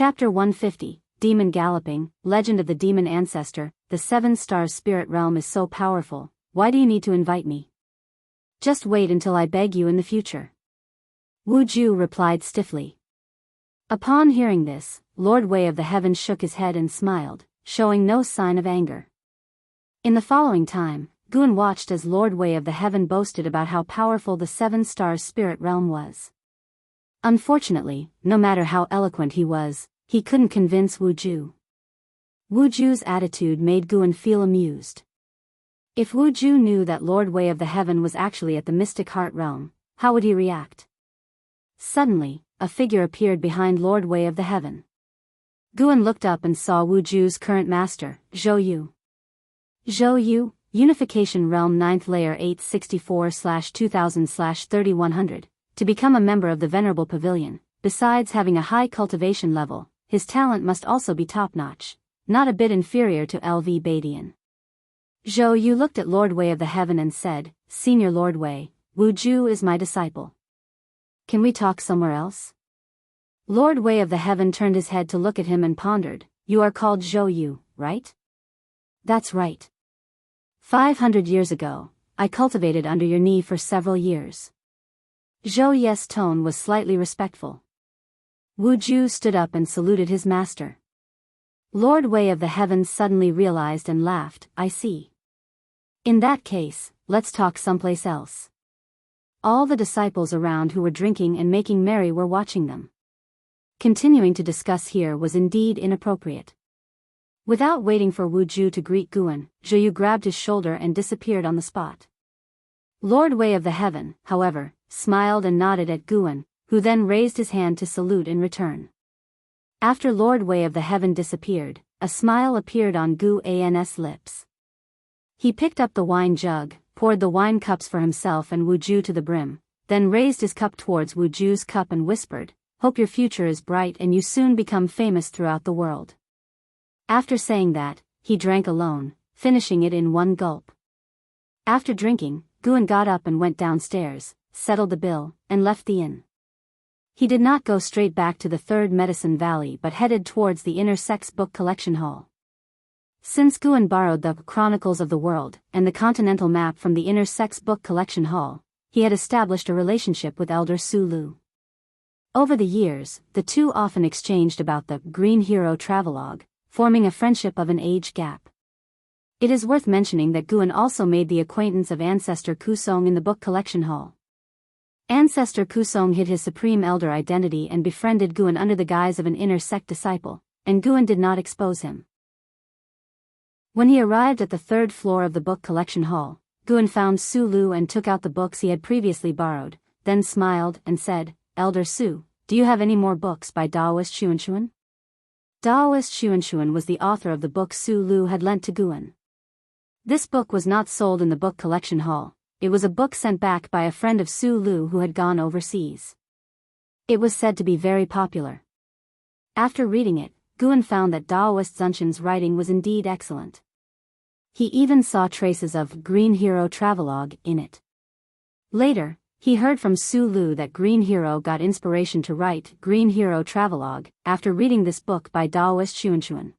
Chapter 150, Demon Galloping, Legend of the Demon Ancestor. The 7-star spirit realm is so powerful, why do you need to invite me? Just wait until I beg you in the future. Wu Ju replied stiffly. Upon hearing this, Lord Wei of the Heavens shook his head and smiled, showing no sign of anger. In the following time, Guan watched as Lord Wei of the Heaven boasted about how powerful the 7-star spirit realm was. Unfortunately, no matter how eloquent he was, he couldn't convince Wu Ju. Wu Ju's attitude made Guan feel amused. If Wu Ju knew that Lord Wei of the Heaven was actually at the mystic heart realm, how would he react? Suddenly, a figure appeared behind Lord Wei of the Heaven. Guan looked up and saw Wu Ju's current master, Zhou Yu. Zhou Yu, Unification Realm 9th Layer 864/2000/3100, to become a member of the Venerable Pavilion. Besides having a high cultivation level, his talent must also be top-notch, not a bit inferior to LV Badian. Zhou Yu looked at Lord Wei of the Heaven and said, "Senior Lord Wei, Wu Ju is my disciple. Can we talk somewhere else?" Lord Wei of the Heaven turned his head to look at him and pondered. "You are called Zhou Yu, right?" "That's right. 500 years ago, I cultivated under your knee for several years." Zhou Yu's tone was slightly respectful. Wu Ju stood up and saluted his master. Lord Wei of the Heavens suddenly realized and laughed, "I see. In that case, let's talk someplace else." All the disciples around who were drinking and making merry were watching them. Continuing to discuss here was indeed inappropriate. Without waiting for Wu Ju to greet Guan, Zhou Yu grabbed his shoulder and disappeared on the spot. Lord Wei of the Heaven, however, smiled and nodded at Guan, who then raised his hand to salute in return. After Lord Wei of the Heaven disappeared, a smile appeared on Guan's lips. He picked up the wine jug, poured the wine cups for himself and Wu Ju to the brim, then raised his cup towards Wu Ju's cup and whispered, "Hope your future is bright and you soon become famous throughout the world." After saying that, he drank alone, finishing it in one gulp. After drinking, Guan got up and went downstairs, settled the bill, and left the inn. He did not go straight back to the Third Medicine Valley but headed towards the Inner Sex Book Collection Hall. Since Guan borrowed the Chronicles of the World and the Continental Map from the Inner Sex Book Collection Hall, he had established a relationship with Elder Su Lu. Over the years, the two often exchanged about the Green Hero Travelogue, forming a friendship of an age gap. It is worth mentioning that Guan also made the acquaintance of Ancestor Kusong in the Book Collection Hall. Ancestor Kusong hid his Supreme Elder identity and befriended Guan under the guise of an inner sect disciple, and Guan did not expose him. When he arrived at the 3rd floor of the Book Collection Hall, Guan found Su Lu and took out the books he had previously borrowed, then smiled and said, "Elder Su, do you have any more books by Daoist Xuanxuan?" Daoist Xuanxuan was the author of the book Su Lu had lent to Guan. This book was not sold in the Book Collection Hall. It was a book sent back by a friend of Su Lu who had gone overseas. It was said to be very popular. After reading it, Guan found that Daoist Xuanxuan's writing was indeed excellent. He even saw traces of Green Hero Travelogue in it. Later, he heard from Su Lu that Green Hero got inspiration to write Green Hero Travelogue after reading this book by Daoist Xuanxuan.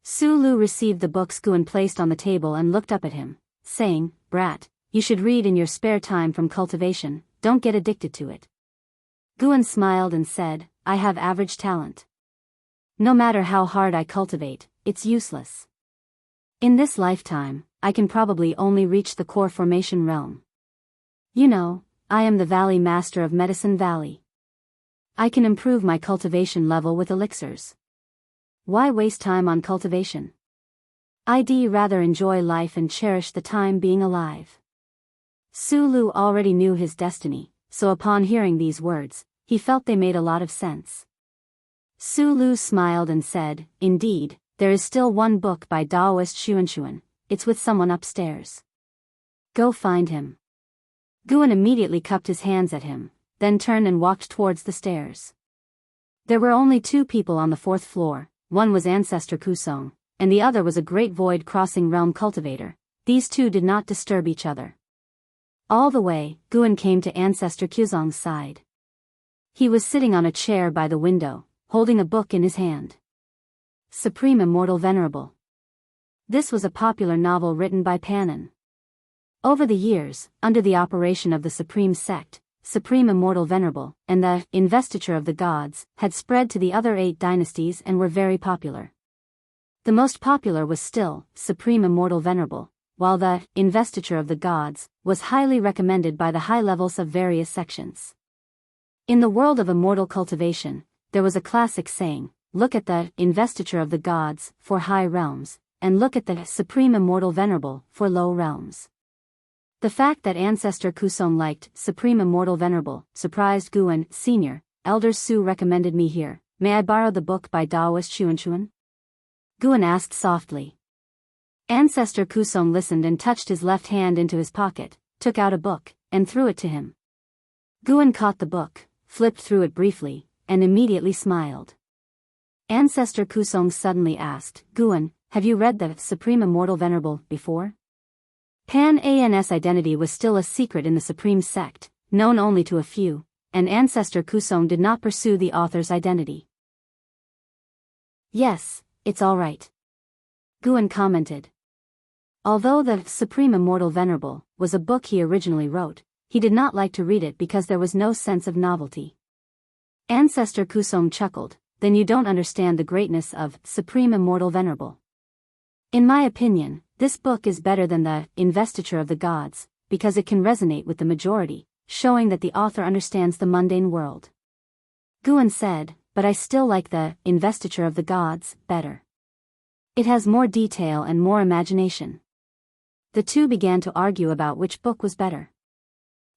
Su Lu received the books Guan placed on the table and looked up at him, saying, "Brat, you should read in your spare time from cultivation, don't get addicted to it." Guan smiled and said, "I have average talent. No matter how hard I cultivate, it's useless. In this lifetime, I can probably only reach the core formation realm. You know, I am the Valley Master of Medicine Valley. I can improve my cultivation level with elixirs. Why waste time on cultivation? I'd rather enjoy life and cherish the time being alive." Su Lu already knew his destiny, so upon hearing these words, he felt they made a lot of sense. Su Lu smiled and said, "Indeed, there is still one book by Daoist Xuanxuan, it's with someone upstairs. Go find him." Guan immediately cupped his hands at him, then turned and walked towards the stairs. There were only 2 people on the 4th floor, one was Ancestor Kusong, and the other was a great void-crossing realm cultivator. These two did not disturb each other. All the way, Guan came to Ancestor Kusong's side. He was sitting on a chair by the window, holding a book in his hand. Supreme Immortal Venerable. This was a popular novel written by Pannon. Over the years, under the operation of the Supreme Sect, Supreme Immortal Venerable, and the Investiture of the Gods, had spread to the other 8 dynasties and were very popular. The most popular was still Supreme Immortal Venerable, while the Investiture of the Gods was highly recommended by the high levels of various sections. In the world of immortal cultivation, there was a classic saying, look at the Investiture of the Gods for high realms, and look at the Supreme Immortal Venerable for low realms. The fact that Ancestor Kusong liked Supreme Immortal Venerable surprised Guan, Sr. Elder Su recommended me here. May I borrow the book by Daoist Xuanchuan? Guan asked softly. Ancestor Kusong listened and touched his left hand into his pocket, took out a book, and threw it to him. Guan caught the book, flipped through it briefly, and immediately smiled. Ancestor Kusong suddenly asked, Guan, have you read the Supreme Immortal Venerable before? Pan's identity was still a secret in the Supreme Sect, known only to a few, and Ancestor Kusong did not pursue the author's identity. Yes, it's all right. Guan commented. Although the Supreme Immortal Venerable was a book he originally wrote, he did not like to read it because there was no sense of novelty. Ancestor Kusong chuckled, then you don't understand the greatness of Supreme Immortal Venerable. In my opinion, this book is better than the Investiture of the Gods, because it can resonate with the majority, showing that the author understands the mundane world. Guan said, but I still like the Investiture of the Gods better. It has more detail and more imagination. The two began to argue about which book was better.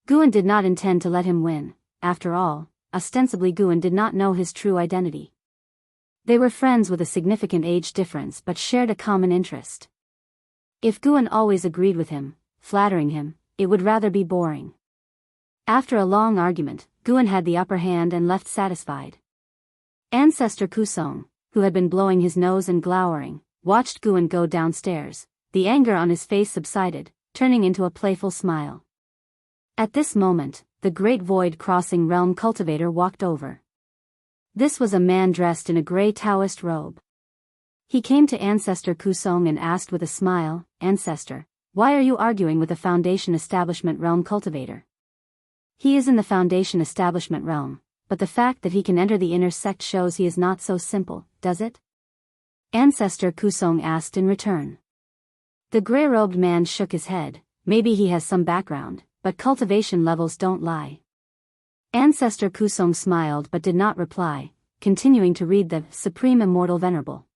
Guan did not intend to let him win. After all, ostensibly Guan did not know his true identity. They were friends with a significant age difference but shared a common interest. If Guan always agreed with him, flattering him, it would rather be boring. After a long argument, Guan had the upper hand and left satisfied. Ancestor Kusong, who had been blowing his nose and glowering, watched Guan go downstairs. The anger on his face subsided, turning into a playful smile. At this moment, the great void-crossing realm cultivator walked over. This was a man dressed in a gray Taoist robe. He came to Ancestor Kusong and asked with a smile, Ancestor, why are you arguing with the Foundation Establishment Realm cultivator? He is in the Foundation Establishment Realm, but the fact that he can enter the inner sect shows he is not so simple, does it? Ancestor Kusong asked in return. The gray-robed man shook his head, maybe he has some background, but cultivation levels don't lie. Ancestor Kusong smiled but did not reply, continuing to read the Supreme Immortal Venerable.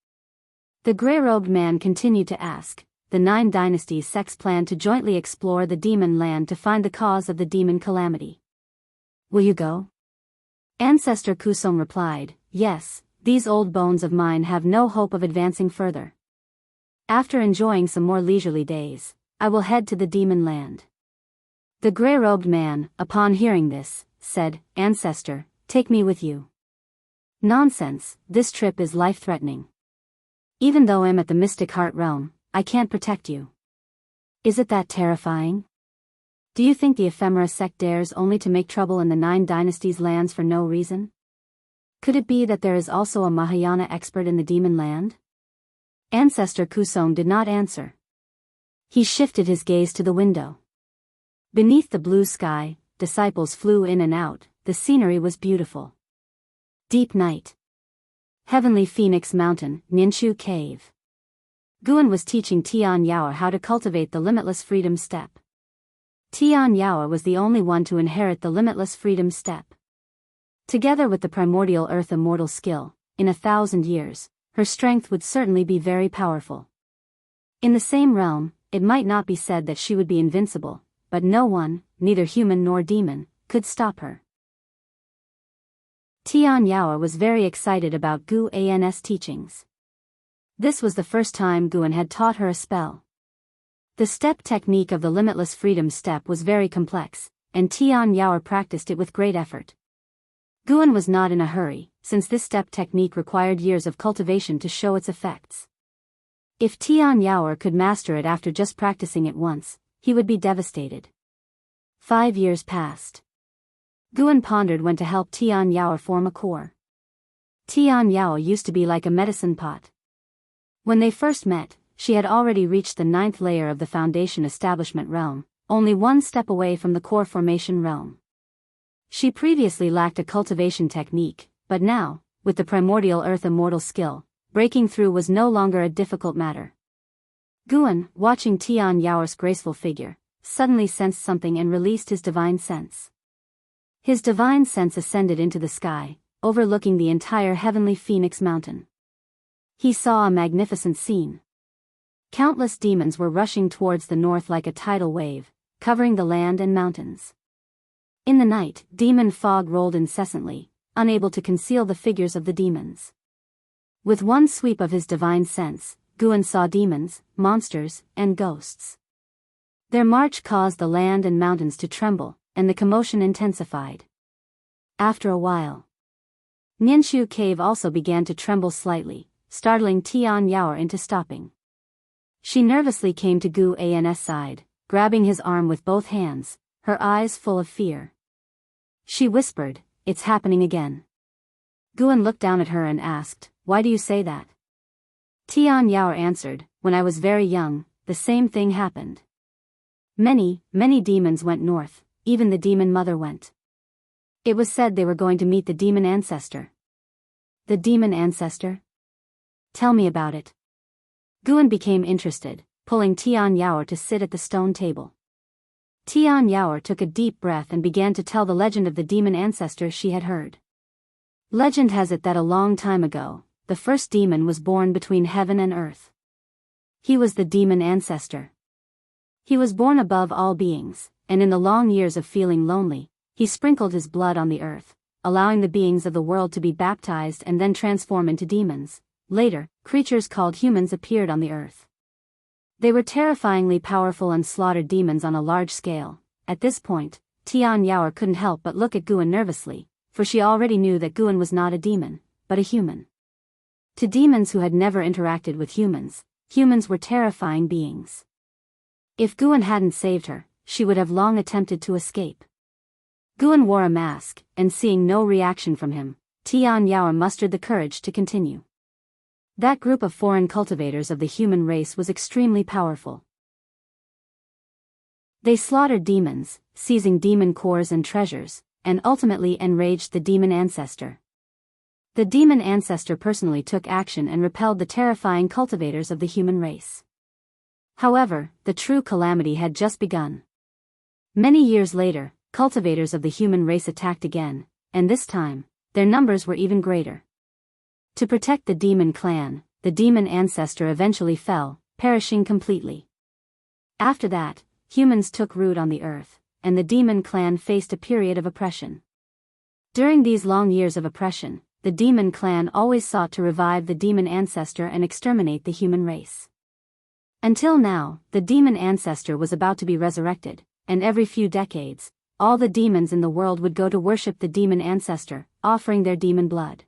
The gray-robed man continued to ask, the 9 dynasties sects plan to jointly explore the demon land to find the cause of the demon calamity. Will you go? Ancestor Kusong replied, yes, these old bones of mine have no hope of advancing further. After enjoying some more leisurely days, I will head to the demon land. The gray-robed man, upon hearing this, said, Ancestor, take me with you. Nonsense, this trip is life-threatening. Even though I'm at the Mystic Heart Realm, I can't protect you. Is it that terrifying? Do you think the Ephemera sect dares only to make trouble in the 9 dynasties' lands for no reason? Could it be that there is also a Mahayana expert in the demon land? Ancestor Kusong did not answer. He shifted his gaze to the window. Beneath the blue sky, disciples flew in and out, the scenery was beautiful. Deep night. Heavenly Phoenix Mountain, Ninshu Cave. Guan was teaching Tian Yao how to cultivate the Limitless Freedom Step. Tian Yao was the only one to inherit the Limitless Freedom Step. Together with the Primordial Earth Immortal skill, in 1,000 years, her strength would certainly be very powerful. In the same realm, it might not be said that she would be invincible, but no one, neither human nor demon, could stop her. Tian Yao was very excited about Guan's teachings. This was the first time Guan had taught her a spell. The step technique of the Limitless Freedom Step was very complex, and Tian Yao practiced it with great effort. Guan was not in a hurry, since this step technique required years of cultivation to show its effects. If Tian Yao could master it after just practicing it once, he would be devastated. 5 years passed. Guan pondered when to help Tian Yao form a core. Tian Yao used to be like a medicine pot. When they first met, she had already reached the 9th layer of the Foundation Establishment realm, only one step away from the Core Formation realm. She previously lacked a cultivation technique, but now, with the primordial earth immortal skill, breaking through was no longer a difficult matter. Guan, watching Tian Yao's graceful figure, suddenly sensed something and released his divine sense. His divine sense ascended into the sky, overlooking the entire heavenly Phoenix Mountain. He saw a magnificent scene. Countless demons were rushing towards the north like a tidal wave, covering the land and mountains. In the night, demon fog rolled incessantly, unable to conceal the figures of the demons. With one sweep of his divine sense, Guan saw demons, monsters, and ghosts. Their march caused the land and mountains to tremble, and the commotion intensified. After a while, Ninshu Cave also began to tremble slightly, startling Tian Yao into stopping. She nervously came to Gu An's side, grabbing his arm with both hands, her eyes full of fear. She whispered, "It's happening again." Guan looked down at her and asked, "Why do you say that?" Tian Yao answered, "When I was very young, the same thing happened. Many demons went north, even the demon mother went. It was said they were going to meet the demon ancestor." "The demon ancestor? Tell me about it." Guan became interested, pulling Tian Yao to sit at the stone table. Tian Yao took a deep breath and began to tell the legend of the demon ancestor she had heard. Legend has it that a long time ago, the first demon was born between heaven and earth. He was the demon ancestor. He was born above all beings, and in the long years of feeling lonely, he sprinkled his blood on the earth, allowing the beings of the world to be baptized and then transform into demons. Later, creatures called humans appeared on the earth. They were terrifyingly powerful and slaughtered demons on a large scale. At this point, Tian Yao couldn't help but look at Guan nervously, for she already knew that Guan was not a demon, but a human. To demons who had never interacted with humans, humans were terrifying beings. If Guan hadn't saved her, she would have long attempted to escape. Guan wore a mask, and seeing no reaction from him, Tian Yao mustered the courage to continue. That group of foreign cultivators of the human race was extremely powerful. They slaughtered demons, seizing demon cores and treasures, and ultimately enraged the demon ancestor. The demon ancestor personally took action and repelled the terrifying cultivators of the human race. However, the true calamity had just begun. Many years later, cultivators of the human race attacked again, and this time, their numbers were even greater. To protect the demon clan, the demon ancestor eventually fell, perishing completely. After that, humans took root on the earth, and the demon clan faced a period of oppression. During these long years of oppression, the demon clan always sought to revive the demon ancestor and exterminate the human race. Until now, the demon ancestor was about to be resurrected, and every few decades, all the demons in the world would go to worship the demon ancestor, offering their demon blood.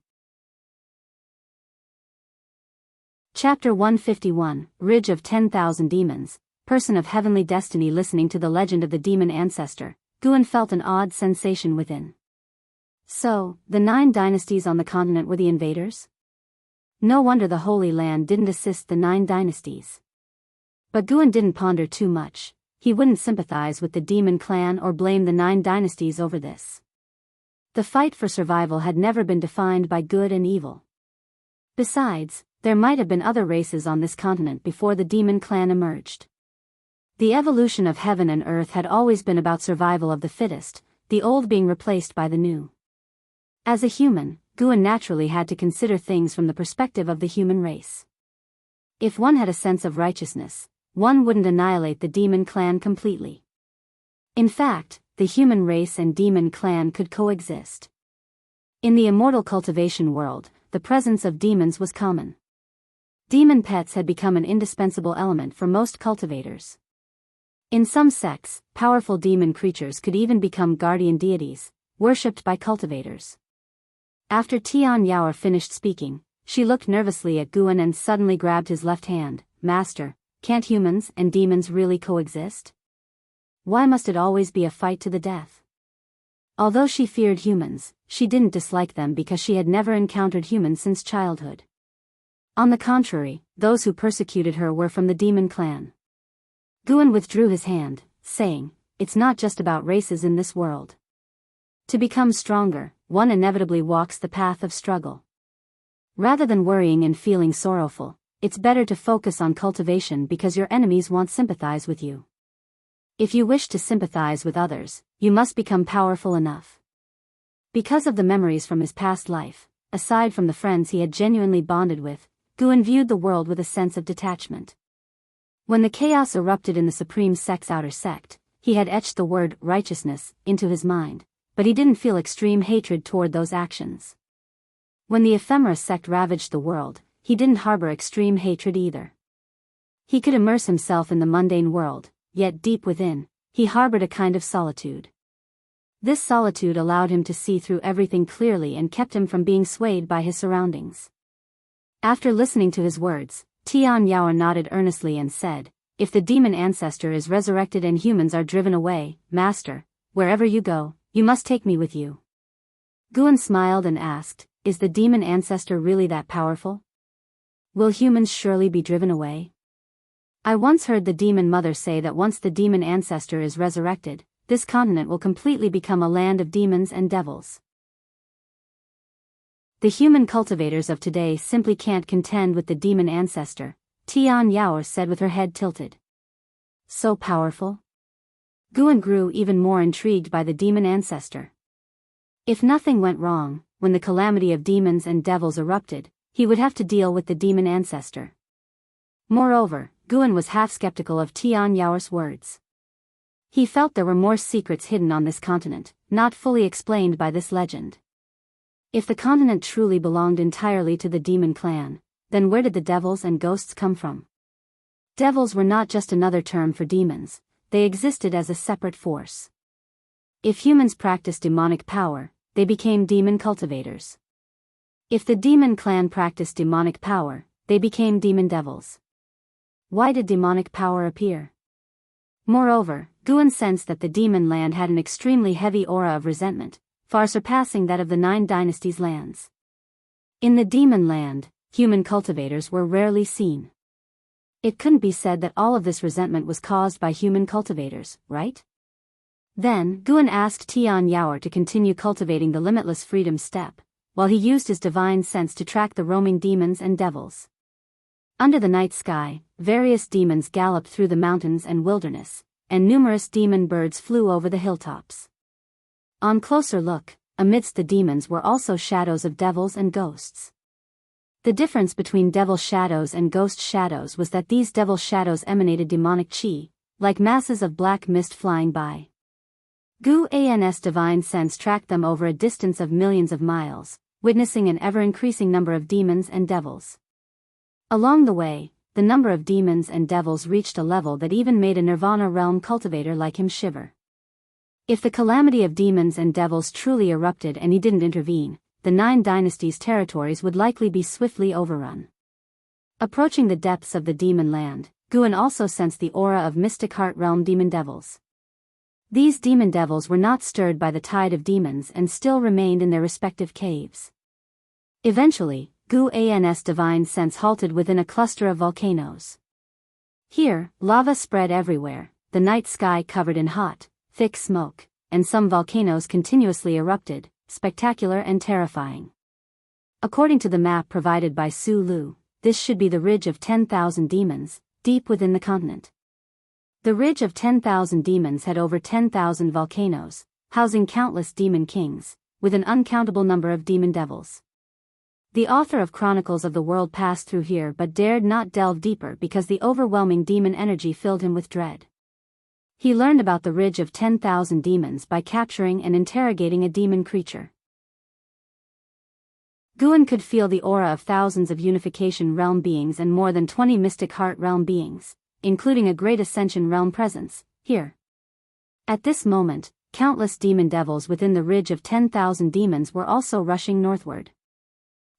Chapter 151, Ridge of 10,000 Demons. Person of heavenly destiny. Listening to the legend of the demon ancestor, Guan felt an odd sensation within. So, the 9 dynasties on the continent were the invaders? No wonder the Holy Land didn't assist the 9 dynasties. But Guan didn't ponder too much. He wouldn't sympathize with the demon clan or blame the 9 dynasties over this. The fight for survival had never been defined by good and evil. Besides, there might have been other races on this continent before the demon clan emerged. The evolution of heaven and earth had always been about survival of the fittest, the old being replaced by the new. As a human, Guan naturally had to consider things from the perspective of the human race. If one had a sense of righteousness, one wouldn't annihilate the demon clan completely. In fact, the human race and demon clan could coexist. In the immortal cultivation world, the presence of demons was common. Demon pets had become an indispensable element for most cultivators. In some sects, powerful demon creatures could even become guardian deities, worshipped by cultivators. After Tian Yao finished speaking, she looked nervously at Guan and suddenly grabbed his left hand. "Master, can't humans and demons really coexist? Why must it always be a fight to the death?" Although she feared humans, she didn't dislike them because she had never encountered humans since childhood. On the contrary, those who persecuted her were from the demon clan. Guan withdrew his hand, saying, "It's not just about races in this world. To become stronger, one inevitably walks the path of struggle. Rather than worrying and feeling sorrowful, it's better to focus on cultivation because your enemies won't sympathize with you. If you wish to sympathize with others, you must become powerful enough." Because of the memories from his past life, aside from the friends he had genuinely bonded with, Guan viewed the world with a sense of detachment. When the chaos erupted in the Supreme Sect's outer sect, he had etched the word righteousness into his mind, but he didn't feel extreme hatred toward those actions. When the ephemera sect ravaged the world, he didn't harbor extreme hatred either. He could immerse himself in the mundane world, yet deep within, he harbored a kind of solitude. This solitude allowed him to see through everything clearly and kept him from being swayed by his surroundings. After listening to his words, Tian Yao nodded earnestly and said, "If the demon ancestor is resurrected and humans are driven away, Master, wherever you go, you must take me with you." Guan smiled and asked, "Is the demon ancestor really that powerful? Will humans surely be driven away? I once heard the demon mother say that once the demon ancestor is resurrected, this continent will completely become a land of demons and devils. The human cultivators of today simply can't contend with the demon ancestor," Tian Yao said with her head tilted. "So powerful?" Guan grew even more intrigued by the demon ancestor. If nothing went wrong, when the calamity of demons and devils erupted, he would have to deal with the demon ancestor. Moreover, Guan was half skeptical of Tian Yao's words. He felt there were more secrets hidden on this continent, not fully explained by this legend. If the continent truly belonged entirely to the demon clan, then where did the devils and ghosts come from? Devils were not just another term for demons, they existed as a separate force. If humans practiced demonic power, they became demon cultivators. If the demon clan practiced demonic power, they became demon devils. Why did demonic power appear? Moreover, Guan sensed that the demon land had an extremely heavy aura of resentment, far surpassing that of the 9 dynasties' lands. In the demon land, human cultivators were rarely seen. It couldn't be said that all of this resentment was caused by human cultivators, right? Then, Guan asked Tian Yao to continue cultivating the limitless freedom step, while he used his divine sense to track the roaming demons and devils. Under the night sky, various demons galloped through the mountains and wilderness, and numerous demon birds flew over the hilltops. On closer look, amidst the demons were also shadows of devils and ghosts. The difference between devil shadows and ghost shadows was that these devil shadows emanated demonic chi, like masses of black mist flying by. Guan's divine sense tracked them over a distance of millions of miles, witnessing an ever-increasing number of demons and devils. Along the way, the number of demons and devils reached a level that even made a Nirvana realm cultivator like him shiver. If the calamity of demons and devils truly erupted and he didn't intervene, the 9 dynasties' territories would likely be swiftly overrun. Approaching the depths of the demon land, Guan also sensed the aura of mystic heart realm demon devils. These demon devils were not stirred by the tide of demons and still remained in their respective caves. Eventually, Guan's divine sense halted within a cluster of volcanoes. Here, lava spread everywhere, the night sky covered in hot, thick smoke, and some volcanoes continuously erupted, spectacular and terrifying. According to the map provided by Su Lu, this should be the Ridge of 10,000 Demons, deep within the continent. The Ridge of 10,000 Demons had over 10,000 volcanoes, housing countless demon kings, with an uncountable number of demon devils. The author of Chronicles of the World passed through here but dared not delve deeper because the overwhelming demon energy filled him with dread. He learned about the Ridge of 10,000 Demons by capturing and interrogating a demon creature. Guan could feel the aura of thousands of Unification Realm beings and more than 20 Mystic Heart Realm beings, including a Great Ascension Realm presence, here. At this moment, countless demon devils within the Ridge of 10,000 Demons were also rushing northward.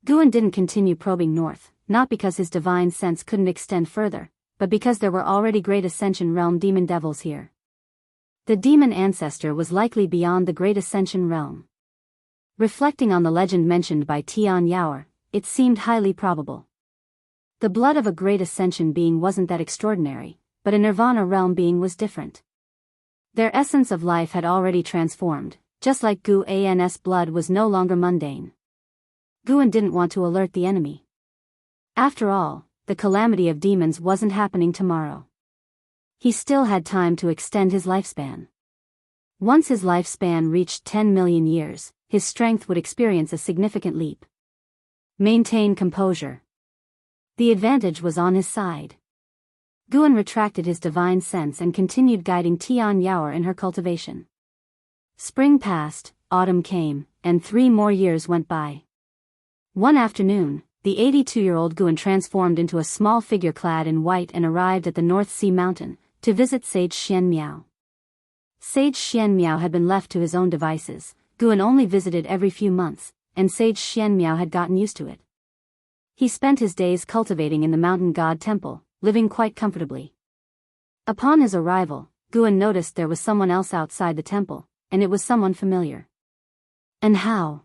Guan didn't continue probing north, not because his divine sense couldn't extend further, but because there were already Great Ascension Realm demon devils here. The demon ancestor was likely beyond the Great Ascension realm. Reflecting on the legend mentioned by Tian Yaoer, it seemed highly probable. The blood of a Great Ascension being wasn't that extraordinary, but a Nirvana realm being was different. Their essence of life had already transformed, just like Guan's blood was no longer mundane. Guan didn't want to alert the enemy. After all, the calamity of demons wasn't happening tomorrow. He still had time to extend his lifespan. Once his lifespan reached 10 million years, his strength would experience a significant leap. Maintain composure. The advantage was on his side. Guan retracted his divine sense and continued guiding Tian Yaoer in her cultivation. Spring passed, autumn came, and 3 more years went by. One afternoon, the 82-year-old Guan transformed into a small figure clad in white and arrived at the North Sea Mountain to visit Sage Xian Miao. Sage Xian Miao had been left to his own devices. Guan only visited every few months, and Sage Xian Miao had gotten used to it. He spent his days cultivating in the mountain god temple, living quite comfortably. Upon his arrival, Guan noticed there was someone else outside the temple, and it was someone familiar. Enrich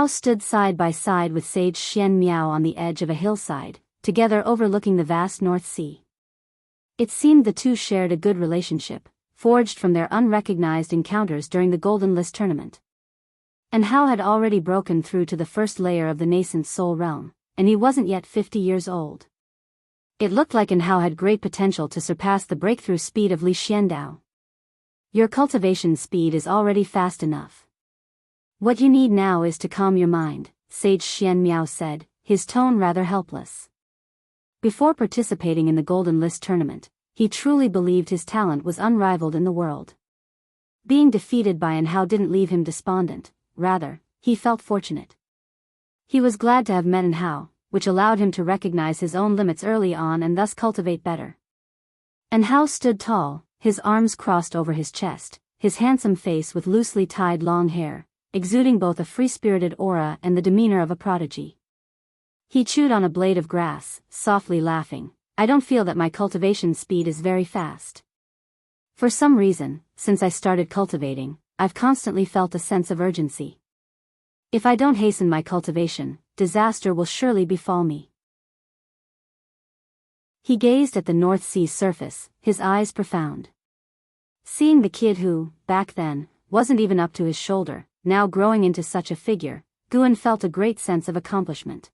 stood side by side with Sage Xian Miao on the edge of a hillside, together overlooking the vast North Sea. It seemed the two shared a good relationship, forged from their unrecognized encounters during the Golden List tournament. Enrich had already broken through to the first layer of the nascent soul realm, and he wasn't yet 50 years old. It looked like Enrich had great potential to surpass the breakthrough speed of Li Xiandao. Your cultivation speed is already fast enough. What you need now is to calm your mind, Sage Xian Miao said, his tone rather helpless. Before participating in the Golden List tournament, he truly believed his talent was unrivaled in the world. Being defeated by Enrich didn't leave him despondent, rather, he felt fortunate. He was glad to have met Enrich, which allowed him to recognize his own limits early on and thus cultivate better. Enrich stood tall, his arms crossed over his chest, his handsome face with loosely tied long hair, exuding both a free-spirited aura and the demeanor of a prodigy. He chewed on a blade of grass, softly laughing. I don't feel that my cultivation speed is very fast. For some reason, since I started cultivating, I've constantly felt a sense of urgency. If I don't hasten my cultivation, disaster will surely befall me. He gazed at the North Sea's surface, his eyes profound. Seeing the kid who, back then, wasn't even up to his shoulder, now growing into such a figure, Guan felt a great sense of accomplishment.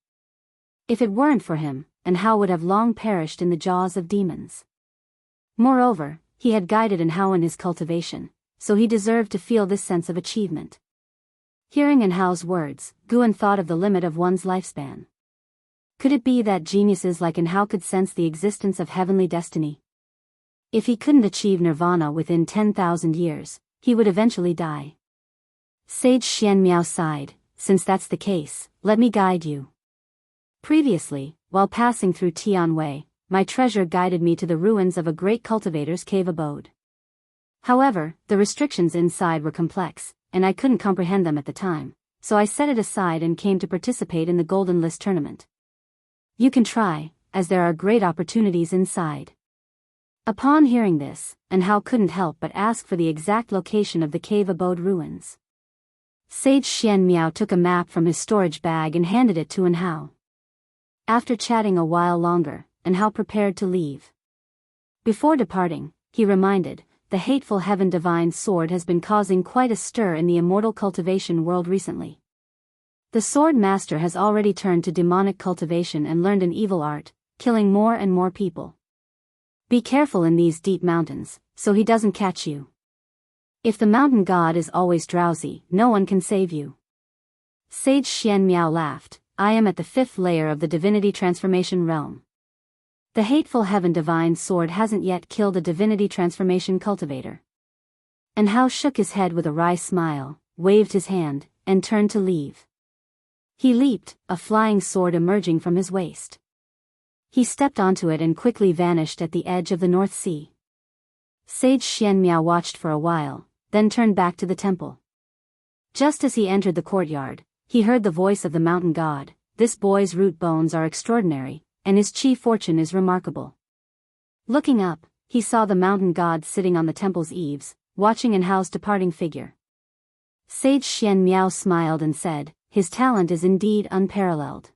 If it weren't for him, Enrich would have long perished in the jaws of demons. Moreover, he had guided Enrich in his cultivation, so he deserved to feel this sense of achievement. Hearing Enrich's words, Guan thought of the limit of one's lifespan. Could it be that geniuses like Enrich could sense the existence of heavenly destiny? If he couldn't achieve nirvana within 10,000 years, he would eventually die. Sage Xian Miao sighed, since that's the case, let me guide you. Previously, while passing through Tianwei, my treasure guided me to the ruins of a great cultivator's cave abode. However, the restrictions inside were complex, and I couldn't comprehend them at the time, so I set it aside and came to participate in the Golden List tournament. You can try, as there are great opportunities inside. Upon hearing this, Enrich couldn't help but ask for the exact location of the cave abode ruins. Sage Xian Miao took a map from his storage bag and handed it to Enrich. After chatting a while longer, Enrich prepared to leave. Before departing, he reminded, the hateful Heaven Divine Sword has been causing quite a stir in the immortal cultivation world recently. The Sword Master has already turned to demonic cultivation and learned an evil art, killing more and more people. Be careful in these deep mountains, so he doesn't catch you. If the mountain god is always drowsy, no one can save you. Sage Xian Miao laughed. I am at the 5th layer of the divinity transformation realm. The hateful Heaven Divine Sword hasn't yet killed a divinity transformation cultivator. Enrich shook his head with a wry smile, waved his hand, and turned to leave. He leaped, a flying sword emerging from his waist. He stepped onto it and quickly vanished at the edge of the North Sea. Sage Xian Miao watched for a while, then turned back to the temple. Just as he entered the courtyard, he heard the voice of the mountain god. This boy's root bones are extraordinary, and his chi fortune is remarkable. Looking up, he saw the mountain god sitting on the temple's eaves, watching Enhao's departing figure. Sage Xian Miao smiled and said, "His talent is indeed unparalleled.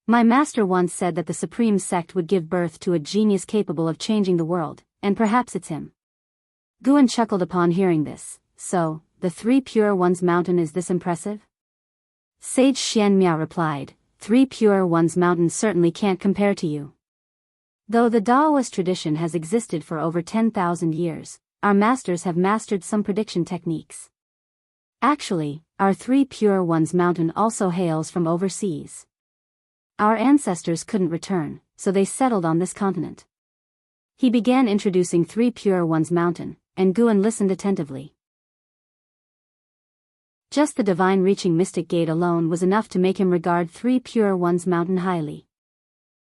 My master once said that the supreme sect would give birth to a genius capable of changing the world, and perhaps it's him." Guan chuckled upon hearing this. "So, the Three Pure Ones mountain is this impressive?" Sage Xian Miao replied, "Three Pure Ones mountain certainly can't compare to you. Though the Daoist tradition has existed for over 10,000 years, our masters have mastered some prediction techniques. Actually, our Three Pure Ones mountain also hails from overseas. Our ancestors couldn't return, so they settled on this continent." He began introducing Three Pure Ones mountain, and Guan listened attentively. Just the divine reaching mystic gate alone was enough to make him regard Three Pure Ones mountain highly.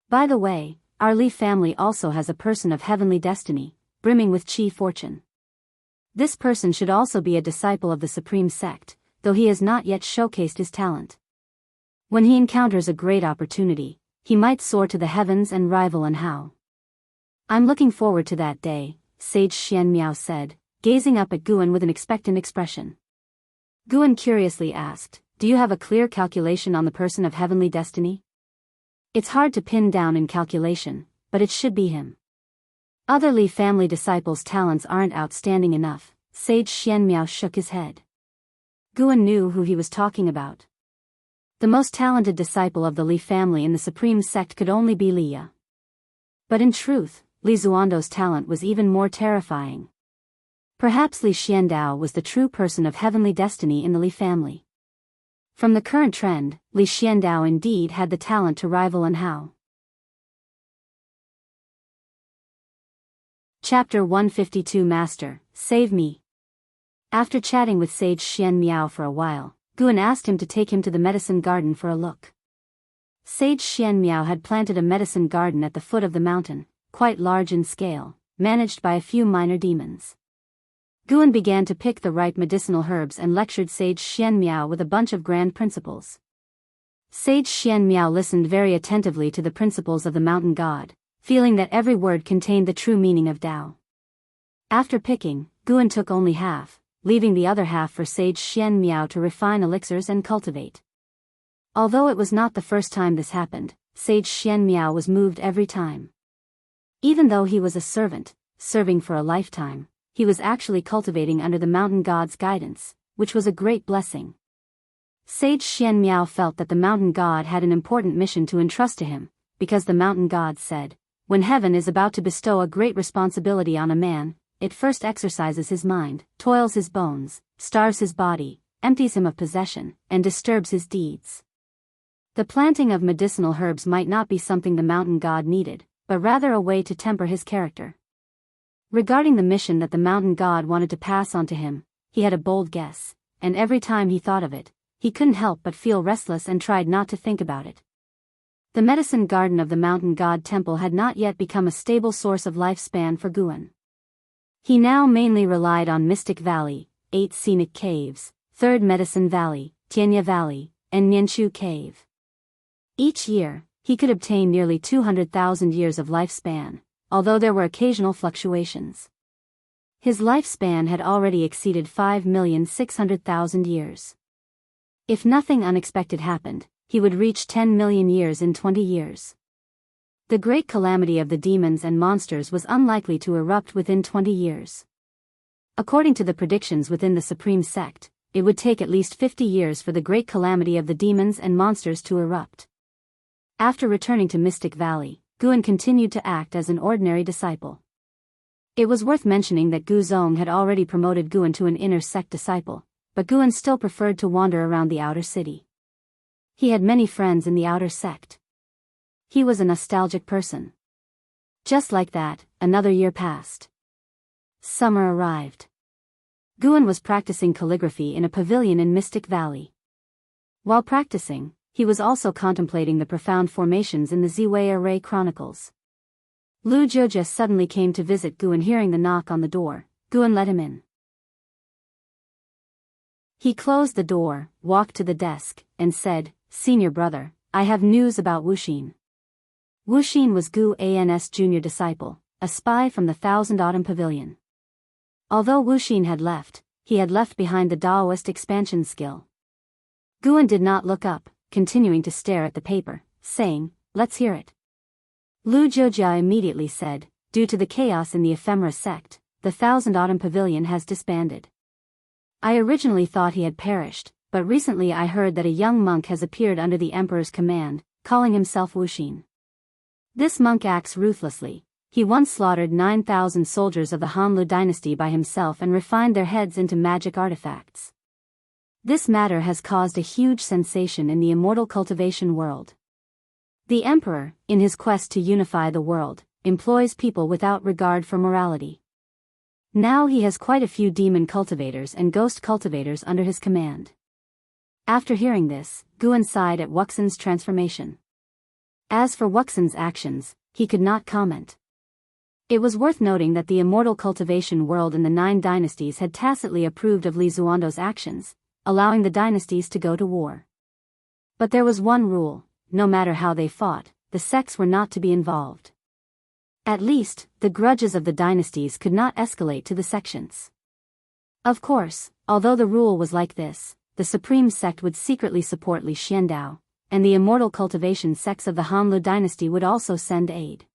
By the way, our Li family also has a person of heavenly destiny, brimming with chi fortune. This person should also be a disciple of the supreme sect, though he has not yet showcased his talent. When he encounters a great opportunity, he might soar to the heavens and rival Enhao. "I'm looking forward to that day," Sage Xian Miao said, gazing up at Guan with an expectant expression. Guan curiously asked, "Do you have a clear calculation on the person of heavenly destiny?" "It's hard to pin down in calculation, but it should be him. Other Li family disciples' talents aren't outstanding enough." Sage Xian Miao shook his head. Guan knew who he was talking about. The most talented disciple of the Li family in the supreme sect could only be Li Ya. But in truth, Li Zuando's talent was even more terrifying. Perhaps Li Xiandao was the true person of heavenly destiny in the Li family. From the current trend, Li Xiandao indeed had the talent to rival Enhao. Chapter 152 Master, Save Me. After chatting with Sage Xian Miao for a while, Guan asked him to take him to the medicine garden for a look. Sage Xian Miao had planted a medicine garden at the foot of the mountain, quite large in scale, managed by a few minor demons. Guan began to pick the ripe medicinal herbs and lectured Sage Xian Miao with a bunch of grand principles. Sage Xian Miao listened very attentively to the principles of the mountain god, feeling that every word contained the true meaning of Tao. After picking, Guan took only half, leaving the other half for Sage Xian Miao to refine elixirs and cultivate. Although it was not the first time this happened, Sage Xian Miao was moved every time. Even though he was a servant, serving for a lifetime, he was actually cultivating under the mountain god's guidance, which was a great blessing. Sage Xian Miao felt that the mountain god had an important mission to entrust to him, because the mountain god said, "When heaven is about to bestow a great responsibility on a man, it first exercises his mind, toils his bones, starves his body, empties him of possession, and disturbs his deeds." The planting of medicinal herbs might not be something the mountain god needed, but rather a way to temper his character. Regarding the mission that the mountain god wanted to pass on to him, he had a bold guess, and every time he thought of it, he couldn't help but feel restless and tried not to think about it. The medicine garden of the mountain god temple had not yet become a stable source of lifespan for Guan. He now mainly relied on Mystic Valley, 8 scenic caves, 3rd Medicine Valley, Tianya Valley, and Nianchu Cave. Each year, he could obtain nearly 200,000 years of lifespan, although there were occasional fluctuations. His lifespan had already exceeded 5,600,000 years. If nothing unexpected happened, he would reach 10 million years in 20 years. The great calamity of the demons and monsters was unlikely to erupt within 20 years. According to the predictions within the Supreme Sect, it would take at least 50 years for the great calamity of the demons and monsters to erupt. After returning to Mystic Valley, Guan continued to act as an ordinary disciple. It was worth mentioning that Gu Zong had already promoted Guan to an inner sect disciple, but Guan still preferred to wander around the outer city. He had many friends in the outer sect. He was a nostalgic person. Just like that, another year passed. Summer arrived. Guan was practicing calligraphy in a pavilion in Mystic Valley. While practicing, he was also contemplating the profound formations in the Ziwei Array Chronicles. Lu Jiujia suddenly came to visit Guan. Hearing the knock on the door, Guan let him in. He closed the door, walked to the desk, and said, "Senior brother, I have news about Wuxin." Wuxin was Gu An's junior disciple, a spy from the Thousand Autumn Pavilion. Although Wuxin had left, he had left behind the Daoist expansion skill. Guan did not look up, continuing to stare at the paper, saying, "Let's hear it." Lu Jiujia immediately said, "Due to the chaos in the ephemera sect, the Thousand Autumn Pavilion has disbanded. I originally thought he had perished, but recently I heard that a young monk has appeared under the Emperor's command, calling himself Wuxin. This monk acts ruthlessly. He once slaughtered 9,000 soldiers of the Hanlu dynasty by himself and refined their heads into magic artifacts. This matter has caused a huge sensation in the immortal cultivation world. The Emperor, in his quest to unify the world, employs people without regard for morality. Now he has quite a few demon cultivators and ghost cultivators under his command." After hearing this, Guan sighed at Wuxin's transformation. As for Wuxin's actions, he could not comment. It was worth noting that the immortal cultivation world in the 9 dynasties had tacitly approved of Li Zuando's actions, allowing the dynasties to go to war. But there was one rule: no matter how they fought, the sects were not to be involved. At least, the grudges of the dynasties could not escalate to the sections. Of course, although the rule was like this, the supreme sect would secretly support Li Xiandao, and the immortal cultivation sects of the Hanlu dynasty would also send aid.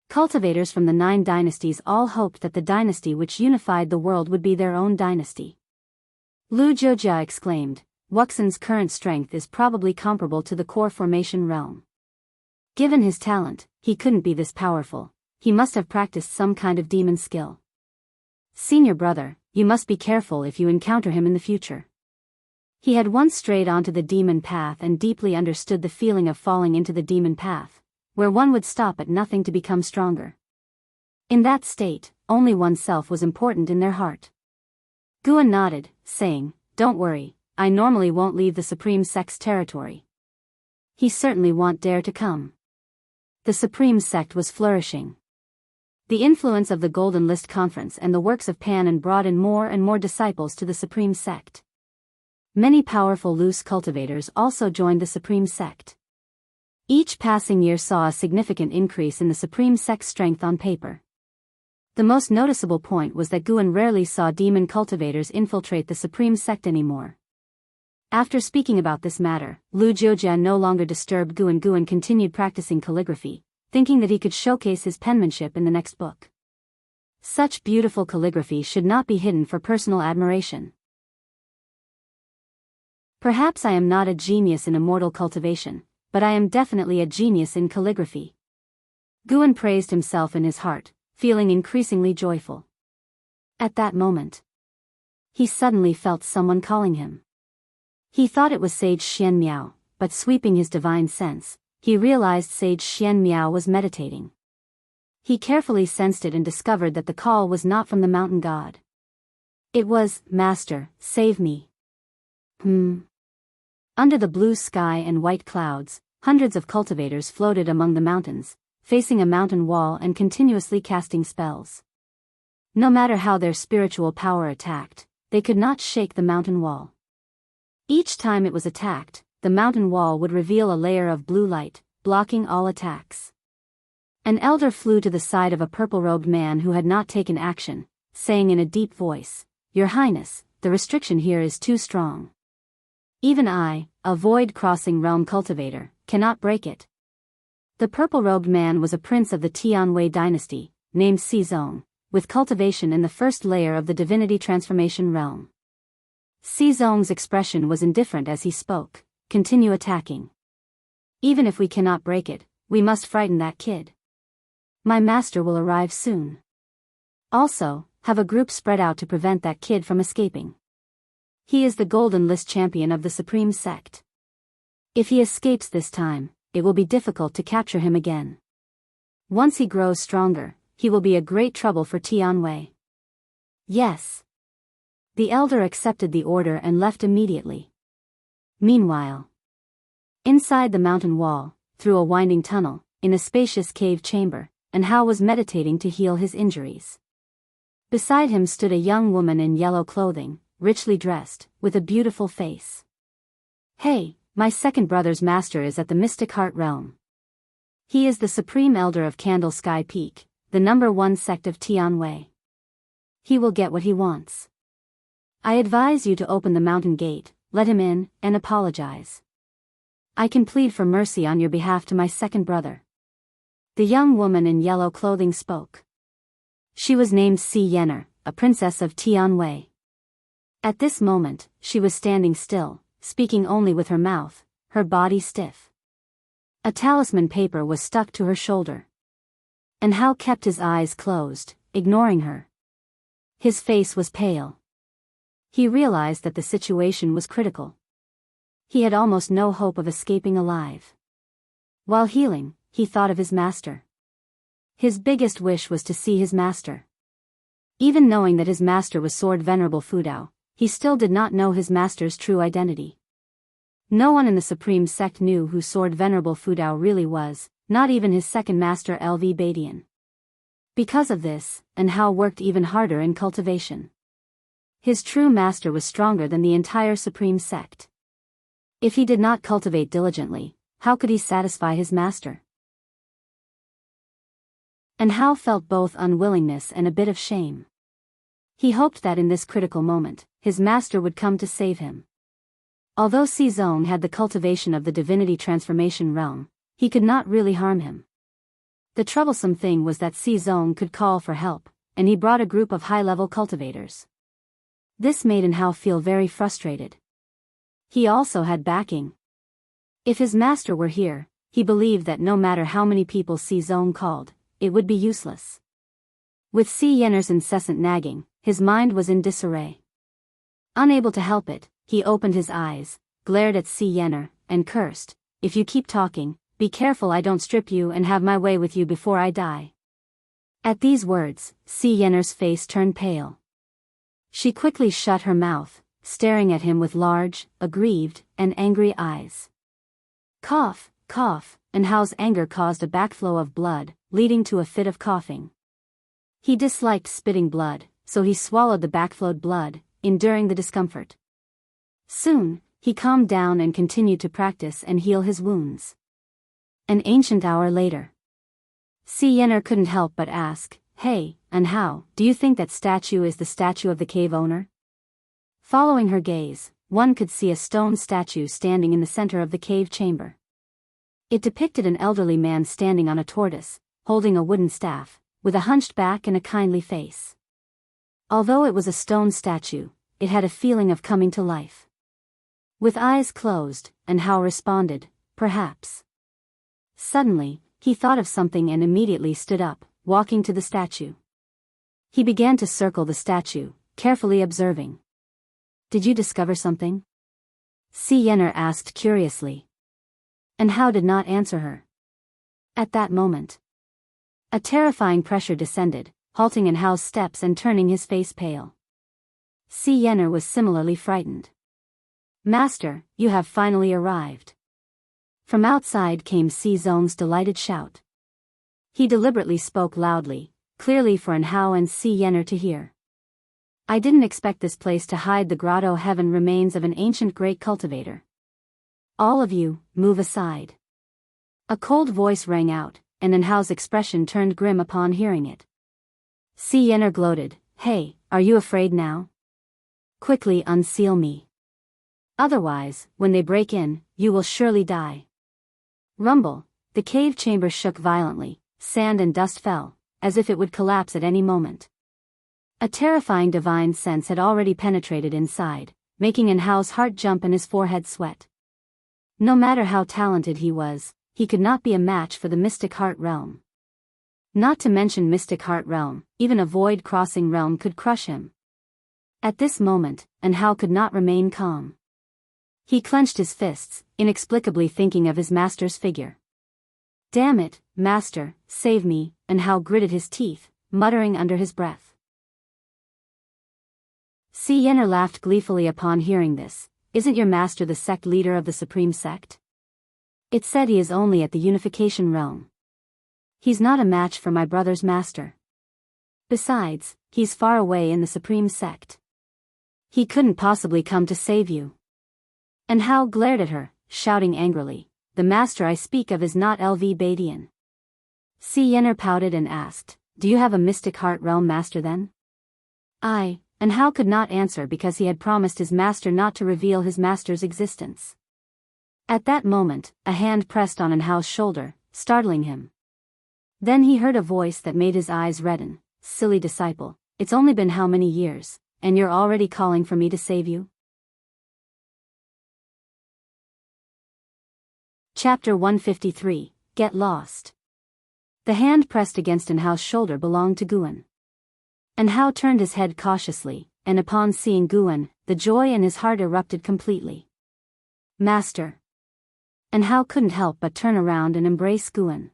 Cultivators from the 9 dynasties all hoped that the dynasty which unified the world would be their own dynasty. Lu Jiujia exclaimed, "Wuxin's current strength is probably comparable to the core formation realm. Given his talent, he couldn't be this powerful. He must have practiced some kind of demon skill. Senior brother, you must be careful if you encounter him in the future." He had once strayed onto the demon path and deeply understood the feeling of falling into the demon path, where one would stop at nothing to become stronger. In that state, only oneself was important in their heart. Guan nodded, saying, "Don't worry, I normally won't leave the Supreme Sect's territory." He certainly won't dare to come. The Supreme Sect was flourishing. The influence of the Golden List Conference and the works of Pan brought in more and more disciples to the Supreme Sect. Many powerful loose cultivators also joined the Supreme Sect. Each passing year saw a significant increase in the Supreme Sect's strength on paper. The most noticeable point was that Guan rarely saw demon cultivators infiltrate the Supreme Sect anymore. After speaking about this matter, Lu Jiujia no longer disturbed Guan. Guan continued practicing calligraphy, thinking that he could showcase his penmanship in the next book. Such beautiful calligraphy should not be hidden for personal admiration. Perhaps I am not a genius in immortal cultivation, but I am definitely a genius in calligraphy. Guan praised himself in his heart, feeling increasingly joyful. At that moment, he suddenly felt someone calling him. He thought it was Sage Xian Miao, but sweeping his divine sense, he realized Sage Xian Miao was meditating. He carefully sensed it and discovered that the call was not from the mountain god. It was, "Master, save me." Under the blue sky and white clouds, hundreds of cultivators floated among the mountains, facing a mountain wall and continuously casting spells. No matter how their spiritual power attacked, they could not shake the mountain wall. Each time it was attacked, the mountain wall would reveal a layer of blue light, blocking all attacks. An elder flew to the side of a purple-robed man who had not taken action, saying in a deep voice, "Your Highness, the restriction here is too strong. Even I, a void-crossing realm cultivator, cannot break it." The purple-robed man was a prince of the Tianwei dynasty, named Xizong, with cultivation in the first layer of the divinity transformation realm. Xizong's expression was indifferent as he spoke, "Continue attacking. Even if we cannot break it, we must frighten that kid. My master will arrive soon. Also, have a group spread out to prevent that kid from escaping. He is the Golden List champion of the Supreme Sect. If he escapes this time, it will be difficult to capture him again. Once he grows stronger, he will be a great trouble for Tianwei." "Yes." The elder accepted the order and left immediately. Meanwhile, inside the mountain wall, through a winding tunnel, in a spacious cave chamber, Anhao was meditating to heal his injuries. Beside him stood a young woman in yellow clothing, richly dressed, with a beautiful face. "Hey, my second brother's master is at the Mystic Heart Realm. He is the Supreme Elder of Candle Sky Peak, the #1 sect of Tianwei. He will get what he wants. I advise you to open the mountain gate, let him in, and apologize. I can plead for mercy on your behalf to my second brother. The young woman in yellow clothing spoke. She was named Si Yenner, a princess of Tianwei. At this moment, she was standing still, speaking only with her mouth, her body stiff. A talisman paper was stuck to her shoulder. And Hao kept his eyes closed, ignoring her. His face was pale. He realized that the situation was critical. He had almost no hope of escaping alive. While healing, he thought of his master. His biggest wish was to see his master. Even knowing that his master was Sword Venerable Fudao, he still did not know his master's true identity. No one in the Supreme Sect knew who Sword Venerable Fudao really was, not even his second master LV Badian. Because of this, and Hao worked even harder in cultivation. His true master was stronger than the entire Supreme Sect. If he did not cultivate diligently, how could he satisfy his master? And Hao felt both unwillingness and a bit of shame. He hoped that in this critical moment, his master would come to save him. Although Zong had the cultivation of the divinity transformation realm, he could not really harm him. The troublesome thing was that Zong could call for help, and he brought a group of high-level cultivators. This made Hao feel very frustrated. He also had backing. If his master were here, he believed that no matter how many people Zong called, it would be useless. With Si Yenner's incessant nagging, his mind was in disarray. Unable to help it, he opened his eyes, glared at Si Yenner, and cursed, "If you keep talking, be careful I don't strip you and have my way with you before I die." At these words, Si Yenner's face turned pale. She quickly shut her mouth, staring at him with large, aggrieved, and angry eyes. Cough, cough, and Hao's anger caused a backflow of blood, leading to a fit of coughing. He disliked spitting blood, so he swallowed the backflowed blood, enduring the discomfort. Soon, he calmed down and continued to practice and heal his wounds. An ancient hour later. Si Yenner couldn't help but ask, "Hey, and Hao, do you think that statue is the statue of the cave owner?" Following her gaze, one could see a stone statue standing in the center of the cave chamber. It depicted an elderly man standing on a tortoise, holding a wooden staff, with a hunched back and a kindly face. Although it was a stone statue, it had a feeling of coming to life. With eyes closed, and Hao responded, "Perhaps." Suddenly, he thought of something and immediately stood up, walking to the statue. He began to circle the statue, carefully observing. "Did you discover something?" Si Yenner asked curiously. And Hao did not answer her. At that moment, a terrifying pressure descended, halting in Hao's steps and turning his face pale. Si Yenner was similarly frightened. "Master, you have finally arrived." From outside came Zong's delighted shout. He deliberately spoke loudly, clearly for Hao and Si Yenner to hear. "I didn't expect this place to hide the grotto heaven remains of an ancient great cultivator. All of you, move aside." A cold voice rang out, and Hao's expression turned grim upon hearing it. Si Yenner gloated, "Hey, are you afraid now? Quickly unseal me. Otherwise, when they break in, you will surely die." Rumble, the cave chamber shook violently, sand and dust fell, as if it would collapse at any moment. A terrifying divine sense had already penetrated inside, making Hao's heart jump and his forehead sweat. No matter how talented he was, he could not be a match for the Mystic Heart Realm. Not to mention Mystic Heart Realm, even a Void Crossing Realm could crush him. At this moment, Hao could not remain calm. He clenched his fists, inexplicably thinking of his master's figure. "Damn it, master, save me," Hao gritted his teeth, muttering under his breath. Si Yenner laughed gleefully upon hearing this. "Isn't your master the sect leader of the Supreme Sect? It said he is only at the Unification Realm. He's not a match for my brother's master. Besides, he's far away in the Supreme Sect. He couldn't possibly come to save you." Hao glared at her, shouting angrily, "The master I speak of is not LV Badian." Si Yenner pouted and asked, Do you have a mystic heart realm master then? And Hao could not answer because he had promised his master not to reveal his master's existence. At that moment, a hand pressed on Hao's shoulder, startling him. Then he heard a voice that made his eyes redden. Silly disciple, it's only been how many years, and you're already calling for me to save you? Chapter 153, Get Lost. The hand pressed against Hao's shoulder belonged to Guan. Hao turned his head cautiously, and upon seeing Guan, the joy in his heart erupted completely. Master! Hao couldn't help but turn around and embrace Guan.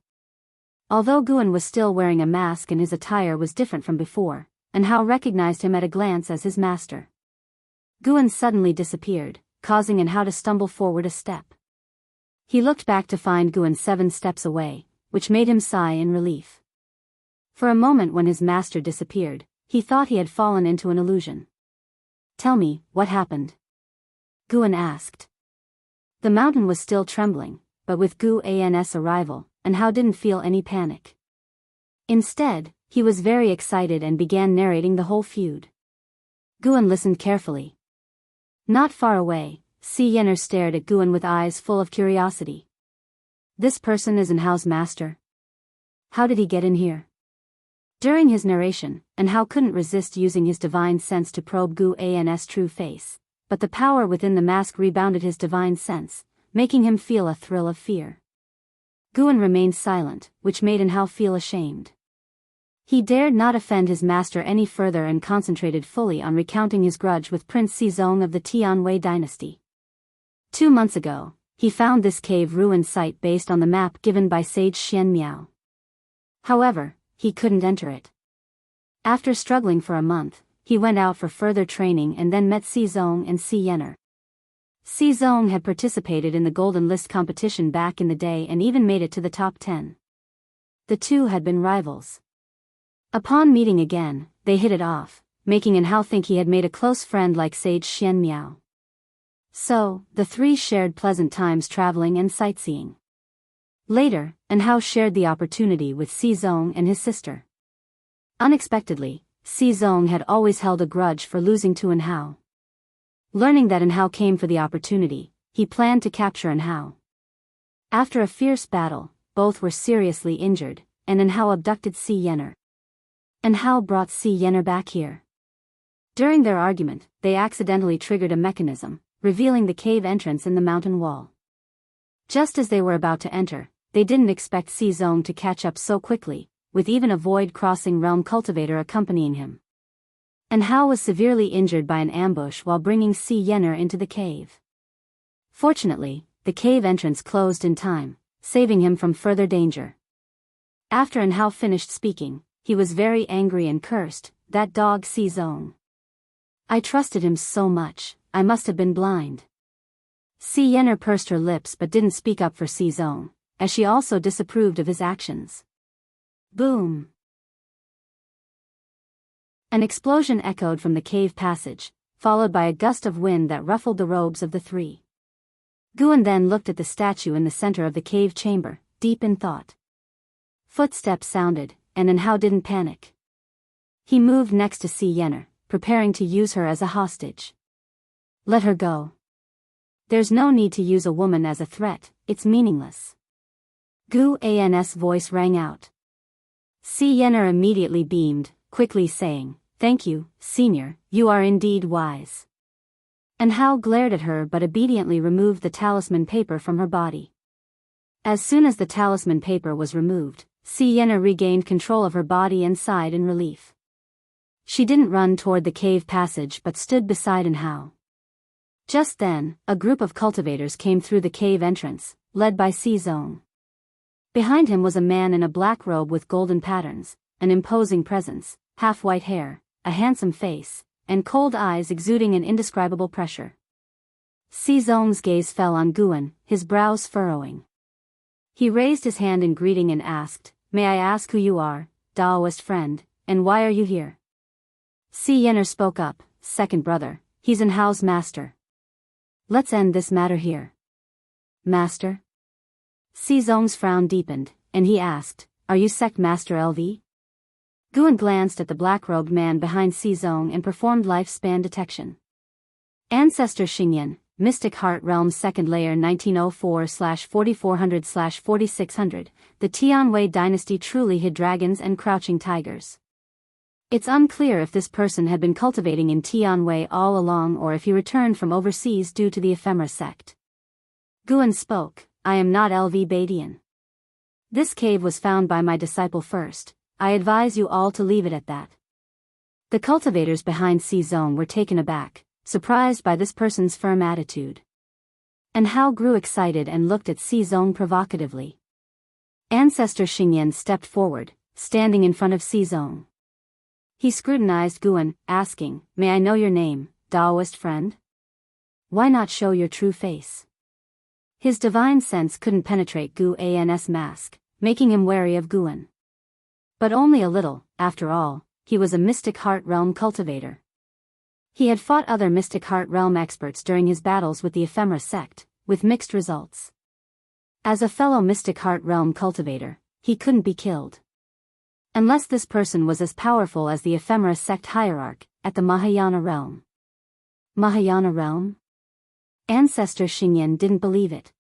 Although Guan was still wearing a mask and his attire was different from before, Hao recognized him at a glance as his master. Guan suddenly disappeared, causing Hao to stumble forward a step. He looked back to find Guan 7 steps away, which made him sigh in relief. For a moment when his master disappeared, he thought he had fallen into an illusion. Tell me, what happened? Guan asked. The mountain was still trembling, but with Guan's arrival, Hao didn't feel any panic. Instead, he was very excited and began narrating the whole feud. Guan listened carefully. Not far away, Yener stared at Guan with eyes full of curiosity. This person is Hao's master? How did he get in here? During his narration, Hao couldn't resist using his divine sense to probe Guan's true face, but the power within the mask rebounded his divine sense, making him feel a thrill of fear. Guan remained silent, which made Hao feel ashamed. He dared not offend his master any further and concentrated fully on recounting his grudge with Prince Xizong of the Tianwei dynasty. 2 months ago, he found this cave ruin site based on the map given by Sage Xian Miao. However, he couldn't enter it. After struggling for a month, he went out for further training and then met Xizong and Yener. Xizong had participated in the Golden List competition back in the day and even made it to the top 10. The two had been rivals. Upon meeting again, they hit it off, making Hao think he had made a close friend like Sage Xian Miao. So, the three shared pleasant times traveling and sightseeing. Later, Hao shared the opportunity with Xizong and his sister. Unexpectedly, Xizong had always held a grudge for losing to Hao. Learning that Hao came for the opportunity, he planned to capture Hao. After a fierce battle, both were seriously injured, and Hao abducted Yener. Hao brought Yener back here. During their argument, they accidentally triggered a mechanism, revealing the cave entrance in the mountain wall. Just as they were about to enter, they didn't expect Xizong to catch up so quickly, with even a void-crossing realm cultivator accompanying him. Hao was severely injured by an ambush while bringing Yener into the cave. Fortunately, the cave entrance closed in time, saving him from further danger. After Hao finished speaking, he was very angry and cursed, "That dog Xizong. I trusted him so much, I must have been blind." Yener pursed her lips but didn't speak up for Xizong, as she also disapproved of his actions. Boom! An explosion echoed from the cave passage, followed by a gust of wind that ruffled the robes of the three. Guan then looked at the statue in the center of the cave chamber, deep in thought. Footsteps sounded, and Hao didn't panic. He moved next to Yener, preparing to use her as a hostage. Let her go. There's no need to use a woman as a threat, it's meaningless. Guan's voice rang out. Yener immediately beamed, quickly saying, "Thank you, Senior, you are indeed wise." Hao glared at her but obediently removed the talisman paper from her body. As soon as the talisman paper was removed, Yener regained control of her body and sighed in relief. She didn't run toward the cave passage but stood beside Hao. Just then, a group of cultivators came through the cave entrance, led by Xizong. Behind him was a man in a black robe with golden patterns, an imposing presence, half-white hair, a handsome face, and cold eyes exuding an indescribable pressure. Xizong's gaze fell on Guan, his brows furrowing. He raised his hand in greeting and asked, "May I ask who you are, Daoist friend, and why are you here?" Yener spoke up, "Second brother, he's Hao's master. Let's end this matter here." "Master?" Xizong's frown deepened, and he asked, "Are you sect master LV?" Guan glanced at the black-robed man behind Xizong and performed lifespan detection. Ancestor Xingyan, Mystic Heart Realm 2nd Layer 1904/4400/4600, the Tianwei dynasty truly hid dragons and crouching tigers. It's unclear if this person had been cultivating in Tianwei all along or if he returned from overseas due to the ephemera sect. Guan spoke, I am not LV Badian. This cave was found by my disciple first, I advise you all to leave it at that. The cultivators behind Xizong were taken aback, surprised by this person's firm attitude. And Hao grew excited and looked at Xizong provocatively. Ancestor Xingyan stepped forward, standing in front of Xizong. He scrutinized Guan, asking, May I know your name, Taoist friend? Why not show your true face? His divine sense couldn't penetrate Guan's mask, making him wary of Guan. But only a little, after all, he was a Mystic Heart Realm cultivator. He had fought other Mystic Heart Realm experts during his battles with the ephemera sect, with mixed results. As a fellow Mystic Heart Realm cultivator, he couldn't be killed. Unless this person was as powerful as the ephemera sect hierarch, at the Mahayana realm. Mahayana realm? Ancestor Xingyan didn't believe it.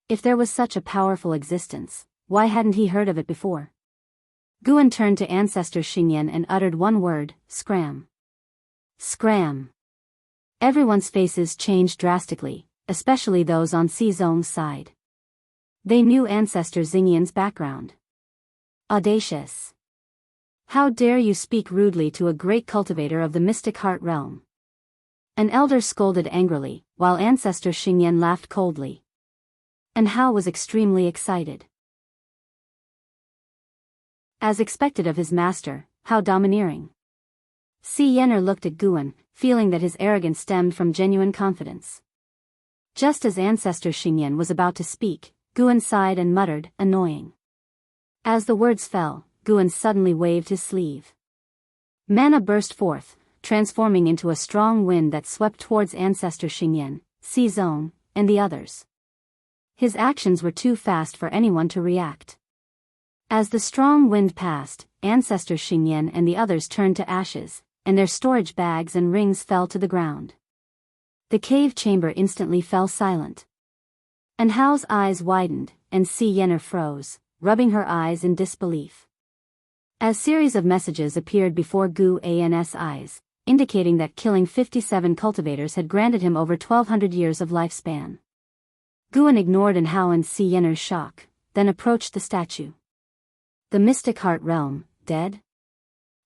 If there was such a powerful existence, why hadn't he heard of it before? Guan turned to Ancestor Xingyan and uttered one word, scram. Scram. Everyone's faces changed drastically, especially those on Xizong's side. They knew Ancestor Xingyan's background. Audacious. How dare you speak rudely to a great cultivator of the Mystic Heart Realm? An elder scolded angrily, while Ancestor Xingyan laughed coldly. And Hao was extremely excited. As expected of his master, how domineering. Xi looked at Guan, feeling that his arrogance stemmed from genuine confidence. Just as Ancestor Xingyan was about to speak, Guan sighed and muttered, annoying. As the words fell, Guan suddenly waved his sleeve. Mana burst forth, transforming into a strong wind that swept towards Ancestor Xingyan, Xizong, and the others. His actions were too fast for anyone to react. As the strong wind passed, Ancestor Xingyan and the others turned to ashes, and their storage bags and rings fell to the ground. The cave chamber instantly fell silent. And Hao's eyes widened, and Xi froze, rubbing her eyes in disbelief. A series of messages appeared before Guan's eyes, indicating that killing 57 cultivators had granted him over 1200 years of lifespan. Guan ignored Hao and Xi's shock, then approached the statue. The Mystic Heart Realm, dead?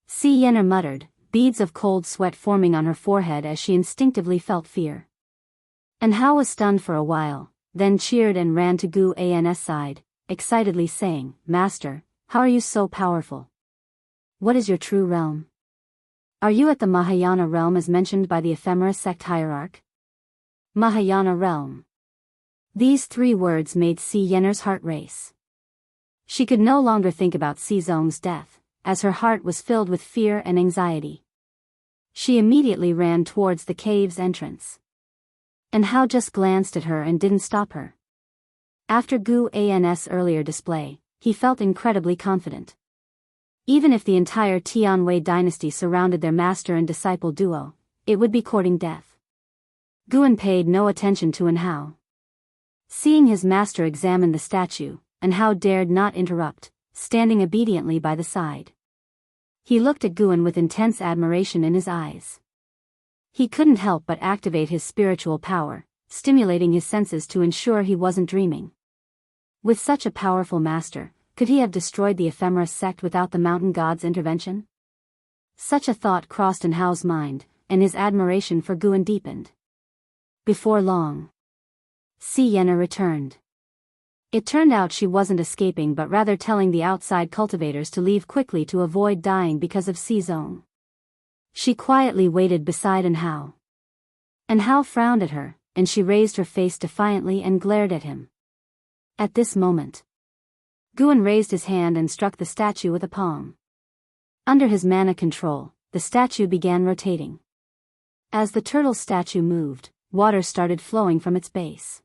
Xi muttered, beads of cold sweat forming on her forehead as she instinctively felt fear. And Hao was stunned for a while, then cheered and ran to Guan's side, excitedly saying, Master, how are you so powerful? What is your true realm? Are you at the Mahayana realm as mentioned by the ephemera sect hierarch? Mahayana realm. These 3 words made Xi's heart race. She could no longer think about Xizong's death, as her heart was filled with fear and anxiety. She immediately ran towards the cave's entrance. And Hao just glanced at her and didn't stop her. After Guan's earlier display, he felt incredibly confident. Even if the entire Tianwei dynasty surrounded their master and disciple duo, it would be courting death. Guan paid no attention to Hao. Seeing his master examine the statue, Hao dared not interrupt, standing obediently by the side. He looked at Guan with intense admiration in his eyes. He couldn't help but activate his spiritual power, stimulating his senses to ensure he wasn't dreaming. With such a powerful master, could he have destroyed the ephemera sect without the mountain god's intervention? Such a thought crossed Hao's mind, and his admiration for Guan deepened. Before long, Xi returned. It turned out she wasn't escaping but rather telling the outside cultivators to leave quickly to avoid dying because of Xizong. She quietly waited beside Hao. Hao frowned at her, and she raised her face defiantly and glared at him. At this moment, Guan raised his hand and struck the statue with a palm. Under his mana control, the statue began rotating. As the turtle statue moved, water started flowing from its base.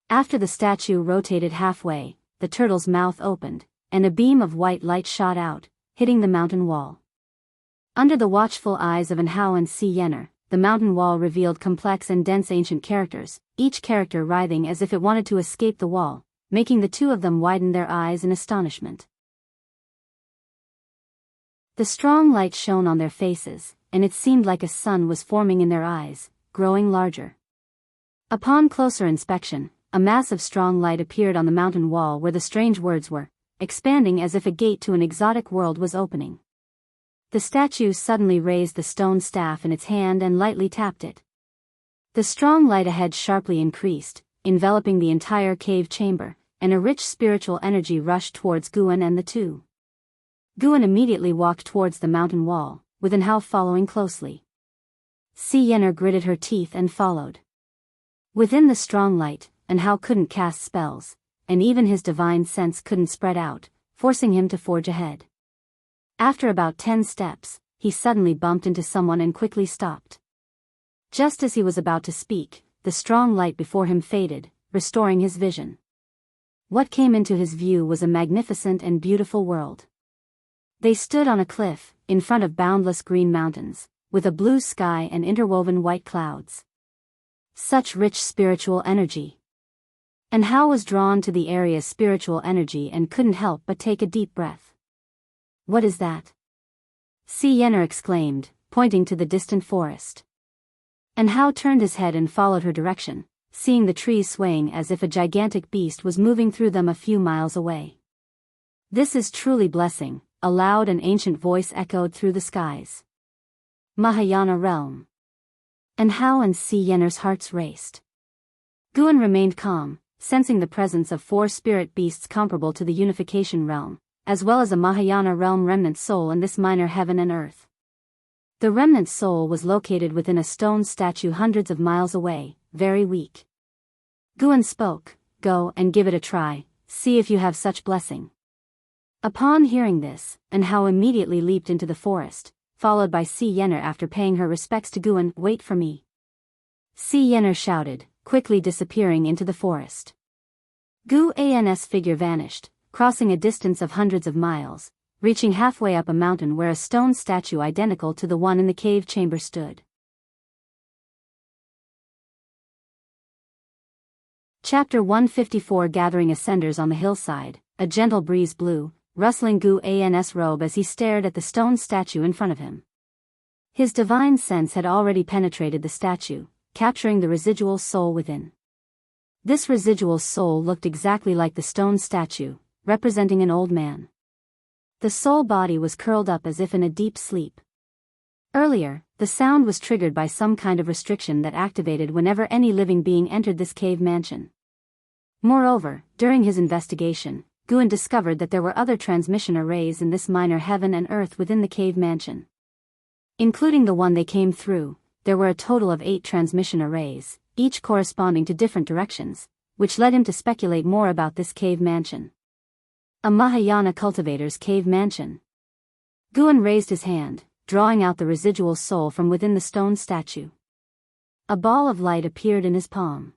After the statue rotated halfway, the turtle's mouth opened, and a beam of white light shot out, hitting the mountain wall. Under the watchful eyes of Anhao and Si Yenner, the mountain wall revealed complex and dense ancient characters, each character writhing as if it wanted to escape the wall, making the two of them widen their eyes in astonishment. The strong light shone on their faces, and it seemed like a sun was forming in their eyes, growing larger. Upon closer inspection, a mass of strong light appeared on the mountain wall where the strange words were, expanding as if a gate to an exotic world was opening. The statue suddenly raised the stone staff in its hand and lightly tapped it. The strong light ahead sharply increased, enveloping the entire cave chamber, and a rich spiritual energy rushed towards Guan and the two. Guan immediately walked towards the mountain wall, with Anhao following closely. Si Yenner gritted her teeth and followed. Within the strong light, Anhao couldn't cast spells, and even his divine sense couldn't spread out, forcing him to forge ahead. After about 10 steps, he suddenly bumped into someone and quickly stopped. Just as he was about to speak, the strong light before him faded, restoring his vision. What came into his view was a magnificent and beautiful world. They stood on a cliff, in front of boundless green mountains, with a blue sky and interwoven white clouds. Such rich spiritual energy. Anhao was drawn to the area's spiritual energy and couldn't help but take a deep breath. "What is that?" Si Yenner exclaimed, pointing to the distant forest. Anhao turned his head and followed her direction, seeing the trees swaying as if a gigantic beast was moving through them a few miles away. "This is truly blessing," a loud and ancient voice echoed through the skies. "Mahayana realm." Anhao and Si Yenner's hearts raced. Guan remained calm, sensing the presence of 4 spirit beasts comparable to the unification realm, as well as a Mahayana realm remnant soul in this minor heaven and earth. The remnant soul was located within a stone statue hundreds of miles away, very weak. Guan spoke, "Go and give it a try, see if you have such blessing." Upon hearing this, Anhao immediately leaped into the forest, followed by Si Yenner. After paying her respects to Guan, "Wait for me." Si Yenner shouted, quickly disappearing into the forest. Guan's figure vanished, crossing a distance of hundreds of miles, reaching halfway up a mountain where a stone statue identical to the one in the cave chamber stood. Chapter 154. Gathering ascenders on the hillside, a gentle breeze blew, rustling Guan's robe as he stared at the stone statue in front of him. His divine sense had already penetrated the statue, capturing the residual soul within. This residual soul looked exactly like the stone statue, representing an old man. The soul body was curled up as if in a deep sleep. Earlier, the sound was triggered by some kind of restriction that activated whenever any living being entered this cave mansion. Moreover, during his investigation, Guan discovered that there were other transmission arrays in this minor heaven and earth within the cave mansion. Including the one they came through, there were a total of 8 transmission arrays, each corresponding to different directions, which led him to speculate more about this cave mansion. A Mahayana cultivator's cave mansion. Guan raised his hand, drawing out the residual soul from within the stone statue. A ball of light appeared in his palm.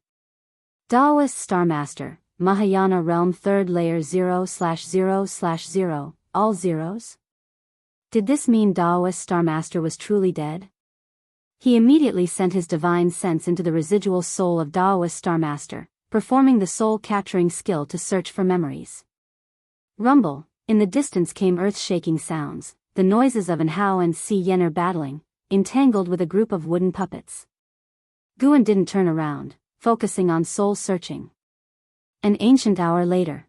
Taoist Starmaster, Mahayana Realm 3rd Layer 0/0/0, all zeros? Did this mean Taoist Starmaster was truly dead? He immediately sent his divine sense into the residual soul of Taoist Starmaster, performing the soul-capturing skill to search for memories. Rumble, in the distance came earth-shaking sounds, the noises of Anhao and Si Yenner battling, entangled with a group of wooden puppets. Guan didn't turn around, focusing on soul-searching. An ancient hour later.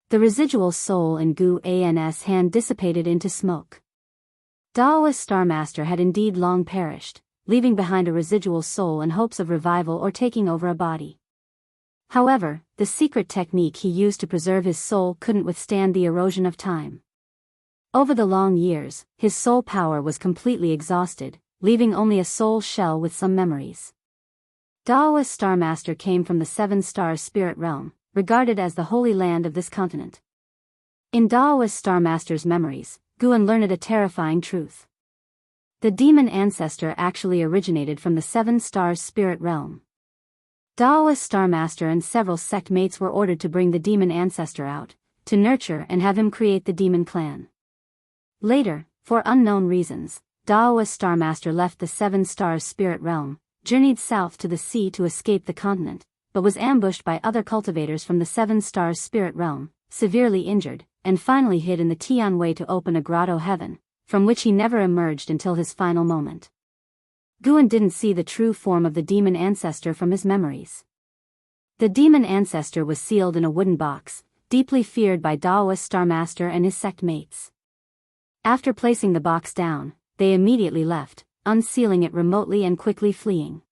The residual soul in Guan's hand dissipated into smoke. Taoist Starmaster had indeed long perished, leaving behind a residual soul in hopes of revival or taking over a body. However, the secret technique he used to preserve his soul couldn't withstand the erosion of time. Over the long years, his soul power was completely exhausted, leaving only a soul shell with some memories. Taoist Starmaster came from the 7 Stars spirit realm, regarded as the holy land of this continent. In Taoist Starmaster's memories, Guan learned a terrifying truth. The demon ancestor actually originated from the 7 Stars spirit realm. Taoist Starmaster and several sect mates were ordered to bring the demon ancestor out, to nurture and have him create the demon clan. Later, for unknown reasons, Daoist Starmaster left the Seven Stars spirit realm, journeyed south to the sea to escape the continent, but was ambushed by other cultivators from the Seven Stars spirit realm, severely injured, and finally hid in the Tian Way to open a grotto heaven, from which he never emerged until his final moment. Guan didn't see the true form of the demon ancestor from his memories. The demon ancestor was sealed in a wooden box, deeply feared by Daoist Starmaster and his sect mates. After placing the box down, they immediately left, unsealing it remotely and quickly fleeing.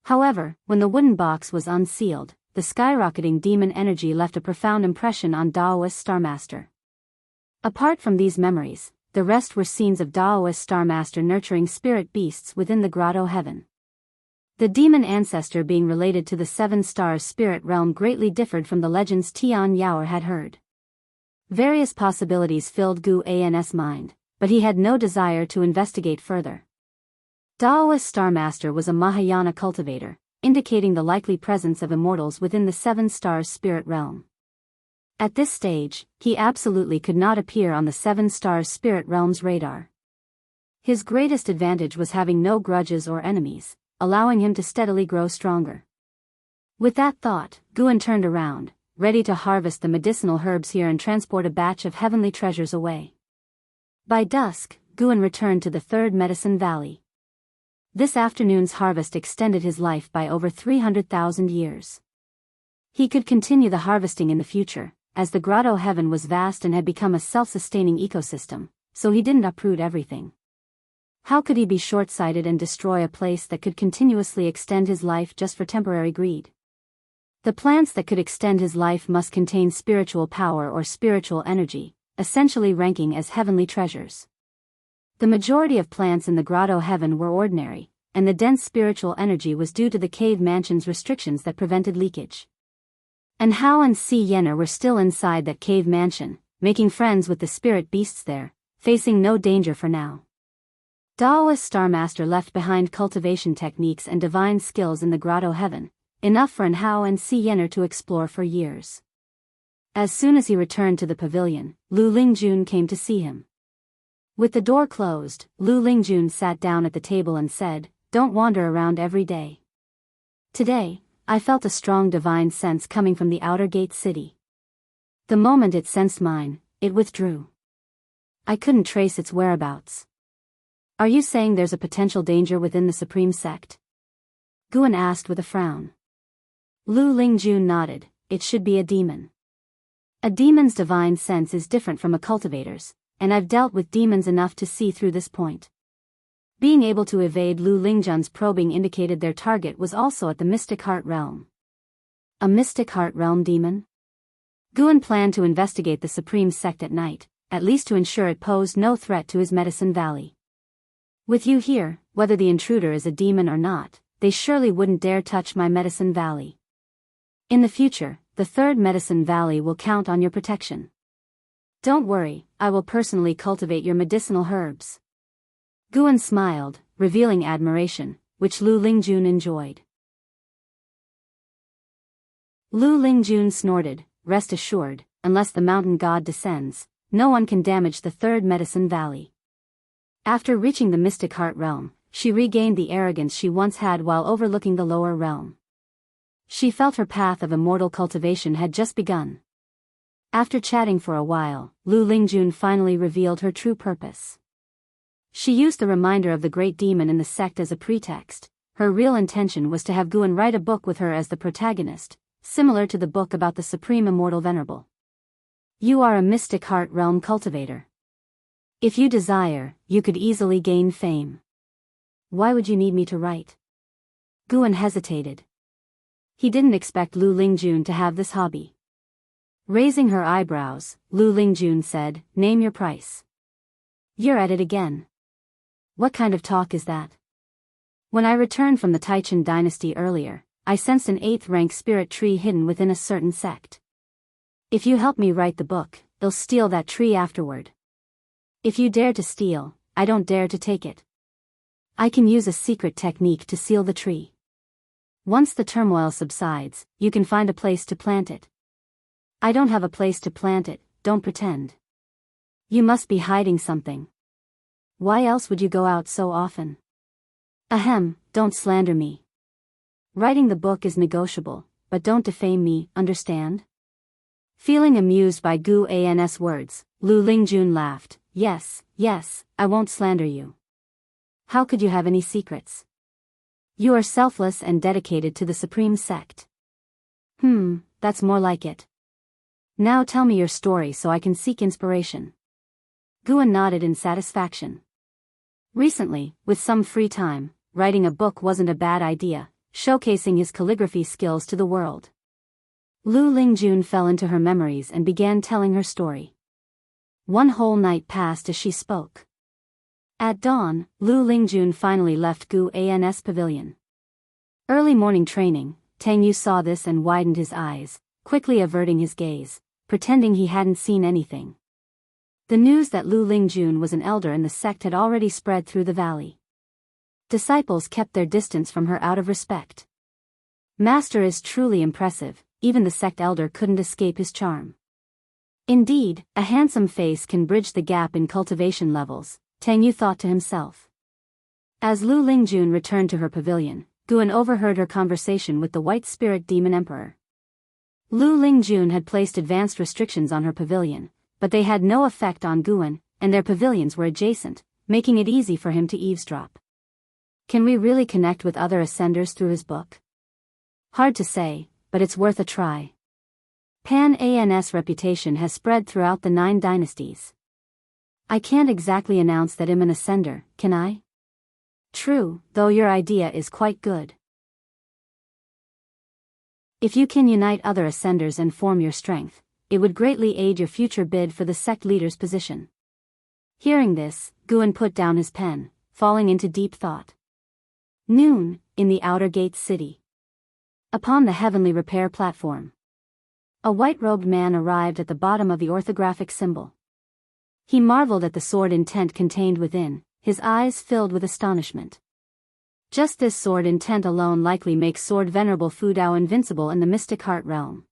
However, when the wooden box was unsealed, the skyrocketing demon energy left a profound impression on Daoist Starmaster. Apart from these memories, the rest were scenes of Daoist Starmaster nurturing spirit beasts within the grotto heaven. The demon ancestor being related to the Seven Stars spirit realm greatly differed from the legends Tian Yaoer had heard. Various possibilities filled Gu An's mind, but he had no desire to investigate further. Daoist Starmaster was a Mahayana cultivator, indicating the likely presence of immortals within the Seven Stars spirit realm. At this stage, he absolutely could not appear on the Seven Stars spirit realm's radar. His greatest advantage was having no grudges or enemies, allowing him to steadily grow stronger. With that thought, Guan turned around, ready to harvest the medicinal herbs here and transport a batch of heavenly treasures away. By dusk, Guan returned to the Third Medicine Valley. This afternoon's harvest extended his life by over 300,000 years. He could continue the harvesting in the future, as the grotto heaven was vast and had become a self-sustaining ecosystem, so he didn't uproot everything. How could he be short-sighted and destroy a place that could continuously extend his life just for temporary greed? The plants that could extend his life must contain spiritual power or spiritual energy, essentially ranking as heavenly treasures. The majority of plants in the grotto heaven were ordinary, and the dense spiritual energy was due to the cave mansion's restrictions that prevented leakage. And Hao and Si Yenner were still inside that cave mansion, making friends with the spirit beasts there, facing no danger for now. Daoist Starmaster left behind cultivation techniques and divine skills in the grotto heaven, enough for Hao and Si Yenner to explore for years. As soon as he returned to the pavilion, Lu Lingjun came to see him. With the door closed, Lu Lingjun sat down at the table and said, "Don't wander around every day. Today, I felt a strong divine sense coming from the outer gate city. The moment it sensed mine, it withdrew. I couldn't trace its whereabouts." "Are you saying there's a potential danger within the Supreme Sect?" Guan asked with a frown. Lu Lingjun nodded. "It should be a demon. A demon's divine sense is different from a cultivator's, and I've dealt with demons enough to see through this point." Being able to evade Lu Lingjun's probing indicated their target was also at the Mystic Heart Realm. A Mystic Heart Realm demon? Guan planned to investigate the Supreme Sect at night, at least to ensure it posed no threat to his Medicine Valley. With you here, whether the intruder is a demon or not, they surely wouldn't dare touch my Medicine Valley. In the future, the Third Medicine Valley will count on your protection. Don't worry, I will personally cultivate your medicinal herbs. Guan smiled, revealing admiration, which Lu Lingjun enjoyed. Lu Lingjun snorted, "Rest assured, unless the mountain god descends, no one can damage the Third Medicine Valley." After reaching the Mystic Heart Realm, she regained the arrogance she once had while overlooking the lower realm. She felt her path of immortal cultivation had just begun. After chatting for a while, Lu Lingjun finally revealed her true purpose. She used the reminder of the great demon in the sect as a pretext. Her real intention was to have Guan write a book with her as the protagonist, similar to the book about the Supreme Immortal Venerable. "You are a Mystic Heart Realm cultivator. If you desire, you could easily gain fame. Why would you need me to write?" Guan hesitated. He didn't expect Lu Lingjun to have this hobby. Raising her eyebrows, Lu Lingjun said, "Name your price." "You're at it again. What kind of talk is that? When I returned from the Taichun dynasty earlier, I sensed an 8th-rank spirit tree hidden within a certain sect. If you help me write the book, they'll steal that tree afterward. If you dare to steal, I don't dare to take it. I can use a secret technique to seal the tree. Once the turmoil subsides, you can find a place to plant it." "I don't have a place to plant it, don't pretend." You must be hiding something. Why else would you go out so often? Ahem, don't slander me. Writing the book is negotiable, but don't defame me, understand? Feeling amused by Gu An's words, Lu Lingjun laughed. Yes, I won't slander you. How could you have any secrets? You are selfless and dedicated to the supreme sect. That's more like it. Now tell me your story so I can seek inspiration. Guan nodded in satisfaction. Recently, with some free time, writing a book wasn't a bad idea, showcasing his calligraphy skills to the world. Lu Lingjun fell into her memories and began telling her story. One whole night passed as she spoke. At dawn, Lu Lingjun finally left Gu An's pavilion. Early morning training, Tang Yu saw this and widened his eyes, quickly averting his gaze, pretending he hadn't seen anything. The news that Lu Lingjun was an elder in the sect had already spread through the valley. Disciples kept their distance from her out of respect. Master is truly impressive, even the sect elder couldn't escape his charm. Indeed, a handsome face can bridge the gap in cultivation levels, Tang Yu thought to himself. As Lu Lingjun returned to her pavilion, Guan overheard her conversation with the White Spirit Demon Emperor. Lu Lingjun had placed advanced restrictions on her pavilion, but they had no effect on Guan, and their pavilions were adjacent, making it easy for him to eavesdrop. Can we really connect with other ascenders through his book? Hard to say, but it's worth a try. Pan An's reputation has spread throughout the 9 dynasties. I can't exactly announce that I'm an ascender, can I? True, though your idea is quite good. If you can unite other ascenders and form your strength, it would greatly aid your future bid for the sect leader's position. Hearing this, Guan put down his pen, falling into deep thought. Noon, in the outer gate city. Upon the heavenly repair platform. A white-robed man arrived at the bottom of the orthographic symbol. He marveled at the sword intent contained within, his eyes filled with astonishment. Just this sword intent alone likely makes Sword Venerable Fudao invincible in the mystic heart realm.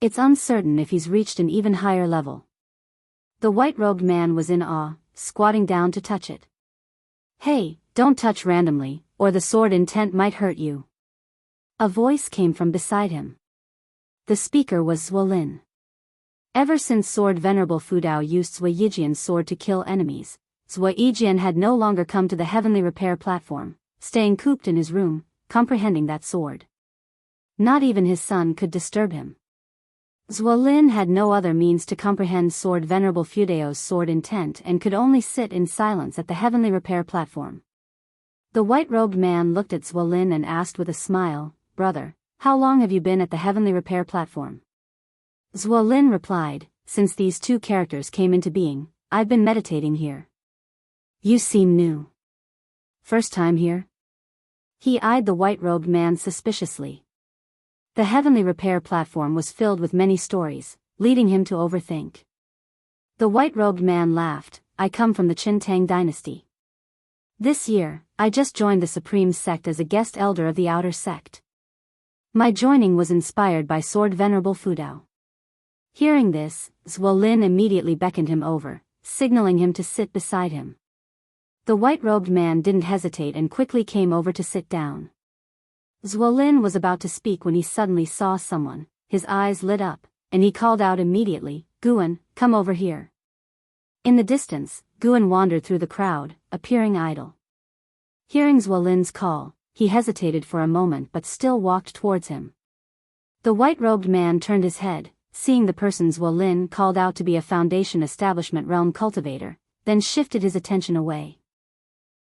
It's uncertain if he's reached an even higher level. The white-robed man was in awe, squatting down to touch it. Hey, don't touch randomly, or the sword intent might hurt you. A voice came from beside him. The speaker was Zhuo Lin. Ever since Sword Venerable Fudao used Zhuo Yijian's sword to kill enemies, Zhuo Yijian had no longer come to the heavenly repair platform, staying cooped in his room, comprehending that sword. Not even his son could disturb him. Zhuo Lin had no other means to comprehend Sword Venerable Fudao's sword intent and could only sit in silence at the heavenly repair platform. The white-robed man looked at Zhuo Lin and asked with a smile, "Brother, how long have you been at the heavenly repair platform?" Zhuo Lin replied, "Since these 2 characters came into being, I've been meditating here." "You seem new. First time here?" He eyed the white-robed man suspiciously. The heavenly repair platform was filled with many stories, leading him to overthink. The white-robed man laughed, "I come from the Qintang dynasty. This year, I just joined the Supreme Sect as a guest elder of the Outer Sect. My joining was inspired by Sword Venerable Fudao." Hearing this, Zhuo Lin immediately beckoned him over, signaling him to sit beside him. The white-robed man didn't hesitate and quickly came over to sit down. Zhuo Lin was about to speak when he suddenly saw someone, his eyes lit up, and he called out immediately, "Guan, come over here." In the distance, Guan wandered through the crowd, appearing idle. Hearing Zhuo Lin's call, he hesitated for a moment but still walked towards him. The white-robed man turned his head, seeing the person Zhuo Lin called out to be a Foundation Establishment realm cultivator, then shifted his attention away.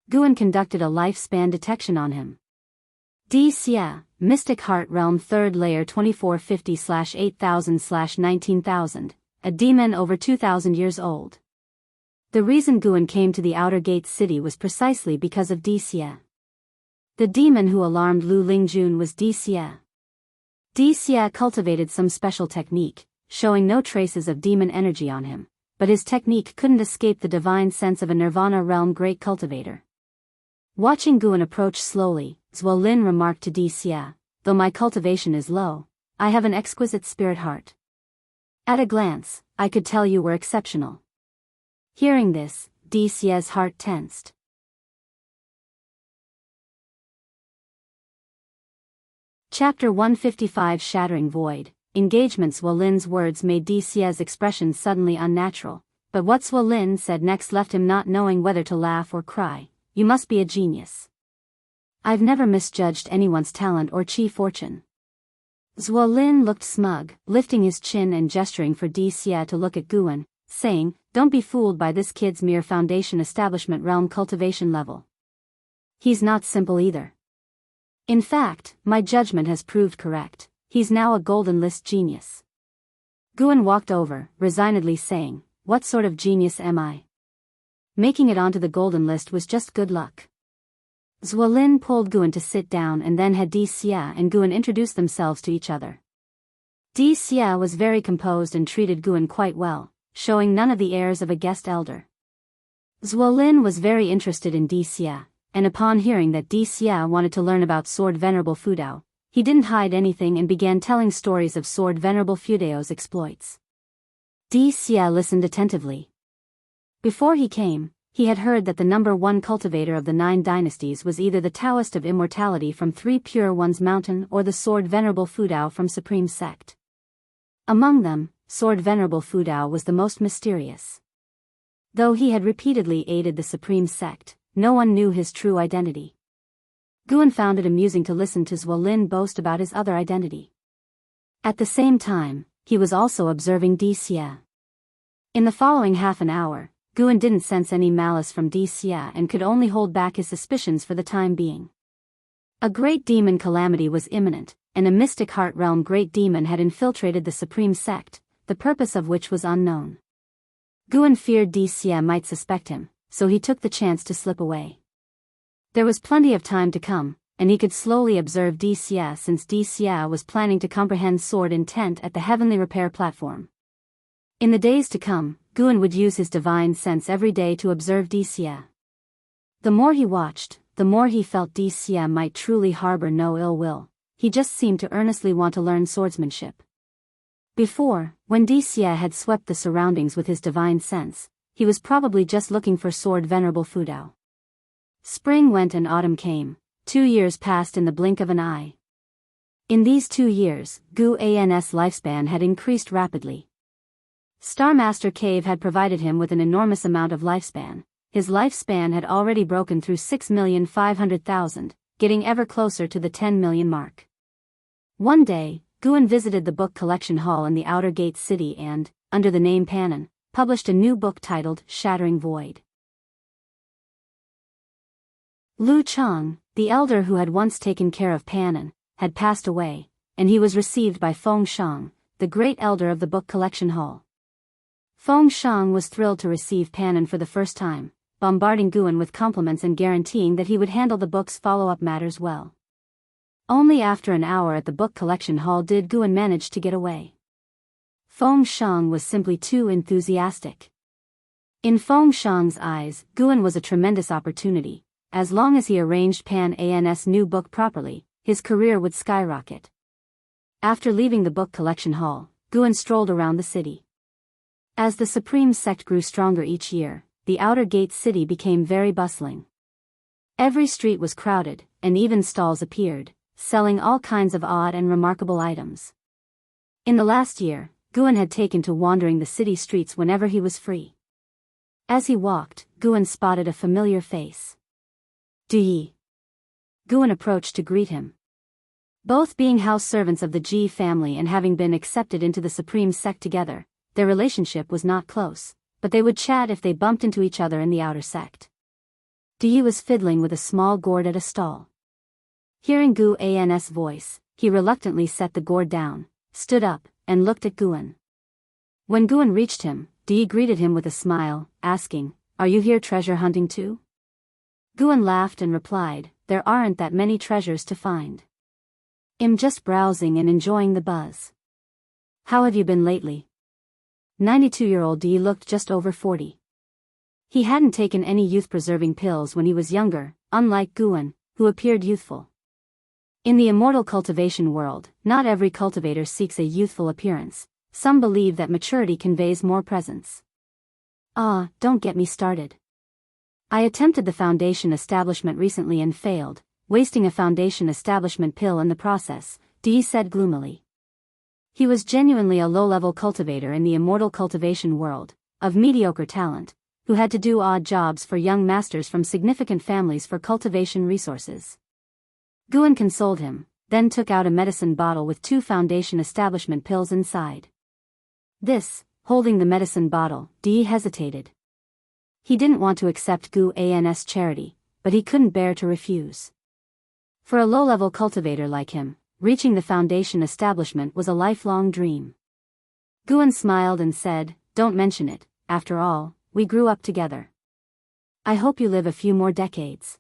Guan conducted a lifespan detection on him. D. Xia, Mystic Heart Realm 3rd Layer 2450/8000/19000, a demon over 2000 years old. The reason Guan came to the Outer Gate City was precisely because of D. Xia. The demon who alarmed Lu Lingjun was D. Xia. D. Xia cultivated some special technique, showing no traces of demon energy on him, but his technique couldn't escape the divine sense of a Nirvana Realm great cultivator. Watching Guan approach slowly, Zhuo Lin remarked to D. Xia, "Though my cultivation is low, I have an exquisite spirit heart. At a glance, I could tell you were exceptional." Hearing this, DC's heart tensed. Chapter 155 Shattering Void. Engagements. Lin's words made DC's expression suddenly unnatural, but what Lin said next left him not knowing whether to laugh or cry. You must be a genius. I've never misjudged anyone's talent or chi fortune. Lin looked smug, lifting his chin and gesturing for DCA to look at Guan, saying, don't be fooled by this kid's mere foundation establishment realm cultivation level. He's not simple either. In fact, my judgment has proved correct. He's now a golden list genius. Guan walked over, resignedly saying, what sort of genius am I? Making it onto the golden list was just good luck. Lin pulled Guan to sit down and then had Xia and Guan introduce themselves to each other. Xia was very composed and treated Guan quite well, showing none of the airs of a guest elder. Lin was very interested in Xia, and upon hearing that Xia wanted to learn about Sword Venerable Fudao, he didn't hide anything and began telling stories of Sword Venerable Fudao's exploits. Xia listened attentively. Before he came, he had heard that the number one cultivator of the 9 dynasties was either the Taoist of Immortality from 3 Pure Ones Mountain or the Sword Venerable Fudao from Supreme Sect. Among them, Sword Venerable Fudao was the most mysterious. Though he had repeatedly aided the Supreme Sect, no one knew his true identity. Guan found it amusing to listen to Lin boast about his other identity. At the same time, he was also observing Xia. In the following half an hour, Guan didn't sense any malice from Xia and could only hold back his suspicions for the time being. A great demon calamity was imminent, and a mystic heart realm great demon had infiltrated the Supreme Sect, the purpose of which was unknown. Guan feared Xia might suspect him, so he took the chance to slip away. There was plenty of time to come, and he could slowly observe Xia since Xia was planning to comprehend sword intent at the Heavenly Repair platform. In the days to come, Guan would use his divine sense every day to observe Xia. The more he watched, the more he felt Xia might truly harbor no ill will. He just seemed to earnestly want to learn swordsmanship. Before, when Xia had swept the surroundings with his divine sense, he was probably just looking for Sword Venerable Fudao. Spring went and autumn came. 2 years passed in the blink of an eye. In these 2 years, Guan's lifespan had increased rapidly. Starmaster Cave had provided him with an enormous amount of lifespan. His lifespan had already broken through 6,500,000, getting ever closer to the 10 million mark. One day, Guan visited the book collection hall in the Outer Gate City and, under the name Panin, published a new book titled Shattering Void. Lu Chang, the elder who had once taken care of Panin, had passed away, and he was received by Feng Shang, the great elder of the book collection hall. Feng Shang was thrilled to receive Panin for the first time, bombarding Guan with compliments and guaranteeing that he would handle the book's follow-up matters well. Only after an hour at the book collection hall did Guan manage to get away. Feng Shang was simply too enthusiastic. In Feng Shang's eyes, Guan was a tremendous opportunity. As long as he arranged Pan's new book properly, his career would skyrocket. After leaving the book collection hall, Guan strolled around the city. As the Supreme Sect grew stronger each year, the Outer Gate City became very bustling. Every street was crowded, and even stalls appeared, selling all kinds of odd and remarkable items. In the last year, Guan had taken to wandering the city streets whenever he was free. As he walked, Guan spotted a familiar face. Du Yi. Guan approached to greet him. Both being house servants of the Ji family and having been accepted into the Supreme Sect together, their relationship was not close, but they would chat if they bumped into each other in the outer sect. Du Yi was fiddling with a small gourd at a stall. Hearing Guan's voice, he reluctantly set the gourd down, stood up, and looked at Guan. When Guan reached him, Du Yi greeted him with a smile, asking, "Are you here treasure hunting too?" Guan laughed and replied, "There aren't that many treasures to find. I'm just browsing and enjoying the buzz." "How have you been lately?" 92-year-old Du Yi looked just over 40. He hadn't taken any youth-preserving pills when he was younger, unlike Guan, who appeared youthful. In the immortal cultivation world, not every cultivator seeks a youthful appearance. Some believe that maturity conveys more presence. Ah, don't get me started. I attempted the foundation establishment recently and failed, wasting a foundation establishment pill in the process, Dee said gloomily. He was genuinely a low-level cultivator in the immortal cultivation world, of mediocre talent, who had to do odd jobs for young masters from significant families for cultivation resources. Guan consoled him, then took out a medicine bottle with 2 foundation establishment pills inside. Holding the medicine bottle, Dee hesitated. He didn't want to accept Guan's charity, but he couldn't bear to refuse. For a low-level cultivator like him, reaching the foundation establishment was a lifelong dream. Guan smiled and said, "Don't mention it, after all, we grew up together. I hope you live a few more decades.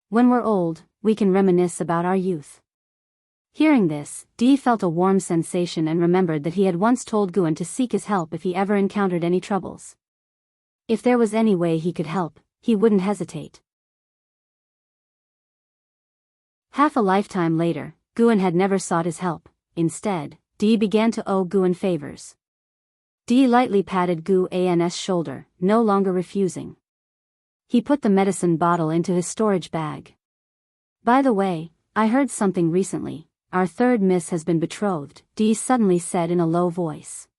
When we're old, we can reminisce about our youth." Hearing this, Dee felt a warm sensation and remembered that he had once told Guan to seek his help if he ever encountered any troubles. If there was any way he could help, he wouldn't hesitate. Half a lifetime later, Guan had never sought his help. Instead, Dee began to owe Guan favors. Dee lightly patted Guan's shoulder, no longer refusing. He put the medicine bottle into his storage bag. "By the way, I heard something recently. Our third miss has been betrothed," Dee suddenly said in a low voice.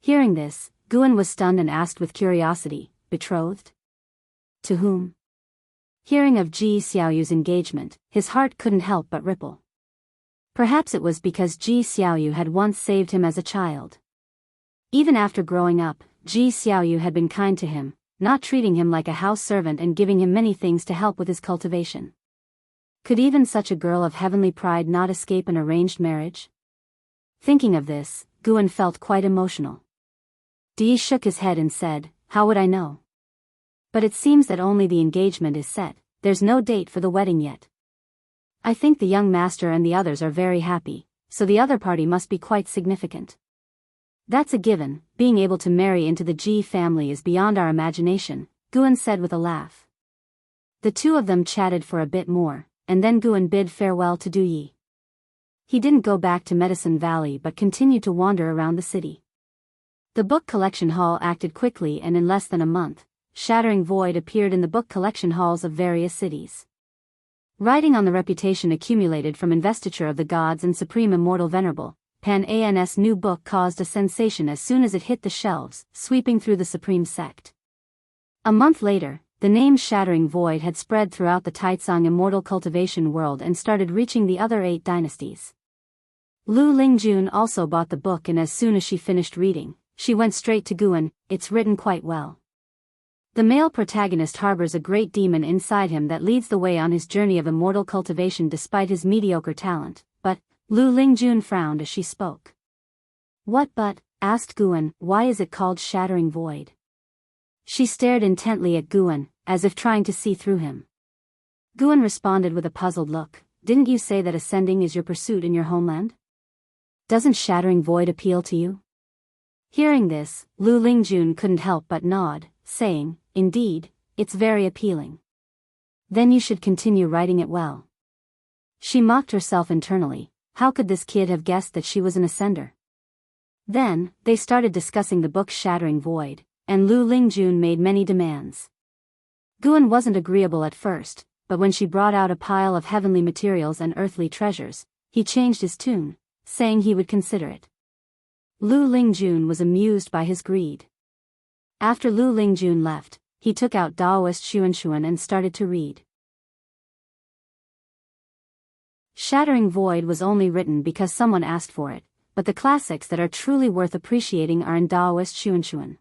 Hearing this, Guan was stunned and asked with curiosity, "Betrothed? To whom?" Hearing of Ji Xiaoyu's engagement, his heart couldn't help but ripple. Perhaps it was because Ji Xiaoyu had once saved him as a child. Even after growing up, Ji Xiaoyu had been kind to him, not treating him like a house servant and giving him many things to help with his cultivation. Could even such a girl of heavenly pride not escape an arranged marriage? Thinking of this, Guan felt quite emotional. Dee shook his head and said, "How would I know? But it seems that only the engagement is set, there's no date for the wedding yet. I think the young master and the others are very happy, so the other party must be quite significant. That's a given, being able to marry into the Ji family is beyond our imagination," Guan said with a laugh. The 2 of them chatted for a bit more, and then Guan bid farewell to Du Yi. He didn't go back to Medicine Valley but continued to wander around the city. The book collection hall acted quickly, and in less than a month, Shattering Void appeared in the book collection halls of various cities. Riding on the reputation accumulated from investiture of the gods and Supreme Immortal Venerable, Pan's new book caused a sensation as soon as it hit the shelves, sweeping through the Supreme Sect. A month later, the name Shattering Void had spread throughout the Taitsong immortal cultivation world and started reaching the other 8 dynasties. Lu Lingjun also bought the book, and as soon as she finished reading, she went straight to Guan. "It's written quite well. The male protagonist harbors a great demon inside him that leads the way on his journey of immortal cultivation despite his mediocre talent," but Lu Lingjun frowned as she spoke. "What but?" asked Guan. "Why is it called Shattering Void?" She stared intently at Guan, as if trying to see through him. Guan responded with a puzzled look, "Didn't you say that ascending is your pursuit in your homeland? Doesn't Shattering Void appeal to you?" Hearing this, Lu Lingjun couldn't help but nod, saying, "Indeed, it's very appealing. Then you should continue writing it well." She mocked herself internally. How could this kid have guessed that she was an ascender? Then, they started discussing the book Shattering Void, and Lu Lingjun made many demands. Guan wasn't agreeable at first, but when she brought out a pile of heavenly materials and earthly treasures, he changed his tune, saying he would consider it. Lu Lingjun was amused by his greed. After Lu Lingjun left, he took out Daoist Xuanshuan and started to read. Shattering Void was only written because someone asked for it, but the classics that are truly worth appreciating are in Daoist Xuanshuan.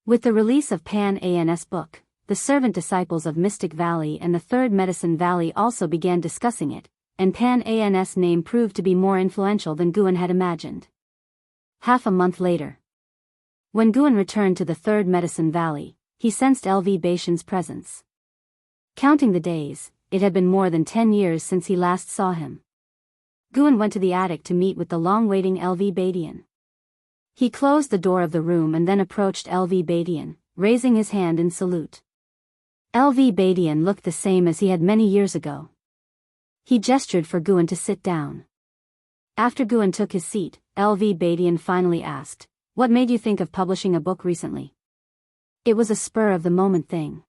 With the release of Pan's book, the servant disciples of Mystic Valley and the Third Medicine Valley also began discussing it, and Pan's name proved to be more influential than Guan had imagined. Half a month later, when Guan returned to the Third Medicine Valley, he sensed LV Baitian's presence. Counting the days, it had been more than 10 years since he last saw him. Guan went to the attic to meet with the long-waiting LV Baitian. He closed the door of the room and then approached LV Baitian, raising his hand in salute. LV Baitian looked the same as he had many years ago. He gestured for Guan to sit down. After Guan took his seat, LV Baitian finally asked, "What made you think of publishing a book recently?" It was a spur-of-the-moment thing.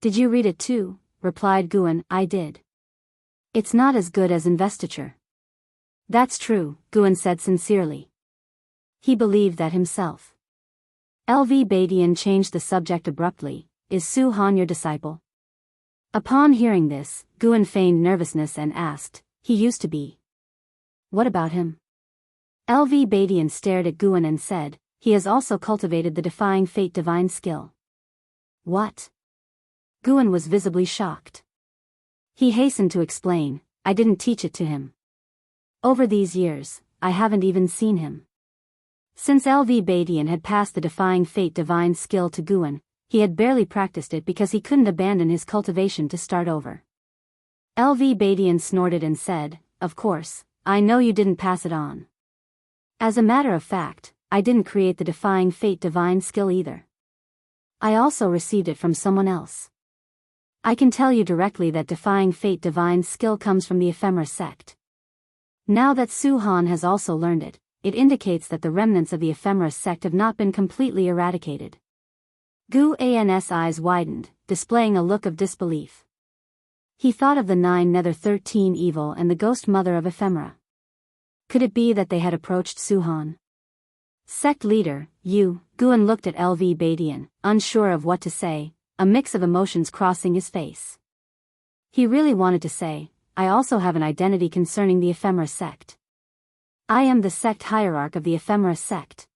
Did you read it too? Replied Guan. I did. It's not as good as investiture. That's true, Guan said sincerely. He believed that himself. LV Badian changed the subject abruptly. Is Su Han your disciple? Upon hearing this, Guan feigned nervousness and asked, he used to be. What about him? LV Badian stared at Guan and said, he has also cultivated the defying fate divine skill. What? Guan was visibly shocked. He hastened to explain, I didn't teach it to him. Over these years, I haven't even seen him. Since LV Badian had passed the defying fate divine skill to Guan, he had barely practiced it because he couldn't abandon his cultivation to start over. LV Badian snorted and said, of course, I know you didn't pass it on. As a matter of fact, I didn't create the defying fate divine skill either. I also received it from someone else. I can tell you directly that defying fate divine skill comes from the Ephemera sect. Now that Su Han has also learned it, it indicates that the remnants of the Ephemera sect have not been completely eradicated. Gu An's eyes widened, displaying a look of disbelief. He thought of the 9 Nether 13 evil and the ghost mother of Ephemera. Could it be that they had approached Su Han? Sect leader, you, Guan looked at LV Badian, unsure of what to say, a mix of emotions crossing his face. He really wanted to say, I also have an identity concerning the Ephemera sect. I am the sect hierarch of the Ephemera sect.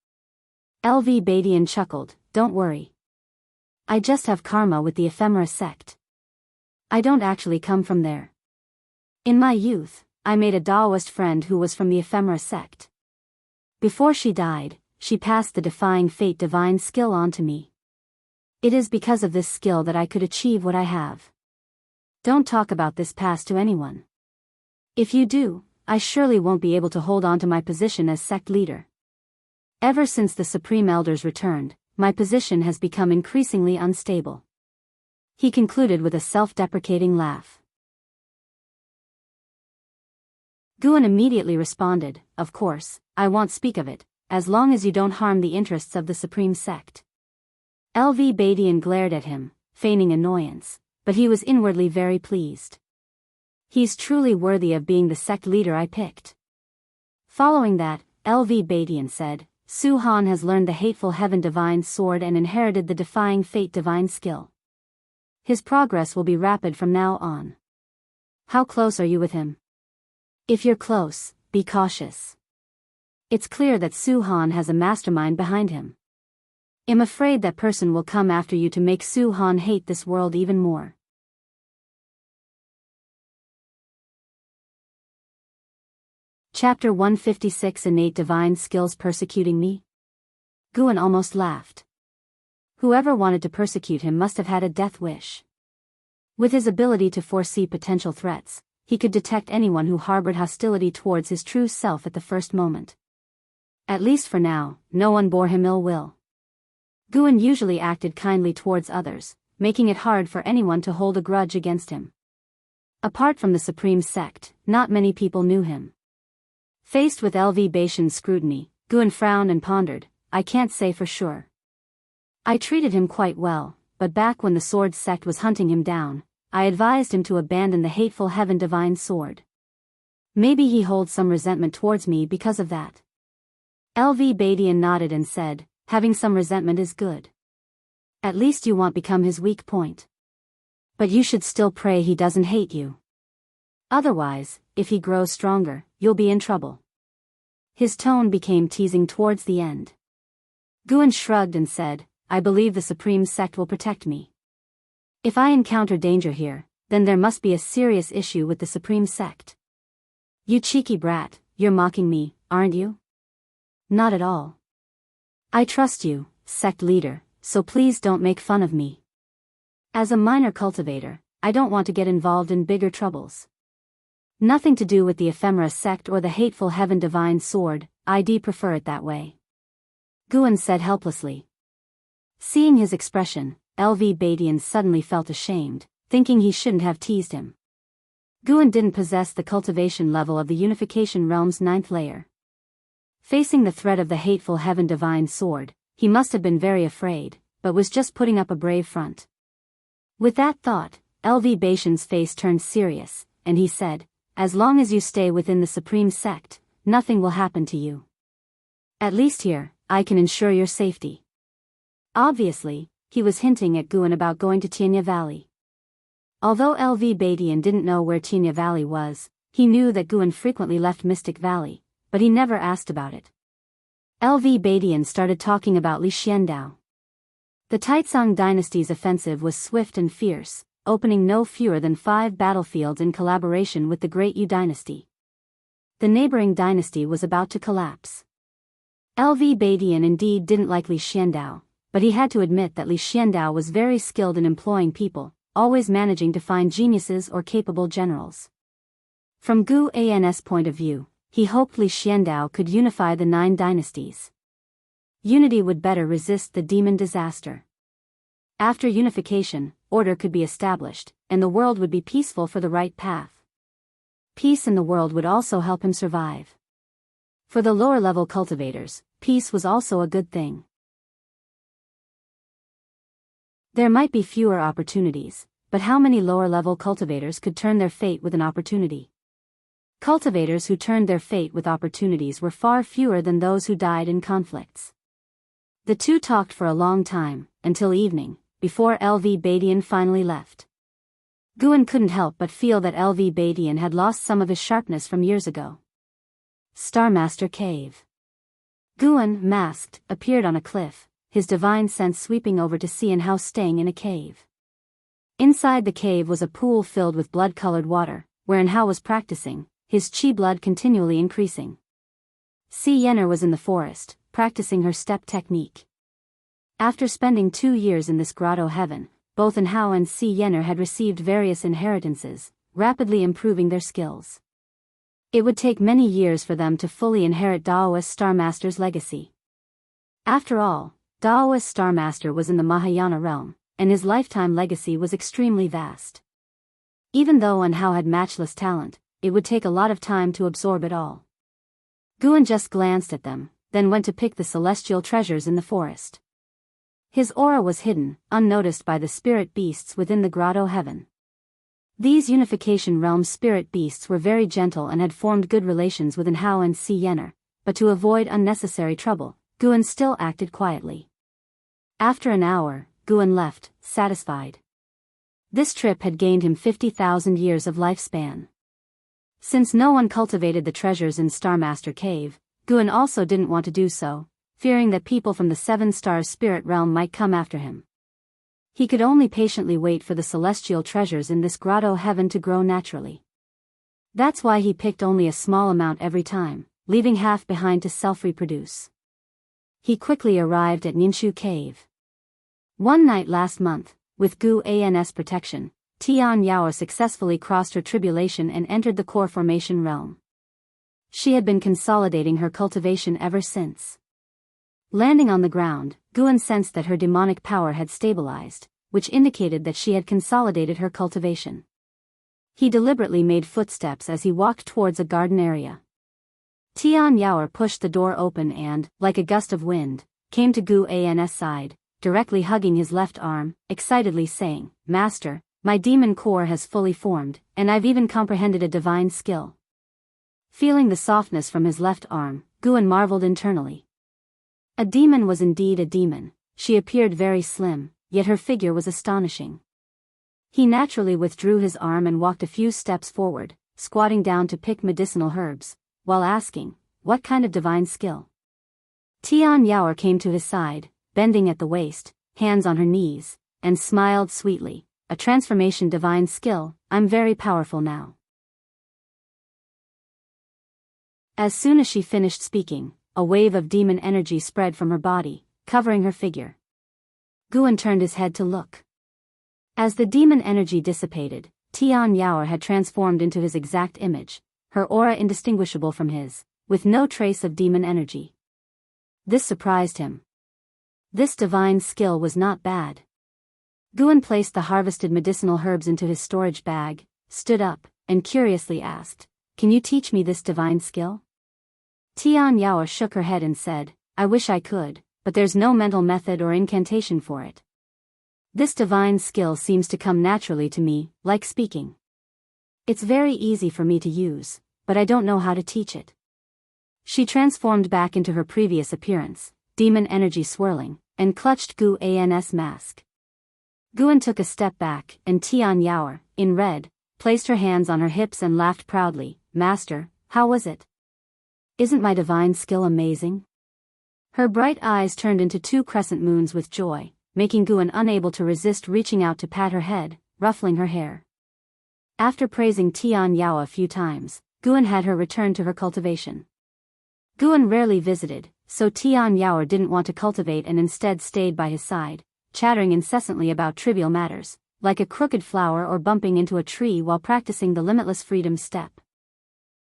LV Badian chuckled, don't worry. I just have karma with the Ephemera sect. I don't actually come from there. In my youth, I made a Taoist friend who was from the Ephemera sect. Before she died, she passed the defying fate divine skill on to me. It is because of this skill that I could achieve what I have. Don't talk about this past to anyone. If you do, I surely won't be able to hold on to my position as sect leader. Ever since the Supreme Elders returned, my position has become increasingly unstable. He concluded with a self-deprecating laugh. Guan immediately responded, of course, I won't speak of it, as long as you don't harm the interests of the Supreme Sect. LV Badian glared at him, feigning annoyance, but he was inwardly very pleased. He's truly worthy of being the sect leader I picked. Following that, LV Badian said, Su Han has learned the hateful heaven divine sword and inherited the defying fate divine skill. His progress will be rapid from now on. How close are you with him? If you're close, be cautious. It's clear that Su Han has a mastermind behind him. I'm afraid that person will come after you to make Su Han hate this world even more. Chapter 156 Innate Divine Skills Persecuting Me? Guan almost laughed. Whoever wanted to persecute him must have had a death wish. With his ability to foresee potential threats, he could detect anyone who harbored hostility towards his true self at the first moment. At least for now, no one bore him ill will. Guan usually acted kindly towards others, making it hard for anyone to hold a grudge against him. Apart from the Supreme Sect, not many people knew him. Faced with LV Badian's scrutiny, Guan frowned and pondered, I can't say for sure. I treated him quite well, but back when the Sword Sect was hunting him down, I advised him to abandon the hateful heaven divine sword. Maybe he holds some resentment towards me because of that. LV Badian nodded and said, having some resentment is good. At least you won't become his weak point. But you should still pray he doesn't hate you. Otherwise, if he grows stronger, you'll be in trouble. His tone became teasing towards the end. Guan shrugged and said, I believe the Supreme Sect will protect me. If I encounter danger here, then there must be a serious issue with the Supreme Sect. You cheeky brat, you're mocking me, aren't you? Not at all. I trust you, sect leader, so please don't make fun of me. As a minor cultivator, I don't want to get involved in bigger troubles. Nothing to do with the Ephemera sect or the hateful heaven divine sword, I'd prefer it that way. Guan said helplessly. Seeing his expression, LV Badian suddenly felt ashamed, thinking he shouldn't have teased him. Guan didn't possess the cultivation level of the Unification Realm's 9th layer. Facing the threat of the hateful heaven divine sword, he must have been very afraid, but was just putting up a brave front. With that thought, LV Baitian's face turned serious, and he said, "As long as you stay within the Supreme Sect, nothing will happen to you. At least here, I can ensure your safety." Obviously, he was hinting at Guan about going to Tianya Valley. Although LV Baitian didn't know where Tianya Valley was, he knew that Guan frequently left Mystic Valley, but he never asked about it. LV Baitian started talking about Li Xiandao. The Taizong dynasty's offensive was swift and fierce, opening no fewer than 5 battlefields in collaboration with the Great Yu dynasty. The neighboring dynasty was about to collapse. LV Baitian indeed didn't like Li Xiandao, but he had to admit that Li Xiandao was very skilled in employing people, always managing to find geniuses or capable generals. From Gu An's point of view, he hoped Li Xiandao could unify the 9 dynasties. Unity would better resist the demon disaster. After unification, order could be established, and the world would be peaceful for the right path. Peace in the world would also help him survive. For the lower-level cultivators, peace was also a good thing. There might be fewer opportunities, but how many lower-level cultivators could turn their fate with an opportunity? Cultivators who turned their fate with opportunities were far fewer than those who died in conflicts. The two talked for a long time, until evening, before LV Baitian finally left. Guan couldn't help but feel that LV Baitian had lost some of his sharpness from years ago. Starmaster Cave. Guan, masked, appeared on a cliff, his divine sense sweeping over to see Enhao staying in a cave. Inside the cave was a pool filled with blood-colored water, where Enhao was practicing, his chi blood continually increasing. Si Yenner was in the forest, practicing her step technique. After spending 2 years in this grotto heaven, both Enhao and Si Yenner had received various inheritances, rapidly improving their skills. It would take many years for them to fully inherit Daoist Starmaster's legacy. After all, Daoist Starmaster was in the Mahayana realm, and his lifetime legacy was extremely vast. Even though Enhao had matchless talent, it would take a lot of time to absorb it all. Guan just glanced at them, then went to pick the celestial treasures in the forest. His aura was hidden, unnoticed by the spirit beasts within the grotto heaven. These Unification Realm spirit beasts were very gentle and had formed good relations with Enhao and Si Yenner, but to avoid unnecessary trouble, Guan still acted quietly. After an hour, Guan left, satisfied. This trip had gained him 50,000 years of lifespan. Since no one cultivated the treasures in Starmaster Cave, Guan also didn't want to do so, fearing that people from the 7 Stars spirit realm might come after him. He could only patiently wait for the celestial treasures in this grotto heaven to grow naturally. That's why he picked only a small amount every time, leaving half behind to self-reproduce. He quickly arrived at Ninshu Cave. One night last month, with Gu An's protection, Tian Yao successfully crossed her tribulation and entered the core formation realm. She had been consolidating her cultivation ever since. Landing on the ground, Guan sensed that her demonic power had stabilized, which indicated that she had consolidated her cultivation. He deliberately made footsteps as he walked towards a garden area. Tian Yao pushed the door open and, like a gust of wind, came to Gu An's side, directly hugging his left arm, excitedly saying, "Master, my demon core has fully formed, and I've even comprehended a divine skill." Feeling the softness from his left arm, Guan marveled internally. A demon was indeed a demon. She appeared very slim, yet her figure was astonishing. He naturally withdrew his arm and walked a few steps forward, squatting down to pick medicinal herbs, while asking, "What kind of divine skill?" Tian Yao came to his side, bending at the waist, hands on her knees, and smiled sweetly. "A transformation divine skill, I'm very powerful now." As soon as she finished speaking, a wave of demon energy spread from her body, covering her figure. Guan turned his head to look. As the demon energy dissipated, Tian Yao had transformed into his exact image, her aura indistinguishable from his, with no trace of demon energy. This surprised him. This divine skill was not bad. Guan placed the harvested medicinal herbs into his storage bag, stood up, and curiously asked, "Can you teach me this divine skill?" Tian Yao shook her head and said, "I wish I could, but there's no mental method or incantation for it. This divine skill seems to come naturally to me, like speaking. It's very easy for me to use, but I don't know how to teach it. She transformed back into her previous appearance, demon energy swirling, and clutched Guan's mask. Guan took a step back, and Tian Yaoer, in red, placed her hands on her hips and laughed proudly. Master, how was it? Isn't my divine skill amazing? Her bright eyes turned into two crescent moons with joy, making Guan unable to resist reaching out to pat her head, ruffling her hair. After praising Tian Yaoer a few times, Guan had her return to her cultivation. Guan rarely visited, so Tian Yaoer didn't want to cultivate and instead stayed by his side, chattering incessantly about trivial matters, like a crooked flower or bumping into a tree while practicing the limitless freedom step.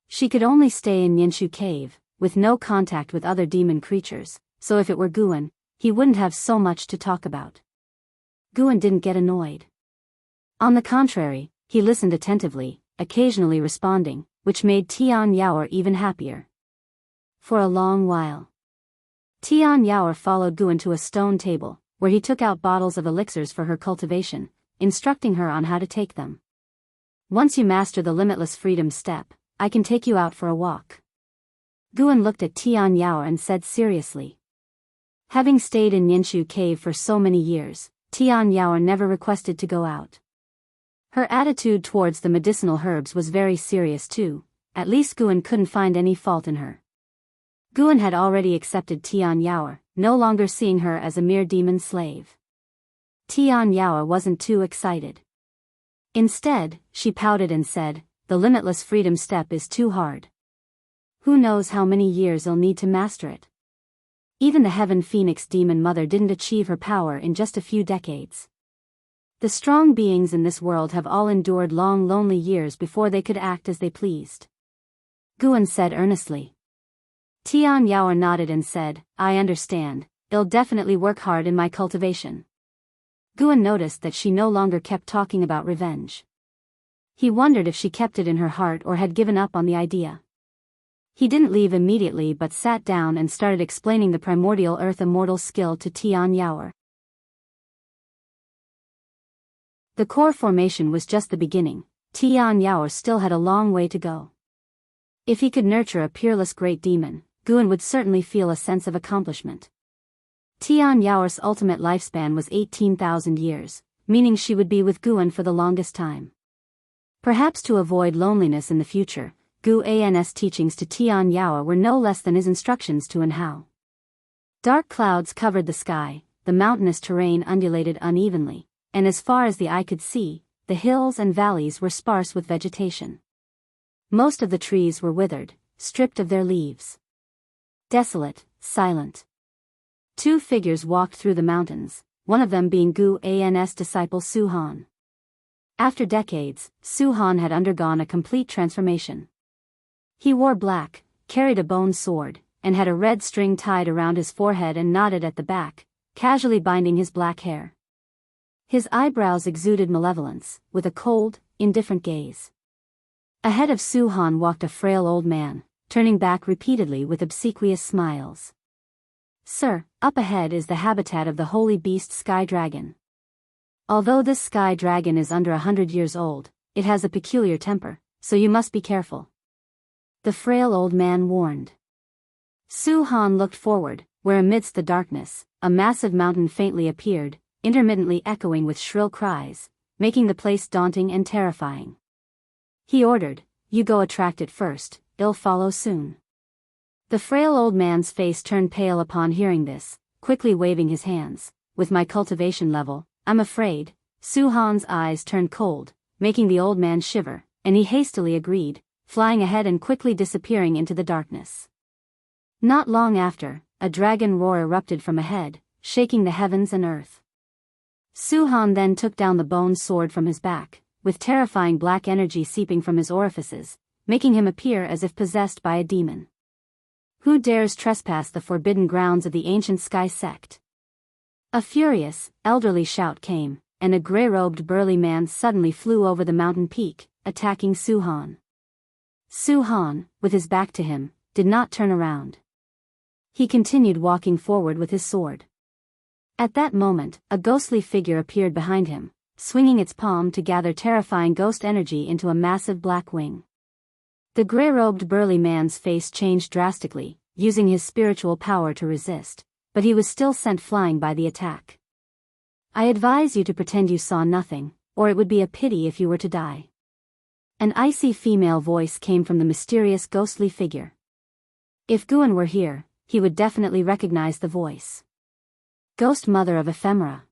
She could only stay in Ninshu Cave, with no contact with other demon creatures, so if it were Guan, he wouldn't have so much to talk about. Guan didn't get annoyed. On the contrary, he listened attentively, occasionally responding, which made Tian Yaoer even happier. For a long while, Tian Yaoer followed Guan to a stone table, where he took out bottles of elixirs for her cultivation, instructing her on how to take them. Once you master the limitless freedom step, I can take you out for a walk. Guan looked at Tian Yaoer and said seriously. Having stayed in Ninshu Cave for so many years, Tian Yaoer never requested to go out. Her attitude towards the medicinal herbs was very serious too, at least Guan couldn't find any fault in her. Guan had already accepted Tian Yaoer, no longer seeing her as a mere demon slave. Tian Yaoer wasn't too excited. Instead, she pouted and said, the limitless freedom step is too hard. Who knows how many years I'll need to master it? Even the Heaven Phoenix demon mother didn't achieve her power in just a few decades. The strong beings in this world have all endured long lonely years before they could act as they pleased. Guan said earnestly. Tian Yaoer nodded and said, I understand, I'll definitely work hard in my cultivation. Guan noticed that she no longer kept talking about revenge. He wondered if she kept it in her heart or had given up on the idea. He didn't leave immediately but sat down and started explaining the primordial earth immortal skill to Tian Yaoer. The core formation was just the beginning. Tian Yaoer still had a long way to go. If he could nurture a peerless great demon, Guan would certainly feel a sense of accomplishment. Tian Yaoer's ultimate lifespan was 18,000 years, meaning she would be with Guan for the longest time. Perhaps to avoid loneliness in the future, Guan's teachings to Tian Yaoer were no less than his instructions to Enhao. Dark clouds covered the sky, the mountainous terrain undulated unevenly, and as far as the eye could see, the hills and valleys were sparse with vegetation. Most of the trees were withered, stripped of their leaves. Desolate, silent. Two figures walked through the mountains, one of them being Guan's disciple Su Han. After decades, Su Han had undergone a complete transformation. He wore black, carried a bone sword, and had a red string tied around his forehead and knotted at the back, casually binding his black hair. His eyebrows exuded malevolence, with a cold, indifferent gaze. Ahead of Su Han walked a frail old man, turning back repeatedly with obsequious smiles. Sir, up ahead is the habitat of the holy beast Sky Dragon. Although this Sky Dragon is under 100 years old, it has a peculiar temper, so you must be careful. The frail old man warned. Su Han looked forward, where amidst the darkness, a massive mountain faintly appeared, intermittently echoing with shrill cries, making the place daunting and terrifying. He ordered, you go attract it first, it'll follow soon. The frail old man's face turned pale upon hearing this, quickly waving his hands. With my cultivation level, I'm afraid. Su Han's eyes turned cold, making the old man shiver, and he hastily agreed, flying ahead and quickly disappearing into the darkness. Not long after, a dragon roar erupted from ahead, shaking the heavens and earth. Su Han then took down the bone sword from his back, with terrifying black energy seeping from his orifices, making him appear as if possessed by a demon. Who dares trespass the forbidden grounds of the ancient Sky Sect? A furious, elderly shout came, and a grey-robed burly man suddenly flew over the mountain peak, attacking Su Han. Su Han, with his back to him, did not turn around. He continued walking forward with his sword. At that moment, a ghostly figure appeared behind him, swinging its palm to gather terrifying ghost energy into a massive black wing. The grey-robed burly man's face changed drastically, using his spiritual power to resist, but he was still sent flying by the attack. I advise you to pretend you saw nothing, or it would be a pity if you were to die. An icy female voice came from the mysterious ghostly figure. If Guan were here, he would definitely recognize the voice. Ghost Mother of Ephemera.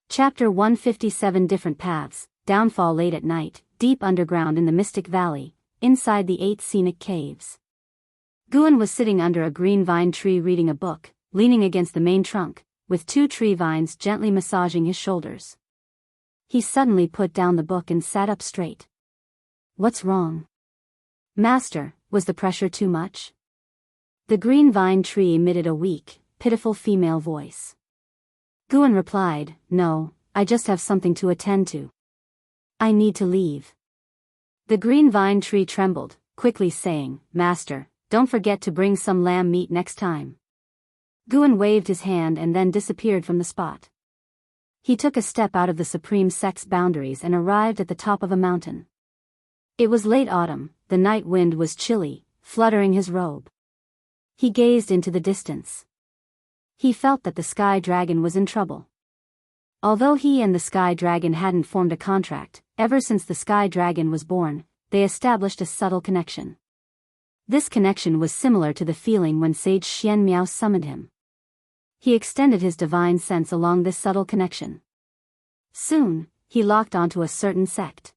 Chapter 157 Different Paths, Downfall late at night, deep underground in the Mystic Valley, inside the 8 scenic caves. Guan was sitting under a green vine tree reading a book, leaning against the main trunk, with 2 tree vines gently massaging his shoulders. He suddenly put down the book and sat up straight. What's wrong? Master, was the pressure too much? The green vine tree emitted a weak, pitiful female voice. Guan replied, No, I just have something to attend to. I need to leave. The green vine tree trembled, quickly saying, Master, don't forget to bring some lamb meat next time. Guan waved his hand and then disappeared from the spot. He took a step out of the supreme sect's boundaries and arrived at the top of a mountain. It was late autumn, the night wind was chilly, fluttering his robe. He gazed into the distance. He felt that the sky dragon was in trouble. Although he and the sky dragon hadn't formed a contract, ever since the sky dragon was born, they established a subtle connection. This connection was similar to the feeling when Sage Xian Miao summoned him. He extended his divine sense along this subtle connection. Soon, he locked onto a certain sect.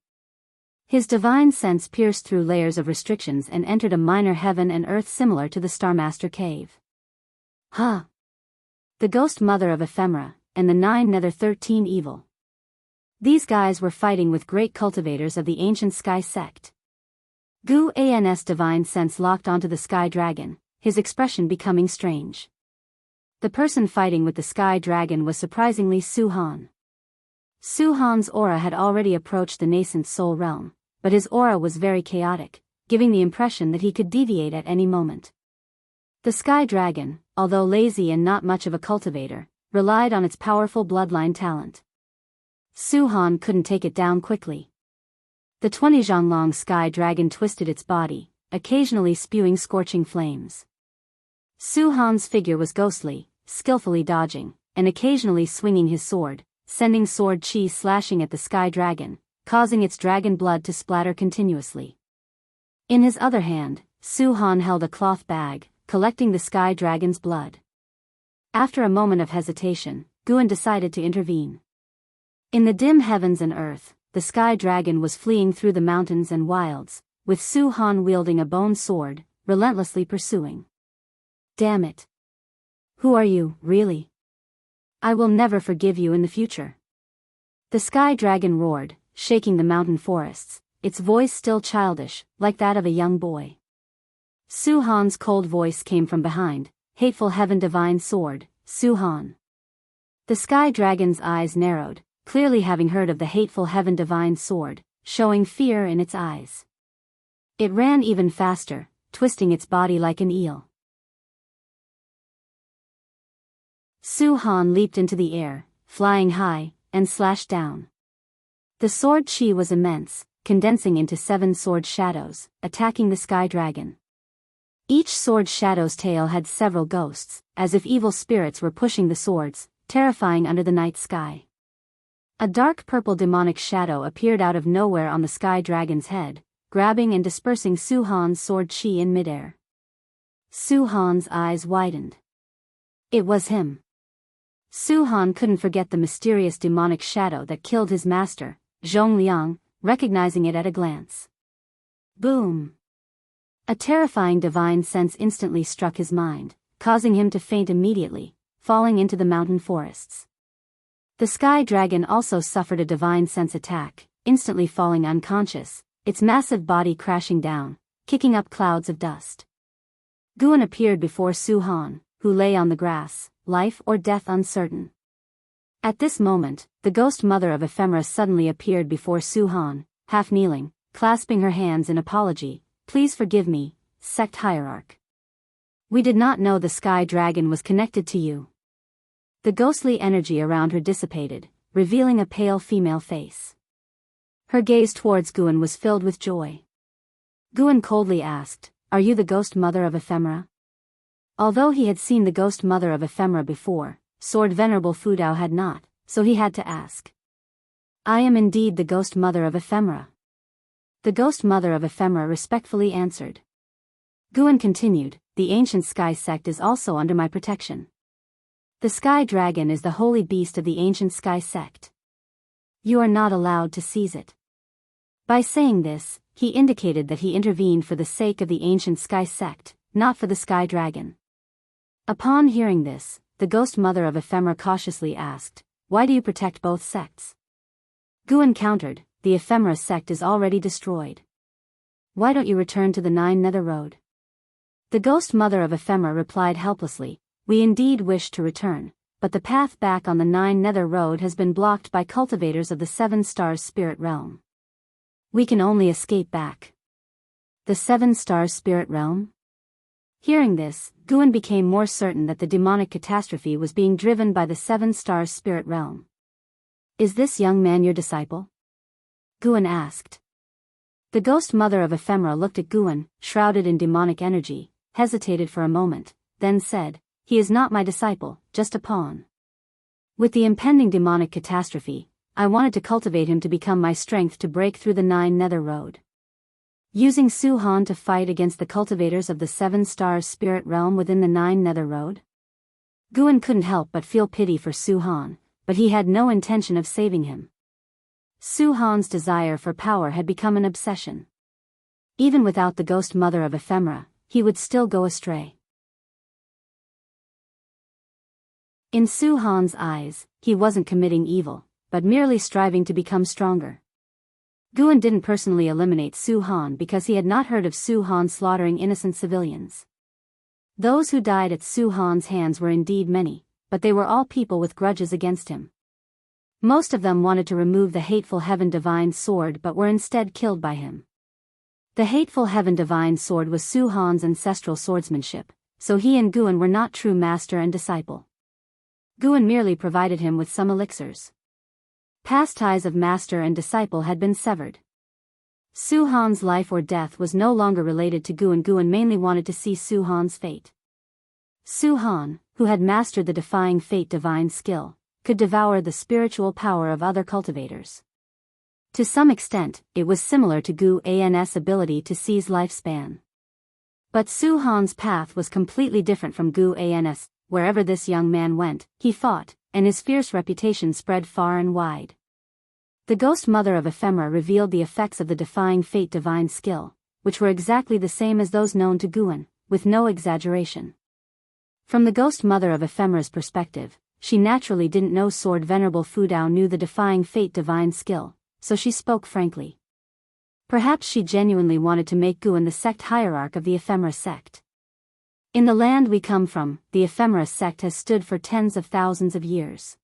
His divine sense pierced through layers of restrictions and entered a minor heaven and earth similar to the Starmaster Cave. The Ghost Mother of Ephemera, and the 9 Nether 13 Evil. These guys were fighting with great cultivators of the ancient Sky Sect. Gu An's divine sense locked onto the Sky Dragon, his expression becoming strange. The person fighting with the Sky Dragon was surprisingly Su Han. Su Han's aura had already approached the nascent soul realm, but his aura was very chaotic, giving the impression that he could deviate at any moment. The Sky Dragon, although lazy and not much of a cultivator, relied on its powerful bloodline talent. Su Han couldn't take it down quickly. The 20 zhang-long Sky Dragon twisted its body, occasionally spewing scorching flames. Su Han's figure was ghostly, skillfully dodging, and occasionally swinging his sword, sending sword chi slashing at the Sky Dragon, causing its dragon blood to splatter continuously. In his other hand, Su Han held a cloth bag, collecting the Sky Dragon's blood. After a moment of hesitation, Guan decided to intervene. In the dim heavens and earth, the Sky Dragon was fleeing through the mountains and wilds, with Su Han wielding a bone sword, relentlessly pursuing. Damn it. Who are you, really? I will never forgive you in the future. The Sky Dragon roared, shaking the mountain forests, its voice still childish, like that of a young boy. Su Han's cold voice came from behind, Hateful Heaven Divine Sword, Su Han. The Sky Dragon's eyes narrowed, clearly having heard of the Hateful Heaven Divine Sword, showing fear in its eyes. It ran even faster, twisting its body like an eel. Su Han leaped into the air, flying high, and slashed down. The sword chi was immense, condensing into 7 sword shadows, attacking the Sky Dragon. Each sword shadow's tail had several ghosts, as if evil spirits were pushing the swords, terrifying under the night sky. A dark purple demonic shadow appeared out of nowhere on the Sky Dragon's head, grabbing and dispersing Su Han's sword chi in midair. Su Han's eyes widened. It was him. Su Han couldn't forget the mysterious demonic shadow that killed his master, Zhong Liang, recognizing it at a glance. Boom! A terrifying divine sense instantly struck his mind, causing him to faint immediately, falling into the mountain forests. The Sky Dragon also suffered a divine sense attack, instantly falling unconscious, its massive body crashing down, kicking up clouds of dust. Guan appeared before Su Han, who lay on the grass, life or death uncertain. At this moment, the Ghost Mother of Ephemera suddenly appeared before Su Han, half kneeling, clasping her hands in apology. Please forgive me, sect hierarch. We did not know the sky dragon was connected to you. The ghostly energy around her dissipated, revealing a pale female face. Her gaze towards Guan was filled with joy. Guan coldly asked, "Are you the ghost mother of ephemera?" Although he had seen the ghost mother of ephemera before, Sword Venerable Fudao had not, so he had to ask. "I am indeed the ghost mother of ephemera." The ghost mother of ephemera respectfully answered. Guan continued, "The ancient sky sect is also under my protection. The sky dragon is the holy beast of the ancient sky sect. You are not allowed to seize it." By saying this, he indicated that he intervened for the sake of the ancient sky sect, not for the sky dragon. Upon hearing this, the ghost mother of ephemera cautiously asked, "Why do you protect both sects?" Guan countered, "The ephemera sect is already destroyed. Why don't you return to the Nine Nether Road?" The ghost mother of ephemera replied helplessly, "We indeed wish to return, but the path back on the Nine Nether Road has been blocked by cultivators of the Seven Stars Spirit Realm. We can only escape back." The Seven Stars Spirit Realm? Hearing this, Guan became more certain that the demonic catastrophe was being driven by the Seven Stars Spirit Realm. "Is this young man your disciple?" Guan asked. The ghost mother of ephemera looked at Guan, shrouded in demonic energy, hesitated for a moment, then said, "He is not my disciple, just a pawn. With the impending demonic catastrophe, I wanted to cultivate him to become my strength to break through the Nine Nether Road. Using Su Han to fight against the cultivators of the Seven Stars Spirit Realm within the Nine Nether Road?" Guan couldn't help but feel pity for Su Han, but he had no intention of saving him. Su Han's desire for power had become an obsession. Even without the ghost mother of ephemera, he would still go astray. In Su Han's eyes, he wasn't committing evil, but merely striving to become stronger. Guan didn't personally eliminate Su Han because he had not heard of Su Han slaughtering innocent civilians. Those who died at Su Han's hands were indeed many, but they were all people with grudges against him. Most of them wanted to remove the hateful Heaven Divine Sword but were instead killed by him. The hateful Heaven Divine Sword was Su Han's ancestral swordsmanship, so he and Guan were not true master and disciple. Guan merely provided him with some elixirs. Past ties of master and disciple had been severed. Su Han's life or death was no longer related to Guan. Guan mainly wanted to see Su Han's fate. Su Han, who had mastered the defying fate divine skill, could devour the spiritual power of other cultivators. To some extent, it was similar to Gu An's ability to seize lifespan. But Su Han's path was completely different from Gu An's. Wherever this young man went, he fought, and his fierce reputation spread far and wide. The ghost mother of ephemera revealed the effects of the defying fate divine skill, which were exactly the same as those known to Guan, with no exaggeration. From the ghost mother of ephemera's perspective, she naturally didn't know Sword Venerable Fudao knew the defying fate divine skill, so she spoke frankly. Perhaps she genuinely wanted to make Guan the sect hierarch of the ephemera sect. In the land we come from, the ephemera sect has stood for tens of thousands of years.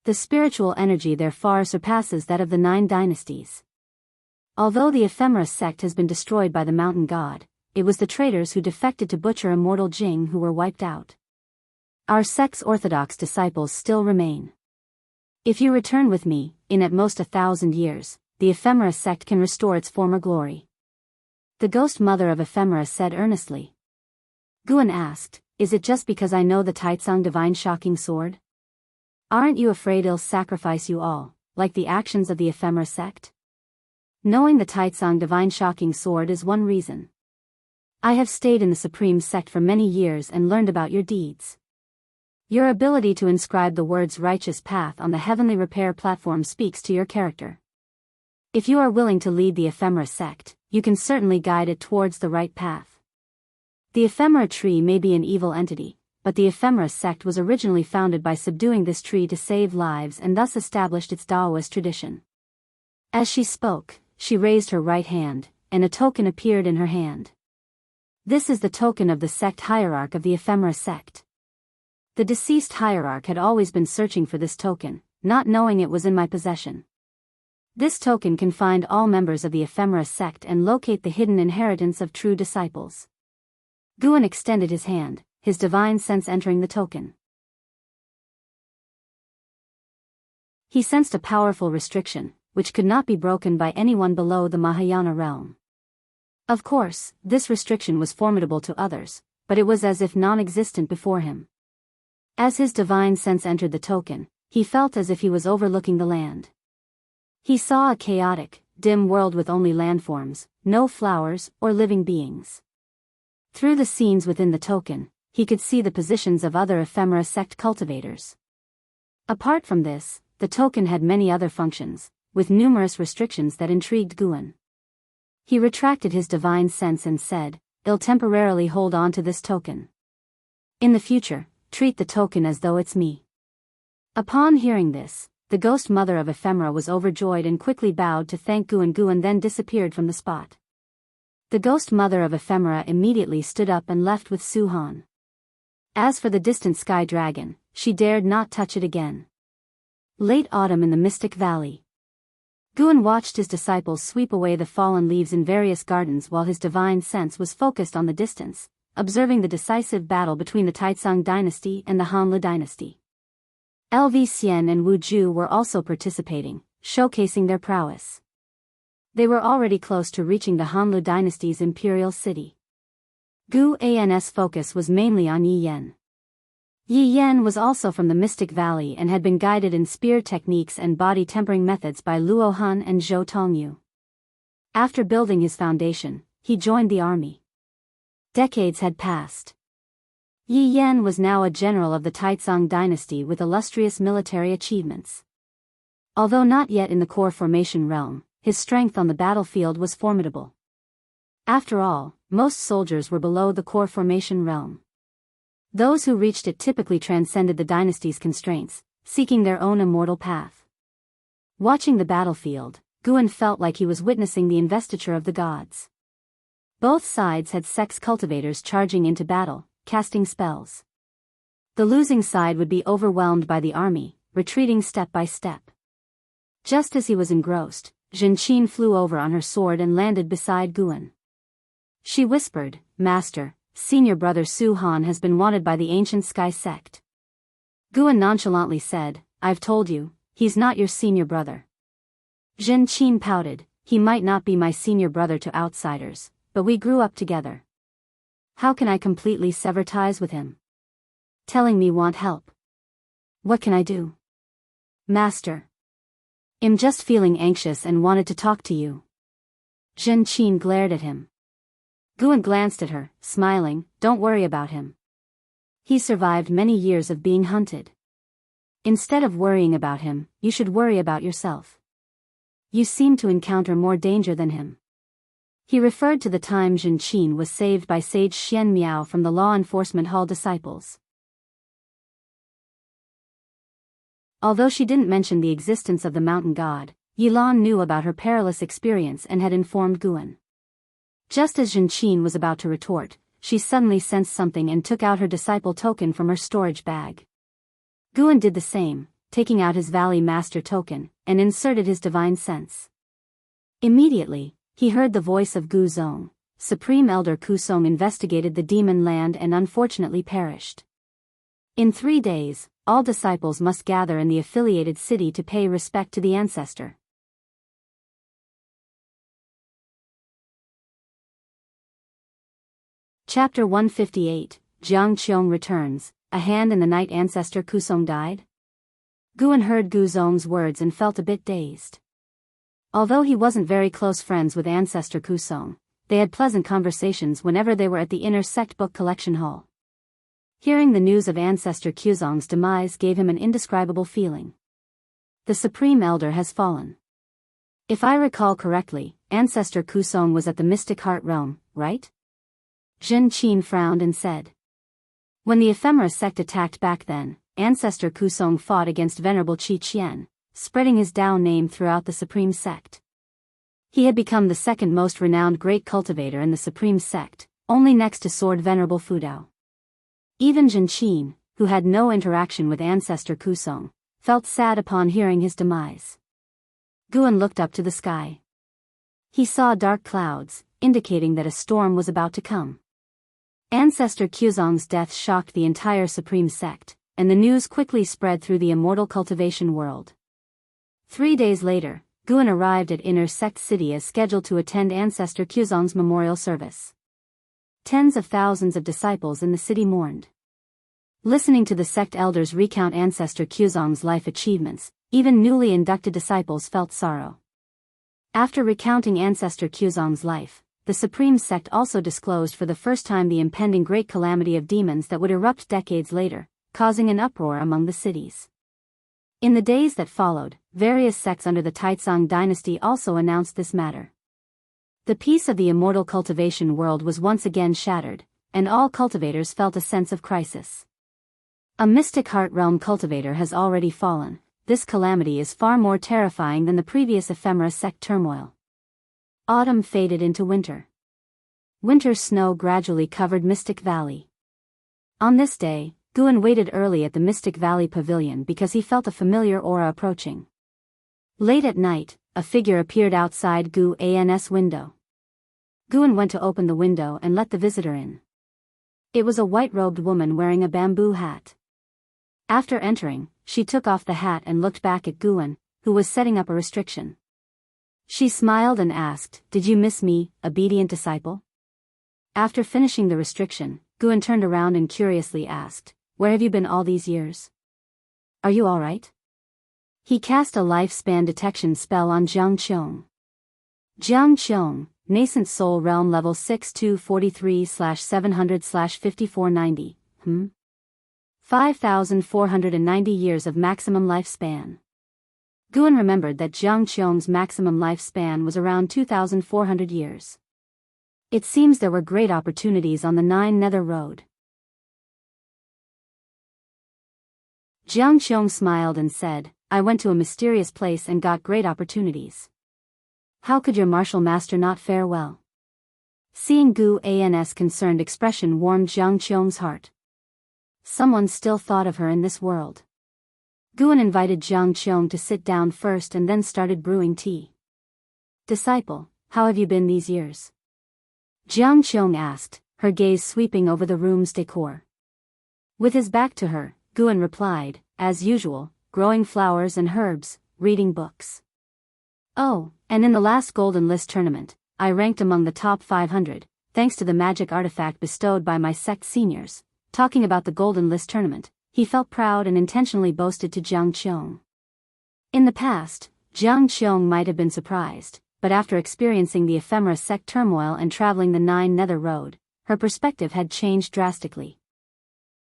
The spiritual energy there far surpasses that of the 9 dynasties. Although the ephemera sect has been destroyed by the mountain god, it was the traitors who defected to butcher immortal Jing who were wiped out. Our sect's orthodox disciples still remain. If you return with me, in at most 1,000 years, the ephemera sect can restore its former glory. The ghost mother of ephemera said earnestly. Guan asked, "Is it just because I know the Taitsang divine shocking sword? Aren't you afraid it'll sacrifice you all, like the actions of the ephemera sect?" Knowing the Taitsang divine shocking sword is one reason. I have stayed in the supreme sect for many years and learned about your deeds. Your ability to inscribe the words righteous path on the heavenly repair platform speaks to your character. If you are willing to lead the ephemera sect, you can certainly guide it towards the right path. The ephemera tree may be an evil entity, but the ephemera sect was originally founded by subduing this tree to save lives and thus established its Taoist tradition. As she spoke, she raised her right hand, and a token appeared in her hand. This is the token of the sect hierarch of the ephemera sect. The deceased hierarch had always been searching for this token, not knowing it was in my possession. This token can find all members of the ephemera sect and locate the hidden inheritance of true disciples. Guan extended his hand, his divine sense entering the token. He sensed a powerful restriction, which could not be broken by anyone below the Mahayana realm. Of course, this restriction was formidable to others, but it was as if non-existent before him. As his divine sense entered the token, he felt as if he was overlooking the land. He saw a chaotic, dim world with only landforms, no flowers or living beings. Through the scenes within the token, he could see the positions of other ephemera sect cultivators. Apart from this, the token had many other functions, with numerous restrictions that intrigued Guan. He retracted his divine sense and said, "I'll temporarily hold on to this token. In the future, treat the token as though it's me." Upon hearing this, the ghost mother of ephemera was overjoyed and quickly bowed to thank Guan. Guan then disappeared from the spot. The ghost mother of ephemera immediately stood up and left with Su Han. As for the distant sky dragon, she dared not touch it again. Late autumn in the Mystic Valley. Guan watched his disciples sweep away the fallen leaves in various gardens while his divine sense was focused on the distance, observing the decisive battle between the Taizong dynasty and the Hanlu dynasty. LV Xian and Wu Ju were also participating, showcasing their prowess. They were already close to reaching the Hanlu dynasty's imperial city. Gu An's focus was mainly on Yi Yan. Yi Yan was also from the Mystic Valley and had been guided in spear techniques and body tempering methods by Luo Han and Zhou Tongyu. After building his foundation, he joined the army. Decades had passed. Yi Yan was now a general of the Taizong dynasty with illustrious military achievements. Although not yet in the core formation realm, his strength on the battlefield was formidable. After all, most soldiers were below the core formation realm. Those who reached it typically transcended the dynasty's constraints, seeking their own immortal path. Watching the battlefield, Guan felt like he was witnessing the investiture of the gods. Both sides had sex cultivators charging into battle, casting spells. The losing side would be overwhelmed by the army, retreating step by step. Just as he was engrossed, Zhen Qin flew over on her sword and landed beside Guan. She whispered, "Master, senior brother Su Han has been wanted by the ancient sky sect." Guan nonchalantly said, "I've told you, he's not your senior brother." Zhen Qin pouted, "He might not be my senior brother to outsiders, but we grew up together. How can I completely sever ties with him? Telling me want help. What can I do?" "Master. I'm just feeling anxious and wanted to talk to you." Zhen Qin glared at him. Guan glanced at her, smiling, "Don't worry about him. He survived many years of being hunted. Instead of worrying about him, you should worry about yourself. You seem to encounter more danger than him." He referred to the time Zhen Qin was saved by Sage Xian Miao from the law enforcement hall disciples. Although she didn't mention the existence of the mountain god, Yilan knew about her perilous experience and had informed Guan. Just as Zhen Qin was about to retort, she suddenly sensed something and took out her disciple token from her storage bag. Guan did the same, taking out his Valley Master token, and inserted his divine sense. Immediately, he heard the voice of Gu Zong. Supreme Elder Kusong investigated the demon land and unfortunately perished. In 3 days, all disciples must gather in the affiliated city to pay respect to the ancestor. Chapter 158, Jiang Qiong returns. A hand in the night ancestor Kusong died? Guan heard Gu Zong's words and felt a bit dazed. Although he wasn't very close friends with ancestor Kusong, they had pleasant conversations whenever they were at the inner sect book collection hall. Hearing the news of ancestor Kusong's demise gave him an indescribable feeling. The Supreme Elder has fallen. If I recall correctly, ancestor Kusong was at the Mystic Heart Realm, right? Zhen Qin frowned and said. When the ephemera sect attacked back then, ancestor Kusong fought against Venerable Qi Qian, spreading his Dao name throughout the Supreme Sect. He had become the second most renowned great cultivator in the Supreme Sect, only next to Sword Venerable Fudao. Even Zhen Qin, who had no interaction with ancestor Kusong, felt sad upon hearing his demise. Guan looked up to the sky. He saw dark clouds, indicating that a storm was about to come. Ancestor Quzong's death shocked the entire Supreme Sect, and the news quickly spread through the immortal cultivation world. 3 days later, Guan arrived at Inner Sect City as scheduled to attend Ancestor Quzong's memorial service. Tens of thousands of disciples in the city mourned. Listening to the sect elders recount Ancestor Quzong's life achievements, even newly inducted disciples felt sorrow. After recounting Ancestor Quzong's life, the Supreme Sect also disclosed for the first time the impending great calamity of demons that would erupt decades later, causing an uproar among the cities. In the days that followed, various sects under the Taizong dynasty also announced this matter. The peace of the immortal cultivation world was once again shattered, and all cultivators felt a sense of crisis. A mystic heart realm cultivator has already fallen. This calamity is far more terrifying than the previous ephemera sect turmoil. Autumn faded into winter. Winter snow gradually covered Mystic Valley. On this day, Guan waited early at the Mystic Valley Pavilion because he felt a familiar aura approaching. Late at night, a figure appeared outside Guan's window. Guan went to open the window and let the visitor in. It was a white-robed woman wearing a bamboo hat. After entering, she took off the hat and looked back at Guan, who was setting up a restriction. She smiled and asked, "Did you miss me, obedient disciple?" After finishing the restriction, Guan turned around and curiously asked, "Where have you been all these years? Are you all right?" He cast a lifespan detection spell on Jiang Qiong. Jiang Qiong, nascent soul realm level 6243/700/5490, 5,490 years of maximum lifespan. Guan remembered that Jiang Qiong's maximum lifespan was around 2,400 years. It seems there were great opportunities on the Nine Nether Road. Jiang Qiong smiled and said, "I went to a mysterious place and got great opportunities. How could your martial master not fare well?" Seeing Guan's concerned expression warmed Jiang Qiong's heart. Someone still thought of her in this world. Guan invited Jiang Qiong to sit down first and then started brewing tea. "Disciple, how have you been these years?" Jiang Qiong asked, her gaze sweeping over the room's decor. With his back to her, Guan replied, "As usual, growing flowers and herbs, reading books. Oh, and in the last Golden List tournament, I ranked among the top 500, thanks to the magic artifact bestowed by my sect seniors." Talking about the Golden List tournament, he felt proud and intentionally boasted to Jiang Qiong. In the past, Jiang Qiong might have been surprised, but after experiencing the ephemera sect turmoil and traveling the Nine Nether Road, her perspective had changed drastically.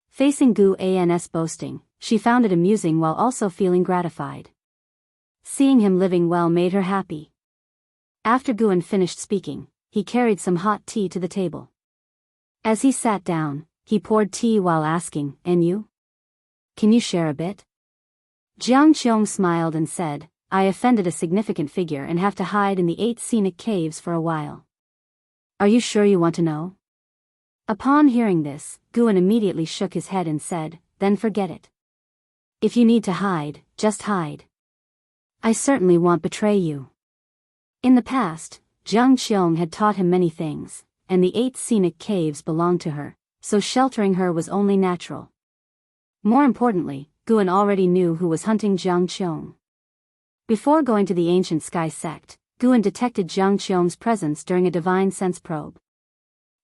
Facing Guan's boasting, she found it amusing while also feeling gratified. Seeing him living well made her happy. After Guan finished speaking, he carried some hot tea to the table. As he sat down, he poured tea while asking, "And you? Can you share a bit?" Jiang Qiong smiled and said, "I offended a significant figure and have to hide in the 8 scenic caves for a while." "Are you sure you want to know?" Upon hearing this, Guan immediately shook his head and said, "Then forget it. If you need to hide, just hide. I certainly won't betray you." In the past, Jiang Qiong had taught him many things, and the 8 scenic caves belonged to her, so sheltering her was only natural. More importantly, Guan already knew who was hunting Jiang Qiong. Before going to the Ancient Sky Sect, Guan detected Jiang Qiong's presence during a divine sense probe.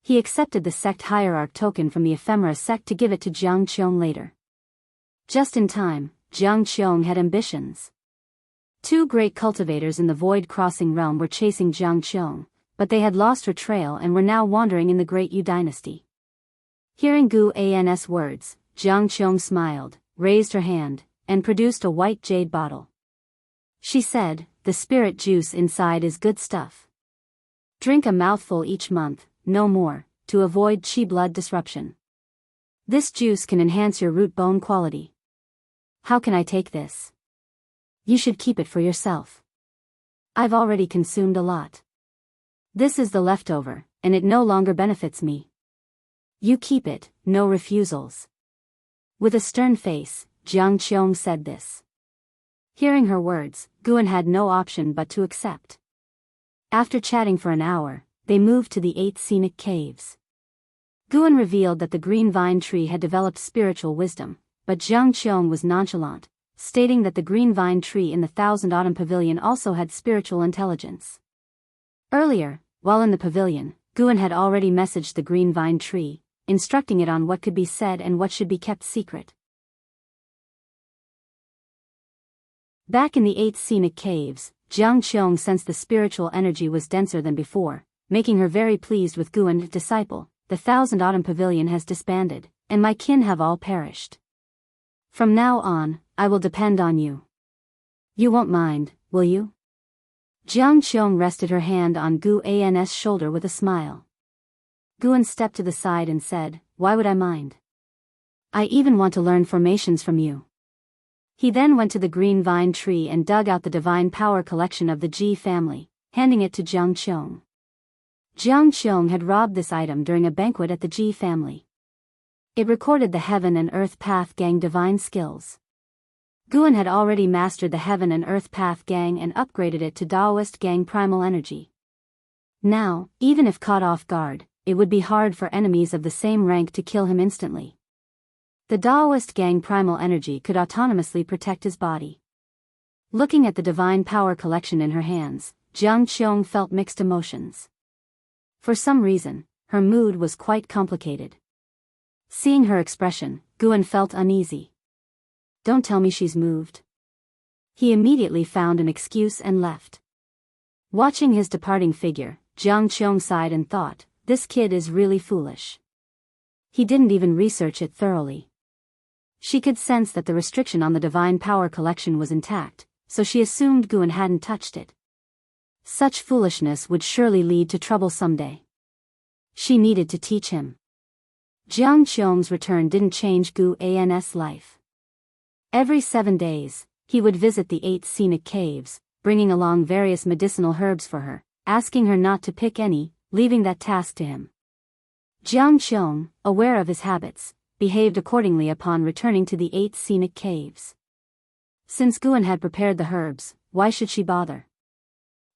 He accepted the sect hierarch token from the ephemera sect to give it to Jiang Qiong later. Just in time, Jiang Qiong had ambitions. 2 great cultivators in the Void Crossing realm were chasing Jiang Qiong, but they had lost her trail and were now wandering in the Great Yu dynasty. Hearing Guan's words, Jiang Qiong smiled, raised her hand, and produced a white jade bottle. She said, "The spirit juice inside is good stuff. Drink a mouthful each month, no more, to avoid chi blood disruption. This juice can enhance your root bone quality." "How can I take this?" "You should keep it for yourself. I've already consumed a lot. This is the leftover, and it no longer benefits me. You keep it, no refusals." With a stern face, Jiang Qiong said this. Hearing her words, Guan had no option but to accept. After chatting for an hour, they moved to the 8 scenic caves. Guan revealed that the green vine tree had developed spiritual wisdom, but Zhang Qiong was nonchalant, stating that the green vine tree in the Thousand Autumn Pavilion also had spiritual intelligence. Earlier, while in the pavilion, Guan had already messaged the green vine tree, instructing it on what could be said and what should be kept secret. Back in the 8 scenic caves, Zhang Qiong sensed the spiritual energy was denser than before, making her very pleased with Guan. Disciple, the Thousand Autumn Pavilion has disbanded, and my kin have all perished. From now on, I will depend on you. You won't mind, will you? Zhang Qiong rested her hand on Guan's shoulder with a smile. Guan stepped to the side and said, why would I mind? I even want to learn formations from you. He then went to the green vine tree and dug out the divine power collection of the Ji family, handing it to Zhang Qiong. Zhang Qiong had robbed this item during a banquet at the Ji family. It recorded the Heaven and Earth Path Gang divine skills. Guan had already mastered the Heaven and Earth Path Gang and upgraded it to Taoist Gang primal energy. Now, even if caught off guard, it would be hard for enemies of the same rank to kill him instantly. The Taoist Gang primal energy could autonomously protect his body. Looking at the divine power collection in her hands, Zhang Qiong felt mixed emotions. For some reason, her mood was quite complicated. Seeing her expression, Guan felt uneasy. Don't tell me she's moved. He immediately found an excuse and left. Watching his departing figure, Zhang Qiong sighed and thought, this kid is really foolish. He didn't even research it thoroughly. She could sense that the restriction on the divine power collection was intact, so she assumed Guan hadn't touched it. Such foolishness would surely lead to trouble someday. She needed to teach him. Zhang Qiong's return didn't change Guan's life. Every 7 days, he would visit the 8 scenic caves, bringing along various medicinal herbs for her, asking her not to pick any, leaving that task to him. Zhang Qiong, aware of his habits, behaved accordingly upon returning to the 8 scenic caves. Since Guan had prepared the herbs, why should she bother?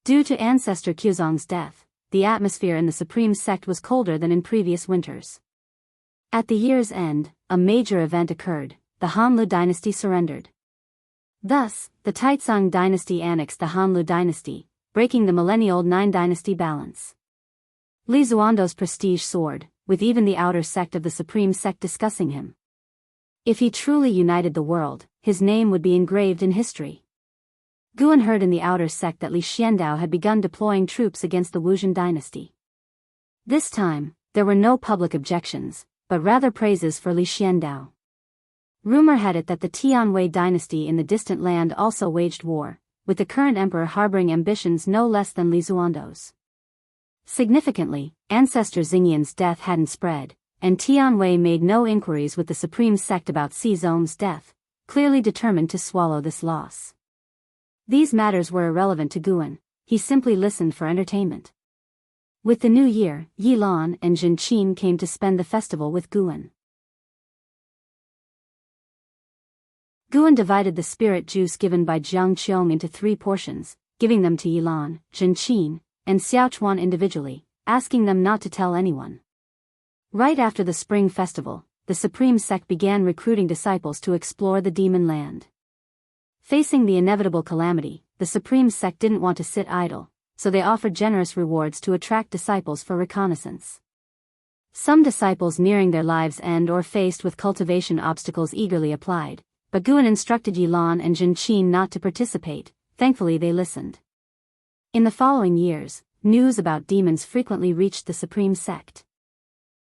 Due to ancestor Quzong's death, the atmosphere in the Supreme Sect was colder than in previous winters. At the year's end, a major event occurred. The Hanlu dynasty surrendered. Thus, the Taizong dynasty annexed the Hanlu dynasty, breaking the millennial 9 dynasty balance. Li Xuando's prestige soared, with even the outer sect of the Supreme Sect discussing him. If he truly united the world, his name would be engraved in history. Guan heard in the outer sect that Li Xiandao had begun deploying troops against the Wuzhen dynasty. This time, there were no public objections, but rather praises for Li Xiandao. Rumor had it that the Tianwei dynasty in the distant land also waged war, with the current emperor harboring ambitions no less than Li Xuando's. Significantly, ancestor Xingyan's death hadn't spread, and Tianwei made no inquiries with the Supreme Sect about Xizong's death, clearly determined to swallow this loss. These matters were irrelevant to Guan, he simply listened for entertainment. With the new year, Yilan and Zhenqin came to spend the festival with Guan. Guan divided the spirit juice given by Zhang Qiong into 3 portions, giving them to Yilan, Zhenqin, and Xiaochuan individually, asking them not to tell anyone. Right after the spring festival, the Supreme Sect began recruiting disciples to explore the demon land. Facing the inevitable calamity, the Supreme Sect didn't want to sit idle, so they offered generous rewards to attract disciples for reconnaissance. Some disciples nearing their lives' end or faced with cultivation obstacles eagerly applied, but Guan instructed Yilan and Zhenqin not to participate. Thankfully they listened. In the following years, news about demons frequently reached the Supreme Sect.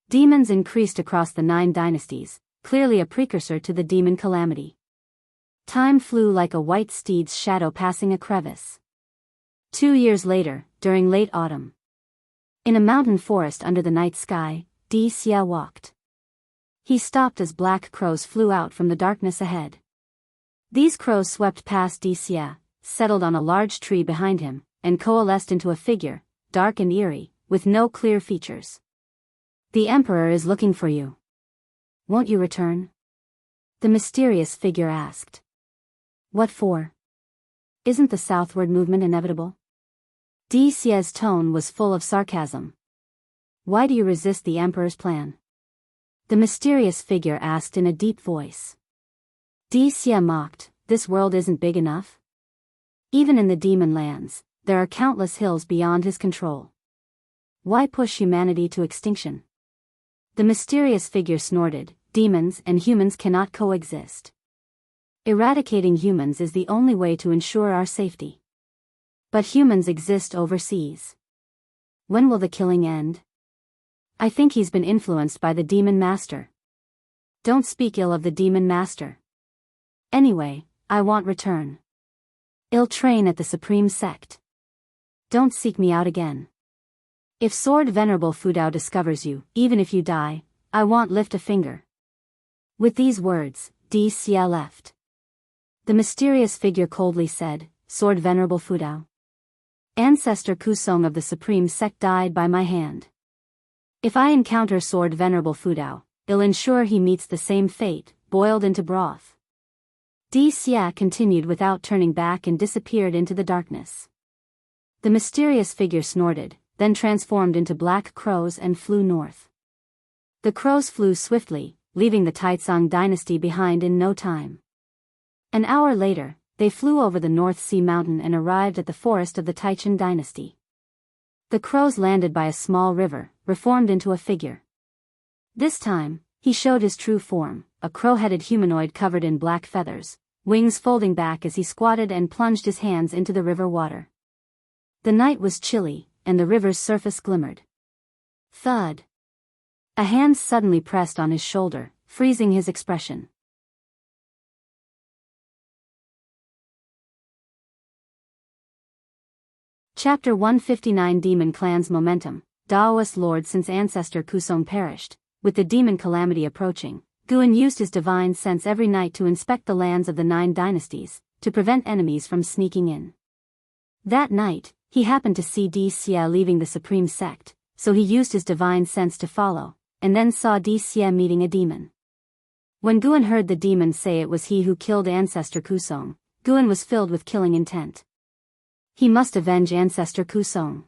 Demons increased across the 9 dynasties, clearly a precursor to the demon calamity. Time flew like a white steed's shadow passing a crevice. 2 years later, during late autumn. In a mountain forest under the night sky, Di Xia walked. He stopped as black crows flew out from the darkness ahead. These crows swept past Di Xia, settled on a large tree behind him, and coalesced into a figure, dark and eerie, with no clear features. The Emperor is looking for you. Won't you return? The mysterious figure asked. What for? Isn't the southward movement inevitable? Di Xie's tone was full of sarcasm. Why do you resist the Emperor's plan? The mysterious figure asked in a deep voice. Di Xie mocked, this world isn't big enough? Even in the demon lands, there are countless hills beyond his control. Why push humanity to extinction? The mysterious figure snorted, demons and humans cannot coexist. Eradicating humans is the only way to ensure our safety. But humans exist overseas. When will the killing end? I think he's been influenced by the demon master. Don't speak ill of the demon master. Anyway, I want return. I'll train at the supreme sect. Don't seek me out again. If Sword Venerable Fudao discovers you, even if you die, I won't lift a finger. With these words, Di Xie left. The mysterious figure coldly said, Sword Venerable Fudao. Ancestor Kusong of the Supreme Sect died by my hand. If I encounter Sword Venerable Fudao, I'll ensure he meets the same fate, boiled into broth. Di Xie continued without turning back and disappeared into the darkness. The mysterious figure snorted, then transformed into black crows and flew north. The crows flew swiftly, leaving the Taizong dynasty behind in no time. An hour later, they flew over the North Sea mountain and arrived at the forest of the Taichen dynasty. The crows landed by a small river, reformed into a figure. This time, he showed his true form, a crow-headed humanoid covered in black feathers, wings folding back as he squatted and plunged his hands into the river water. The night was chilly, and the river's surface glimmered. Thud. A hand suddenly pressed on his shoulder, freezing his expression. Chapter 159 Demon Clan's Momentum. Daoist Lord. Since ancestor Kusong perished, with the demon calamity approaching, Guan used his divine sense every night to inspect the lands of the 9 dynasties, to prevent enemies from sneaking in. That night, he happened to see Di Xie leaving the Supreme Sect, so he used his divine sense to follow, and then saw Di Xie meeting a demon. When Guan heard the demon say it was he who killed ancestor Kusong, Guan was filled with killing intent. He must avenge ancestor Kusong.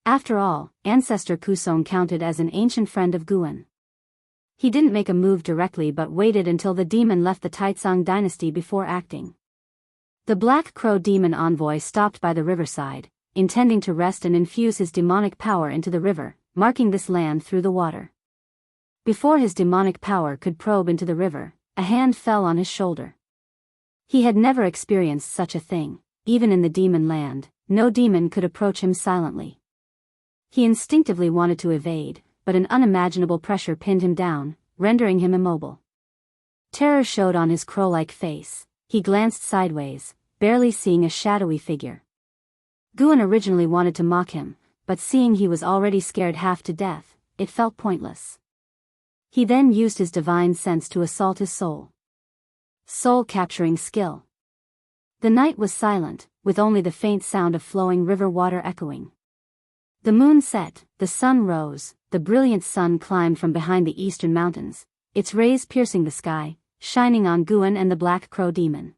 After all, ancestor Kusong counted as an ancient friend of Guan. He didn't make a move directly but waited until the demon left the Taizong dynasty before acting. The Black Crow demon envoy stopped by the riverside, intending to rest and infuse his demonic power into the river, marking this land through the water. Before his demonic power could probe into the river, a hand fell on his shoulder. He had never experienced such a thing. Even in the demon land, no demon could approach him silently. He instinctively wanted to evade, but an unimaginable pressure pinned him down, rendering him immobile. Terror showed on his crow-like face. He glanced sideways, barely seeing a shadowy figure. Guan originally wanted to mock him, but seeing he was already scared half to death, it felt pointless. He then used his divine sense to assault his soul. Soul-capturing skill. The night was silent, with only the faint sound of flowing river water echoing. The moon set, the sun rose, the brilliant sun climbed from behind the eastern mountains, its rays piercing the sky, shining on Guan and the Black Crow demon.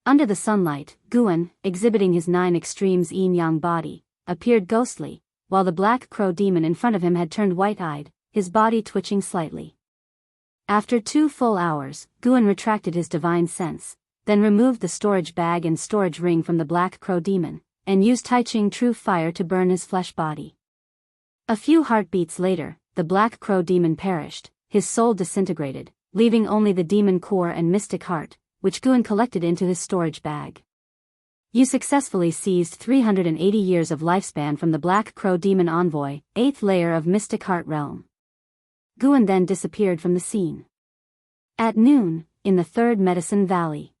Under the sunlight, Guan, exhibiting his 9 extremes yin-yang body, appeared ghostly, while the Black Crow demon in front of him had turned white-eyed, his body twitching slightly. After 2 full hours, Guan retracted his divine sense, then removed the storage bag and storage ring from the Black Crow demon, and used Taiching True Fire to burn his flesh body. A few heartbeats later, the Black Crow demon perished, his soul disintegrated, leaving only the demon core and mystic heart, which Guan collected into his storage bag. You successfully seized 380 years of lifespan from the Black Crow demon envoy, 8th layer of Mystic Heart Realm. Guan then disappeared from the scene. At noon, in the 3rd Medicine Valley.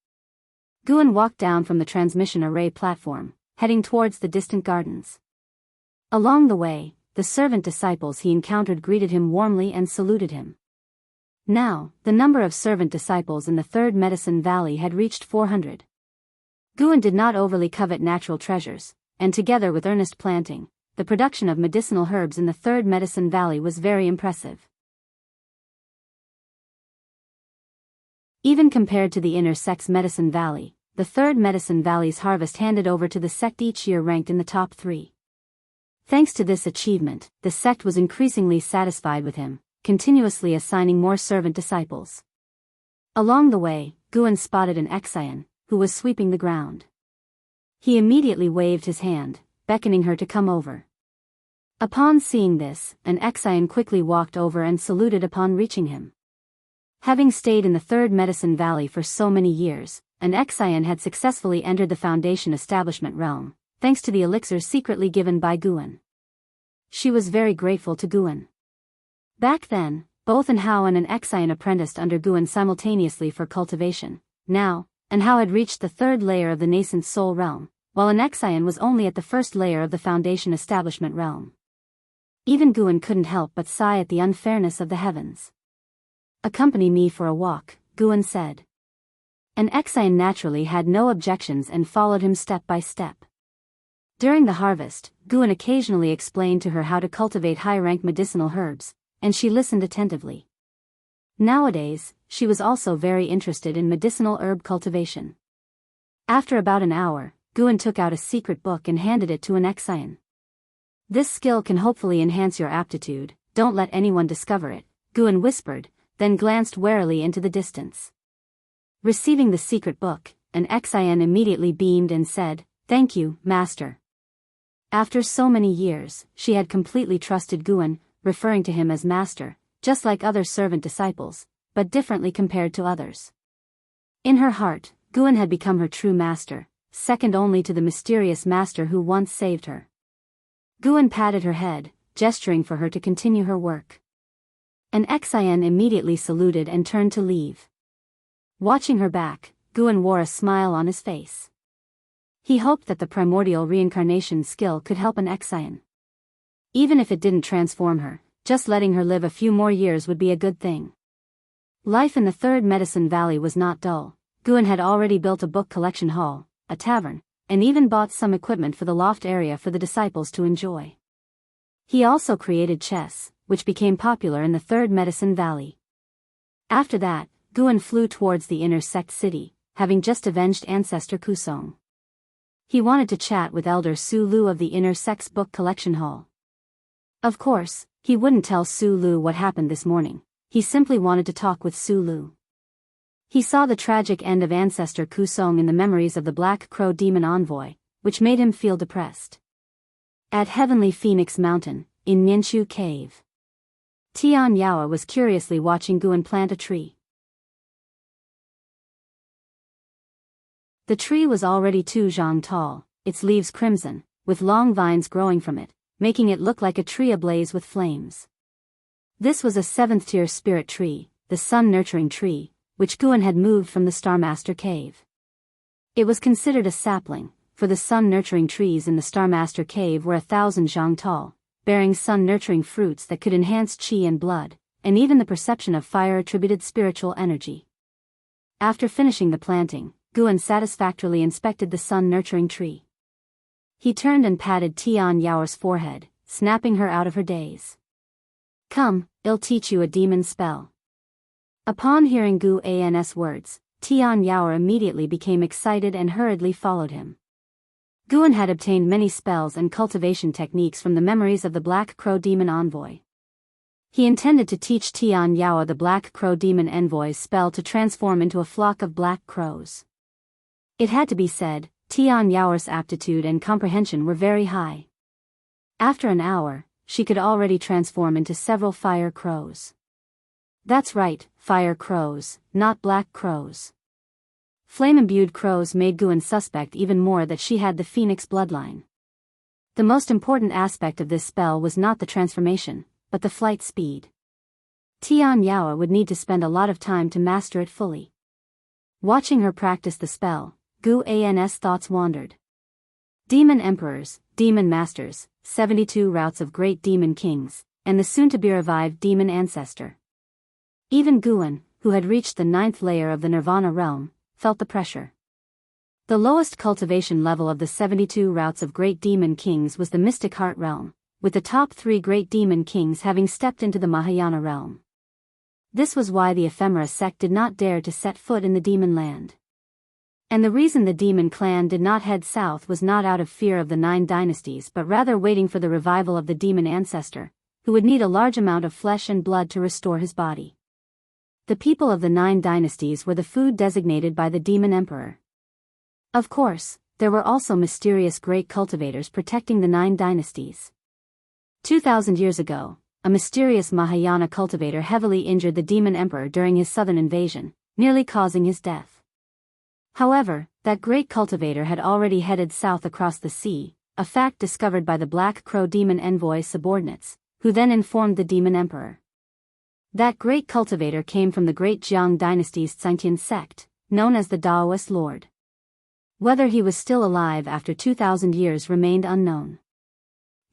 Guan walked down from the transmission array platform, heading towards the distant gardens. Along the way, the servant disciples he encountered greeted him warmly and saluted him. Now, the number of servant disciples in the 3rd Medicine Valley had reached 400. Guan did not overly covet natural treasures, and together with earnest planting, the production of medicinal herbs in the 3rd Medicine Valley was very impressive. Even compared to the Inner Sex Medicine Valley, the Third Medicine Valley's harvest handed over to the sect each year ranked in the top 3. Thanks to this achievement, the sect was increasingly satisfied with him, continuously assigning more servant disciples. Along the way, Guan spotted an Exian, who was sweeping the ground. He immediately waved his hand, beckoning her to come over. Upon seeing this, an Exian quickly walked over and saluted upon reaching him. Having stayed in the Third Medicine Valley for so many years, an Exian had successfully entered the Foundation Establishment realm, thanks to the elixirs secretly given by Guan. She was very grateful to Guan. Back then, both An Hao and an Exian apprenticed under Guan simultaneously for cultivation. Now, An Hao had reached the 3rd layer of the nascent soul realm, while an Exian was only at the 1st layer of the Foundation Establishment realm. Even Guan couldn't help but sigh at the unfairness of the heavens. "Accompany me for a walk," Guan said. An Exian naturally had no objections and followed him step by step. During the harvest, Guan occasionally explained to her how to cultivate high-rank medicinal herbs, and she listened attentively. Nowadays, she was also very interested in medicinal herb cultivation. After about an hour, Guan took out a secret book and handed it to an Exian. "This skill can hopefully enhance your aptitude, don't let anyone discover it," Guan whispered, then glanced warily into the distance. Receiving the secret book, an Exian immediately beamed and said, "Thank you, Master." After so many years, she had completely trusted Guan, referring to him as Master, just like other servant disciples, but differently compared to others. In her heart, Guan had become her true master, second only to the mysterious master who once saved her. Guan patted her head, gesturing for her to continue her work. An Exian immediately saluted and turned to leave. Watching her back, Guan wore a smile on his face. He hoped that the primordial reincarnation skill could help an Exian. Even if it didn't transform her, just letting her live a few more years would be a good thing. Life in the Third Medicine Valley was not dull. Guan had already built a book collection hall, a tavern, and even bought some equipment for the loft area for the disciples to enjoy. He also created chess, which became popular in the Third Medicine Valley. After that, Guan flew towards the inner sect city, having just avenged ancestor Kusong. He wanted to chat with Elder Su Lu of the inner sect's book collection hall. Of course, he wouldn't tell Su Lu what happened this morning. He simply wanted to talk with Su Lu. He saw the tragic end of ancestor Kusong in the memories of the Black Crow Demon Envoy, which made him feel depressed. At Heavenly Phoenix Mountain, in Ninshu Cave, Tian Yaoa was curiously watching Guan plant a tree. The tree was already 2 zhang tall, its leaves crimson, with long vines growing from it, making it look like a tree ablaze with flames. This was a 7th-tier spirit tree, the sun-nurturing tree, which Guan had moved from the Starmaster Cave. It was considered a sapling, for the sun-nurturing trees in the Starmaster Cave were 1,000 zhang tall, bearing sun-nurturing fruits that could enhance qi and blood, and even the perception of fire-attributed spiritual energy. After finishing the planting, Guan satisfactorily inspected the sun-nurturing tree. He turned and patted Tian Yao's forehead, snapping her out of her daze. "Come, I'll teach you a demon spell." Upon hearing Gu An's words, Tian Yao immediately became excited and hurriedly followed him. Guan had obtained many spells and cultivation techniques from the memories of the Black Crow Demon Envoy. He intended to teach Tian Yao the Black Crow Demon Envoy's spell to transform into a flock of black crows. It had to be said, Tian Yao's aptitude and comprehension were very high. After an hour, she could already transform into several fire crows. That's right, fire crows, not black crows. Flame-imbued crows made Guan suspect even more that she had the phoenix bloodline. The most important aspect of this spell was not the transformation, but the flight speed. Tian Yao would need to spend a lot of time to master it fully. Watching her practice the spell, Gu An's thoughts wandered. Demon Emperors, Demon Masters, 72 routes of Great Demon Kings, and the soon-to-be-revived Demon Ancestor. Even Guan, who had reached the 9th layer of the Nirvana realm, felt the pressure. The lowest cultivation level of the 72 routes of Great Demon Kings was the Mystic Heart realm, with the top 3 Great Demon Kings having stepped into the Mahayana realm. This was why the Ephemera sect did not dare to set foot in the demon land. And the reason the demon clan did not head south was not out of fear of the 9 dynasties but rather waiting for the revival of the demon ancestor, who would need a large amount of flesh and blood to restore his body. The people of the 9 dynasties were the food designated by the demon emperor. Of course, there were also mysterious great cultivators protecting the 9 dynasties. 2,000 years ago, a mysterious Mahayana cultivator heavily injured the demon emperor during his southern invasion, nearly causing his death. However, that great cultivator had already headed south across the sea, a fact discovered by the Black Crow demon envoy subordinates, who then informed the demon emperor. That great cultivator came from the great Jiang dynasty's Enchanting sect, known as the Taoist Lord. Whether he was still alive after 2,000 years remained unknown.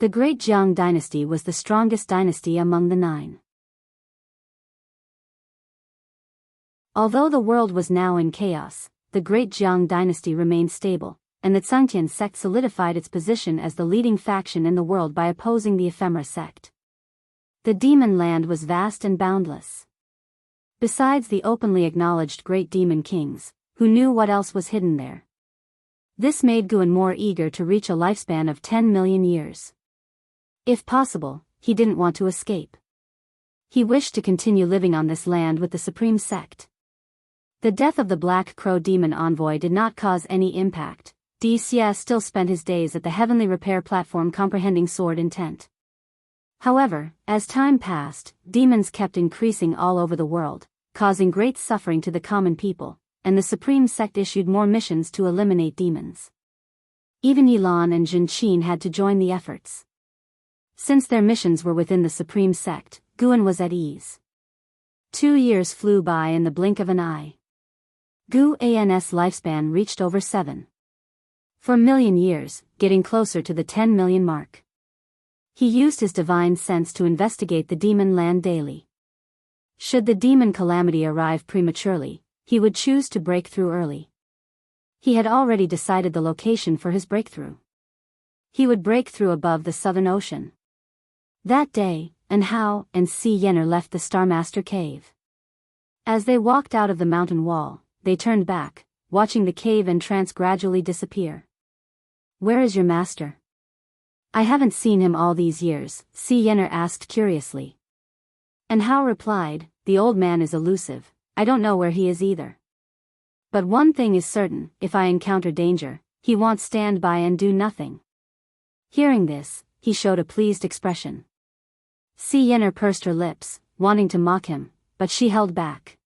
The great Jiang dynasty was the strongest dynasty among the 9. Although the world was now in chaos, the great Jiang dynasty remained stable, and the Enchanting sect solidified its position as the leading faction in the world by opposing the Ephemera sect. The demon land was vast and boundless. Besides the openly acknowledged great demon kings, who knew what else was hidden there. This made Guan more eager to reach a lifespan of 10 million years. If possible, he didn't want to escape. He wished to continue living on this land with the supreme sect. The death of the Black Crow demon envoy did not cause any impact. Xie still spent his days at the heavenly repair platform comprehending sword intent. However, as time passed, demons kept increasing all over the world, causing great suffering to the common people, and the supreme sect issued more missions to eliminate demons. Even Yilan and Jinqin had to join the efforts. Since their missions were within the supreme sect, Guan was at ease. 2 years flew by in the blink of an eye. Guan's lifespan reached over 7. For a million years, getting closer to the 10 million mark. He used his divine sense to investigate the demon land daily. Should the demon calamity arrive prematurely, he would choose to break through early. He had already decided the location for his breakthrough. He would break through above the Southern Ocean. That day, Hao and Si Yener left the Starmaster cave. As they walked out of the mountain wall, they turned back, watching the cave entrance gradually disappear. "Where is your master?" "I haven't seen him all these years," Si Yener asked curiously. Hao replied, "The old man is elusive, I don't know where he is either. But one thing is certain, if I encounter danger, he won't stand by and do nothing." Hearing this, he showed a pleased expression. Si Yener pursed her lips, wanting to mock him, but she held back.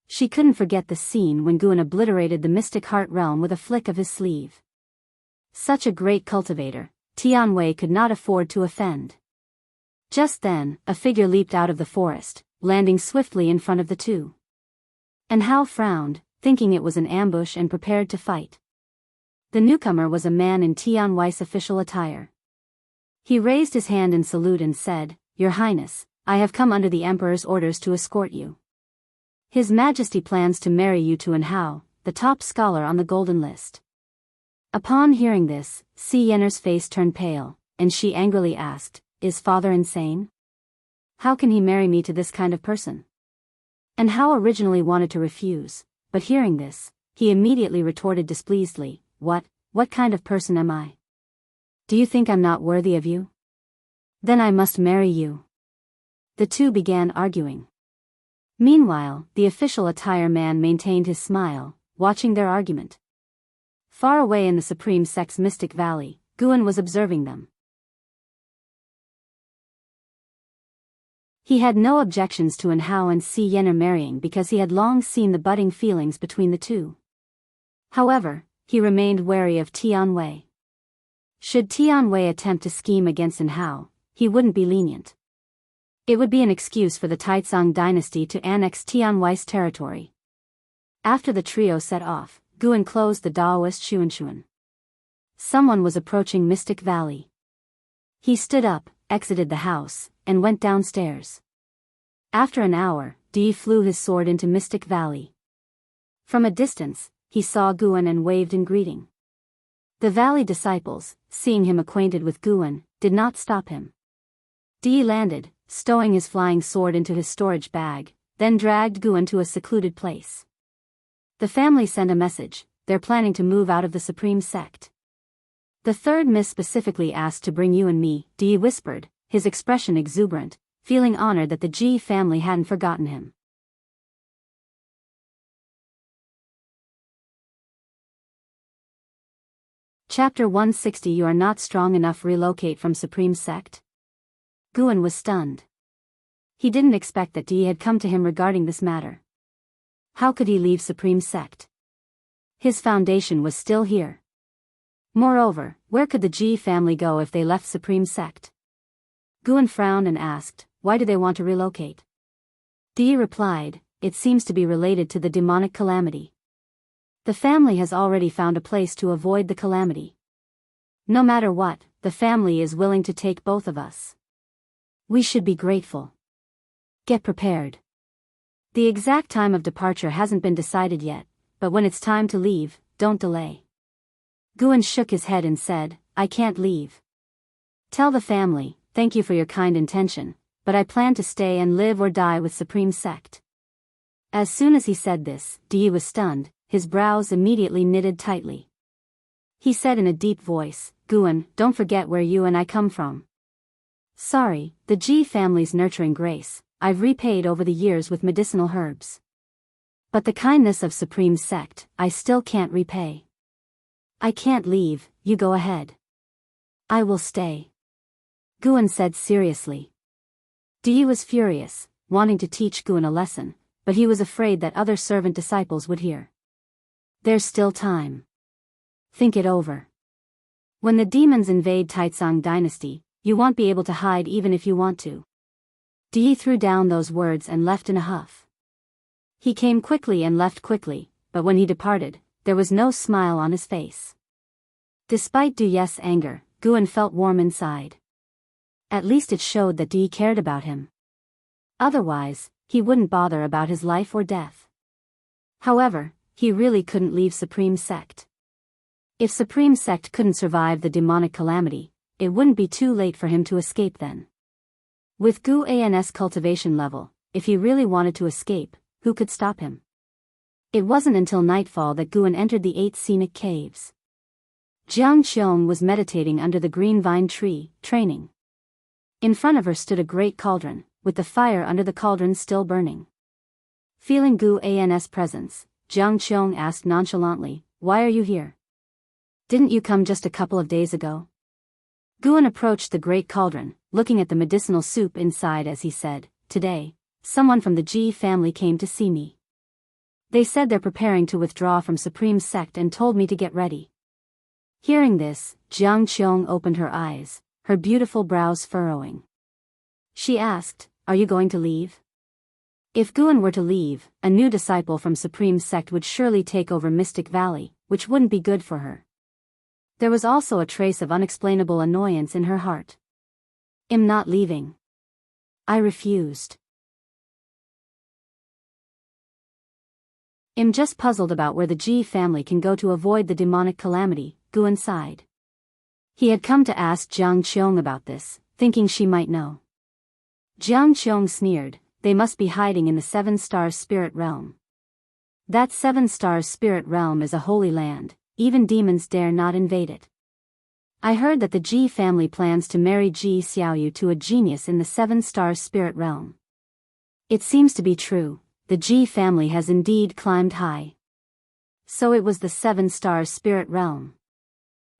She couldn't forget the scene when Guan obliterated the mystic heart realm with a flick of his sleeve. Such a great cultivator, Tianwei could not afford to offend. Just then, a figure leaped out of the forest, landing swiftly in front of the two. Hao frowned, thinking it was an ambush and prepared to fight. The newcomer was a man in Tianwei's official attire. He raised his hand in salute and said, "Your Highness, I have come under the Emperor's orders to escort you. His Majesty plans to marry you to Hao, the top scholar on the golden list." Upon hearing this, Si Yener's face turned pale, and she angrily asked, "Is father insane? How can he marry me to this kind of person?" Hao originally wanted to refuse, but hearing this, he immediately retorted displeasedly, What kind of person am I? Do you think I'm not worthy of you? Then I must marry you." The two began arguing. Meanwhile, the official attire man maintained his smile, watching their argument. Far away in the Supreme Sect's mystic valley, Guan was observing them. He had no objections to Hao and Si Yener marrying because he had long seen the budding feelings between the two. However, he remained wary of Tianwei. Should Tianwei attempt to scheme against Hao, he wouldn't be lenient. It would be an excuse for the Taizong dynasty to annex Tianwei's territory. After the trio set off, Guan closed the Daoist Xuanxuan. Someone was approaching Mystic Valley. He stood up, exited the house, and went downstairs. After an hour, Di flew his sword into Mystic Valley. From a distance, he saw Guan and waved in greeting. The valley disciples, seeing him acquainted with Guan, did not stop him. Di landed, stowing his flying sword into his storage bag, then dragged Guan to a secluded place. The family sent a message, they're planning to move out of the Supreme Sect. The third miss specifically asked to bring you and me, Dee whispered, his expression exuberant, feeling honored that the G family hadn't forgotten him. Chapter 160. You are not strong enough. Relocate from Supreme Sect? Guan was stunned. He didn't expect that Dee had come to him regarding this matter. How could he leave Supreme Sect? His foundation was still here. Moreover, where could the G family go if they left Supreme Sect? Guan frowned and asked, why do they want to relocate? Dee replied, it seems to be related to the demonic calamity. The family has already found a place to avoid the calamity. No matter what, the family is willing to take both of us. We should be grateful. Get prepared. The exact time of departure hasn't been decided yet, but when it's time to leave, don't delay. Guan shook his head and said, I can't leave. Tell the family, thank you for your kind intention, but I plan to stay and live or die with Supreme Sect. As soon as he said this, Dee was stunned, his brows immediately knitted tightly. He said in a deep voice, Guan, don't forget where you and I come from. Sorry, the G family's nurturing grace, I've repaid over the years with medicinal herbs. But the kindness of Supreme Sect, I still can't repay. I can't leave, you go ahead. I will stay. Guan said seriously. Dee was furious, wanting to teach Guan a lesson, but he was afraid that other servant disciples would hear. There's still time. Think it over. When the demons invade Taizong Dynasty, you won't be able to hide even if you want to. Dee threw down those words and left in a huff. He came quickly and left quickly, but when he departed, there was no smile on his face. Despite Die's anger, Guan felt warm inside. At least it showed that Dee cared about him. Otherwise, he wouldn't bother about his life or death. However, he really couldn't leave Supreme Sect. If Supreme Sect couldn't survive the demonic calamity, it wouldn't be too late for him to escape then. With Guan's cultivation level, if he really wanted to escape, who could stop him? It wasn't until nightfall that Guan entered the 8 scenic caves. Jiang Qiong was meditating under the green vine tree, training. In front of her stood a great cauldron, with the fire under the cauldron still burning. Feeling Guan's presence, Jiang Qiong asked nonchalantly, why are you here? Didn't you come just a couple of days ago? Guan approached the great cauldron, looking at the medicinal soup inside as he said, today, someone from the G family came to see me. They said they're preparing to withdraw from Supreme Sect and told me to get ready. Hearing this, Jiang Qiong opened her eyes, her beautiful brows furrowing. She asked, are you going to leave? If Guan were to leave, a new disciple from Supreme Sect would surely take over Mystic Valley, which wouldn't be good for her. There was also a trace of unexplainable annoyance in her heart. I'm not leaving. I refused. I'm just puzzled about where the G family can go to avoid the demonic calamity, Guan sighed. He had come to ask Jiang Qiong about this, thinking she might know. Jiang Qiong sneered, they must be hiding in the 7-star spirit realm. That 7-star spirit realm is a holy land, even demons dare not invade it. I heard that the Ji family plans to marry Ji Xiaoyu to a genius in the 7-star spirit realm. It seems to be true, the Ji family has indeed climbed high. So it was the 7-star spirit realm.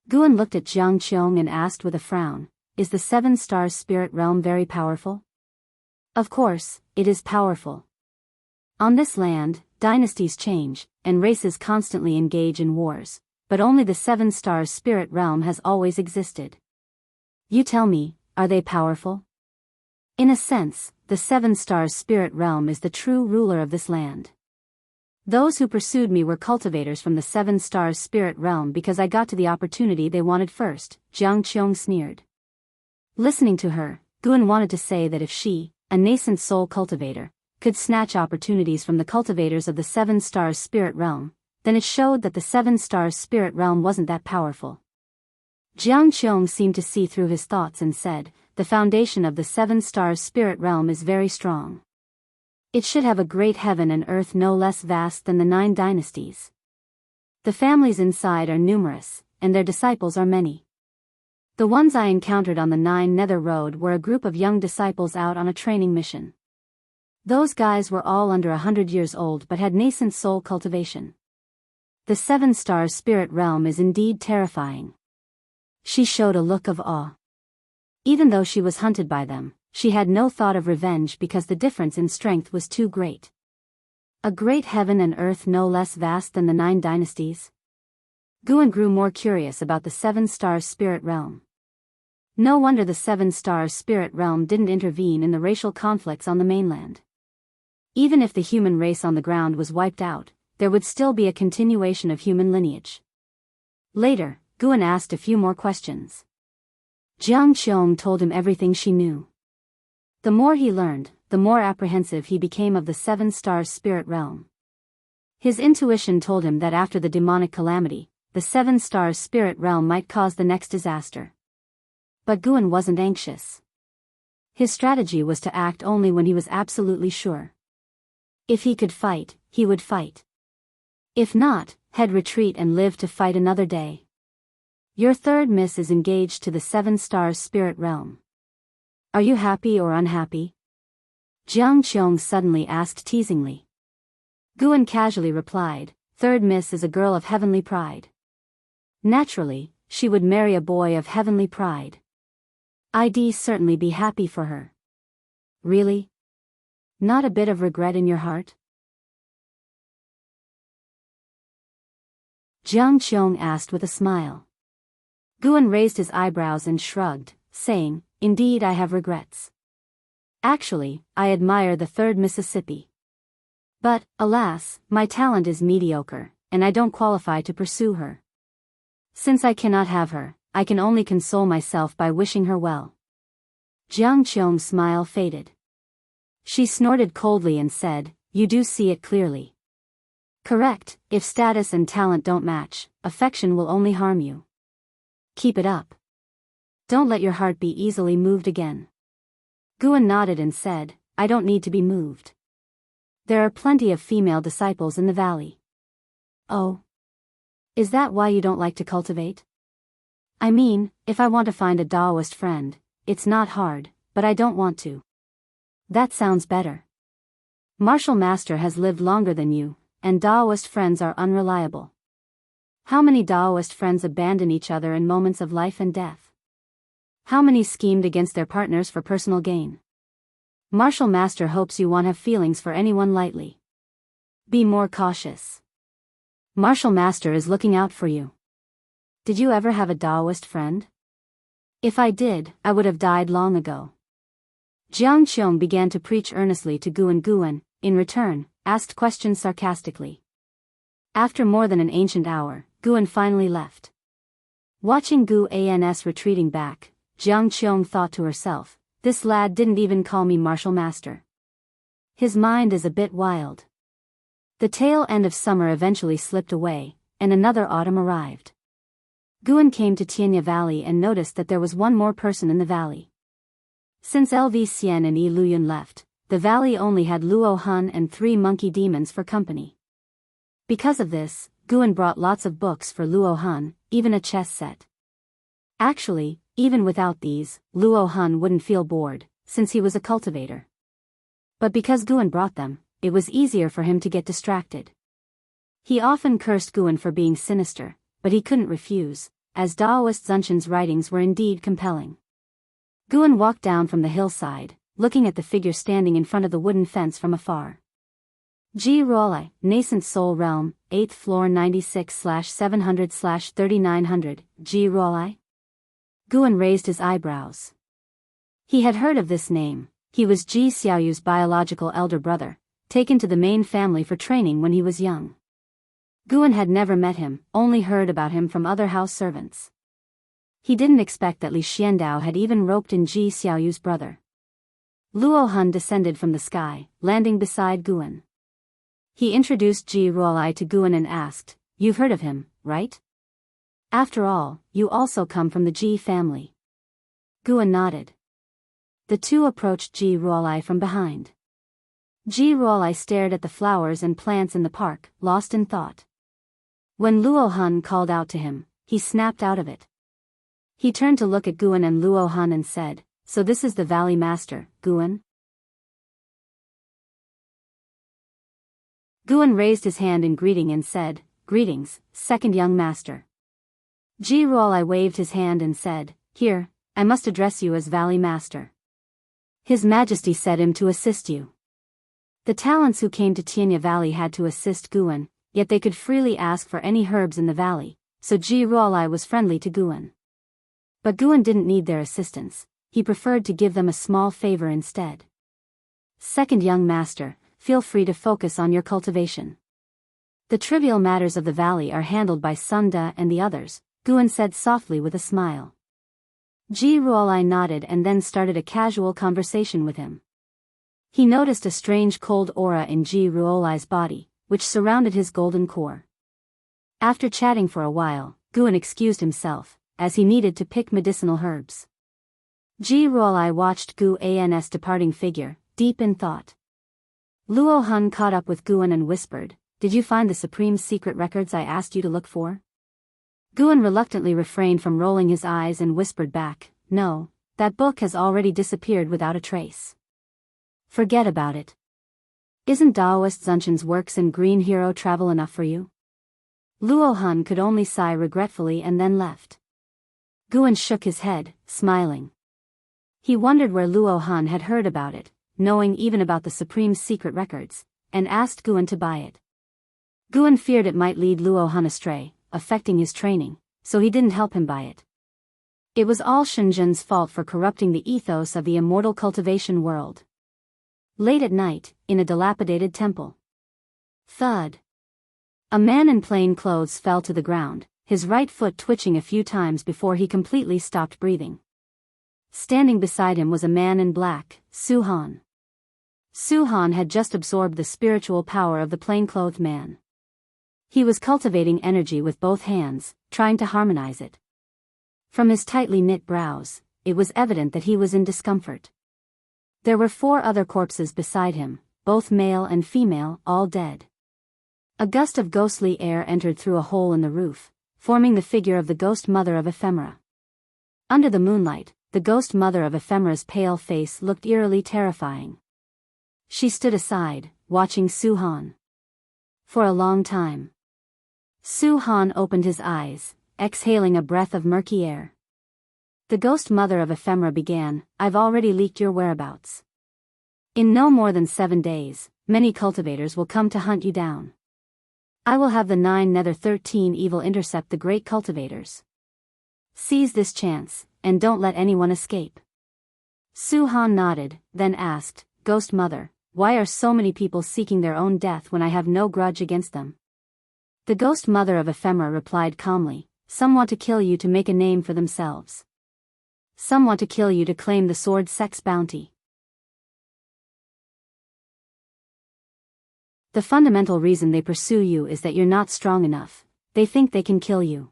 Guan looked at Jiang Qiong and asked with a frown, is the 7-star spirit realm very powerful? Of course, it is powerful. On this land, dynasties change, and races constantly engage in wars, but only the 7-star spirit realm has always existed. You tell me, are they powerful? In a sense, the 7-star spirit realm is the true ruler of this land. Those who pursued me were cultivators from the 7-star spirit realm because I got to the opportunity they wanted first, Jiang Qiong sneered. Listening to her, Guan wanted to say that if she, a nascent soul cultivator, could snatch opportunities from the cultivators of the 7-star spirit realm, then it showed that the 7-star spirit realm wasn't that powerful. Jiang Qiong seemed to see through his thoughts and said, the foundation of the 7-star spirit realm is very strong. It should have a great heaven and earth no less vast than the 9 dynasties. The families inside are numerous, and their disciples are many. The ones I encountered on the Nine Nether Road were a group of young disciples out on a training mission. Those guys were all under 100 years old but had nascent soul cultivation. The Seven Stars spirit realm is indeed terrifying. She showed a look of awe. Even though she was hunted by them, she had no thought of revenge because the difference in strength was too great. A great heaven and earth no less vast than the 9 dynasties. Guan grew more curious about the Seven Stars spirit realm. No wonder the Seven Stars spirit realm didn't intervene in the racial conflicts on the mainland. Even if the human race on the ground was wiped out, there would still be a continuation of human lineage. Later, Guan asked a few more questions. Jiang Qiong told him everything she knew. The more he learned, the more apprehensive he became of the Seven Stars spirit realm. His intuition told him that after the demonic calamity, the Seven Stars spirit realm might cause the next disaster. But Guan wasn't anxious. His strategy was to act only when he was absolutely sure. If he could fight, he would fight. If not, he'd retreat and live to fight another day. Your third miss is engaged to the Seven Stars spirit realm. Are you happy or unhappy? Jiang Qiong suddenly asked teasingly. Guan casually replied, third miss is a girl of heavenly pride. Naturally, she would marry a boy of heavenly pride. I'd certainly be happy for her. Really? Not a bit of regret in your heart? Jiang Qiong asked with a smile. Guan raised his eyebrows and shrugged, saying, indeed I have regrets. Actually, I admire the third Mississippi. But, alas, my talent is mediocre, and I don't qualify to pursue her. Since I cannot have her, I can only console myself by wishing her well. Jiang Qiong's smile faded. She snorted coldly and said, you do see it clearly. Correct, if status and talent don't match, affection will only harm you. Keep it up. Don't let your heart be easily moved again. Guan nodded and said, I don't need to be moved. There are plenty of female disciples in the valley. Oh. Is that why you don't like to cultivate? I mean, if I want to find a Taoist friend, it's not hard, but I don't want to. That sounds better. Martial Master has lived longer than you, and Taoist friends are unreliable. How many Taoist friends abandon each other in moments of life and death? How many schemed against their partners for personal gain? Martial Master hopes you won't have feelings for anyone lightly. Be more cautious. Martial Master is looking out for you. Did you ever have a Taoist friend? If I did, I would have died long ago. Jiang Qiong began to preach earnestly to Guan. Guan, in return, asked questions sarcastically. After more than an ancient hour, Guan finally left. Watching Guan's retreating back, Jiang Qiong thought to herself, this lad didn't even call me Martial Master. His mind is a bit wild. The tail end of summer eventually slipped away, and another autumn arrived. Guan came to Tianya Valley and noticed that there was one more person in the valley. Since Lv Xian and Yi Luyun left, the valley only had Luo Han and 3 monkey demons for company. Because of this, Guan brought lots of books for Luo Han, even a chess set. Actually, even without these, Luo Han wouldn't feel bored, since he was a cultivator. But because Guan brought them, it was easier for him to get distracted. He often cursed Guan for being sinister, but he couldn't refuse, as Daoist Zunshan's writings were indeed compelling. Guan walked down from the hillside, looking at the figure standing in front of the wooden fence from afar. Ji Ruolai, Nascent Soul Realm, 8th floor 96/700/3900, Ji Ruolai? Guan raised his eyebrows. He had heard of this name. He was Ji Xiaoyu's biological elder brother, taken to the main family for training when he was young. Guan had never met him, only heard about him from other house servants. He didn't expect that Li Xiandao had even roped in Ji Xiaoyu's brother. Luo Han descended from the sky, landing beside Guan. He introduced Ji Ruolai to Guan and asked, "You've heard of him, right? After all, you also come from the Ji family." Guan nodded. The two approached Ji Ruolai from behind. Ji Ruolai stared at the flowers and plants in the park, lost in thought. When Luo Han called out to him, he snapped out of it. He turned to look at Guan and Luo Han and said, "So this is the Valley Master, Guan?" Guan raised his hand in greeting and said, "Greetings, second young master." Ji Ruolai waved his hand and said, "Here, I must address you as Valley Master. His Majesty said him to assist you." The talents who came to Tianya Valley had to assist Guan, yet they could freely ask for any herbs in the valley, so Ji Ruolai was friendly to Guan. But Guan didn't need their assistance, he preferred to give them a small favor instead. "Second young master, feel free to focus on your cultivation. The trivial matters of the valley are handled by Sunda and the others," Guan said softly with a smile. Ji Ruolai nodded and then started a casual conversation with him. He noticed a strange cold aura in Ji Ruolai's body, which surrounded his golden core. After chatting for a while, Guan excused himself, as he needed to pick medicinal herbs. Ji Ruolai watched Gu An's departing figure, deep in thought. Luo Han caught up with Guan and whispered, "Did you find the supreme secret records I asked you to look for?" Guan reluctantly refrained from rolling his eyes and whispered back, "No, that book has already disappeared without a trace. Forget about it. Isn't Daoist Zunshan's works in Green Hero travel enough for you?" Luo Han could only sigh regretfully and then left. Guan shook his head, smiling. He wondered where Luo Han had heard about it, knowing even about the supreme secret records, and asked Guan to buy it. Guan feared it might lead Luo Han astray, affecting his training, so he didn't help him buy it. It was all Shenzhen's fault for corrupting the ethos of the immortal cultivation world. Late at night, in a dilapidated temple. Thud. A man in plain clothes fell to the ground, his right foot twitching a few times before he completely stopped breathing. Standing beside him was a man in black, Su Han. Su Han had just absorbed the spiritual power of the plainclothed man. He was cultivating energy with both hands, trying to harmonize it. From his tightly knit brows, it was evident that he was in discomfort. There were 4 other corpses beside him, both male and female, all dead. A gust of ghostly air entered through a hole in the roof, forming the figure of the ghost mother of Ephemera. Under the moonlight, the ghost mother of Ephemera's pale face looked eerily terrifying. She stood aside, watching Su Han. For a long time. Su Han opened his eyes, exhaling a breath of murky air. The ghost mother of Ephemera began, "I've already leaked your whereabouts. In no more than 7 days, many cultivators will come to hunt you down. I will have the 9 Nether 13 evil intercept the great cultivators. Seize this chance, and don't let anyone escape." Su Han nodded, then asked, "Ghost Mother, why are so many people seeking their own death when I have no grudge against them?" The ghost mother of Ephemera replied calmly, "Some want to kill you to make a name for themselves. Some want to kill you to claim the sword sex bounty. The fundamental reason they pursue you is that you're not strong enough. They think they can kill you."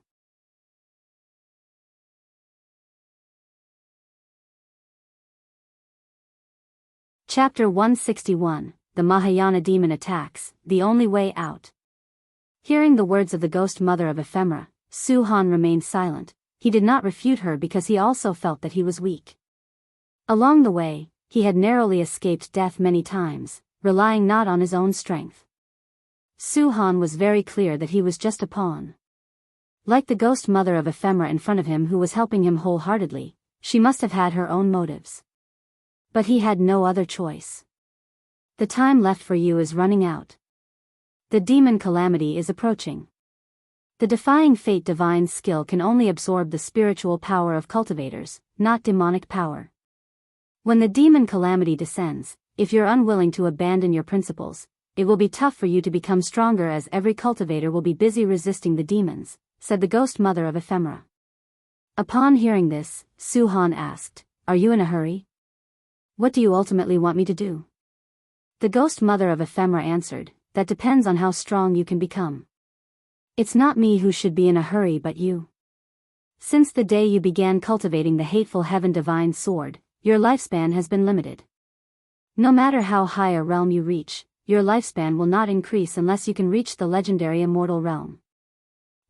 Chapter 161, The Mahayana Demon Attacks, The Only Way Out. Hearing the words of the ghost mother of Ephemera, Su Han remained silent. He did not refute her because he also felt that he was weak. Along the way, he had narrowly escaped death many times, relying not on his own strength. Su Han was very clear that he was just a pawn. Like the ghost mother of Ephemera in front of him who was helping him wholeheartedly, she must have had her own motives. But he had no other choice. The time left for you is running out. The demon calamity is approaching. The defying fate divine skill can only absorb the spiritual power of cultivators, not demonic power. When the demon calamity descends, if you're unwilling to abandon your principles, it will be tough for you to become stronger as every cultivator will be busy resisting the demons, said the ghost mother of Ephemera. Upon hearing this, Su Han asked, "Are you in a hurry? What do you ultimately want me to do?" The ghost mother of Ephemera answered, "That depends on how strong you can become. It's not me who should be in a hurry but you. Since the day you began cultivating the hateful heaven divine sword, your lifespan has been limited. No matter how high a realm you reach, your lifespan will not increase unless you can reach the legendary immortal realm.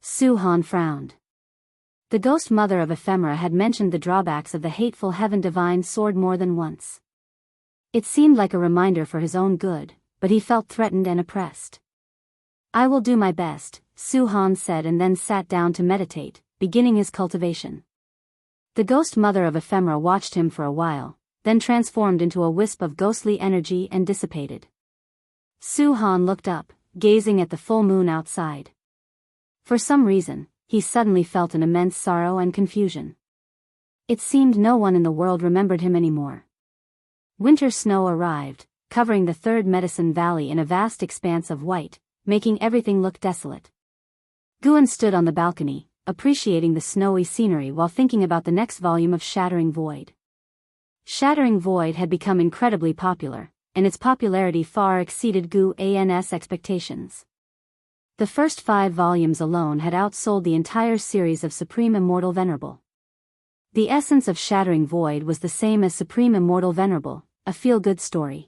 Su-Han frowned. The ghost mother of Ephemera had mentioned the drawbacks of the hateful Heaven Divine sword more than once. It seemed like a reminder for his own good, but he felt threatened and oppressed. I will do my best, Su-Han said, and then sat down to meditate, beginning his cultivation. The ghost mother of Ephemera watched him for a while, then transformed into a wisp of ghostly energy and dissipated. Su-Han looked up, gazing at the full moon outside. For some reason, he suddenly felt an immense sorrow and confusion. It seemed no one in the world remembered him anymore. Winter snow arrived, covering the third Medicine Valley in a vast expanse of white, making everything look desolate. Guan stood on the balcony, appreciating the snowy scenery while thinking about the next volume of Shattering Void. Shattering Void had become incredibly popular, and its popularity far exceeded Guan's expectations. The first 5 volumes alone had outsold the entire series of Supreme Immortal Venerable. The essence of Shattering Void was the same as Supreme Immortal Venerable, a feel-good story.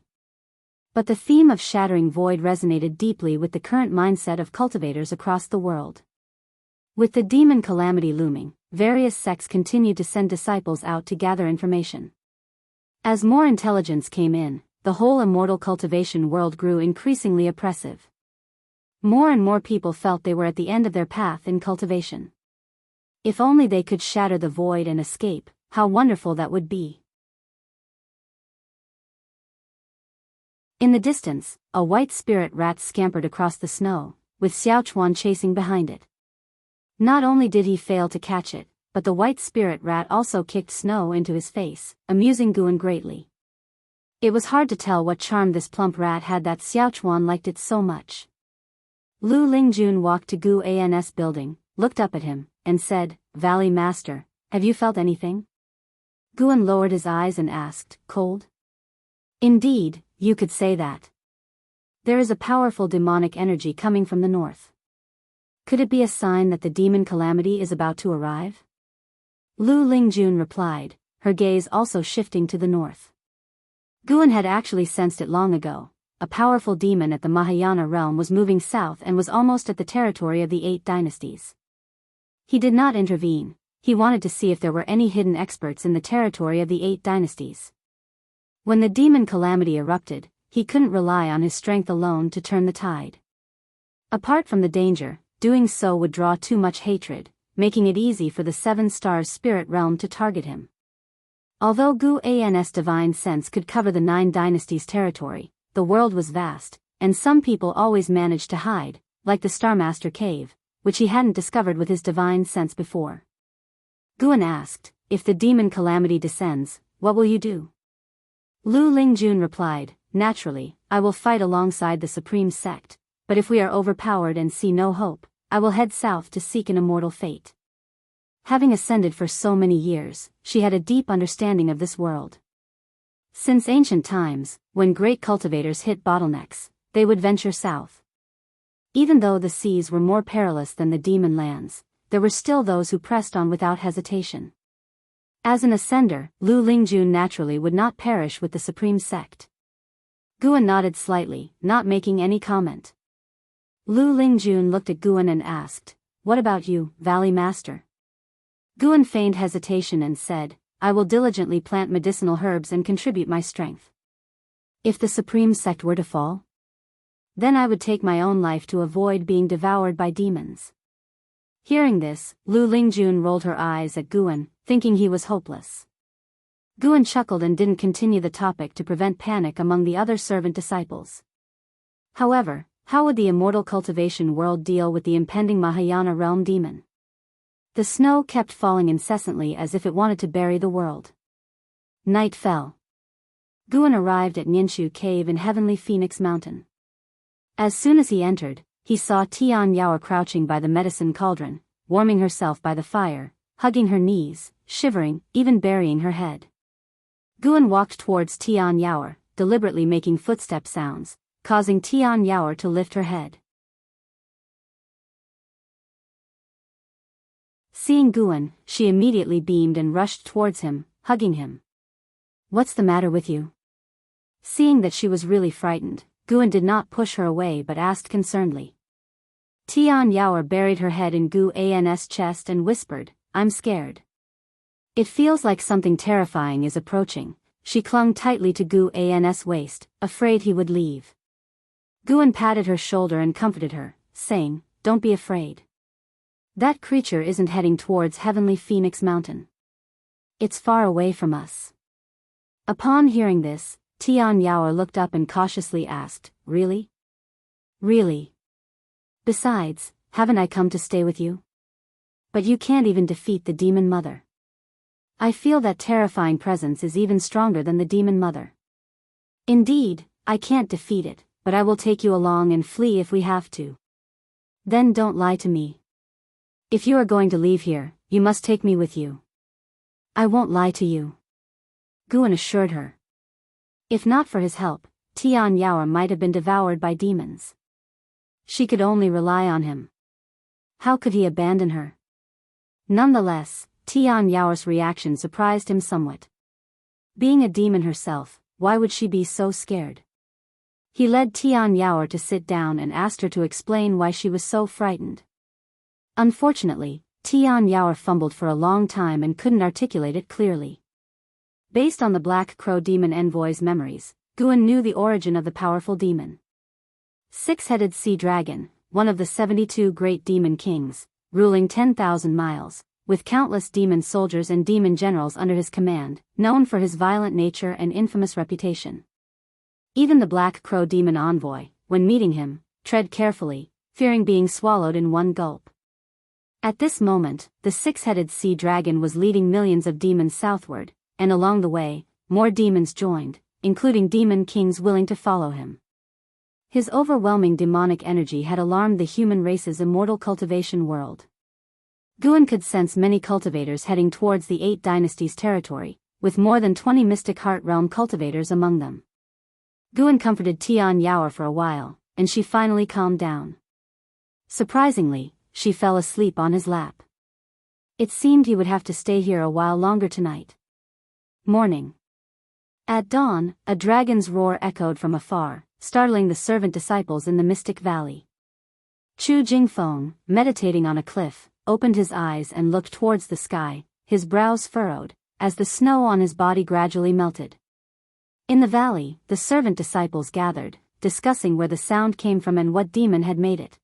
But the theme of Shattering Void resonated deeply with the current mindset of cultivators across the world. With the demon calamity looming, various sects continued to send disciples out to gather information. As more intelligence came in, the whole immortal cultivation world grew increasingly oppressive. More and more people felt they were at the end of their path in cultivation. If only they could shatter the void and escape, how wonderful that would be. In the distance, a white spirit rat scampered across the snow, with Xiaochuan chasing behind it. Not only did he fail to catch it, but the white spirit rat also kicked snow into his face, amusing Guan greatly. It was hard to tell what charm this plump rat had that Xiaochuan liked it so much. Lu Lingjun walked to Guan's building, looked up at him, and said, "Valley Master, have you felt anything?" Guan lowered his eyes and asked, "Cold?" "Indeed, you could say that. There is a powerful demonic energy coming from the north. Could it be a sign that the demon calamity is about to arrive?" Lu Lingjun replied, her gaze also shifting to the north. Guan had actually sensed it long ago. A powerful demon at the Mahayana realm was moving south and was almost at the territory of the 8 dynasties. He did not intervene. He wanted to see if there were any hidden experts in the territory of the 8 dynasties. When the demon calamity erupted, he couldn't rely on his strength alone to turn the tide. Apart from the danger, doing so would draw too much hatred, making it easy for the 7 stars spirit realm to target him. Although Guan's divine sense could cover the 9 dynasties' territory, the world was vast, and some people always managed to hide, like the Starmaster Cave, which he hadn't discovered with his divine sense before. Guan asked, "If the demon calamity descends, what will you do?" Lu Lingjun replied, "Naturally, I will fight alongside the Supreme Sect, but if we are overpowered and see no hope, I will head south to seek an immortal fate." Having ascended for so many years, she had a deep understanding of this world. Since ancient times, when great cultivators hit bottlenecks, they would venture south. Even though the seas were more perilous than the demon lands, there were still those who pressed on without hesitation. As an ascender, Lu Lingjun naturally would not perish with the Supreme Sect. Guan nodded slightly, not making any comment. Lu Lingjun looked at Guan and asked, "What about you, Valley Master?" Guan feigned hesitation and said, "I will diligently plant medicinal herbs and contribute my strength. If the Supreme Sect were to fall, then I would take my own life to avoid being devoured by demons." Hearing this, Lu Lingjun rolled her eyes at Guan, thinking he was hopeless. Guan chuckled and didn't continue the topic to prevent panic among the other servant disciples. However, how would the immortal cultivation world deal with the impending Mahayana realm demon? The snow kept falling incessantly as if it wanted to bury the world. Night fell. Guan arrived at Ninshu Cave in Heavenly Phoenix Mountain. As soon as he entered, he saw Tian Yao crouching by the medicine cauldron, warming herself by the fire, hugging her knees, shivering, even burying her head. Guan walked towards Tian Yao, deliberately making footstep sounds, causing Tian Yao to lift her head. Seeing Guan, she immediately beamed and rushed towards him, hugging him. "What's the matter with you?" Seeing that she was really frightened, Guan did not push her away but asked concernedly. Tian Yaoer buried her head in Gu An's chest and whispered, "I'm scared." It feels like something terrifying is approaching. She clung tightly to Gu An's waist, afraid he would leave. Guan patted her shoulder and comforted her, saying, "Don't be afraid. That creature isn't heading towards Heavenly Phoenix Mountain. It's far away from us." Upon hearing this, Tian Yaoer looked up and cautiously asked, "Really? Really? Besides, haven't I come to stay with you? But you can't even defeat the demon mother." "I feel that terrifying presence is even stronger than the demon mother." "Indeed, I can't defeat it, but I will take you along and flee if we have to." "Then don't lie to me. If you are going to leave here, you must take me with you." "I won't lie to you," Guan assured her. If not for his help, Tian Yaoer might have been devoured by demons. She could only rely on him. How could he abandon her? Nonetheless, Tian Yaoer's reaction surprised him somewhat. Being a demon herself, why would she be so scared? He led Tian Yaoer to sit down and asked her to explain why she was so frightened. Unfortunately, Tian Yaoer fumbled for a long time and couldn't articulate it clearly. Based on the Black Crow demon envoy's memories, Guan knew the origin of the powerful demon. Six-headed sea dragon, one of the 72 great demon kings, ruling 10,000 miles, with countless demon soldiers and demon generals under his command, known for his violent nature and infamous reputation. Even the Black Crow demon envoy, when meeting him, tread carefully, fearing being swallowed in one gulp. At this moment, the six-headed sea dragon was leading millions of demons southward, and along the way, more demons joined, including demon kings willing to follow him. His overwhelming demonic energy had alarmed the human race's immortal cultivation world. Guan could sense many cultivators heading towards the 8 Dynasties territory, with more than 20 Mystic Heart Realm cultivators among them. Guan comforted Tian Yaoer for a while, and she finally calmed down. Surprisingly, she fell asleep on his lap. It seemed he would have to stay here a while longer tonight. Morning. At dawn, a dragon's roar echoed from afar, startling the servant disciples in the Mystic Valley. Chu Jingfeng, meditating on a cliff, opened his eyes and looked towards the sky, his brows furrowed, as the snow on his body gradually melted. In the valley, the servant disciples gathered, discussing where the sound came from and what demon had made it.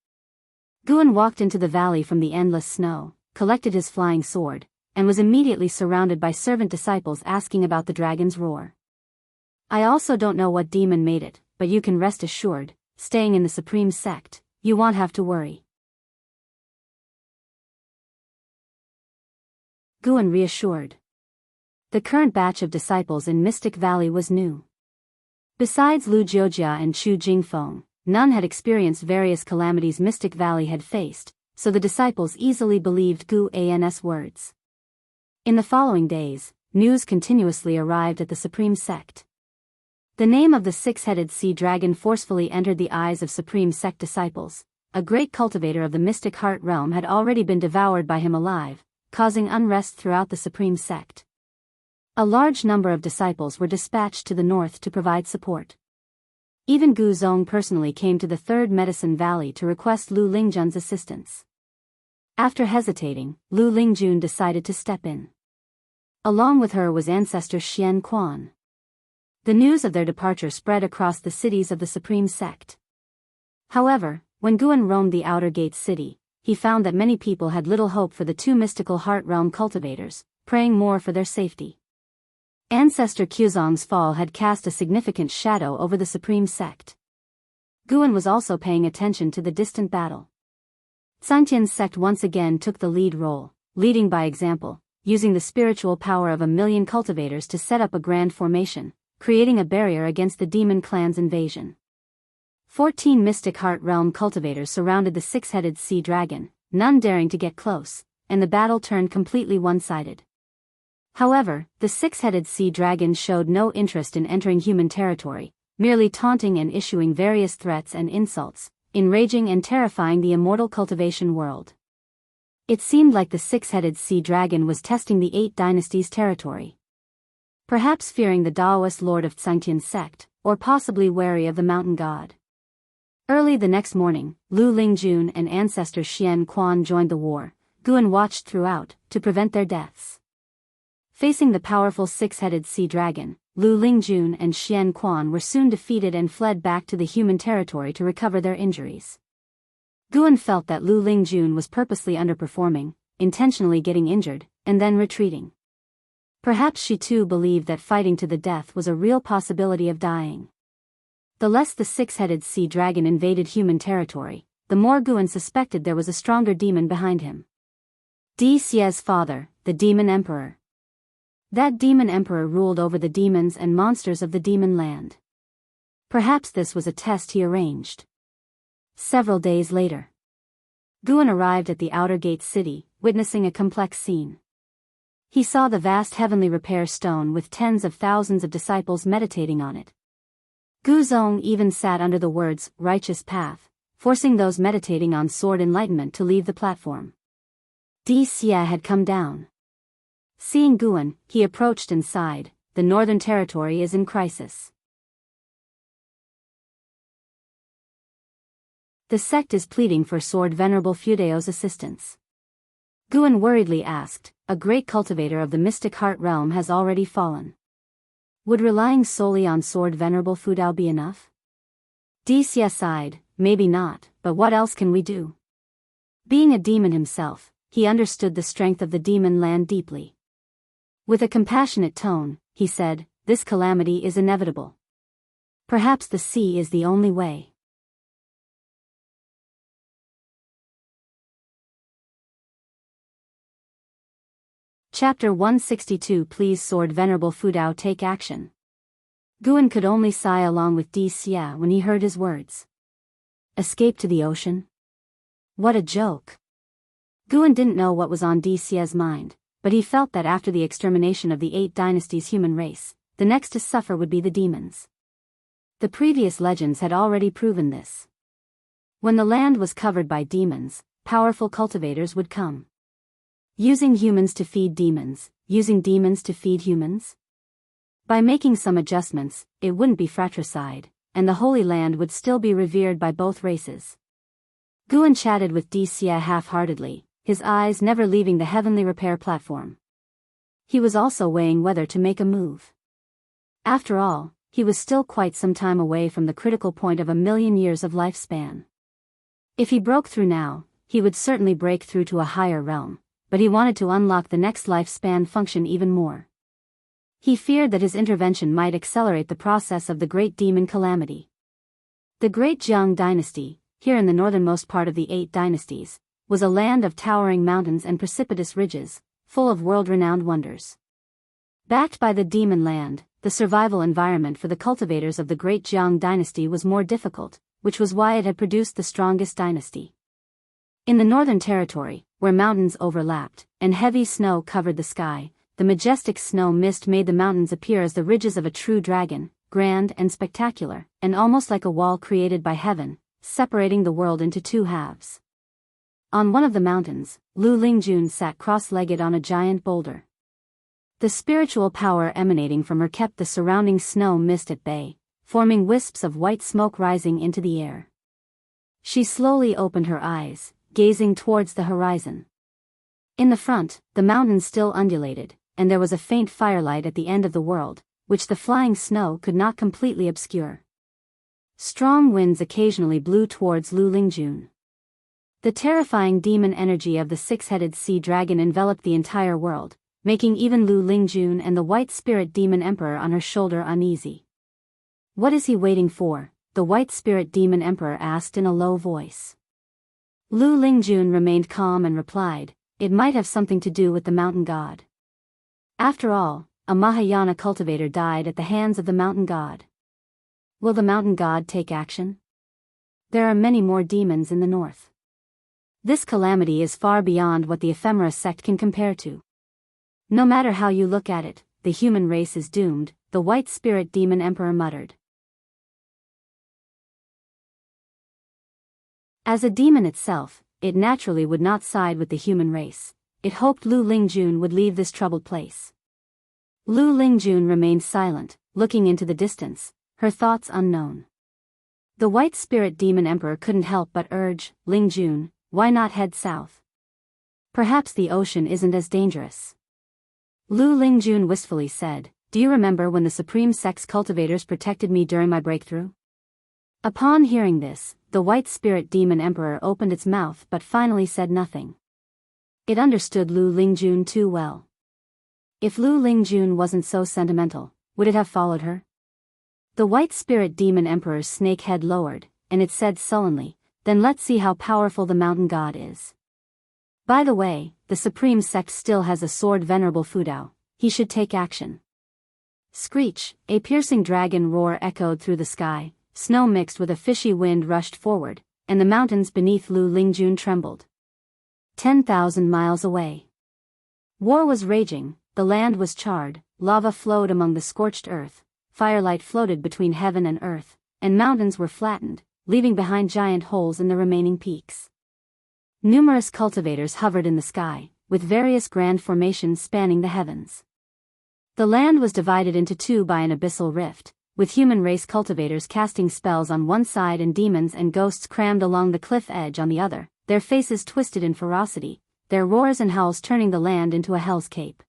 Guan walked into the valley from the endless snow, collected his flying sword, and was immediately surrounded by servant disciples asking about the dragon's roar. "I also don't know what demon made it, but you can rest assured, staying in the Supreme Sect, you won't have to worry." Guan reassured. The current batch of disciples in Mystic Valley was new. Besides Lu Jiojia and Chu Jingfeng, none had experienced various calamities Mystic Valley had faced, so the disciples easily believed Gu An's words. In the following days, news continuously arrived at the Supreme Sect. The name of the six-headed sea dragon forcefully entered the eyes of Supreme Sect disciples. A great cultivator of the Mystic Heart Realm had already been devoured by him alive, causing unrest throughout the Supreme Sect. A large number of disciples were dispatched to the north to provide support. Even Gu Zong personally came to the Third Medicine Valley to request Lu Lingjun's assistance. After hesitating, Lu Lingjun decided to step in. Along with her was ancestor Xian Quan. The news of their departure spread across the cities of the Supreme Sect. However, when Guan roamed the Outer Gate city, he found that many people had little hope for the 2 mystical heart realm cultivators, praying more for their safety. Ancestor Quzong's fall had cast a significant shadow over the Supreme Sect. Guan was also paying attention to the distant battle. Santian's sect once again took the lead role, leading by example, using the spiritual power of 1,000,000 cultivators to set up a grand formation, creating a barrier against the demon clan's invasion. 14 Mystic Heart Realm cultivators surrounded the six-headed sea dragon, none daring to get close, and the battle turned completely one-sided. However, the six-headed sea dragon showed no interest in entering human territory, merely taunting and issuing various threats and insults, enraging and terrifying the immortal cultivation world. It seemed like the six-headed sea dragon was testing the 8 Dynasties territory. Perhaps fearing the Taoist lord of Tsangtian's sect, or possibly wary of the mountain god. Early the next morning, Lu Lingjun and ancestor Xian Quan joined the war. Guan watched throughout, to prevent their deaths. Facing the powerful six-headed sea dragon, Lu Lingjun and Xian Quan were soon defeated and fled back to the human territory to recover their injuries. Guan felt that Lu Lingjun was purposely underperforming, intentionally getting injured, and then retreating. Perhaps she too believed that fighting to the death was a real possibility of dying. The less the six-headed sea dragon invaded human territory, the more Guan suspected there was a stronger demon behind him. Di Xie's father, the Demon Emperor. That Demon Emperor ruled over the demons and monsters of the demon land. Perhaps this was a test he arranged. Several days later, Guan arrived at the outer gate city, witnessing a complex scene. He saw the vast heavenly repair stone with tens of thousands of disciples meditating on it. Guzong even sat under the words, righteous path, forcing those meditating on sword enlightenment to leave the platform. Di Xie had come down. Seeing Guan, he approached and sighed, the northern territory is in crisis. The sect is pleading for Sword Venerable Fudeo's assistance. Guan worriedly asked, a great cultivator of the mystic heart realm has already fallen. Would relying solely on Sword Venerable Fudao be enough? Di Xie sighed, maybe not, but what else can we do? Being a demon himself, he understood the strength of the demon land deeply. With a compassionate tone, he said, this calamity is inevitable. Perhaps the sea is the only way. Chapter 162 Please Sword Venerable Fudao take action. Guan could only sigh along with Di Xie when he heard his words. Escape to the ocean? What a joke. Guan didn't know what was on Di Xie's mind, but he felt that after the extermination of the 8 dynasties' human race, the next to suffer would be the demons. The previous legends had already proven this. When the land was covered by demons, powerful cultivators would come. Using humans to feed demons, using demons to feed humans? By making some adjustments, it wouldn't be fratricide, and the Holy Land would still be revered by both races. Guan chatted with Di Xie half-heartedly, his eyes never leaving the heavenly repair platform. He was also weighing whether to make a move. After all, he was still quite some time away from the critical point of 1,000,000 years of lifespan. If he broke through now, he would certainly break through to a higher realm, but he wanted to unlock the next lifespan function even more. He feared that his intervention might accelerate the process of the Great Demon Calamity. The Great Jiang Dynasty, here in the northernmost part of the 8 dynasties, was a land of towering mountains and precipitous ridges, full of world-renowned wonders. Backed by the demon land, the survival environment for the cultivators of the Great Jiang Dynasty was more difficult, which was why it had produced the strongest dynasty. In the northern territory, where mountains overlapped, and heavy snow covered the sky, the majestic snow mist made the mountains appear as the ridges of a true dragon, grand and spectacular, and almost like a wall created by heaven, separating the world into 2 halves. On one of the mountains, Lu Lingjun sat cross-legged on a giant boulder. The spiritual power emanating from her kept the surrounding snow mist at bay, forming wisps of white smoke rising into the air. She slowly opened her eyes, gazing towards the horizon. In the front, the mountains still undulated, and there was a faint firelight at the end of the world, which the flying snow could not completely obscure. Strong winds occasionally blew towards Lu Lingjun. The terrifying demon energy of the 6-headed sea dragon enveloped the entire world, making even Lu Lingjun and the white spirit demon emperor on her shoulder uneasy. What is he waiting for? The white spirit demon emperor asked in a low voice. Lu Lingjun remained calm and replied, it might have something to do with the mountain god. After all, a Mahayana cultivator died at the hands of the mountain god. Will the mountain god take action? There are many more demons in the north. This calamity is far beyond what the ephemera sect can compare to. No matter how you look at it, the human race is doomed, the white spirit demon emperor muttered. As a demon itself, it naturally would not side with the human race. It hoped Lu Lingjun would leave this troubled place. Lu Lingjun remained silent, looking into the distance, her thoughts unknown. The White Spirit Demon Emperor couldn't help but urge, Ling Jun, why not head south? Perhaps the ocean isn't as dangerous. Lu Lingjun wistfully said, do you remember when the Supreme Sex cultivators protected me during my breakthrough? Upon hearing this, the White Spirit Demon Emperor opened its mouth but finally said nothing. It understood Lu Lingjun too well. If Lu Lingjun wasn't so sentimental, would it have followed her? The White Spirit Demon Emperor's snake head lowered, and it said sullenly, then let's see how powerful the mountain god is. By the way, the Supreme Sect still has a sword Venerable Fudao, he should take action. Screech, a piercing dragon roar echoed through the sky, snow mixed with a fishy wind rushed forward, and the mountains beneath Lu Lingjun trembled. 10,000 miles away. War was raging, the land was charred, lava flowed among the scorched earth, firelight floated between heaven and earth, and mountains were flattened, leaving behind giant holes in the remaining peaks. Numerous cultivators hovered in the sky, with various grand formations spanning the heavens. The land was divided into two by an abyssal rift, with human race cultivators casting spells on one side and demons and ghosts crammed along the cliff edge on the other, their faces twisted in ferocity, their roars and howls turning the land into a hell's cape.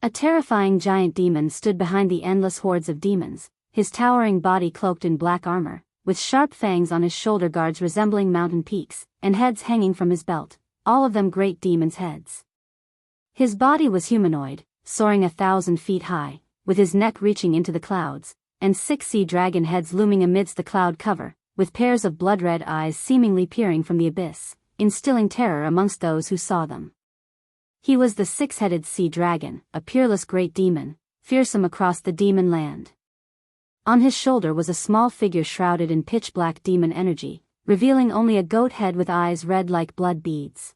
A terrifying giant demon stood behind the endless hordes of demons, his towering body cloaked in black armor, with sharp fangs on his shoulder guards resembling mountain peaks, and heads hanging from his belt, all of them great demons' heads. His body was humanoid, soaring 1,000 feet high, with his neck reaching into the clouds, and 6 sea dragon heads looming amidst the cloud cover, with pairs of blood-red eyes seemingly peering from the abyss, instilling terror amongst those who saw them. He was the 6-headed sea dragon, a peerless great demon, fearsome across the demon land. On his shoulder was a small figure shrouded in pitch-black demon energy, revealing only a goat head with eyes red like blood beads.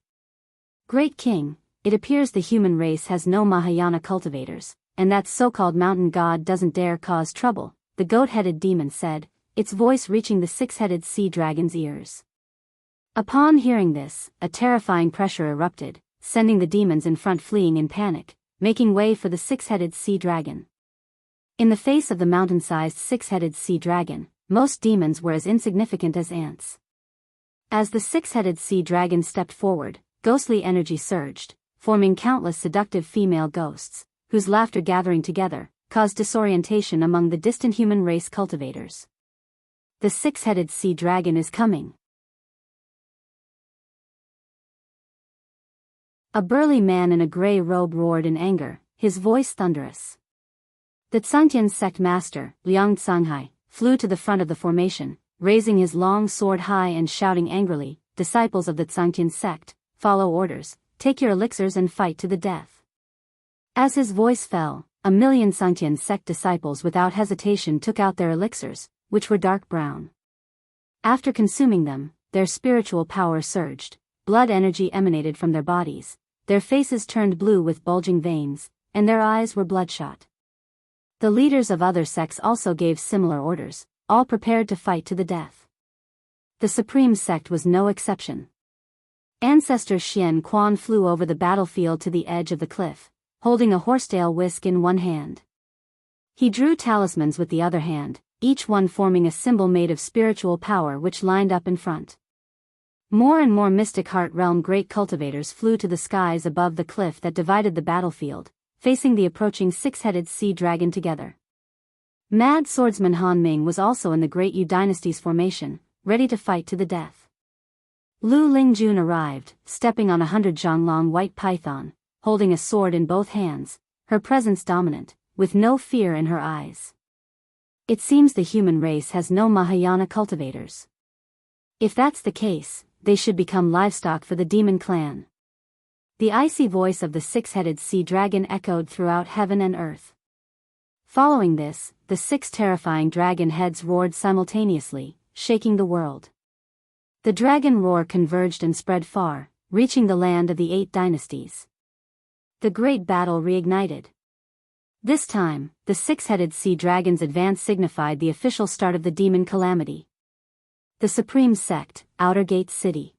Great King, it appears the human race has no Mahayana cultivators, and that so-called mountain god doesn't dare cause trouble, the goat-headed demon said, its voice reaching the 6-headed sea dragon's ears. Upon hearing this, a terrifying pressure erupted, sending the demons in front fleeing in panic, making way for the 6-headed sea dragon. In the face of the mountain-sized 6-headed sea dragon, most demons were as insignificant as ants. As the 6-headed sea dragon stepped forward, ghostly energy surged, forming countless seductive female ghosts, whose laughter gathering together, caused disorientation among the distant human race cultivators. The 6-headed sea dragon is coming. A burly man in a gray robe roared in anger, his voice thunderous. The Tsangtian sect master, Liang Tsanghai, flew to the front of the formation, raising his long sword high and shouting angrily, disciples of the Tsangtian sect, follow orders, take your elixirs and fight to the death. As his voice fell, 1,000,000 Tsangtian sect disciples without hesitation took out their elixirs, which were dark brown. After consuming them, their spiritual power surged, blood energy emanated from their bodies, their faces turned blue with bulging veins, and their eyes were bloodshot. The leaders of other sects also gave similar orders, all prepared to fight to the death. The Supreme Sect was no exception. Ancestor Xian Quan flew over the battlefield to the edge of the cliff, holding a horsetail whisk in one hand. He drew talismans with the other hand, each one forming a symbol made of spiritual power which lined up in front. More and more mystic heart realm great cultivators flew to the skies above the cliff that divided the battlefield, facing the approaching 6-headed sea dragon together. Mad swordsman Han Ming was also in the Great Yu Dynasty's formation, ready to fight to the death. Lu Lingjun arrived, stepping on a 100-zhang-long white python, holding a sword in both hands, her presence dominant, with no fear in her eyes. It seems the human race has no Mahayana cultivators. If that's the case, they should become livestock for the demon clan. The icy voice of the 6-headed sea dragon echoed throughout heaven and earth. Following this, the 6 terrifying dragon heads roared simultaneously, shaking the world. The dragon roar converged and spread far, reaching the land of the 8 dynasties. The great battle reignited. This time, the 6-headed sea dragon's advance signified the official start of the demon calamity. The Supreme Sect, Outer Gate City.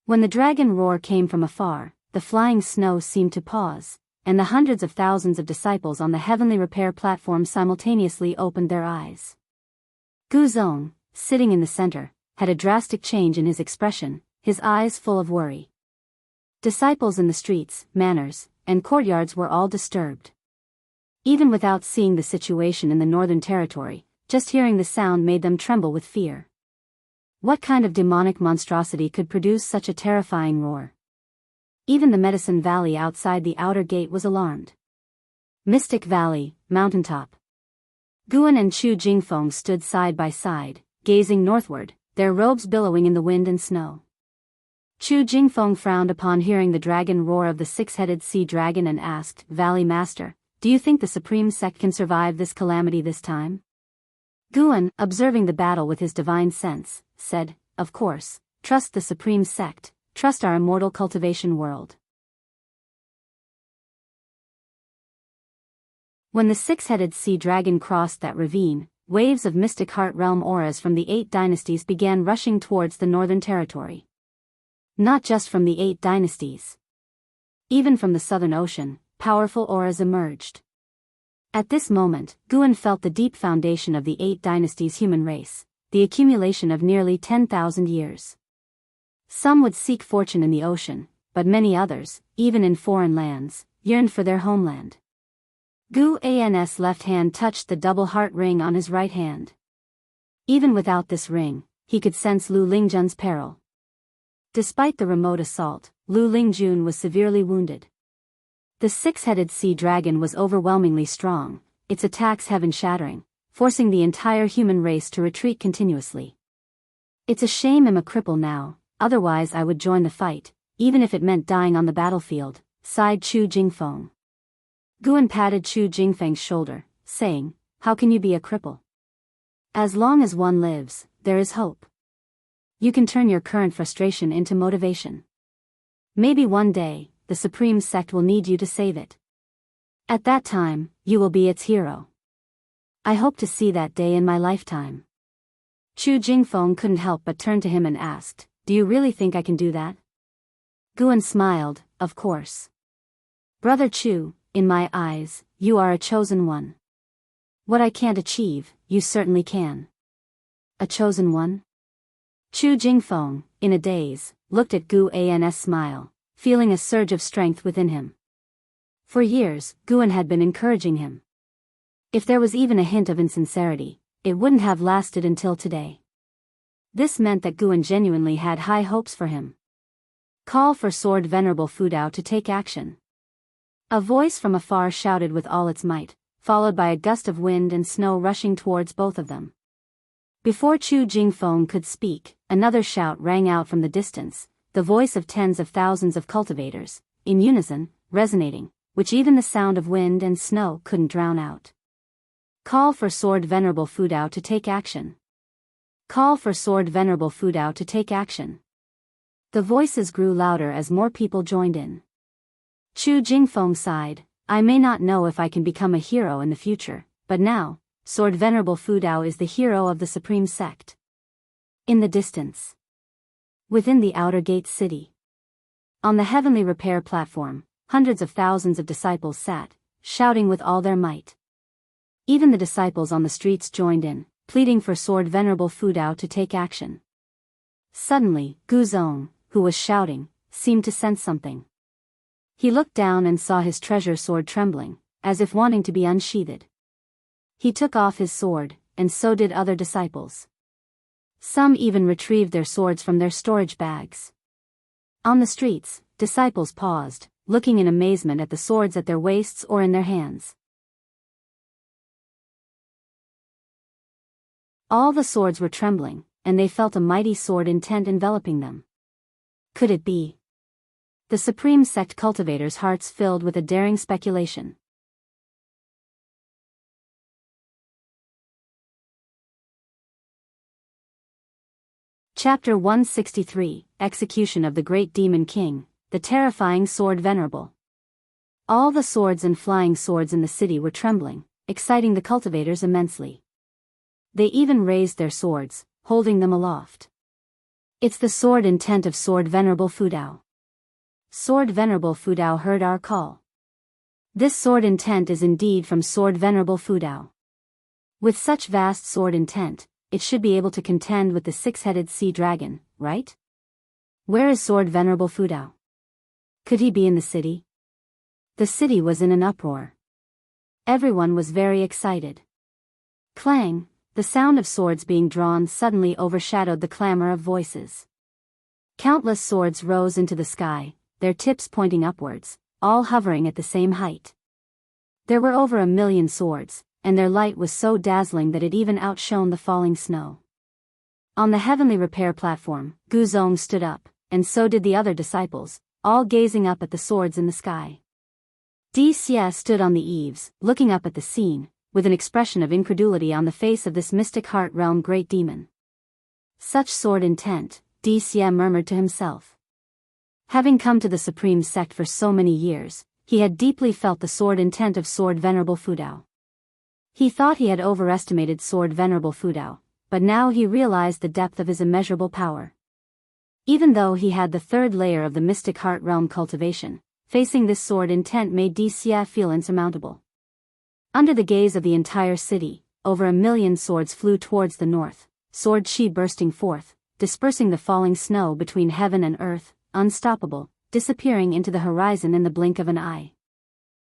When the dragon roar came from afar, the flying snow seemed to pause, and the hundreds of thousands of disciples on the heavenly repair platform simultaneously opened their eyes. Guzong, sitting in the center, had a drastic change in his expression, his eyes full of worry. Disciples in the streets, manors, and courtyards were all disturbed. Even without seeing the situation in the Northern Territory, just hearing the sound made them tremble with fear. What kind of demonic monstrosity could produce such a terrifying roar? Even the Medicine Valley outside the outer gate was alarmed. Mystic Valley, mountaintop. Guan and Chu Jingfeng stood side by side, gazing northward, their robes billowing in the wind and snow. Chu Jingfeng frowned upon hearing the dragon roar of the six-headed sea dragon and asked, "Valley Master, do you think the Supreme Sect can survive this calamity this time?" Guan, observing the battle with his divine sense, said, "Of course, trust the Supreme Sect, trust our immortal cultivation world." When the six-headed sea dragon crossed that ravine, waves of mystic heart realm auras from the 8 dynasties began rushing towards the Northern Territory. Not just from the 8 dynasties. Even from the Southern Ocean, powerful auras emerged. At this moment, Guan felt the deep foundation of the 8 dynasties' human race, the accumulation of nearly 10,000 years. Some would seek fortune in the ocean, but many others, even in foreign lands, yearned for their homeland. Guan's left hand touched the double heart ring on his right hand. Even without this ring, he could sense Lu Lingjun's peril. Despite the remote assault, Lu Lingjun was severely wounded. The six-headed sea dragon was overwhelmingly strong, its attacks heaven-shattering, forcing the entire human race to retreat continuously. "It's a shame I'm a cripple now, otherwise I would join the fight, even if it meant dying on the battlefield," sighed Chu Jingfeng. Guan patted Chu Jingfeng's shoulder, saying, "How can you be a cripple? As long as one lives, there is hope. You can turn your current frustration into motivation. Maybe one day, the Supreme Sect will need you to save it. At that time, you will be its hero. I hope to see that day in my lifetime." Chu Jingfeng couldn't help but turn to him and asked, "Do you really think I can do that?" Guan smiled, "Of course. Brother Chu, in my eyes, you are a chosen one. What I can't achieve, you certainly can." "A chosen one?" Chu Jingfeng, in a daze, looked at Guan's smile, feeling a surge of strength within him. For years, Guan had been encouraging him. If there was even a hint of insincerity, it wouldn't have lasted until today. This meant that Guan genuinely had high hopes for him. "Call for Sword Venerable Fudao to take action." A voice from afar shouted with all its might, followed by a gust of wind and snow rushing towards both of them. Before Chu Jingfeng could speak, another shout rang out from the distance, the voice of tens of thousands of cultivators, in unison, resonating, which even the sound of wind and snow couldn't drown out. "Call for Sword Venerable Fudao to take action. Call for Sword Venerable Fudao to take action." The voices grew louder as more people joined in. Chu Jingfeng sighed, "I may not know if I can become a hero in the future, but now, Sword Venerable Fudao is the hero of the Supreme Sect." In the distance. Within the outer gate city. On the heavenly repair platform, hundreds of thousands of disciples sat, shouting with all their might. Even the disciples on the streets joined in, pleading for Sword Venerable Fudao to take action. Suddenly, Gu Zong, who was shouting, seemed to sense something. He looked down and saw his treasure sword trembling, as if wanting to be unsheathed. He took off his sword, and so did other disciples. Some even retrieved their swords from their storage bags. On the streets, disciples paused, looking in amazement at the swords at their waists or in their hands. All the swords were trembling, and they felt a mighty sword intent enveloping them. Could it be? The Supreme Sect cultivators' hearts filled with a daring speculation. Chapter 163, Execution of the Great Demon King, the Terrifying Sword Venerable. All the swords and flying swords in the city were trembling, exciting the cultivators immensely. They even raised their swords, holding them aloft. "It's the sword intent of Sword Venerable Fudao. Sword Venerable Fudao heard our call. This sword intent is indeed from Sword Venerable Fudao. With such vast sword intent, it should be able to contend with the six-headed sea dragon, right? Where is Sword Venerable Fudao? Could he be in the city? The city was in an uproar. Everyone was very excited. Clang, the sound of swords being drawn suddenly overshadowed the clamor of voices. Countless swords rose into the sky, their tips pointing upwards, all hovering at the same height. There were over 1,000,000 swords, and their light was so dazzling that it even outshone the falling snow. On the heavenly repair platform, Guzong stood up, and so did the other disciples, all gazing up at the swords in the sky. Xie stood on the eaves, looking up at the scene, with an expression of incredulity on the face of this mystic heart realm great demon. Such sword intent, Xie murmured to himself. Having come to the supreme sect for so many years, he had deeply felt the sword intent of Sword Venerable Fudao. He thought he had overestimated Sword Venerable Fudao, but now he realized the depth of his immeasurable power. Even though he had the third layer of the mystic heart realm cultivation, facing this sword intent made Xie feel insurmountable. Under the gaze of the entire city, over 1,000,000 swords flew towards the north, sword chi bursting forth, dispersing the falling snow between heaven and earth, unstoppable, disappearing into the horizon in the blink of an eye.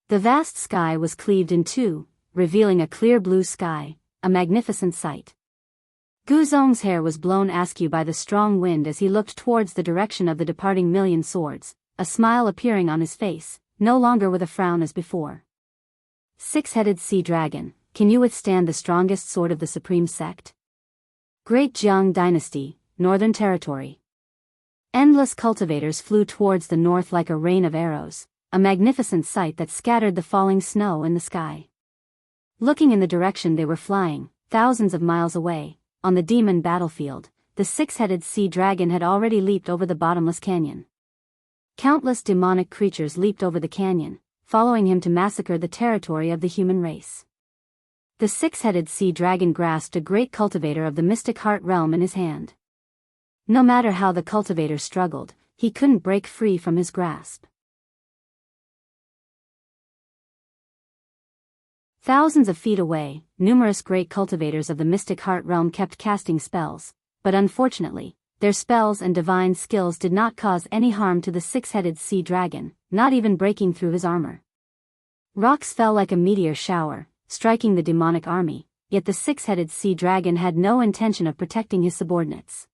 The vast sky was cleaved in two, revealing a clear blue sky, a magnificent sight. Guzong's hair was blown askew by the strong wind as he looked towards the direction of the departing 1,000,000 swords, a smile appearing on his face, no longer with a frown as before. Six-headed sea dragon, can you withstand the strongest sword of the supreme sect? Great Jiang Dynasty, Northern Territory. Endless cultivators flew towards the north like a rain of arrows, a magnificent sight that scattered the falling snow in the sky. Looking in the direction they were flying, thousands of miles away, on the demon battlefield, the six-headed sea dragon had already leaped over the bottomless canyon. Countless demonic creatures leaped over the canyon, following him to massacre the territory of the human race. The six-headed sea dragon grasped a great cultivator of the mystic heart realm in his hand. No matter how the cultivator struggled, he couldn't break free from his grasp. Thousands of feet away, numerous great cultivators of the mystic heart realm kept casting spells, but unfortunately, their spells and divine skills did not cause any harm to the six-headed sea dragon, not even breaking through his armor. Rocks fell like a meteor shower, striking the demonic army, yet the six-headed sea dragon had no intention of protecting his subordinates.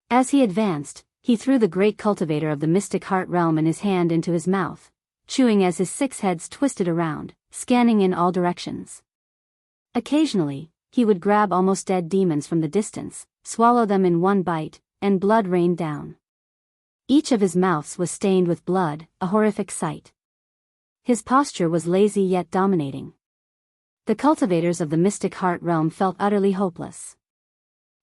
As he advanced, he threw the great cultivator of the mystic heart realm in his hand into his mouth, chewing as his six heads twisted around, scanning in all directions. Occasionally, he would grab almost dead demons from the distance, swallow them in one bite, and blood rained down. Each of his mouths was stained with blood, a horrific sight. His posture was lazy yet dominating. The cultivators of the mystic heart realm felt utterly hopeless.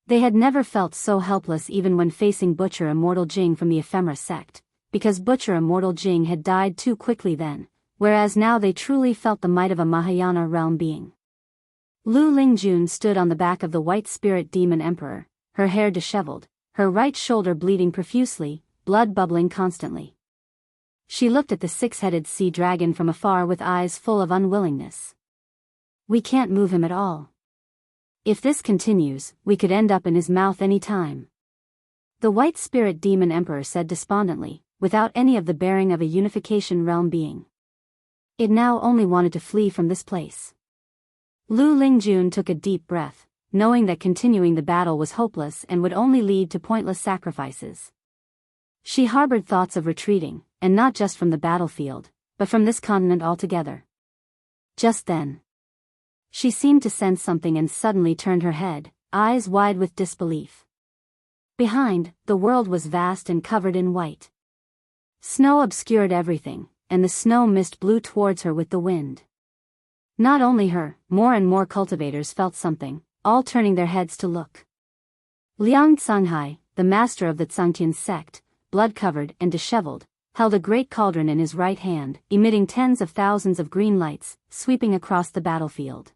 They had never felt so helpless even when facing Butcher Immortal Jing from the Ephemera sect, because Butcher Immortal Jing had died too quickly then, whereas now they truly felt the might of a Mahayana realm being. Lu Lingjun stood on the back of the white spirit demon emperor, her hair disheveled, her right shoulder bleeding profusely, blood bubbling constantly. She looked at the six-headed sea dragon from afar with eyes full of unwillingness. We can't move him at all. If this continues, we could end up in his mouth any time. The white spirit demon emperor said despondently, without any of the bearing of a unification realm being. It now only wanted to flee from this place. Lu Lingjun took a deep breath, knowing that continuing the battle was hopeless and would only lead to pointless sacrifices. She harbored thoughts of retreating, and not just from the battlefield, but from this continent altogether. Just then, she seemed to sense something and suddenly turned her head, eyes wide with disbelief. Behind, the world was vast and covered in white. Snow obscured everything, and the snow mist blew towards her with the wind. Not only her, more and more cultivators felt something, all turning their heads to look. Liang Tsanghai, the master of the Tsangtian sect, blood-covered and disheveled, held a great cauldron in his right hand, emitting tens of thousands of green lights, sweeping across the battlefield.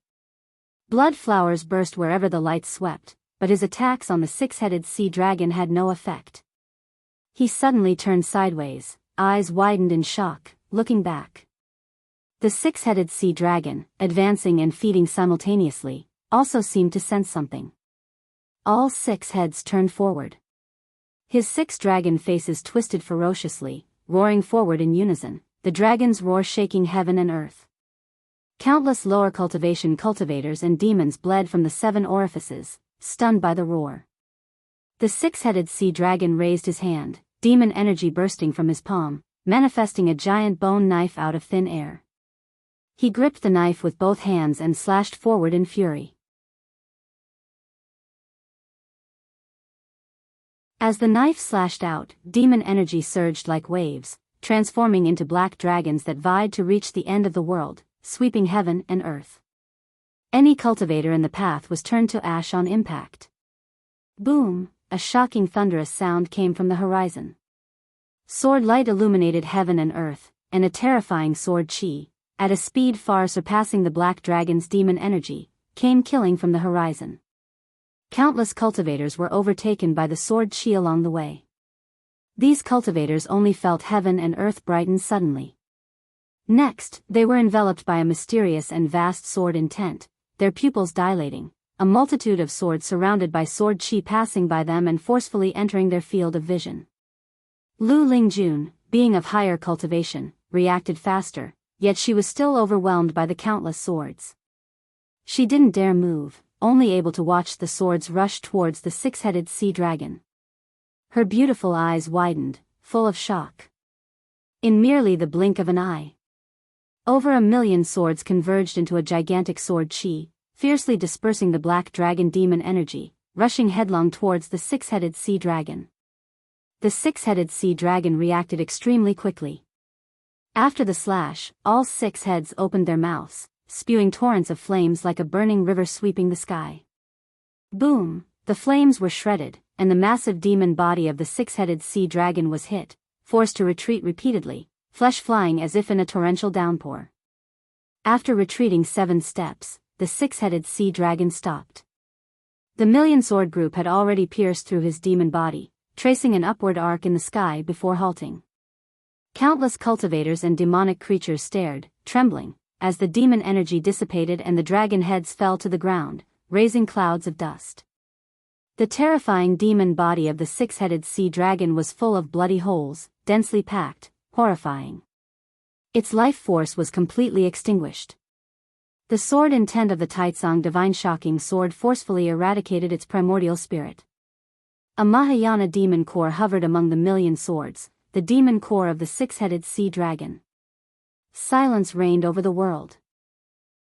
Blood flowers burst wherever the lights swept, but his attacks on the six-headed sea dragon had no effect. He suddenly turned sideways, eyes widened in shock, looking back. The six-headed sea dragon, advancing and feeding simultaneously, also seemed to sense something. All 6 heads turned forward. His 6 dragon faces twisted ferociously, roaring forward in unison, the dragon's roar shaking heaven and earth. Countless lower cultivation cultivators and demons bled from the 7 orifices, stunned by the roar. The 6-headed sea dragon raised his hand, demon energy bursting from his palm, manifesting a giant bone knife out of thin air. He gripped the knife with both hands and slashed forward in fury. As the knife slashed out, demon energy surged like waves, transforming into black dragons that vied to reach the end of the world, sweeping heaven and earth. Any cultivator in the path was turned to ash on impact. Boom! A shocking thunderous sound came from the horizon. Sword light illuminated heaven and earth, and a terrifying sword chi, at a speed far surpassing the black dragon's demon energy, came killing from the horizon. Countless cultivators were overtaken by the sword chi along the way. These cultivators only felt heaven and earth brighten suddenly. Next, they were enveloped by a mysterious and vast sword intent, their pupils dilating, a multitude of swords surrounded by sword chi passing by them and forcefully entering their field of vision. Lu Lingjun, being of higher cultivation, reacted faster, yet she was still overwhelmed by the countless swords. She didn't dare move, only able to watch the swords rush towards the 6-headed sea dragon. Her beautiful eyes widened, full of shock. In merely the blink of an eye, over 1,000,000 swords converged into a gigantic sword chi, fiercely dispersing the black dragon demon energy, rushing headlong towards the 6-headed sea dragon. The 6-headed sea dragon reacted extremely quickly. After the slash, all 6 heads opened their mouths, spewing torrents of flames like a burning river sweeping the sky. Boom! The flames were shredded, and the massive demon body of the 6-headed sea dragon was hit, forced to retreat repeatedly, flesh flying as if in a torrential downpour. After retreating 7 steps, the 6-headed sea dragon stopped. The million sword group had already pierced through his demon body, tracing an upward arc in the sky before halting. Countless cultivators and demonic creatures stared, trembling, as the demon energy dissipated and the dragon heads fell to the ground, raising clouds of dust. The terrifying demon body of the 6-headed sea dragon was full of bloody holes, densely packed, horrifying. Its life force was completely extinguished. The sword intent of the Taitsang divine shocking sword forcefully eradicated its primordial spirit. A Mahayana demon core hovered among the 1,000,000 swords, the demon core of the 6-headed sea dragon. Silence reigned over the world.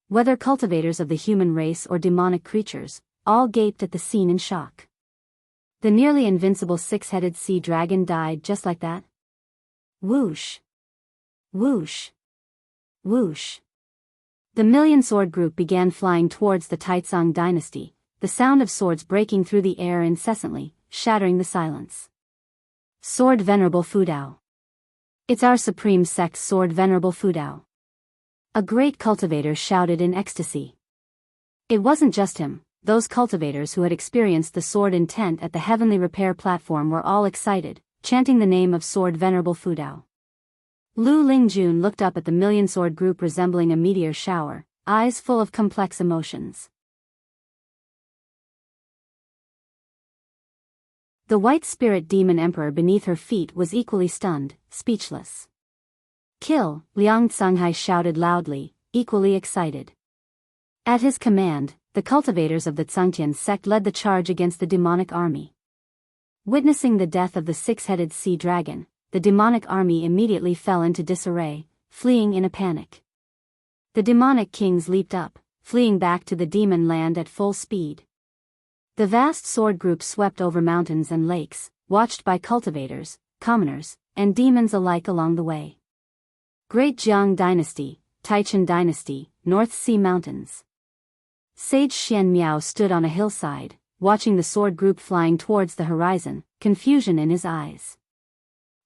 Whether cultivators of the human race or demonic creatures, all gaped at the scene in shock. The nearly invincible 6-headed sea dragon died just like that. Whoosh! Whoosh! Whoosh! The 1,000,000 sword group began flying towards the Taitsang dynasty, the sound of swords breaking through the air incessantly, shattering the silence. Sword Venerable Fudao. It's our supreme sect's sword Venerable Fudao. A great cultivator shouted in ecstasy. It wasn't just him, those cultivators who had experienced the sword intent at the heavenly repair platform were all excited, chanting the name of sword Venerable Fudao. Lu Lingjun looked up at the 1,000,000 sword group resembling a meteor shower, eyes full of complex emotions. The white spirit demon emperor beneath her feet was equally stunned, speechless. Kill, Liang Tsunghai shouted loudly, equally excited. At his command, the cultivators of the Tsangtian sect led the charge against the demonic army. Witnessing the death of the 6-headed sea dragon, the demonic army immediately fell into disarray, fleeing in a panic. The demonic kings leaped up, fleeing back to the demon land at full speed. The vast sword group swept over mountains and lakes, watched by cultivators, commoners, and demons alike along the way. Great Jiang Dynasty, Taichun Dynasty, North Sea Mountains. Sage Xian Miao stood on a hillside, watching the sword group flying towards the horizon, confusion in his eyes.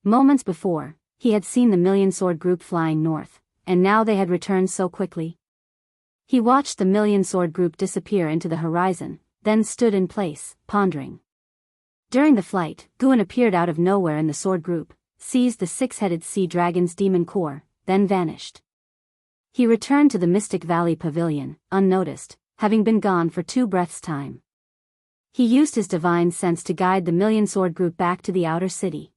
Moments before, he had seen the 1,000,000 sword group flying north, and now they had returned so quickly. He watched the 1,000,000 sword group disappear into the horizon, then stood in place, pondering. During the flight, Guan appeared out of nowhere in the sword group, seized the 6-headed sea dragon's demon core, then vanished. He returned to the Mystic Valley Pavilion, unnoticed, having been gone for 2 breaths' time. He used his divine sense to guide the Million Sword group back to the outer city.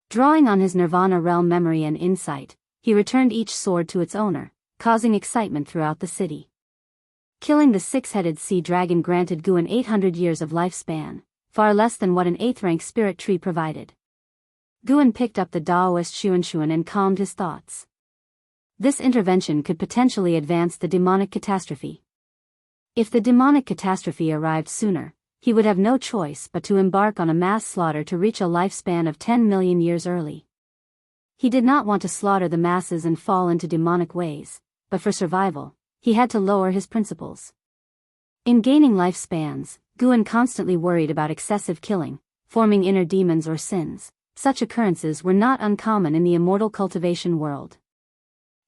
Drawing on his Nirvana realm memory and insight, he returned each sword to its owner, causing excitement throughout the city. Killing the six-headed sea dragon granted Guan 800 years of lifespan, far less than what an 8th-rank spirit tree provided. Guan picked up the Daoist Xuan and calmed his thoughts. This intervention could potentially advance the demonic catastrophe. If the demonic catastrophe arrived sooner, he would have no choice but to embark on a mass slaughter to reach a lifespan of 10 million years early. He did not want to slaughter the masses and fall into demonic ways, but for survival, he had to lower his principles. In gaining lifespans, Guan constantly worried about excessive killing, forming inner demons or sins. Such occurrences were not uncommon in the immortal cultivation world.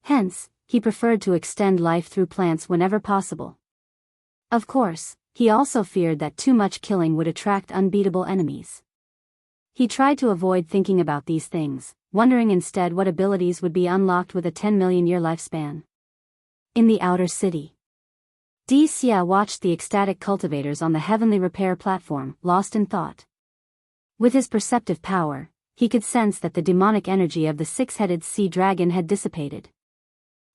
Hence, he preferred to extend life through plants whenever possible. Of course, he also feared that too much killing would attract unbeatable enemies. He tried to avoid thinking about these things, wondering instead what abilities would be unlocked with a 10 million year lifespan. In the outer city, Di Xia watched the ecstatic cultivators on the heavenly repair platform, lost in thought. With his perceptive power, he could sense that the demonic energy of the six-headed sea dragon had dissipated.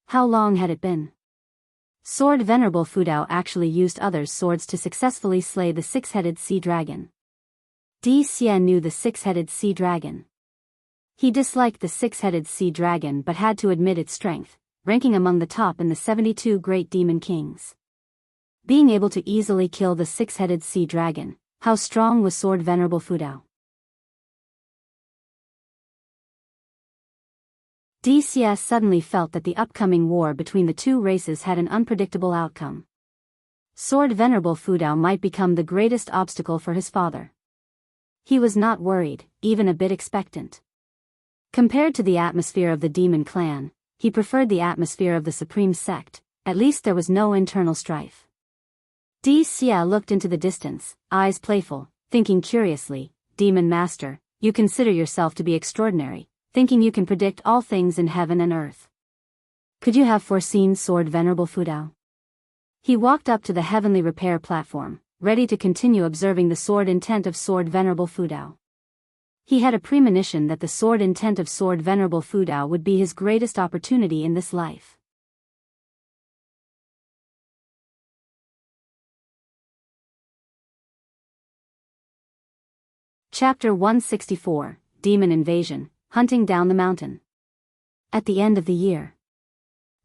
How long had it been? Sword Venerable Fudao actually used others' swords to successfully slay the six-headed sea dragon. Di Xia knew the six-headed sea dragon. He disliked the six-headed sea dragon but had to admit its strength, ranking among the top in the 72 great demon kings. Being able to easily kill the six-headed sea dragon, how strong was Sword Venerable Fudao? Di Xia suddenly felt that the upcoming war between the two races had an unpredictable outcome. Sword Venerable Fudao might become the greatest obstacle for his father. He was not worried, even a bit expectant. Compared to the atmosphere of the demon clan, he preferred the atmosphere of the supreme sect. At least there was no internal strife. Di Xia looked into the distance, eyes playful, thinking curiously, Demon Master, you consider yourself to be extraordinary, thinking you can predict all things in heaven and earth. Could you have foreseen Sword Venerable Fudao? He walked up to the heavenly repair platform, ready to continue observing the sword intent of Sword Venerable Fudao. He had a premonition that the sword intent of Sword Venerable Fudao would be his greatest opportunity in this life. Chapter 164, Demon Invasion, Hunting Down the Mountain. At the end of the year,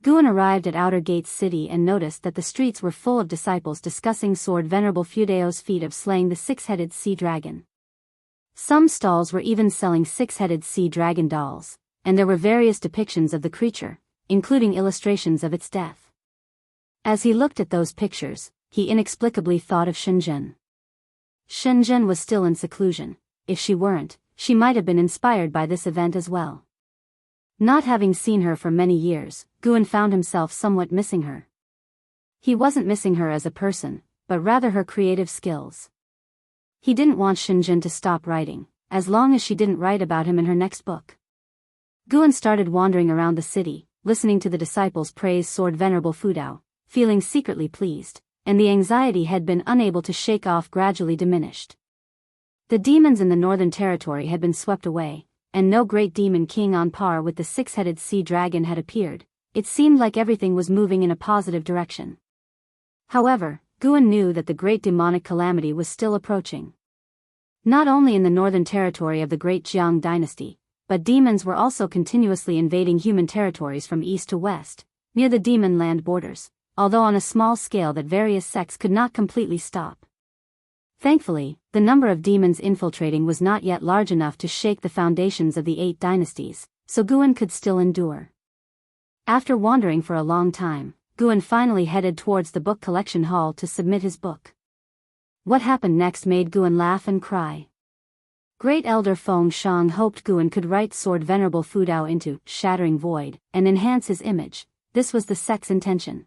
Guan arrived at Outer Gates City and noticed that the streets were full of disciples discussing Sword Venerable Fudao's feat of slaying the six-headed sea dragon. Some stalls were even selling six-headed sea dragon dolls, and there were various depictions of the creature, including illustrations of its death. As he looked at those pictures, he inexplicably thought of Shenzhen. Shenzhen was still in seclusion. If she weren't, she might have been inspired by this event as well. Not having seen her for many years, Guan found himself somewhat missing her. He wasn't missing her as a person, but rather her creative skills. He didn't want Shenzhen to stop writing, as long as she didn't write about him in her next book. Guan started wandering around the city, listening to the disciples praise Sword Venerable Fudao, feeling secretly pleased, and the anxiety he had been unable to shake off gradually diminished. The demons in the Northern Territory had been swept away, and no great demon king on par with the six-headed sea dragon had appeared. It seemed like everything was moving in a positive direction. However, Guan knew that the great demonic calamity was still approaching. Not only in the Northern Territory of the Great Jiang Dynasty, but demons were also continuously invading human territories from east to west, near the demon land borders, although on a small scale that various sects could not completely stop. Thankfully, the number of demons infiltrating was not yet large enough to shake the foundations of the 8 dynasties, so Guan could still endure. After wandering for a long time, Guan finally headed towards the book collection hall to submit his book. What happened next made Guan laugh and cry. Great Elder Feng Shang hoped Guan could write Sword Venerable Fudao into Shattering Void and enhance his image. This was the sect's intention.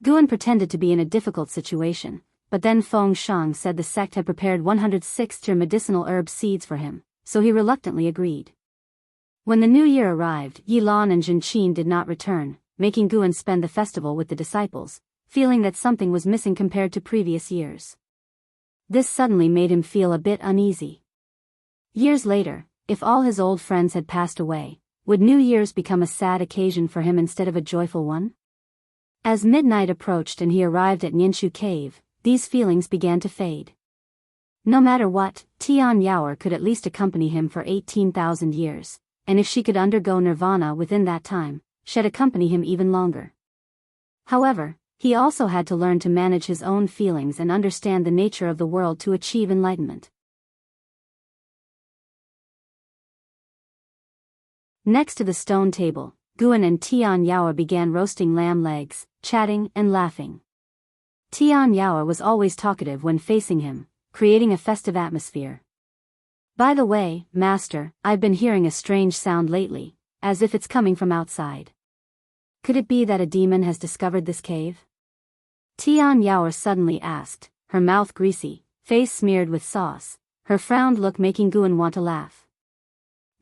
Guan pretended to be in a difficult situation, but then Feng Shang said the sect had prepared 106 medicinal herb seeds for him, so he reluctantly agreed. When the new year arrived, Yilan and Jinqin did not return, making Guan spend the festival with the disciples, feeling that something was missing compared to previous years. This suddenly made him feel a bit uneasy. Years later, if all his old friends had passed away, would New Year's become a sad occasion for him instead of a joyful one? As midnight approached and he arrived at Ninshu Cave, these feelings began to fade. No matter what, Tian Yaoer could at least accompany him for 18,000 years, and if she could undergo nirvana within that time, she'd accompany him even longer. However, he also had to learn to manage his own feelings and understand the nature of the world to achieve enlightenment. Next to the stone table, Guan and Tian Yaoer began roasting lamb legs, chatting and laughing. Tian Yaoer was always talkative when facing him, creating a festive atmosphere. By the way, Master, I've been hearing a strange sound lately, as if it's coming from outside. Could it be that a demon has discovered this cave? Tian Yaoer suddenly asked, her mouth greasy, face smeared with sauce, her frowned look making Guan want to laugh.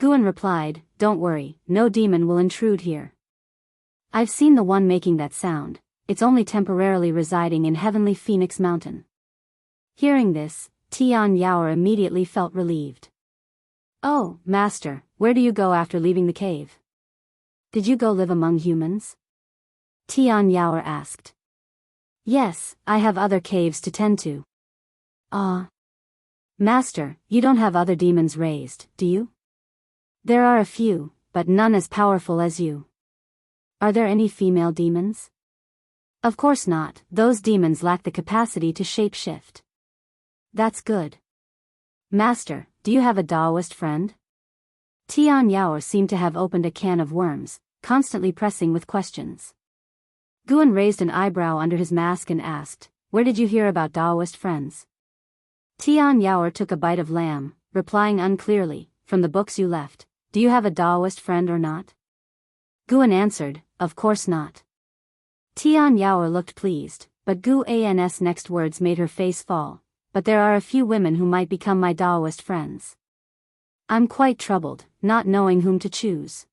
Guan replied, "Don't worry, no demon will intrude here. I've seen the one making that sound, it's only temporarily residing in Heavenly Phoenix Mountain." Hearing this, Tian Yaoer immediately felt relieved. "Oh, Master, where do you go after leaving the cave? Did you go live among humans?" Tian Yaoer asked. "Yes, I have other caves to tend to." "Ah. Master, you don't have other demons raised, do you?" "There are a few, but none as powerful as you." "Are there any female demons?" "Of course not, those demons lack the capacity to shape-shift." "That's good." "Master, do you have a Taoist friend?" Tian Yaoer seemed to have opened a can of worms, constantly pressing with questions. Guan raised an eyebrow under his mask and asked, "Where did you hear about Taoist friends?" Tian Yaoer took a bite of lamb, replying unclearly, "From the books you left. Do you have a Taoist friend or not?" Guan answered, "Of course not." Tian Yaoer looked pleased, but Guan's next words made her face fall. "But there are a few women who might become my Taoist friends. I'm quite troubled, not knowing whom to choose."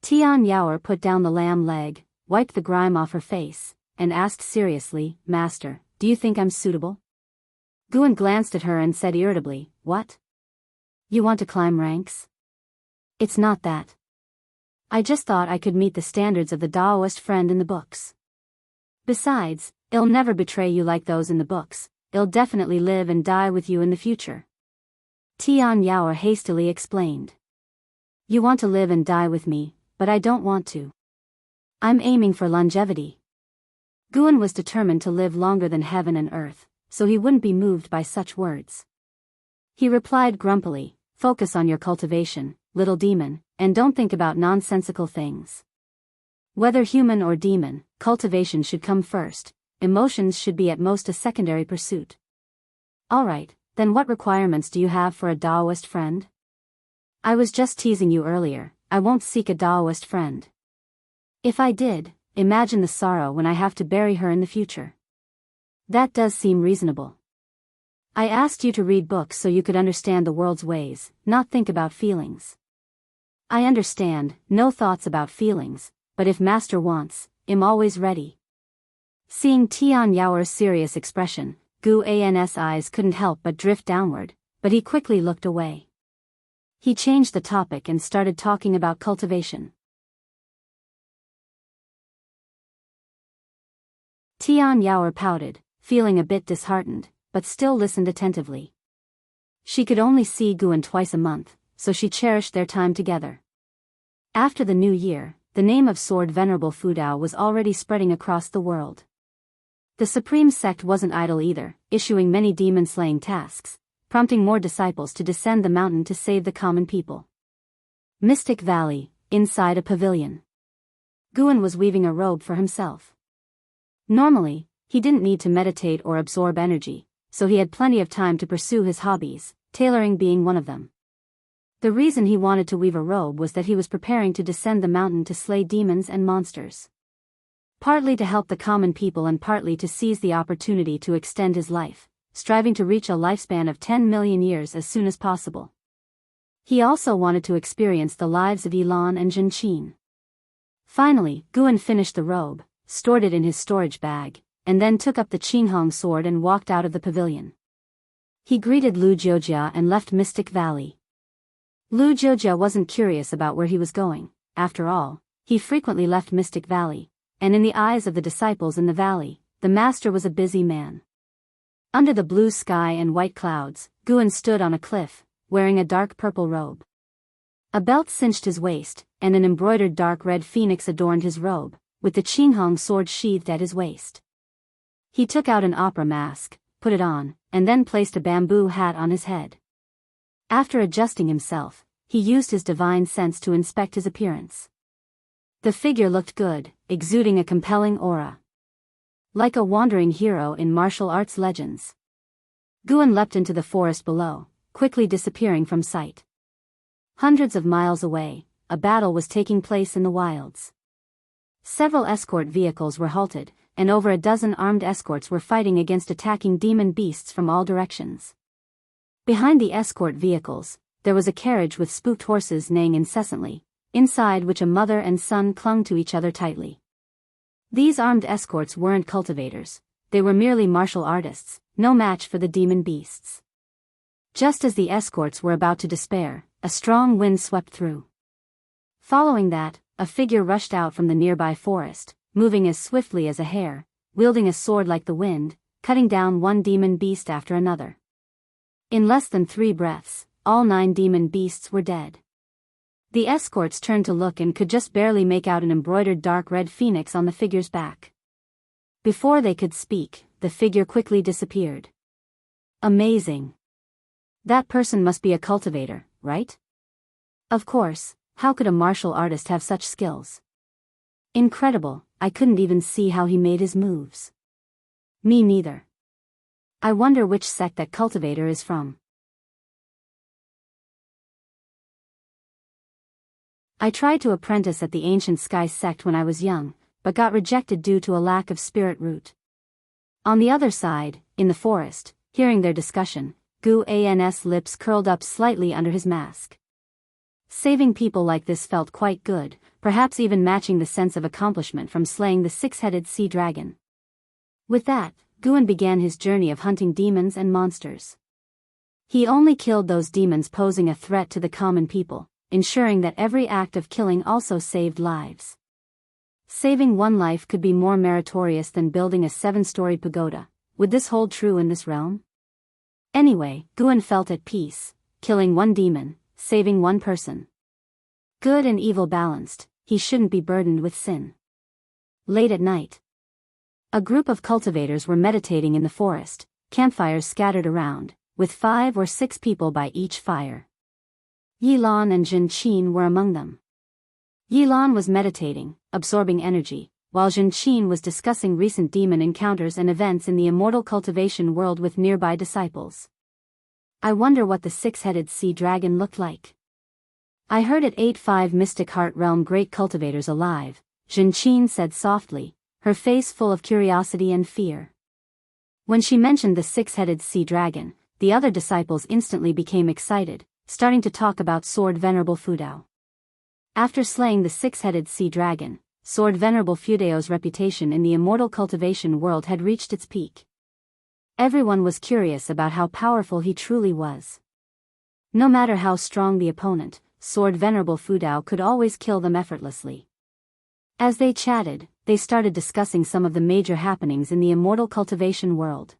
Tian Yaoer put down the lamb leg, wiped the grime off her face, and asked seriously, "Master, do you think I'm suitable?" Guan glanced at her and said irritably, "What? You want to climb ranks?" "It's not that. I just thought I could meet the standards of the Taoist friend in the books. Besides, it'll never betray you like those in the books, it'll definitely live and die with you in the future." Tian Yaoer hastily explained. "You want to live and die with me, but I don't want to. I'm aiming for longevity." Guan was determined to live longer than heaven and earth, so he wouldn't be moved by such words. He replied grumpily, "Focus on your cultivation, little demon, and don't think about nonsensical things. Whether human or demon, cultivation should come first, emotions should be at most a secondary pursuit." "Alright, then what requirements do you have for a Taoist friend?" "I was just teasing you earlier, I won't seek a Taoist friend. If I did, imagine the sorrow when I have to bury her in the future. That does seem reasonable. I asked you to read books so you could understand the world's ways, not think about feelings. I understand, no thoughts about feelings, but if Master wants, I'm always ready." Seeing Tian Yaoer's serious expression, Guan's eyes couldn't help but drift downward, but he quickly looked away. He changed the topic and started talking about cultivation. Tian Yaoer pouted, feeling a bit disheartened, but still listened attentively. She could only see Guan twice a month, so she cherished their time together. After the new year, the name of Sword Venerable Fudao was already spreading across the world. The Supreme Sect wasn't idle either, issuing many demon-slaying tasks, prompting more disciples to descend the mountain to save the common people. Mystic Valley, inside a pavilion. Guan was weaving a robe for himself. Normally, he didn't need to meditate or absorb energy, so he had plenty of time to pursue his hobbies, tailoring being one of them. The reason he wanted to weave a robe was that he was preparing to descend the mountain to slay demons and monsters. Partly to help the common people and partly to seize the opportunity to extend his life, striving to reach a lifespan of 10 million years as soon as possible. He also wanted to experience the lives of Yilan and Zhenqin. Finally, Guan finished the robe, stored it in his storage bag, and then took up the Qinghong sword and walked out of the pavilion. He greeted Lu Jiojia and left Mystic Valley. Lu Jiojia wasn't curious about where he was going. After all, he frequently left Mystic Valley, and in the eyes of the disciples in the valley, the master was a busy man. Under the blue sky and white clouds, Guan stood on a cliff, wearing a dark purple robe. A belt cinched his waist, and an embroidered dark red phoenix adorned his robe, with the Qinghong sword sheathed at his waist. He took out an opera mask, put it on, and then placed a bamboo hat on his head. After adjusting himself, he used his divine sense to inspect his appearance. The figure looked good, exuding a compelling aura. Like a wandering hero in martial arts legends. Guan leapt into the forest below, quickly disappearing from sight. Hundreds of miles away, a battle was taking place in the wilds. Several escort vehicles were halted, and over a dozen armed escorts were fighting against attacking demon beasts from all directions. Behind the escort vehicles, there was a carriage with spooked horses neighing incessantly, inside which a mother and son clung to each other tightly. These armed escorts weren't cultivators, they were merely martial artists, no match for the demon beasts. Just as the escorts were about to despair, a strong wind swept through. Following that, a figure rushed out from the nearby forest, moving as swiftly as a hare, wielding a sword like the wind, cutting down one demon beast after another. In less than 3 breaths, all 9 demon beasts were dead. The escorts turned to look and could just barely make out an embroidered dark red phoenix on the figure's back. Before they could speak, the figure quickly disappeared. Amazing. That person must be a cultivator, right? Of course, how could a martial artist have such skills? Incredible, I couldn't even see how he made his moves. Me neither. I wonder which sect that cultivator is from. I tried to apprentice at the Ancient Sky sect when I was young, but got rejected due to a lack of spirit root. On the other side, in the forest, hearing their discussion, Guan's lips curled up slightly under his mask. Saving people like this felt quite good, perhaps even matching the sense of accomplishment from slaying the 6-headed sea dragon. With that, Guan began his journey of hunting demons and monsters. He only killed those demons posing a threat to the common people, ensuring that every act of killing also saved lives. Saving one life could be more meritorious than building a 7-story pagoda. Would this hold true in this realm? Anyway, Guan felt at peace, killing one demon, saving one person. Good and evil balanced, he shouldn't be burdened with sin. Late at night, a group of cultivators were meditating in the forest, campfires scattered around, with 5 or 6 people by each fire. Yilan and Jin Qin were among them. Yilan was meditating, absorbing energy, while Jin Qin was discussing recent demon encounters and events in the immortal cultivation world with nearby disciples. I wonder what the 6-headed sea dragon looked like. I heard it ate 5 Mystic Heart Realm great cultivators alive, Jin Qin said softly, her face full of curiosity and fear. When she mentioned the 6-headed sea dragon, the other disciples instantly became excited, starting to talk about Sword Venerable Fudao. After slaying the 6-headed sea dragon, Sword Venerable Fudao's reputation in the immortal cultivation world had reached its peak. Everyone was curious about how powerful he truly was. No matter how strong the opponent, Sword Venerable Fudao could always kill them effortlessly. As they chatted, they started discussing some of the major happenings in the immortal cultivation world.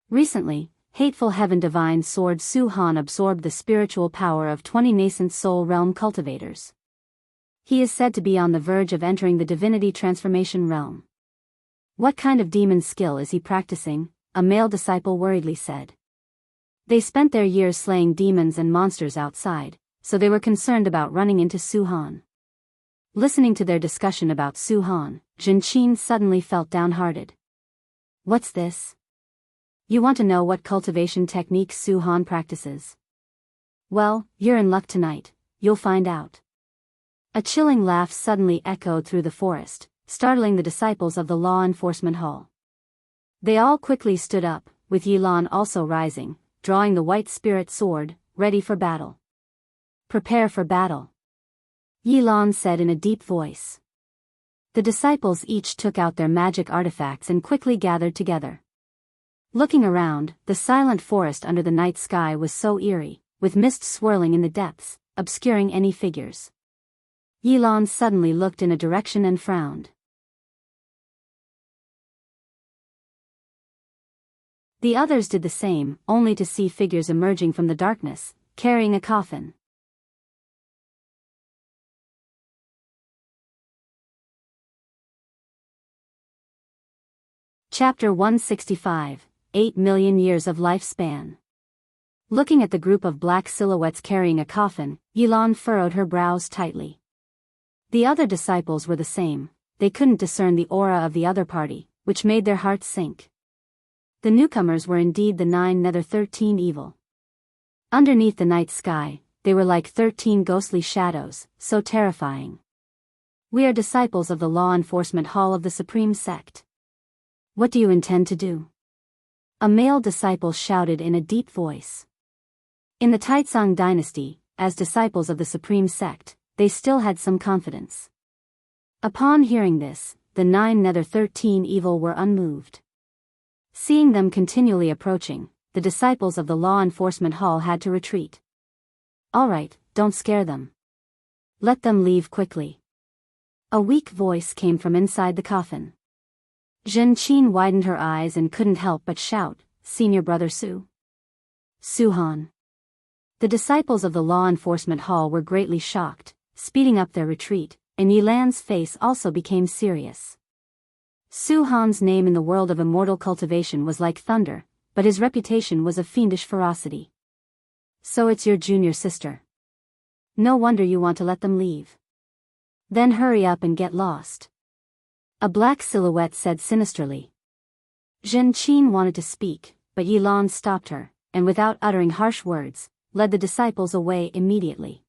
Recently, Hateful Heaven Divine Sword Su Han absorbed the spiritual power of 20 nascent soul realm cultivators. He is said to be on the verge of entering the divinity transformation realm. What kind of demon skill is he practicing? A male disciple worriedly said. They spent their years slaying demons and monsters outside, so they were concerned about running into Su Han. Listening to their discussion about Su Han, Jin Qin suddenly felt downhearted. What's this? You want to know what cultivation techniques Su Han practices? Well, you're in luck tonight, you'll find out. A chilling laugh suddenly echoed through the forest, startling the disciples of the law enforcement hall. They all quickly stood up, with Yilan also rising, drawing the white spirit sword, ready for battle. Prepare for battle, Yilan said in a deep voice. The disciples each took out their magic artifacts and quickly gathered together. Looking around, the silent forest under the night sky was so eerie, with mist swirling in the depths, obscuring any figures. Yilan suddenly looked in a direction and frowned. The others did the same, only to see figures emerging from the darkness, carrying a coffin. Chapter 165, 8 million years of lifespan. Looking at the group of black silhouettes carrying a coffin, Yilan furrowed her brows tightly. The other disciples were the same. They couldn't discern the aura of the other party, which made their hearts sink. The newcomers were indeed the 9 Nether 13 evil. Underneath the night sky, they were like 13 ghostly shadows, so terrifying. We are disciples of the law enforcement hall of the Supreme Sect. What do you intend to do? A male disciple shouted in a deep voice. In the Taizong dynasty, as disciples of the Supreme Sect, they still had some confidence. Upon hearing this, the 9 Nether 13 evil were unmoved. Seeing them continually approaching, the disciples of the law enforcement hall had to retreat. All right, don't scare them. Let them leave quickly. A weak voice came from inside the coffin. Zhen Qin widened her eyes and couldn't help but shout, "Senior Brother Su." Su-han. The disciples of the law enforcement hall were greatly shocked, speeding up their retreat, and Yilan's face also became serious. Su-han's name in the world of immortal cultivation was like thunder, but his reputation was of fiendish ferocity. So it's your junior sister. No wonder you want to let them leave. Then hurry up and get lost. A black silhouette said sinisterly. Zhen Qin wanted to speak, but Yilan stopped her, and without uttering harsh words, led the disciples away immediately.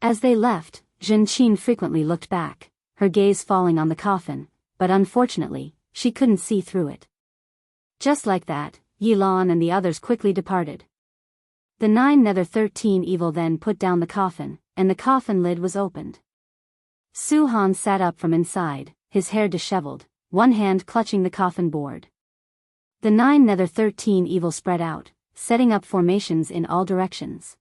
As they left, Zhen Qin frequently looked back, her gaze falling on the coffin, but unfortunately, she couldn't see through it. Just like that, Yilan and the others quickly departed. The 9 Nether 13 evil then put down the coffin, and the coffin lid was opened. Su-han sat up from inside, his hair disheveled, one hand clutching the coffin board. The 9 Nether 13 evil spread out, setting up formations in all directions.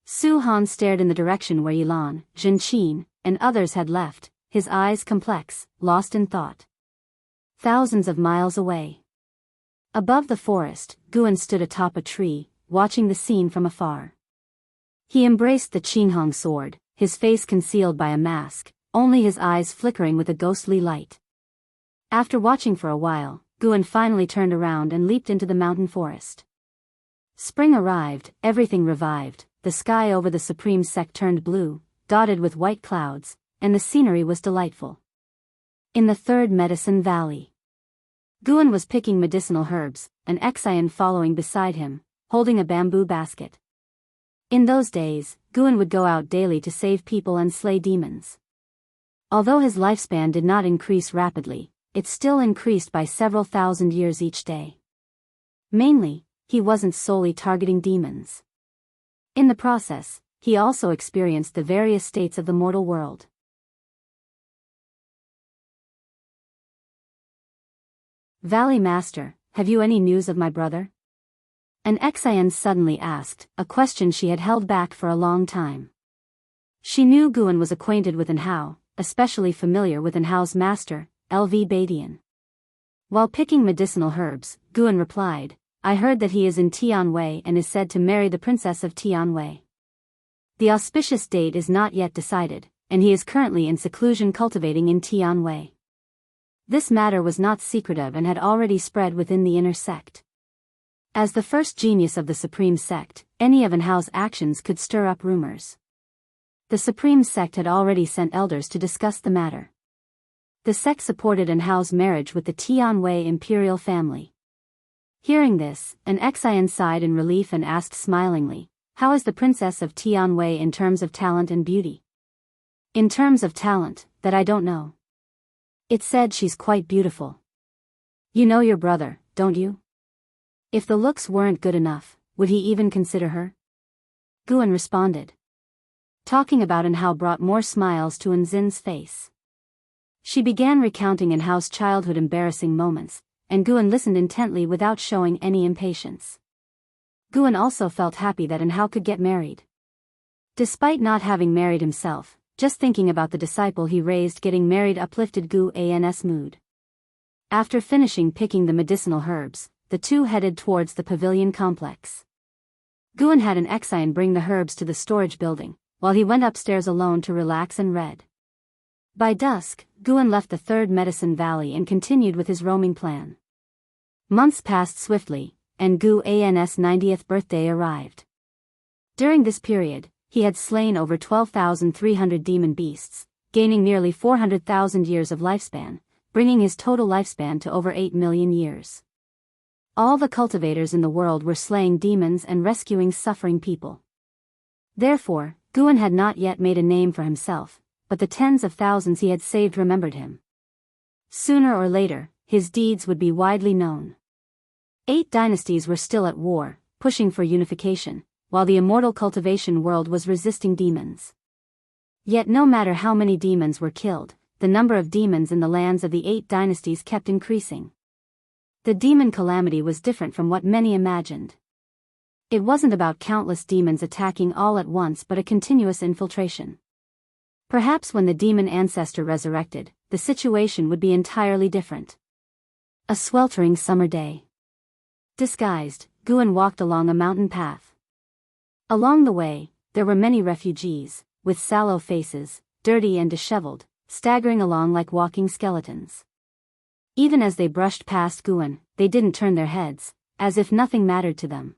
Su-han stared in the direction where Yilan, Zhen Qin, and others had left, his eyes complex, lost in thought. Thousands of miles away. Above the forest, Guan stood atop a tree, watching the scene from afar. He embraced the Qinghong sword, his face concealed by a mask, only his eyes flickering with a ghostly light. After watching for a while, Guan finally turned around and leaped into the mountain forest. Spring arrived, everything revived, the sky over the Supreme Sect turned blue, dotted with white clouds, and the scenery was delightful. In the third medicine valley, Guan was picking medicinal herbs, an Exian following beside him, holding a bamboo basket. In those days, Guan would go out daily to save people and slay demons. Although his lifespan did not increase rapidly, it still increased by several thousand years each day. Mainly, he wasn't solely targeting demons. In the process, he also experienced the various states of the mortal world. Valley Master, have you any news of my brother? An Exian suddenly asked, a question she had held back for a long time. She knew Guan was acquainted with Enhao, especially familiar with Enhao's master, LV Badian. While picking medicinal herbs, Guan replied, I heard that he is in Tianwei and is said to marry the princess of Tianwei. The auspicious date is not yet decided, and he is currently in seclusion cultivating in Tianwei. This matter was not secretive and had already spread within the inner sect. As the first genius of the Supreme Sect, any of Enhao's actions could stir up rumors. The Supreme Sect had already sent elders to discuss the matter. The sect supported Enhao's marriage with the Tianwei imperial family. Hearing this, an Exian sighed in relief and asked smilingly, how is the princess of Tianwei in terms of talent and beauty? In terms of talent, that I don't know. It said she's quite beautiful. You know your brother, don't you? If the looks weren't good enough, would he even consider her? Guan responded. Talking about Enhao brought more smiles to Enzin's face. She began recounting Enhao's childhood embarrassing moments, and Guan listened intently without showing any impatience. Guan also felt happy that Enhao could get married. Despite not having married himself, just thinking about the disciple he raised getting married uplifted Guan's mood. After finishing picking the medicinal herbs, the two headed towards the pavilion complex. Guan had an Exine bring the herbs to the storage building, while he went upstairs alone to relax and read. By dusk, Guan left the third medicine valley and continued with his roaming plan. Months passed swiftly, and Guan's 90th birthday arrived. During this period, he had slain over 12,300 demon beasts, gaining nearly 400,000 years of lifespan, bringing his total lifespan to over 8 million years. All the cultivators in the world were slaying demons and rescuing suffering people. Therefore, Guan had not yet made a name for himself, but the tens of thousands he had saved remembered him. Sooner or later, his deeds would be widely known. 8 dynasties were still at war, pushing for unification, while the immortal cultivation world was resisting demons. Yet no matter how many demons were killed, the number of demons in the lands of the 8 dynasties kept increasing. The demon calamity was different from what many imagined. It wasn't about countless demons attacking all at once but a continuous infiltration. Perhaps when the demon ancestor resurrected, the situation would be entirely different. A sweltering summer day. Disguised, Guan walked along a mountain path. Along the way, there were many refugees, with sallow faces, dirty and disheveled, staggering along like walking skeletons. Even as they brushed past Guan, they didn't turn their heads, as if nothing mattered to them.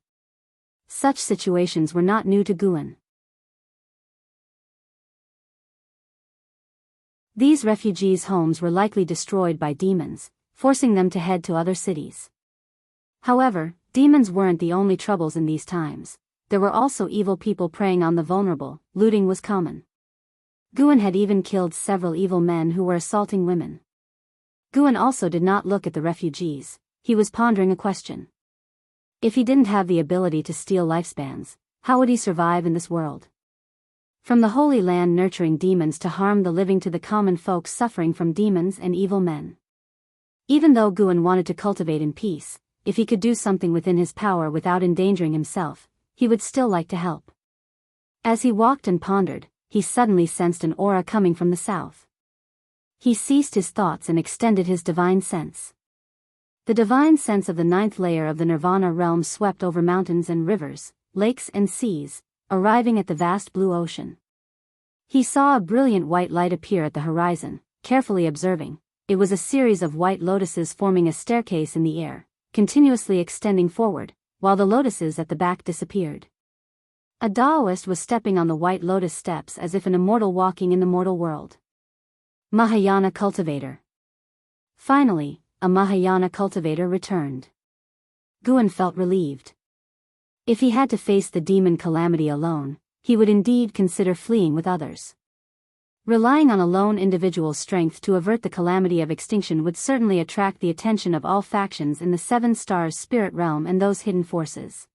Such situations were not new to Guan. These refugees' homes were likely destroyed by demons, forcing them to head to other cities. However, demons weren't the only troubles in these times. There were also evil people preying on the vulnerable. Looting was common. Guan had even killed several evil men who were assaulting women. Guan also did not look at the refugees. He was pondering a question. If he didn't have the ability to steal lifespans, how would he survive in this world? From the Holy Land nurturing demons to harm the living to the common folk suffering from demons and evil men. Even though Guan wanted to cultivate in peace, if he could do something within his power without endangering himself, he would still like to help. As he walked and pondered, he suddenly sensed an aura coming from the south. He ceased his thoughts and extended his divine sense. The divine sense of the 9th layer of the Nirvana realm swept over mountains and rivers, lakes and seas, arriving at the vast blue ocean. He saw a brilliant white light appear at the horizon, carefully observing. It was a series of white lotuses forming a staircase in the air, continuously extending forward, while the lotuses at the back disappeared. A Taoist was stepping on the white lotus steps as if an immortal walking in the mortal world. Mahayana cultivator. Finally, a Mahayana cultivator returned. Guan felt relieved. If he had to face the demon calamity alone, he would indeed consider fleeing with others. Relying on a lone individual's strength to avert the calamity of extinction would certainly attract the attention of all factions in the 7 stars spirit realm and those hidden forces.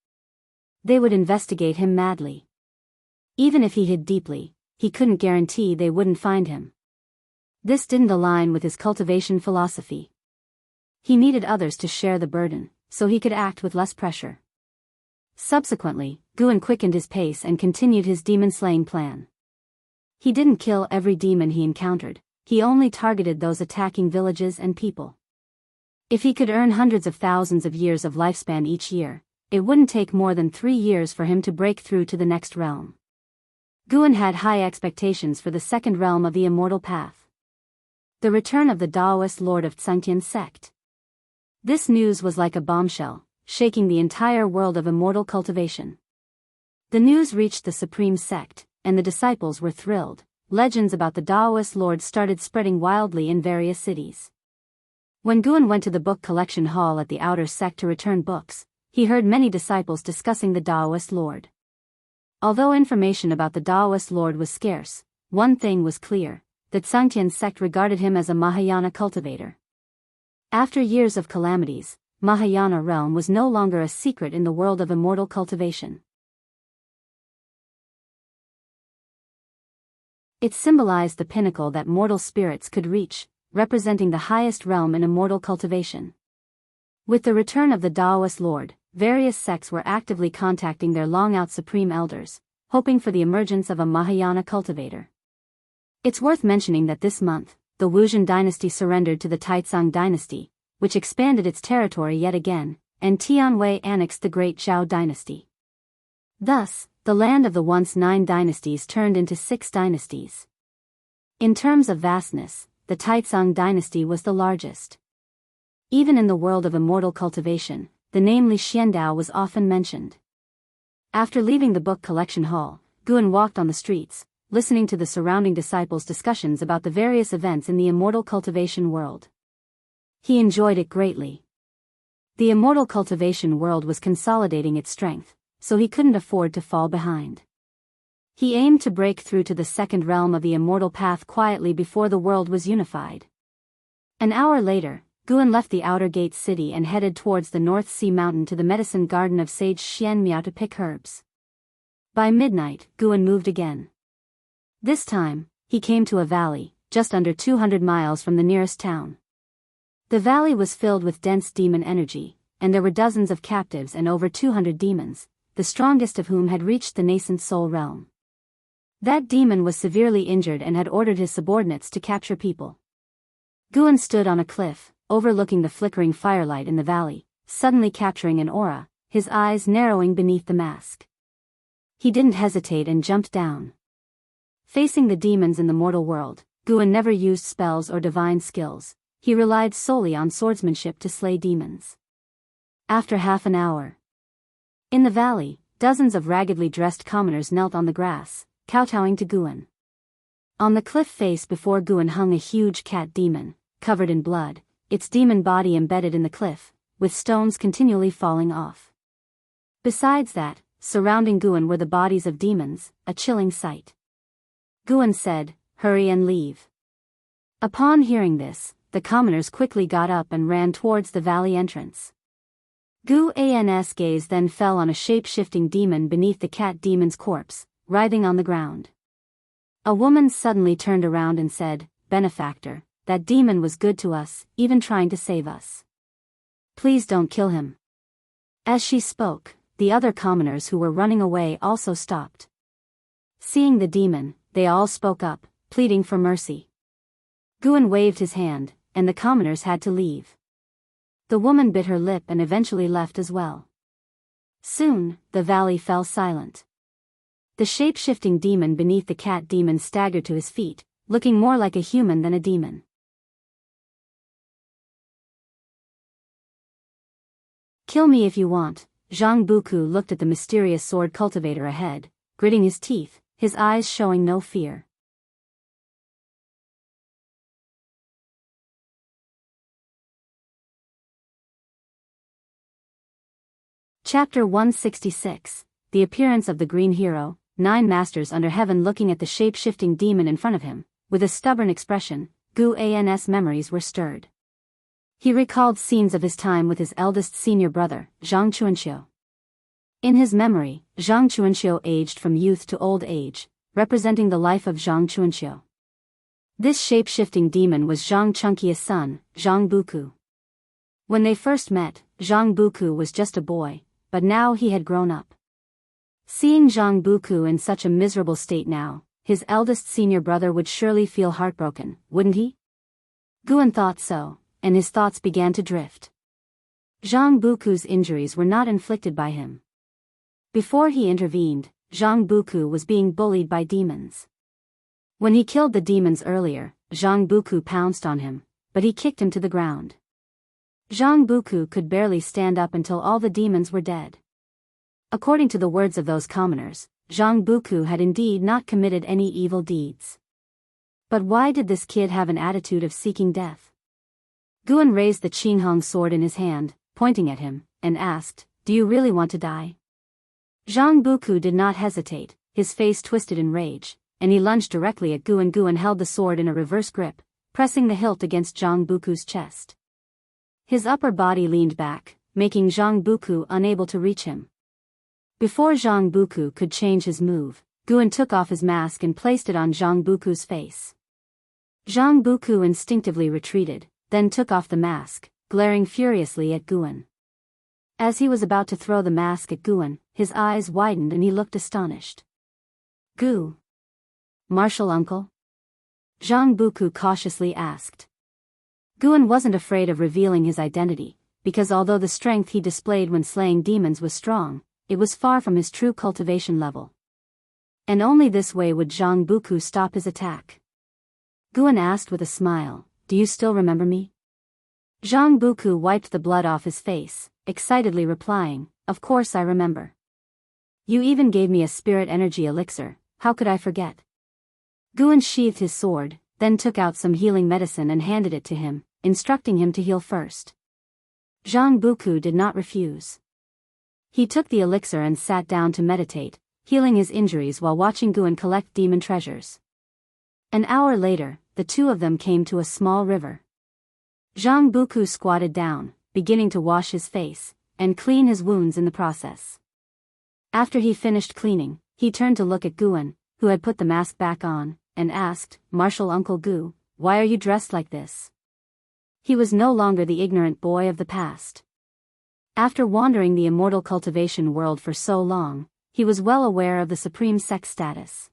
They would investigate him madly. Even if he hid deeply, he couldn't guarantee they wouldn't find him. This didn't align with his cultivation philosophy. He needed others to share the burden, so he could act with less pressure. Subsequently, Guan quickened his pace and continued his demon-slaying plan. He didn't kill every demon he encountered, he only targeted those attacking villages and people. If he could earn hundreds of thousands of years of lifespan each year, it wouldn't take more than 3 years for him to break through to the next realm. Guan had high expectations for the second realm of the immortal path. The return of the Taoist lord of Enchanting sect. This news was like a bombshell, shaking the entire world of immortal cultivation. The news reached the supreme sect, and the disciples were thrilled. Legends about the Taoist lord started spreading wildly in various cities. When Guan went to the book collection hall at the outer sect to return books, he heard many disciples discussing the Taoist lord. Although information about the Taoist lord was scarce, one thing was clear, that Enchanting sect regarded him as a Mahayana cultivator. After years of calamities, Mahayana realm was no longer a secret in the world of immortal cultivation. It symbolized the pinnacle that mortal spirits could reach, representing the highest realm in immortal cultivation. With the return of the Daoist Lord, various sects were actively contacting their long-out supreme elders, hoping for the emergence of a Mahayana cultivator. It's worth mentioning that this month, the Wuzhen dynasty surrendered to the Taizong dynasty, which expanded its territory yet again, and Tianwei annexed the great Zhao dynasty. Thus, the land of the once 9 dynasties turned into 6 dynasties. In terms of vastness, the Taizong dynasty was the largest. Even in the world of immortal cultivation, the name Li Xiandao was often mentioned. After leaving the book collection hall, Guan walked on the streets, listening to the surrounding disciples' discussions about the various events in the immortal cultivation world. He enjoyed it greatly. The immortal cultivation world was consolidating its strength, so he couldn't afford to fall behind. He aimed to break through to the second realm of the immortal path quietly before the world was unified. An hour later, Guan left the outer gate city and headed towards the North Sea Mountain to the medicine garden of sage Xian Miao to pick herbs. By midnight, Guan moved again. This time, he came to a valley, just under 200 miles from the nearest town. The valley was filled with dense demon energy, and there were dozens of captives and over 200 demons, the strongest of whom had reached the nascent soul realm. That demon was severely injured and had ordered his subordinates to capture people. Guan stood on a cliff, overlooking the flickering firelight in the valley, suddenly capturing an aura, his eyes narrowing beneath the mask. He didn't hesitate and jumped down. Facing the demons in the mortal world, Guan never used spells or divine skills, he relied solely on swordsmanship to slay demons. After half an hour. In the valley, dozens of raggedly dressed commoners knelt on the grass, kowtowing to Guan. On the cliff face before Guan hung a huge cat demon, covered in blood, its demon body embedded in the cliff, with stones continually falling off. Besides that, surrounding Guan were the bodies of demons, a chilling sight. Guan said, "Hurry and leave." Upon hearing this, the commoners quickly got up and ran towards the valley entrance. Guan's gaze then fell on a shape-shifting demon beneath the cat demon's corpse, writhing on the ground. A woman suddenly turned around and said, "Benefactor, that demon was good to us, even trying to save us. Please don't kill him." As she spoke, the other commoners who were running away also stopped. Seeing the demon, they all spoke up, pleading for mercy. Guan waved his hand, and the commoners had to leave. The woman bit her lip and eventually left as well. Soon, the valley fell silent. The shape-shifting demon beneath the cat demon staggered to his feet, looking more like a human than a demon. "Kill me if you want." Zhang Buku looked at the mysterious sword cultivator ahead, gritting his teeth, his eyes showing no fear. Chapter 166, The Appearance of the Green Hero. 9 masters under heaven looking at the shape-shifting demon in front of him, with a stubborn expression, Guan's memories were stirred. He recalled scenes of his time with his eldest senior brother, Zhang Chuanxiu. In his memory, Zhang Chuanxiu aged from youth to old age, representing the life of Zhang Chuanxiu. This shape-shifting demon was Zhang Chunqia's son, Zhang Buku. When they first met, Zhang Buku was just a boy, but now he had grown up. Seeing Zhang Buku in such a miserable state now, his eldest senior brother would surely feel heartbroken, wouldn't he? Guan thought so, and his thoughts began to drift. Zhang Buku's injuries were not inflicted by him. Before he intervened, Zhang Buku was being bullied by demons. When he killed the demons earlier, Zhang Buku pounced on him, but he kicked him to the ground. Zhang Buku could barely stand up until all the demons were dead. According to the words of those commoners, Zhang Buku had indeed not committed any evil deeds. But why did this kid have an attitude of seeking death? Guan raised the Qinghong sword in his hand, pointing at him, and asked, "Do you really want to die?" Zhang Buku did not hesitate, his face twisted in rage, and he lunged directly at Guan. Guan held the sword in a reverse grip, pressing the hilt against Zhang Buku's chest. His upper body leaned back, making Zhang Buku unable to reach him. Before Zhang Buku could change his move, Guan took off his mask and placed it on Zhang Buku's face. Zhang Buku instinctively retreated, then took off the mask, glaring furiously at Guan. As he was about to throw the mask at Guan, his eyes widened and he looked astonished. "Gu? Martial uncle?" Zhang Buku cautiously asked. Guan wasn't afraid of revealing his identity, because although the strength he displayed when slaying demons was strong, it was far from his true cultivation level. And only this way would Zhang Buku stop his attack. Guan asked with a smile, "Do you still remember me?" Zhang Buku wiped the blood off his face, excitedly replying, "Of course I remember. You even gave me a spirit energy elixir, how could I forget?" Guan sheathed his sword, then took out some healing medicine and handed it to him, instructing him to heal first. Zhang Buku did not refuse. He took the elixir and sat down to meditate, healing his injuries while watching Guan collect demon treasures. An hour later, the two of them came to a small river. Zhang Buku squatted down, beginning to wash his face, and clean his wounds in the process. After he finished cleaning, he turned to look at Guan, who had put the mask back on, and asked, "Martial Uncle Gu, why are you dressed like this?" He was no longer the ignorant boy of the past. After wandering the immortal cultivation world for so long, he was well aware of the supreme sect status.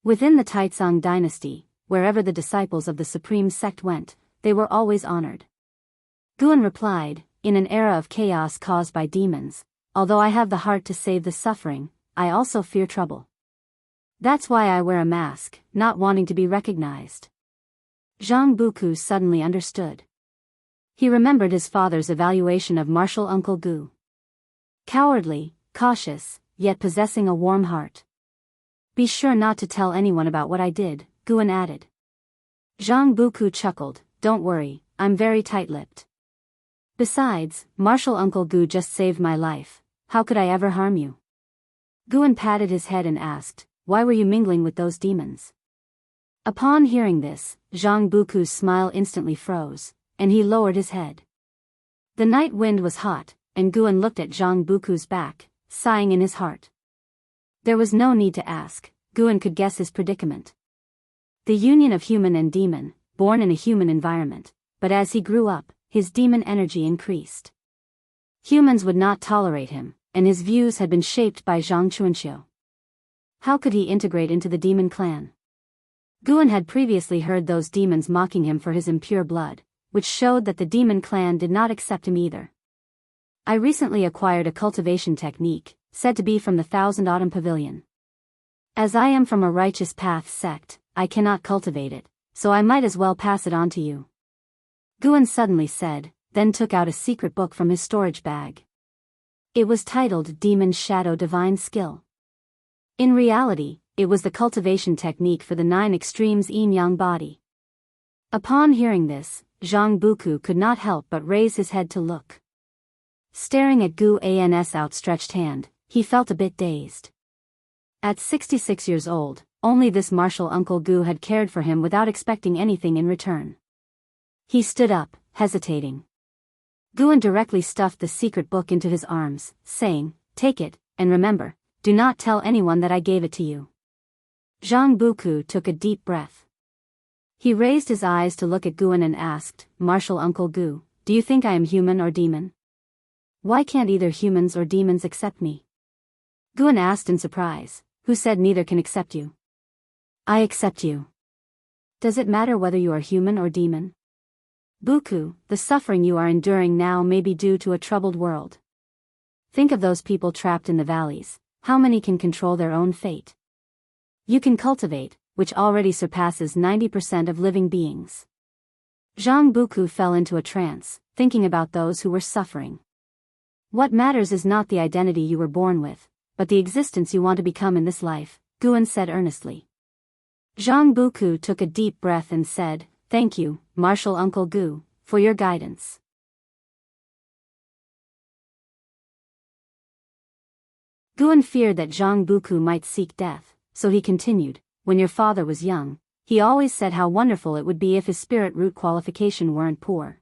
Within the Taizong dynasty, wherever the disciples of the supreme sect went, they were always honored. Guan replied, "In an era of chaos caused by demons, although I have the heart to save the suffering, I also fear trouble. That's why I wear a mask, not wanting to be recognized." Zhang Buku suddenly understood. He remembered his father's evaluation of martial Uncle Gu. Cowardly, cautious, yet possessing a warm heart. "Be sure not to tell anyone about what I did," Guan added. Zhang Buku chuckled, "Don't worry, I'm very tight-lipped. Besides, martial Uncle Gu just saved my life, how could I ever harm you?" Guan patted his head and asked, "Why were you mingling with those demons?" Upon hearing this, Zhang Buku's smile instantly froze, and he lowered his head. The night wind was hot, and Guan looked at Zhang Buku's back, sighing in his heart. There was no need to ask, Guan could guess his predicament. The union of human and demon, born in a human environment, but as he grew up, his demon energy increased. Humans would not tolerate him, and his views had been shaped by Zhang Chuanxiu. How could he integrate into the demon clan? Guan had previously heard those demons mocking him for his impure blood, which showed that the demon clan did not accept him either. "I recently acquired a cultivation technique, said to be from the Thousand Autumn Pavilion. As I am from a righteous path sect, I cannot cultivate it, so I might as well pass it on to you," Guan suddenly said, then took out a secret book from his storage bag. It was titled Demon Shadow Divine Skill. In reality, it was the cultivation technique for the 9 extremes yin-yang body. Upon hearing this, Zhang Buku could not help but raise his head to look. Staring at Gu An's outstretched hand, he felt a bit dazed. At 66 years old, only this martial Uncle Gu had cared for him without expecting anything in return. He stood up, hesitating. Guan directly stuffed the secret book into his arms, saying, "Take it, and remember, do not tell anyone that I gave it to you." Zhang Buku took a deep breath. He raised his eyes to look at Guan and asked, "Martial Uncle Gu, do you think I am human or demon? Why can't either humans or demons accept me?" Guan asked in surprise, "Who said neither can accept you?" "I accept you. Does it matter whether you are human or demon? Buku, the suffering you are enduring now may be due to a troubled world. Think of those people trapped in the valleys, how many can control their own fate? You can cultivate, which already surpasses 90% of living beings." Zhang Buku fell into a trance, thinking about those who were suffering. "What matters is not the identity you were born with, but the existence you want to become in this life," Guan said earnestly. Zhang Buku took a deep breath and said, "Thank you, Martial Uncle Gu, for your guidance." Guan feared that Zhang Buku might seek death, so he continued, "When your father was young, he always said how wonderful it would be if his spirit root qualification weren't poor.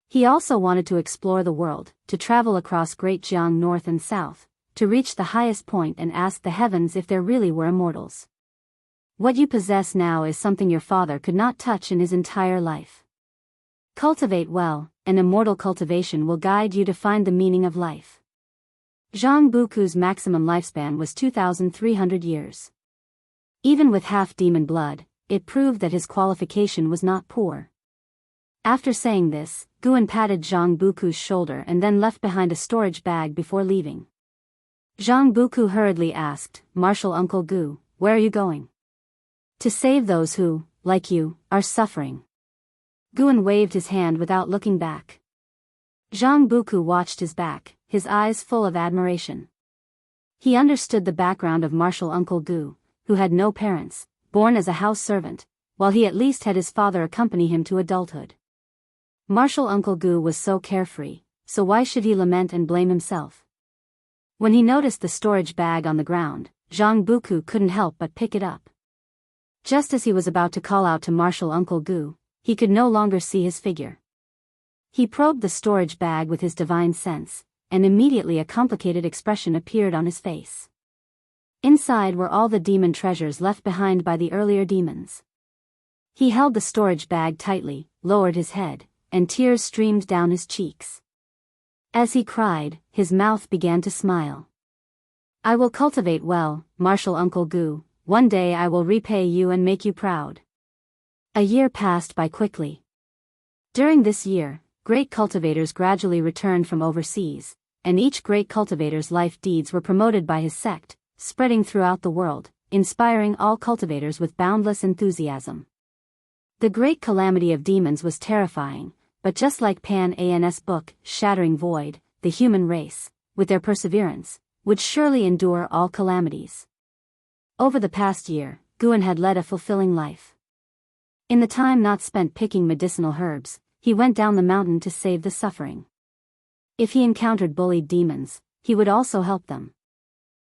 He also wanted to explore the world, to travel across Great Jiang north and south, to reach the highest point and ask the heavens if there really were immortals. What you possess now is something your father could not touch in his entire life. Cultivate well, and immortal cultivation will guide you to find the meaning of life. Zhang Buku's maximum lifespan was 2,300 years. Even with half-demon blood, it proved that his qualification was not poor. After saying this, Guan patted Zhang Buku's shoulder and then left behind a storage bag before leaving. Zhang Buku hurriedly asked, "Martial Uncle Gu, where are you going?" "To save those who, like you, are suffering." Guan waved his hand without looking back. Zhang Buku watched his back, his eyes full of admiration. He understood the background of Martial Uncle Gu, who had no parents, born as a house servant, while he at least had his father accompany him to adulthood. Martial Uncle Gu was so carefree, so why should he lament and blame himself? When he noticed the storage bag on the ground, Zhang Buku couldn't help but pick it up. Just as he was about to call out to Martial Uncle Gu, he could no longer see his figure. He probed the storage bag with his divine sense, and immediately a complicated expression appeared on his face. Inside were all the demon treasures left behind by the earlier demons. He held the storage bag tightly, lowered his head, and tears streamed down his cheeks. As he cried, his mouth began to smile. "I will cultivate well, Martial Uncle Gu. One day I will repay you and make you proud." A year passed by quickly. During this year, great cultivators gradually returned from overseas, and each great cultivator's life deeds were promoted by his sect, spreading throughout the world, inspiring all cultivators with boundless enthusiasm. The great calamity of demons was terrifying, but just like Pan's book, Shattering Void, the human race, with their perseverance, would surely endure all calamities. Over the past year, Guan had led a fulfilling life. In the time not spent picking medicinal herbs, he went down the mountain to save the suffering. If he encountered bullied demons, he would also help them.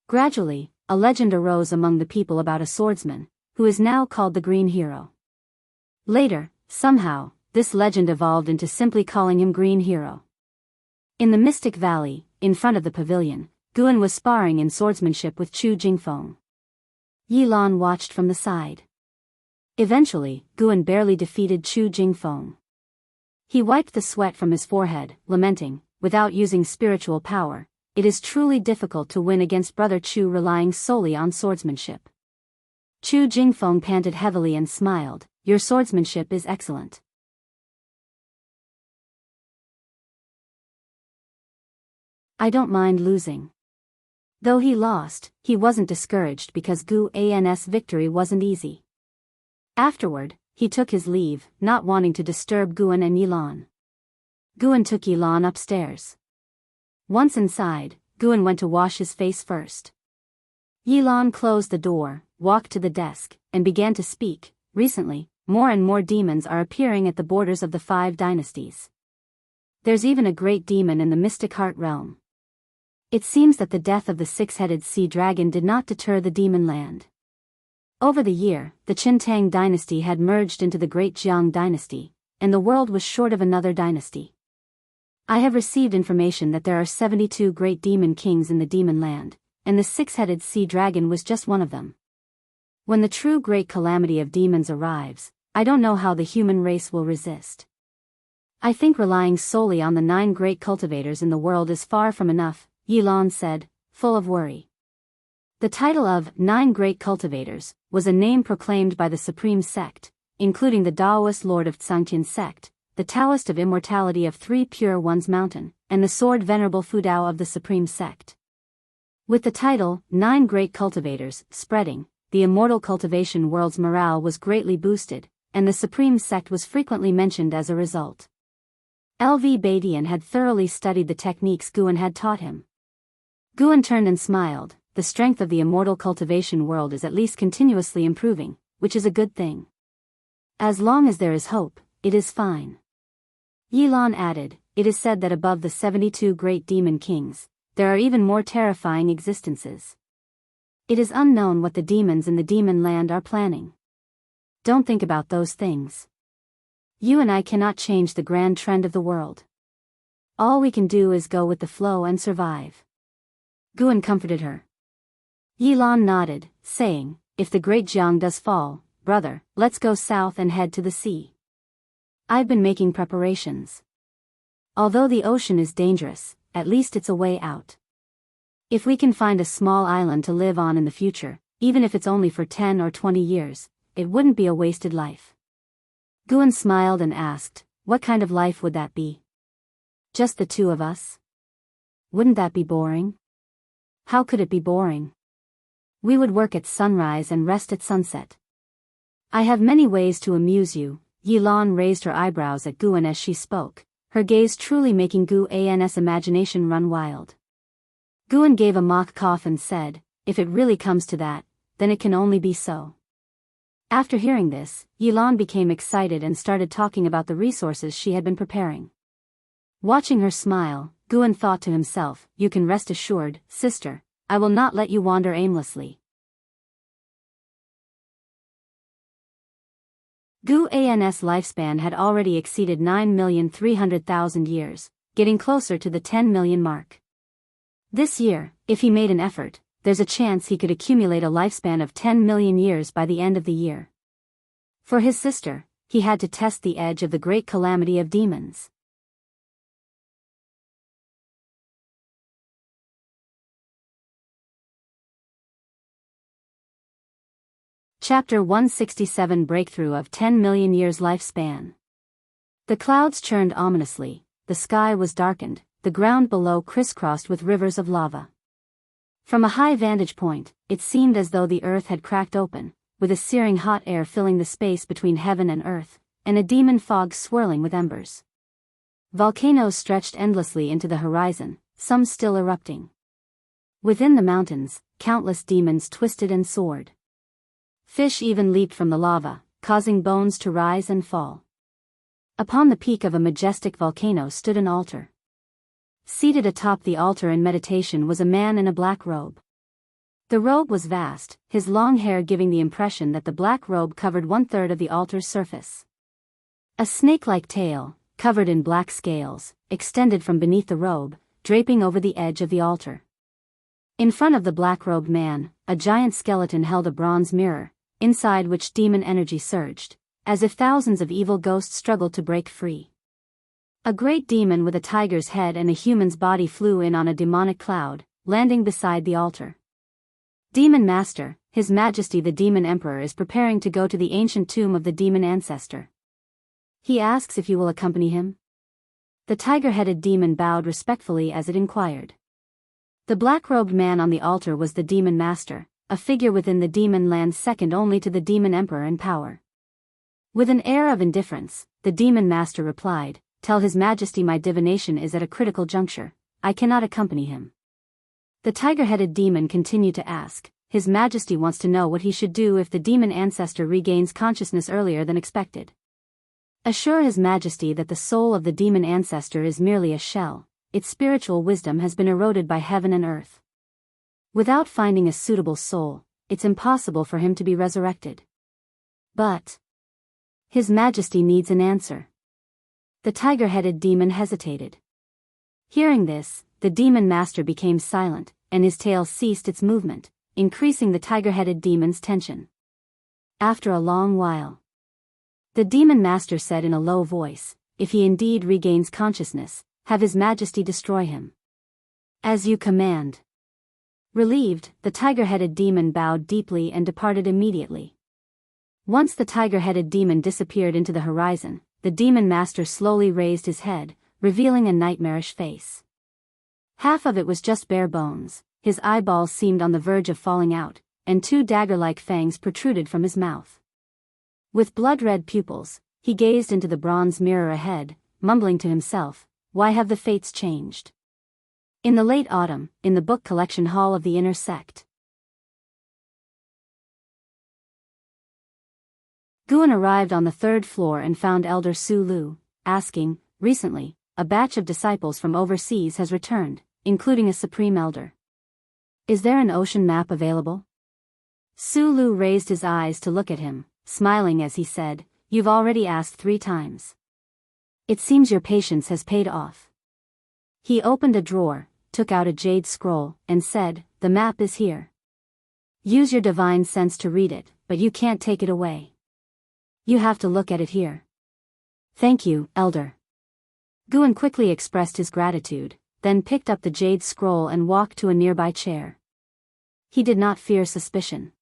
Gradually, a legend arose among the people about a swordsman, who is now called the Green Hero. Later, somehow, this legend evolved into simply calling him Green Hero. In the Mystic Valley, in front of the pavilion, Guan was sparring in swordsmanship with Chu Jingfeng. Yilan watched from the side. Eventually, Guan barely defeated Chu Jingfeng. He wiped the sweat from his forehead, lamenting, "Without using spiritual power, it is truly difficult to win against Brother Chu relying solely on swordsmanship." Chu Jingfeng panted heavily and smiled, "Your swordsmanship is excellent. I don't mind losing." Though he lost, he wasn't discouraged because Guan's victory wasn't easy. Afterward, he took his leave, not wanting to disturb Guan and Yilan. Guan took Yilan upstairs. Once inside, Guan went to wash his face first. Yilan closed the door, walked to the desk, and began to speak. "Recently, more and more demons are appearing at the borders of the 5 dynasties. There's even a great demon in the mystic heart realm. It seems that the death of the 6-headed sea dragon did not deter the demon land. Over the year, the Qintang dynasty had merged into the Great Jiang dynasty, and the world was short of another dynasty. I have received information that there are 72 great demon kings in the demon land, and the 6-headed sea dragon was just one of them. When the true great calamity of demons arrives, I don't know how the human race will resist. I think relying solely on the 9 great cultivators in the world is far from enough," Yilan said, full of worry. The title of 9 Great Cultivators was a name proclaimed by the Supreme Sect, including the Taoist Lord of Tsangtian Sect, the Taoist of Immortality of 3 Pure Ones Mountain, and the Sword Venerable Fudao of the Supreme Sect. With the title 9 Great Cultivators spreading, the immortal cultivation world's morale was greatly boosted, and the Supreme Sect was frequently mentioned as a result. LV Badian had thoroughly studied the techniques Guan had taught him. Guan turned and smiled. The strength of the immortal cultivation world is at least continuously improving, which is a good thing. As long as there is hope, it is fine. Yilan added, "It is said that above the 72 great demon kings, there are even more terrifying existences. It is unknown what the demons in the demon land are planning. Don't think about those things. You and I cannot change the grand trend of the world. All we can do is go with the flow and survive." Guan comforted her. Yilan nodded, saying, if the Great Jiang does fall, brother, let's go south and head to the sea. I've been making preparations. Although the ocean is dangerous, at least it's a way out. If we can find a small island to live on in the future, even if it's only for 10 or 20 years, it wouldn't be a wasted life. Guan smiled and asked, what kind of life would that be? Just the two of us? Wouldn't that be boring? How could it be boring? We would work at sunrise and rest at sunset. I have many ways to amuse you. Yilan raised her eyebrows at Guan as she spoke, her gaze truly making Guan's imagination run wild. Guan gave a mock cough and said, if it really comes to that, then it can only be so. After hearing this, Yilan became excited and started talking about the resources she had been preparing. Watching her smile, Guan thought to himself, you can rest assured, sister, I will not let you wander aimlessly. Guan's lifespan had already exceeded 9,300,000 years, getting closer to the 10 million mark. This year, if he made an effort, there's a chance he could accumulate a lifespan of 10 million years by the end of the year. For his sister, he had to test the edge of the great calamity of demons. Chapter 167 Breakthrough of 10 Million Years Lifespan. The clouds churned ominously, the sky was darkened, the ground below crisscrossed with rivers of lava. From a high vantage point, it seemed as though the earth had cracked open, with a searing hot air filling the space between heaven and earth, and a demon fog swirling with embers. Volcanoes stretched endlessly into the horizon, some still erupting. Within the mountains, countless demons twisted and soared. Fish even leaped from the lava, causing bones to rise and fall. Upon the peak of a majestic volcano stood an altar. Seated atop the altar in meditation was a man in a black robe. The robe was vast, his long hair giving the impression that the black robe covered 1/3 of the altar's surface. A snake-like tail, covered in black scales, extended from beneath the robe, draping over the edge of the altar. In front of the black-robed man, a giant skeleton held a bronze mirror, inside which demon energy surged, as if thousands of evil ghosts struggled to break free. A great demon with a tiger's head and a human's body flew in on a demonic cloud, landing beside the altar. Demon Master, His Majesty the Demon Emperor is preparing to go to the ancient tomb of the demon ancestor. He asks if you will accompany him. The tiger-headed demon bowed respectfully as it inquired. The black-robed man on the altar was the Demon Master, a figure within the demon land second only to the Demon Emperor in power. With an air of indifference, the Demon Master replied, tell His Majesty my divination is at a critical juncture, I cannot accompany him. The tiger-headed demon continued to ask, His Majesty wants to know what he should do if the demon ancestor regains consciousness earlier than expected. Assure His Majesty that the soul of the demon ancestor is merely a shell, its spiritual wisdom has been eroded by heaven and earth. Without finding a suitable soul, it's impossible for him to be resurrected. But His Majesty needs an answer. The tiger-headed demon hesitated. Hearing this, the demon master became silent, and his tail ceased its movement, increasing the tiger-headed demon's tension. After a long while, the demon master said in a low voice, if he indeed regains consciousness, have His Majesty destroy him. As you command. Relieved, the tiger-headed demon bowed deeply and departed immediately. Once the tiger-headed demon disappeared into the horizon, the demon master slowly raised his head, revealing a nightmarish face. Half of it was just bare bones, his eyeballs seemed on the verge of falling out, and 2 dagger-like fangs protruded from his mouth. With blood-red pupils, he gazed into the bronze mirror ahead, mumbling to himself, why have the fates changed? In the late autumn, in the book collection hall of the inner sect. Guan arrived on the 3rd floor and found Elder Su Lu, asking, recently, a batch of disciples from overseas has returned, including a Supreme Elder. Is there an ocean map available? Su Lu raised his eyes to look at him, smiling as he said, you've already asked 3 times. It seems your patience has paid off. He opened a drawer, took out a jade scroll, and said, the map is here. Use your divine sense to read it, but you can't take it away. You have to look at it here. Thank you, Elder. Guan quickly expressed his gratitude, then picked up the jade scroll and walked to a nearby chair. He did not fear suspicion.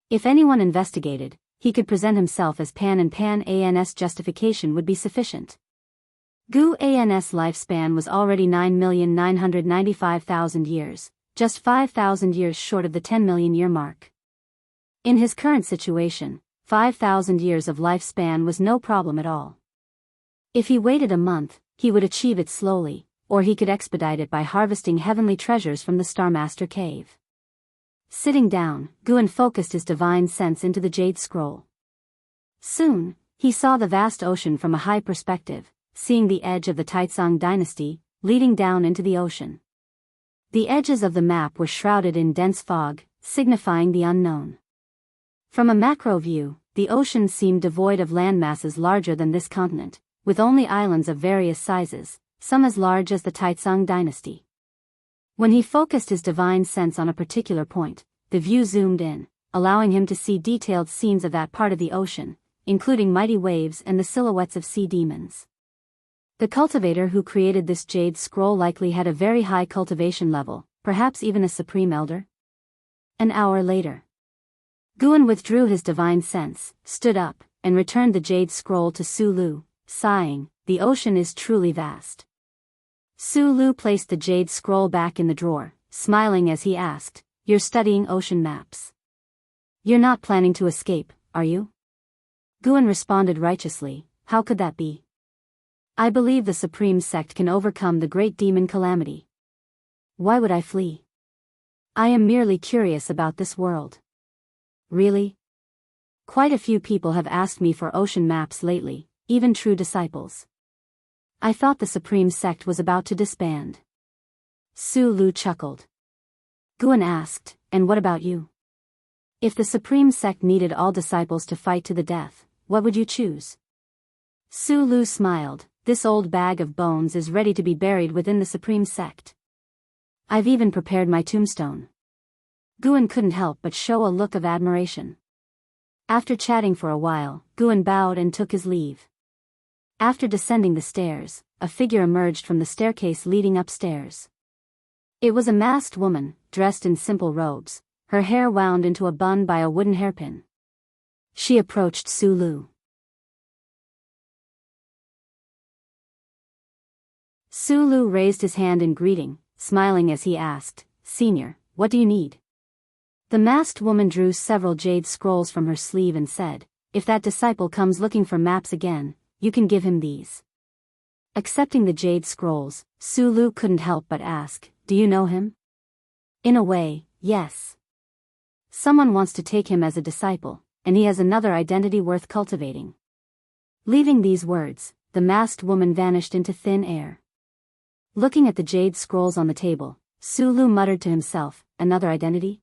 If anyone investigated, he could present himself as Pan, and Pan's justification would be sufficient. Guan's lifespan was already 9,995,000 years, just 5,000 years short of the 10 million year mark. In his current situation, 5,000 years of lifespan was no problem at all. If he waited a month, he would achieve it slowly, or he could expedite it by harvesting heavenly treasures from the Starmaster Cave. Sitting down, Guan focused his divine sense into the jade scroll. Soon, he saw the vast ocean from a high perspective, seeing the edge of the Taizong dynasty, leading down into the ocean. The edges of the map were shrouded in dense fog, signifying the unknown. From a macro view, the ocean seemed devoid of landmasses larger than this continent, with only islands of various sizes, some as large as the Taizong dynasty. When he focused his divine sense on a particular point, the view zoomed in, allowing him to see detailed scenes of that part of the ocean, including mighty waves and the silhouettes of sea demons. The cultivator who created this jade scroll likely had a very high cultivation level, perhaps even a supreme elder. An hour later, Guan withdrew his divine sense, stood up, and returned the jade scroll to Su Lu, sighing, "The ocean is truly vast." Su Lu placed the jade scroll back in the drawer, smiling as he asked, "You're studying ocean maps. You're not planning to escape, are you?" Guan responded righteously, "How could that be? I believe the Supreme Sect can overcome the great demon calamity. Why would I flee? I am merely curious about this world." "Really? Quite a few people have asked me for ocean maps lately, even true disciples. I thought the Supreme Sect was about to disband." Su Lu chuckled. Guan asked, "And what about you? If the Supreme Sect needed all disciples to fight to the death, what would you choose?" Su Lu smiled, "This old bag of bones is ready to be buried within the Supreme Sect. I've even prepared my tombstone." Guan couldn't help but show a look of admiration. After chatting for a while, Guan bowed and took his leave. After descending the stairs, a figure emerged from the staircase leading upstairs. It was a masked woman, dressed in simple robes, her hair wound into a bun by a wooden hairpin. She approached Su Lu. Su Lu raised his hand in greeting, smiling as he asked, "Senior, what do you need?" The masked woman drew several jade scrolls from her sleeve and said, "If that disciple comes looking for maps again, you can give him these." Accepting the jade scrolls, Su Lu couldn't help but ask, "Do you know him?" "In a way, yes. Someone wants to take him as a disciple, and he has another identity worth cultivating." Leaving these words, the masked woman vanished into thin air. Looking at the jade scrolls on the table, Su Lu muttered to himself, "Another identity?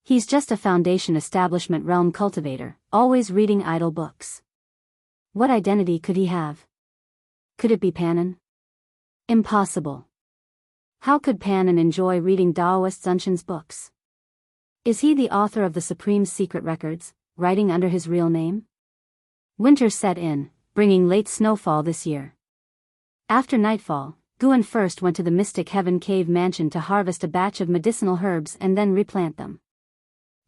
He's just a Foundation Establishment realm cultivator, always reading idle books. What identity could he have? Could it be Panin? Impossible. How could Panin enjoy reading Daoist Zunshan's books? Is he the author of the Supreme Secret Records, writing under his real name?" Winter set in, bringing late snowfall this year. After nightfall, Guan first went to the Mystic Heaven Cave mansion to harvest a batch of medicinal herbs and then replant them.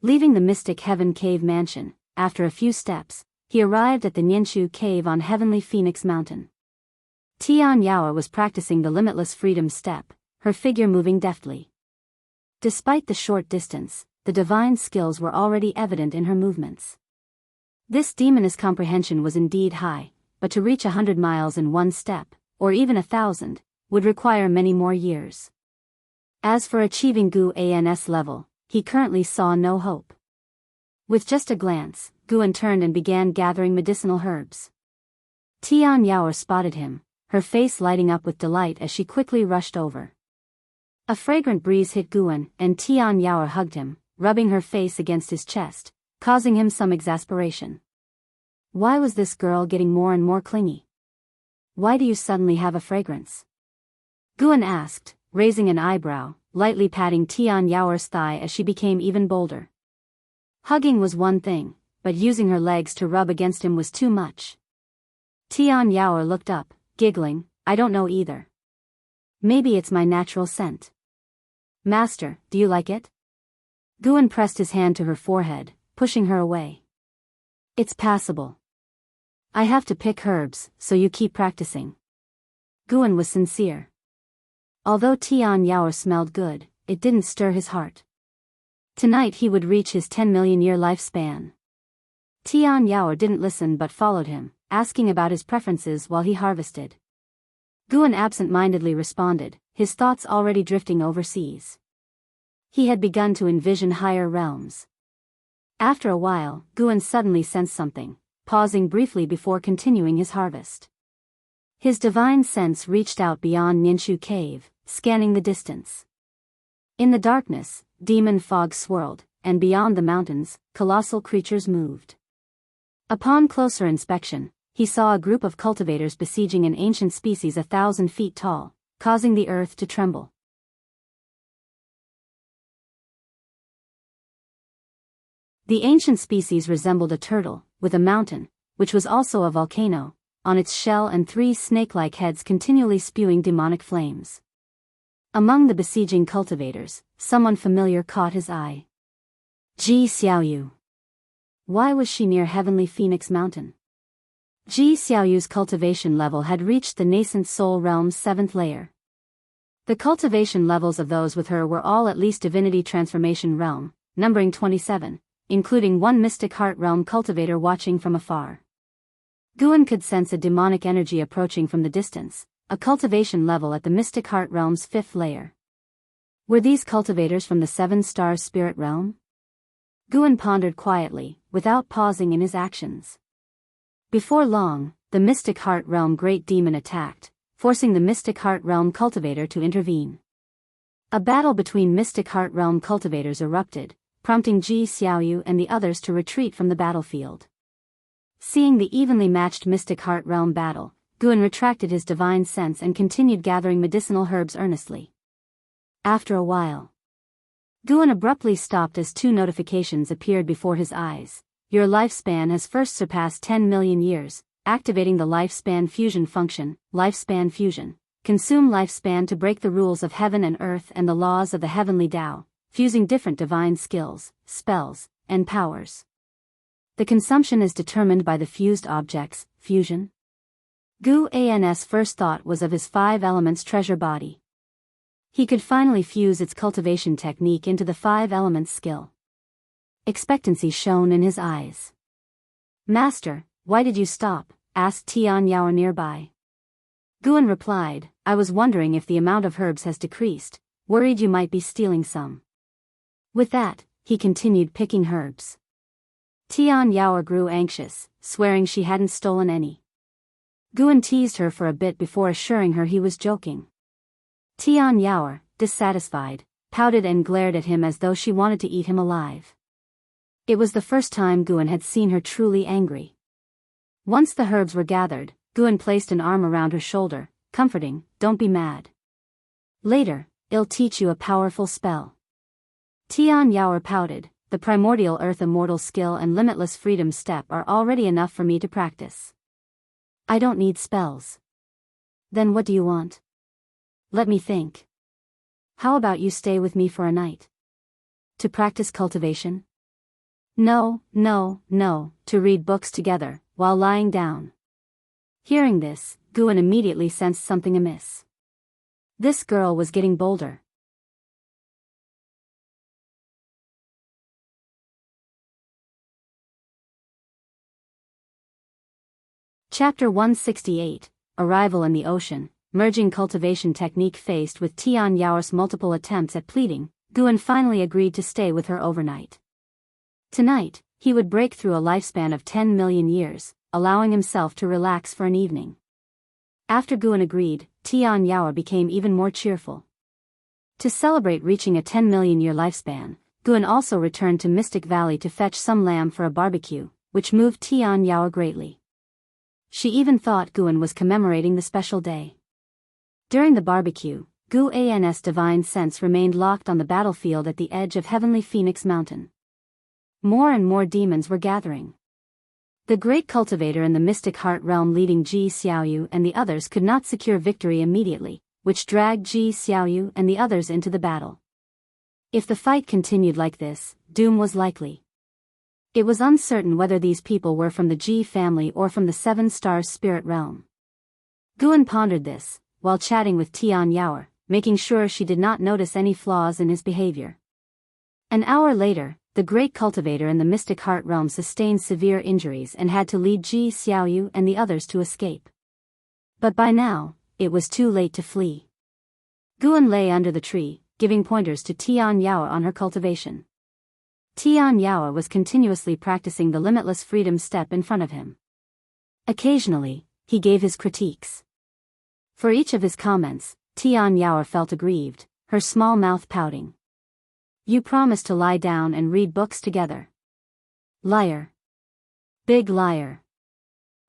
Leaving the Mystic Heaven Cave mansion, after a few steps, he arrived at the Nianshu Cave on Heavenly Phoenix Mountain. Tian Yao was practicing the Limitless Freedom step, her figure moving deftly. Despite the short distance, the divine skills were already evident in her movements. This demoness comprehension was indeed high, but to reach 100 miles in one step, or even 1,000, would require many more years. As for achieving Guan's level, he currently saw no hope. With just a glance, Guan turned and began gathering medicinal herbs. Tian Yao spotted him, her face lighting up with delight as she quickly rushed over. A fragrant breeze hit Guan, and Tian Yao hugged him, rubbing her face against his chest, causing him some exasperation. Why was this girl getting more and more clingy? "Why do you suddenly have a fragrance?" Guan asked, raising an eyebrow, lightly patting Tian Yao's thigh as she became even bolder. Hugging was one thing, but using her legs to rub against him was too much. Tian Yao looked up, giggling, I don't know either. Maybe it's my natural scent. Master, do you like it? Guan pressed his hand to her forehead, pushing her away. It's passable. I have to pick herbs, so you keep practicing. Guan was sincere. Although Tian Yao smelled good, it didn't stir his heart. Tonight he would reach his 10 million year lifespan. Tian Yao didn't listen but followed him, asking about his preferences while he harvested. Guan absent-mindedly responded, his thoughts already drifting overseas. He had begun to envision higher realms. After a while, Guan suddenly sensed something, pausing briefly before continuing his harvest. His divine sense reached out beyond Ninshu Cave, scanning the distance. In the darkness, demon fog swirled, and beyond the mountains, colossal creatures moved. Upon closer inspection, he saw a group of cultivators besieging an ancient species 1,000 feet tall, causing the earth to tremble. The ancient species resembled a turtle, with a mountain, which was also a volcano, on its shell and 3 snake-like heads continually spewing demonic flames. Among the besieging cultivators, someone familiar caught his eye. Ji Xiaoyu. Why was she near Heavenly Phoenix Mountain? Ji Xiaoyu's cultivation level had reached the nascent Soul Realm's 7th layer. The cultivation levels of those with her were all at least Divinity Transformation Realm, numbering 27, including one Mystic Heart Realm cultivator watching from afar. Guan could sense a demonic energy approaching from the distance, a cultivation level at the Mystic Heart Realm's 5th layer. Were these cultivators from the 7 Stars Spirit Realm? Guan pondered quietly, without pausing in his actions. Before long, the Mystic Heart Realm Great Demon attacked, forcing the Mystic Heart Realm cultivator to intervene. A battle between Mystic Heart Realm cultivators erupted, prompting Ji Xiaoyu and the others to retreat from the battlefield. Seeing the evenly matched Mystic Heart Realm battle, Guan retracted his divine sense and continued gathering medicinal herbs earnestly. After a while, Guan abruptly stopped as 2 notifications appeared before his eyes. Your lifespan has first surpassed 10 million years, activating the lifespan fusion function, lifespan fusion. Consume lifespan to break the rules of heaven and earth and the laws of the heavenly Tao, fusing different divine skills, spells, and powers. The consumption is determined by the fused objects, fusion. Gu An's first thought was of his 5 elements treasure body. He could finally fuse its cultivation technique into the 5 elements skill. Expectancy shone in his eyes. Master, why did you stop? Asked Tian Yao nearby. Guan replied, I was wondering if the amount of herbs has decreased, worried you might be stealing some. With that, he continued picking herbs. Tian Yao grew anxious, swearing she hadn't stolen any. Guan teased her for a bit before assuring her he was joking. Tian Yao, dissatisfied, pouted and glared at him as though she wanted to eat him alive. It was the first time Guan had seen her truly angry. Once the herbs were gathered, Guan placed an arm around her shoulder, comforting, don't be mad. Later, I'll teach you a powerful spell. Tian Yao pouted, the primordial earth immortal skill and limitless freedom step are already enough for me to practice. I don't need spells. Then what do you want? Let me think. How about you stay with me for a night? To practice cultivation? No, to read books together, while lying down. Hearing this, Guan immediately sensed something amiss. This girl was getting bolder. Chapter 168, Arrival in the Ocean. Merging cultivation technique. Faced with Tian Yao's multiple attempts at pleading, Guan finally agreed to stay with her overnight. Tonight, he would break through a lifespan of 10 million years, allowing himself to relax for an evening. After Guan agreed, Tian Yao became even more cheerful. To celebrate reaching a 10 million year lifespan, Guan also returned to Mystic Valley to fetch some lamb for a barbecue, which moved Tian Yao greatly. She even thought Guan was commemorating the special day. During the barbecue, Guan's divine sense remained locked on the battlefield at the edge of Heavenly Phoenix Mountain. More and more demons were gathering. The great cultivator in the mystic heart realm leading Ji Xiaoyu and the others could not secure victory immediately, which dragged Ji Xiaoyu and the others into the battle. If the fight continued like this, doom was likely. It was uncertain whether these people were from the Ji family or from the Seven Stars spirit realm. Guan pondered this, while chatting with Tian Yaoer, making sure she did not notice any flaws in his behavior. An hour later, the great cultivator in the mystic heart realm sustained severe injuries and had to lead Ji Xiaoyu and the others to escape. But by now, it was too late to flee. Guan lay under the tree, giving pointers to Tian Yaoer on her cultivation. Tian Yaoer was continuously practicing the limitless freedom step in front of him. Occasionally, he gave his critiques. For each of his comments, Tian Yaoer felt aggrieved, her small mouth pouting. "You promised to lie down and read books together." "Liar. Big liar."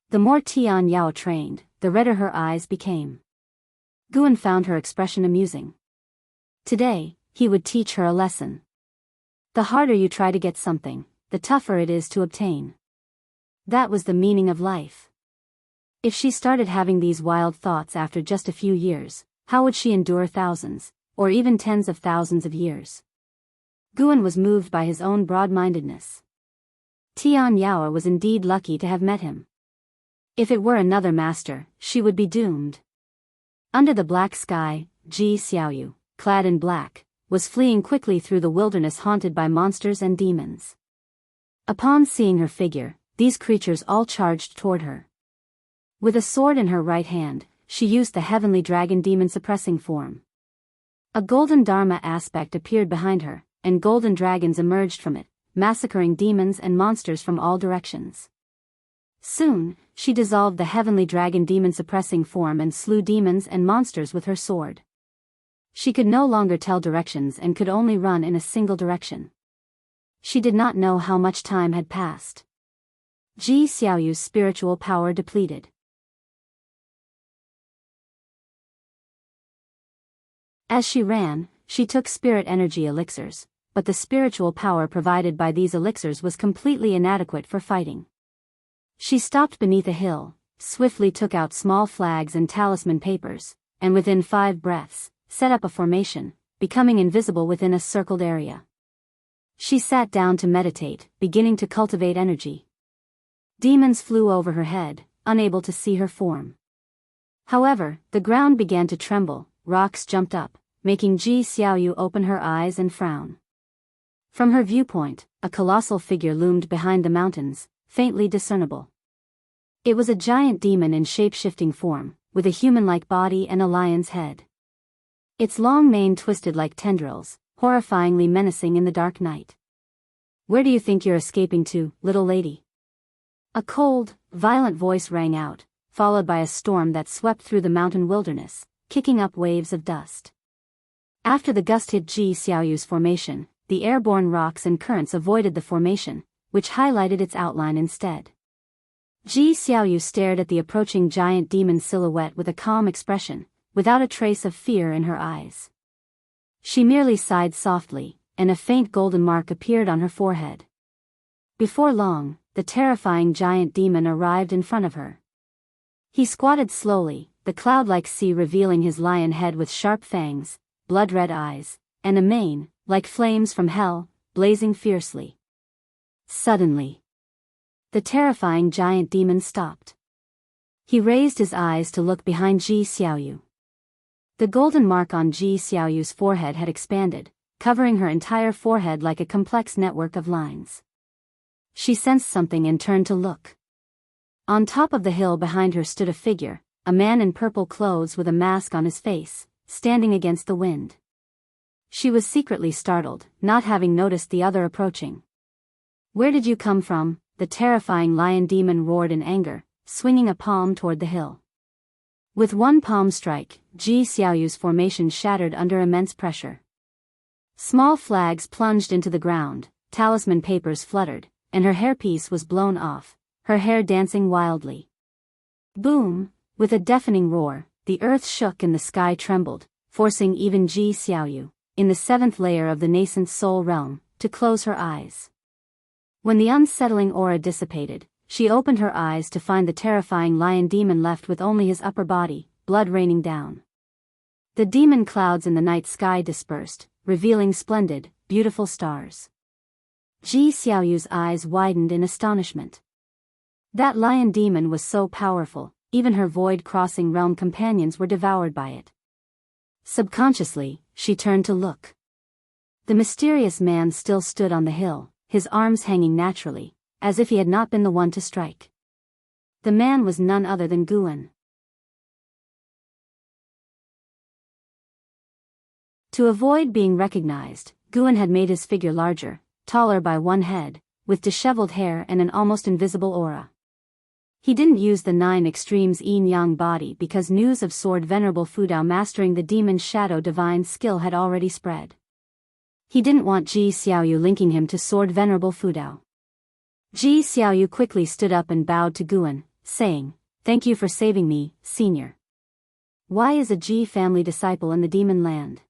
The more Tian Yaoer trained, the redder her eyes became. Guan found her expression amusing. Today, he would teach her a lesson. The harder you try to get something, the tougher it is to obtain. That was the meaning of life. If she started having these wild thoughts after just a few years, how would she endure thousands, or even tens of thousands of years? Guan was moved by his own broad-mindedness. Tian Yaoer was indeed lucky to have met him. If it were another master, she would be doomed. Under the black sky, Ji Xiaoyu, clad in black, was fleeing quickly through the wilderness haunted by monsters and demons. Upon seeing her figure, these creatures all charged toward her. With a sword in her right hand, she used the heavenly dragon demon suppressing form. A golden dharma aspect appeared behind her, and golden dragons emerged from it, massacring demons and monsters from all directions. Soon, she dissolved the heavenly dragon demon suppressing form and slew demons and monsters with her sword. She could no longer tell directions and could only run in a single direction. She did not know how much time had passed. Ji Xiaoyu's spiritual power depleted. As she ran, she took spirit energy elixirs, but the spiritual power provided by these elixirs was completely inadequate for fighting. She stopped beneath a hill, swiftly took out small flags and talisman papers, and within 5 breaths, set up a formation, becoming invisible within a circled area. She sat down to meditate, beginning to cultivate energy. Demons flew over her head, unable to see her form. However, the ground began to tremble, rocks jumped up, making Ji Xiaoyu open her eyes and frown. From her viewpoint, a colossal figure loomed behind the mountains, faintly discernible. It was a giant demon in shape-shifting form, with a human-like body and a lion's head. Its long mane twisted like tendrils, horrifyingly menacing in the dark night. "Where do you think you're escaping to, little lady?" A cold, violent voice rang out, followed by a storm that swept through the mountain wilderness, kicking up waves of dust. After the gust hit Ji Xiaoyu's formation, the airborne rocks and currents avoided the formation, which highlighted its outline instead. Ji Xiaoyu stared at the approaching giant demon silhouette with a calm expression, without a trace of fear in her eyes. She merely sighed softly, and a faint golden mark appeared on her forehead. Before long, the terrifying giant demon arrived in front of her. He squatted slowly, the cloud-like sea revealing his lion head with sharp fangs, blood-red eyes, and a mane, like flames from hell, blazing fiercely. Suddenly, the terrifying giant demon stopped. He raised his eyes to look behind Ji Xiaoyu. The golden mark on Ji Xiaoyu's forehead had expanded, covering her entire forehead like a complex network of lines. She sensed something and turned to look. On top of the hill behind her stood a figure, a man in purple clothes with a mask on his face, standing against the wind. She was secretly startled, not having noticed the other approaching. "Where did you come from?" the terrifying lion demon roared in anger, swinging a palm toward the hill. With one palm strike, Ji Xiaoyu's formation shattered under immense pressure. Small flags plunged into the ground, talisman papers fluttered, and her hairpiece was blown off, her hair dancing wildly. Boom! With a deafening roar, the earth shook and the sky trembled, forcing even Ji Xiaoyu, in the seventh layer of the nascent soul realm, to close her eyes. When the unsettling aura dissipated, she opened her eyes to find the terrifying lion demon left with only his upper body, blood raining down. The demon clouds in the night sky dispersed, revealing splendid, beautiful stars. Ji Xiaoyu's eyes widened in astonishment. That lion demon was so powerful, even her void-crossing realm companions were devoured by it. Subconsciously, she turned to look. The mysterious man still stood on the hill, his arms hanging naturally, as if he had not been the one to strike. The man was none other than Guan. To avoid being recognized, Guan had made his figure larger, taller by one head, with disheveled hair and an almost invisible aura. He didn't use the 9 extremes yin-yang body because news of Sword Venerable Fudao mastering the demon's shadow divine skill had already spread. He didn't want Ji Xiaoyu linking him to Sword Venerable Fudao. Ji Xiaoyu quickly stood up and bowed to Guan, saying, "Thank you for saving me, senior." "Why is a Ji family disciple in the demon land?"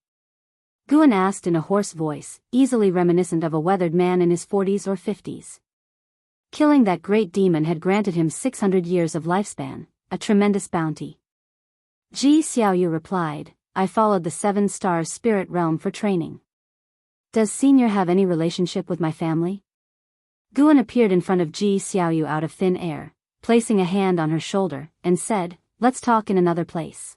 Guan asked in a hoarse voice, easily reminiscent of a weathered man in his 40s or 50s. Killing that great demon had granted him 600 years of lifespan, a tremendous bounty. Ji Xiaoyu replied, "I followed the 7 stars spirit realm for training." "Does senior have any relationship with my family?" Guan appeared in front of Ji Xiaoyu out of thin air, placing a hand on her shoulder, and said, "Let's talk in another place."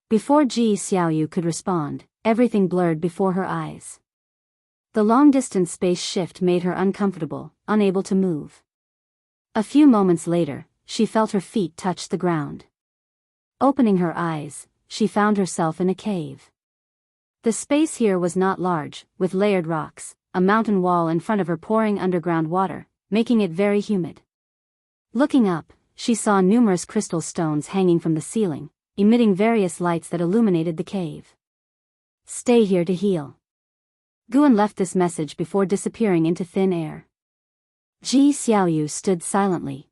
Before Ji Xiaoyu could respond, everything blurred before her eyes. The long-distance space shift made her uncomfortable, unable to move. A few moments later, she felt her feet touch the ground. Opening her eyes, she found herself in a cave. The space here was not large, with layered rocks, a mountain wall in front of her pouring underground water, making it very humid. Looking up, she saw numerous crystal stones hanging from the ceiling, emitting various lights that illuminated the cave. "Stay here to heal." Guan left this message before disappearing into thin air. Ji Xiaoyu stood silently.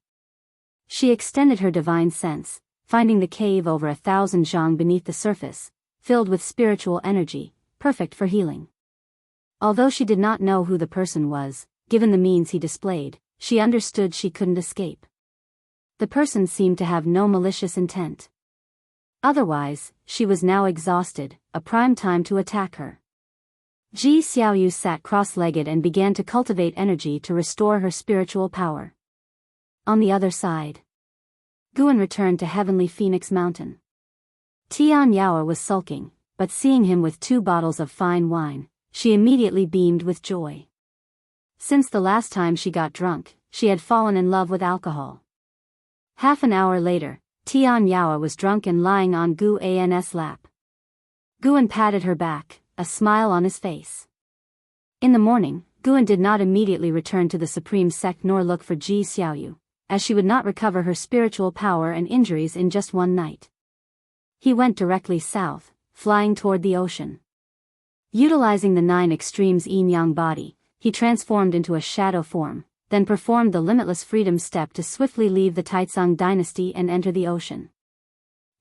She extended her divine sense, finding the cave over 1,000 zhang beneath the surface, filled with spiritual energy, perfect for healing. Although she did not know who the person was, given the means he displayed, she understood she couldn't escape. The person seemed to have no malicious intent. Otherwise, she was now exhausted, a prime time to attack her. Ji Xiaoyu sat cross-legged and began to cultivate energy to restore her spiritual power. On the other side, Guan returned to Heavenly Phoenix Mountain. Tian Yaoer was sulking, but seeing him with 2 bottles of fine wine, she immediately beamed with joy. Since the last time she got drunk, she had fallen in love with alcohol. Half an hour later, Tian Yaoer was drunk and lying on Guan's lap. Guan patted her back, a smile on his face. In the morning, Guan did not immediately return to the Supreme Sect nor look for Ji Xiaoyu, as she would not recover her spiritual power and injuries in just one night. He went directly south, flying toward the ocean. Utilizing the 9 extremes yin-yang body, he transformed into a shadow form, then performed the limitless freedom step to swiftly leave the Taizong dynasty and enter the ocean.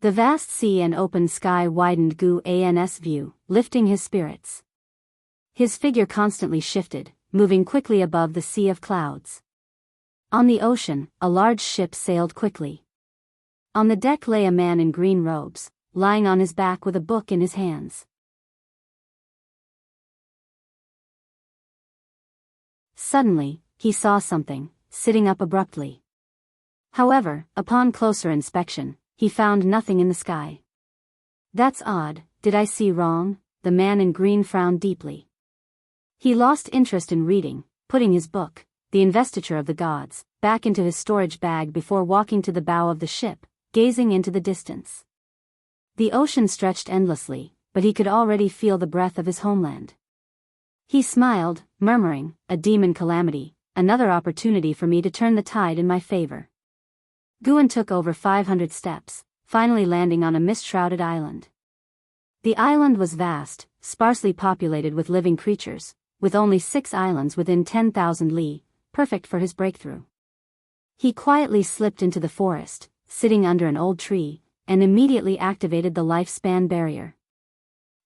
The vast sea and open sky widened Guan's view, lifting his spirits. His figure constantly shifted, moving quickly above the sea of clouds. On the ocean, a large ship sailed quickly. On the deck lay a man in green robes, lying on his back with a book in his hands. Suddenly, he saw something, sitting up abruptly. However, upon closer inspection, he found nothing in the sky. "That's odd, did I see wrong?" The man in green frowned deeply. He lost interest in reading, putting his book, The Investiture of the Gods, back into his storage bag before walking to the bow of the ship, gazing into the distance. The ocean stretched endlessly, but he could already feel the breath of his homeland. He smiled, murmuring, "A demon calamity, another opportunity for me to turn the tide in my favor." Guan took over 500 steps, finally landing on a mist-shrouded island. The island was vast, sparsely populated with living creatures, with only 6 islands within 10,000 li, perfect for his breakthrough. He quietly slipped into the forest, sitting under an old tree, and immediately activated the lifespan barrier.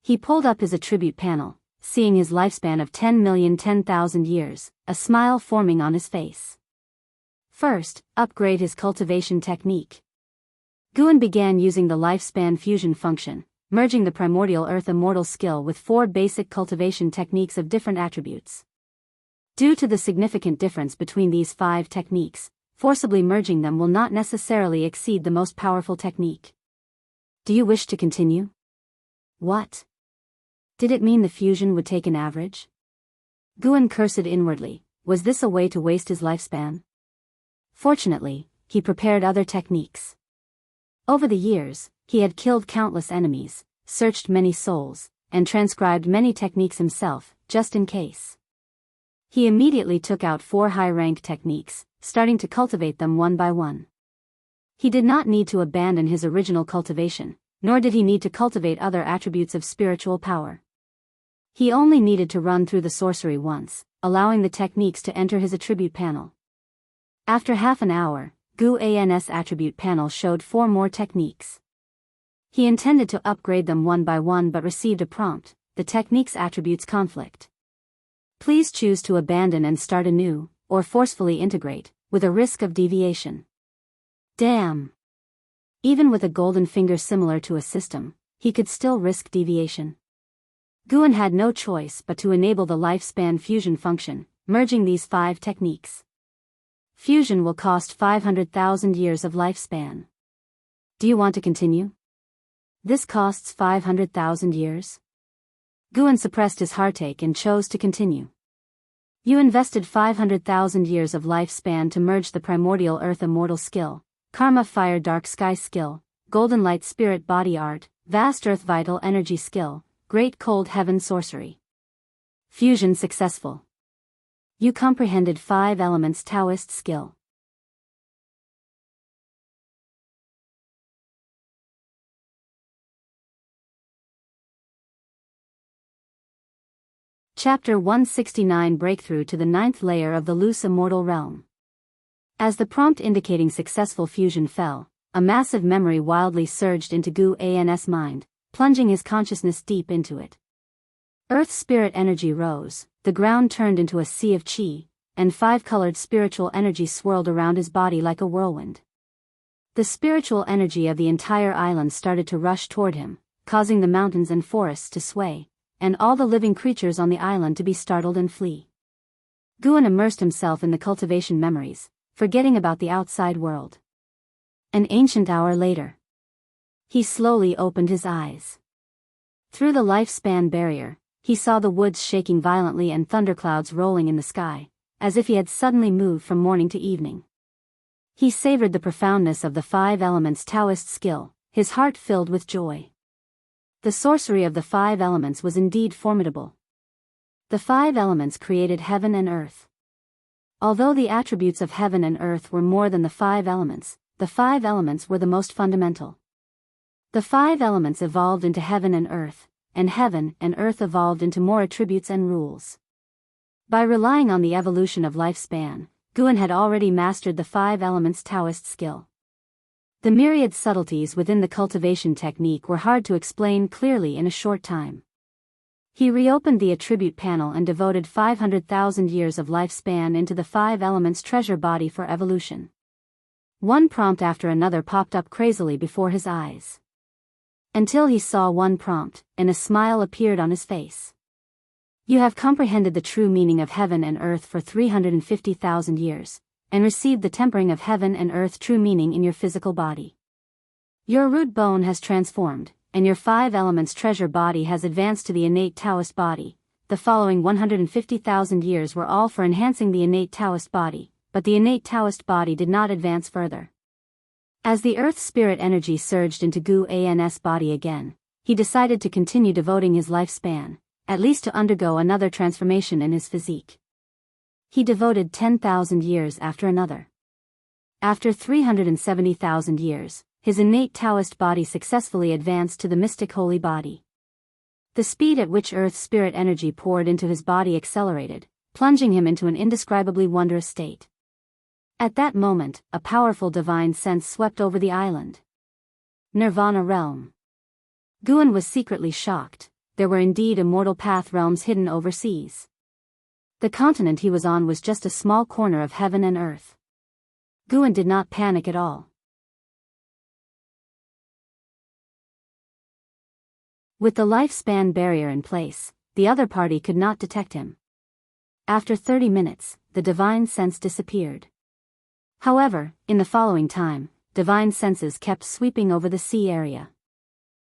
He pulled up his attribute panel, seeing his lifespan of 10,010,000 years, a smile forming on his face. First, upgrade his cultivation technique. Guan began using the lifespan fusion function, merging the primordial earth immortal skill with 4 basic cultivation techniques of different attributes. Due to the significant difference between these 5 techniques, forcibly merging them will not necessarily exceed the most powerful technique. Do you wish to continue? What? Did it mean the fusion would take an average? Guan cursed inwardly. Was this a way to waste his lifespan? Fortunately, he prepared other techniques. Over the years, he had killed countless enemies, searched many souls, and transcribed many techniques himself, just in case. He immediately took out 4 high-rank techniques, starting to cultivate them one by one. He did not need to abandon his original cultivation, nor did he need to cultivate other attributes of spiritual power. He only needed to run through the sorcery once, allowing the techniques to enter his attribute panel. After half an hour, Guan's attribute panel showed 4 more techniques. He intended to upgrade them one by one but received a prompt: the technique's attributes conflict. Please choose to abandon and start anew, or forcefully integrate, with a risk of deviation. Damn! Even with a golden finger similar to a system, he could still risk deviation. Guan had no choice but to enable the lifespan fusion function, merging these 5 techniques. Fusion will cost 500,000 years of lifespan. Do you want to continue? This costs 500,000 years? Guan suppressed his heartache and chose to continue. You invested 500,000 years of lifespan to merge the primordial earth immortal skill, karma fire dark sky skill, golden light spirit body art, vast earth vital energy skill, great cold heaven sorcery. Fusion successful. You comprehended 5 elements Taoist skill. Chapter 169 Breakthrough to the 9th layer of the loose immortal realm. As the prompt indicating successful fusion fell, a massive memory wildly surged into Guan's mind, plunging his consciousness deep into it. Earth spirit energy rose, the ground turned into a sea of chi, and 5-colored spiritual energy swirled around his body like a whirlwind. The spiritual energy of the entire island started to rush toward him, causing the mountains and forests to sway, and all the living creatures on the island to be startled and flee. Guan immersed himself in the cultivation memories, forgetting about the outside world. An ancient hour later, he slowly opened his eyes. Through the lifespan barrier, he saw the woods shaking violently and thunderclouds rolling in the sky, as if he had suddenly moved from morning to evening. He savored the profoundness of the 5 elements Taoist skill, his heart filled with joy. The sorcery of the 5 elements was indeed formidable. The 5 elements created heaven and earth. Although the attributes of heaven and earth were more than the 5 elements, the 5 elements were the most fundamental. The 5 elements evolved into heaven and earth evolved into more attributes and rules. By relying on the evolution of lifespan, Guan had already mastered the 5 elements Taoist skill. The myriad subtleties within the cultivation technique were hard to explain clearly in a short time. He reopened the attribute panel and devoted 500,000 years of lifespan into the 5 elements treasure body for evolution. One prompt after another popped up crazily before his eyes. Until he saw one prompt, and a smile appeared on his face. You have comprehended the true meaning of heaven and earth for 350,000 years, and received the tempering of heaven and earth true meaning in your physical body. Your root bone has transformed, and your 5 elements treasure body has advanced to the innate Taoist body. The following 150,000 years were all for enhancing the innate Taoist body, but the innate Taoist body did not advance further. As the earth spirit energy surged into Guan's body again, he decided to continue devoting his lifespan, at least to undergo another transformation in his physique. He devoted 10,000 years after another. After 370,000 years, his innate Taoist body successfully advanced to the mystic holy body. The speed at which earth spirit energy poured into his body accelerated, plunging him into an indescribably wondrous state. At that moment, a powerful divine sense swept over the island. Nirvana realm. Guan was secretly shocked. there were indeed immortal path realms hidden overseas. The continent he was on was just a small corner of heaven and earth. Guan did not panic at all. With the lifespan barrier in place, the other party could not detect him. After 30 minutes, the divine sense disappeared. However, in the following time, divine senses kept sweeping over the sea area.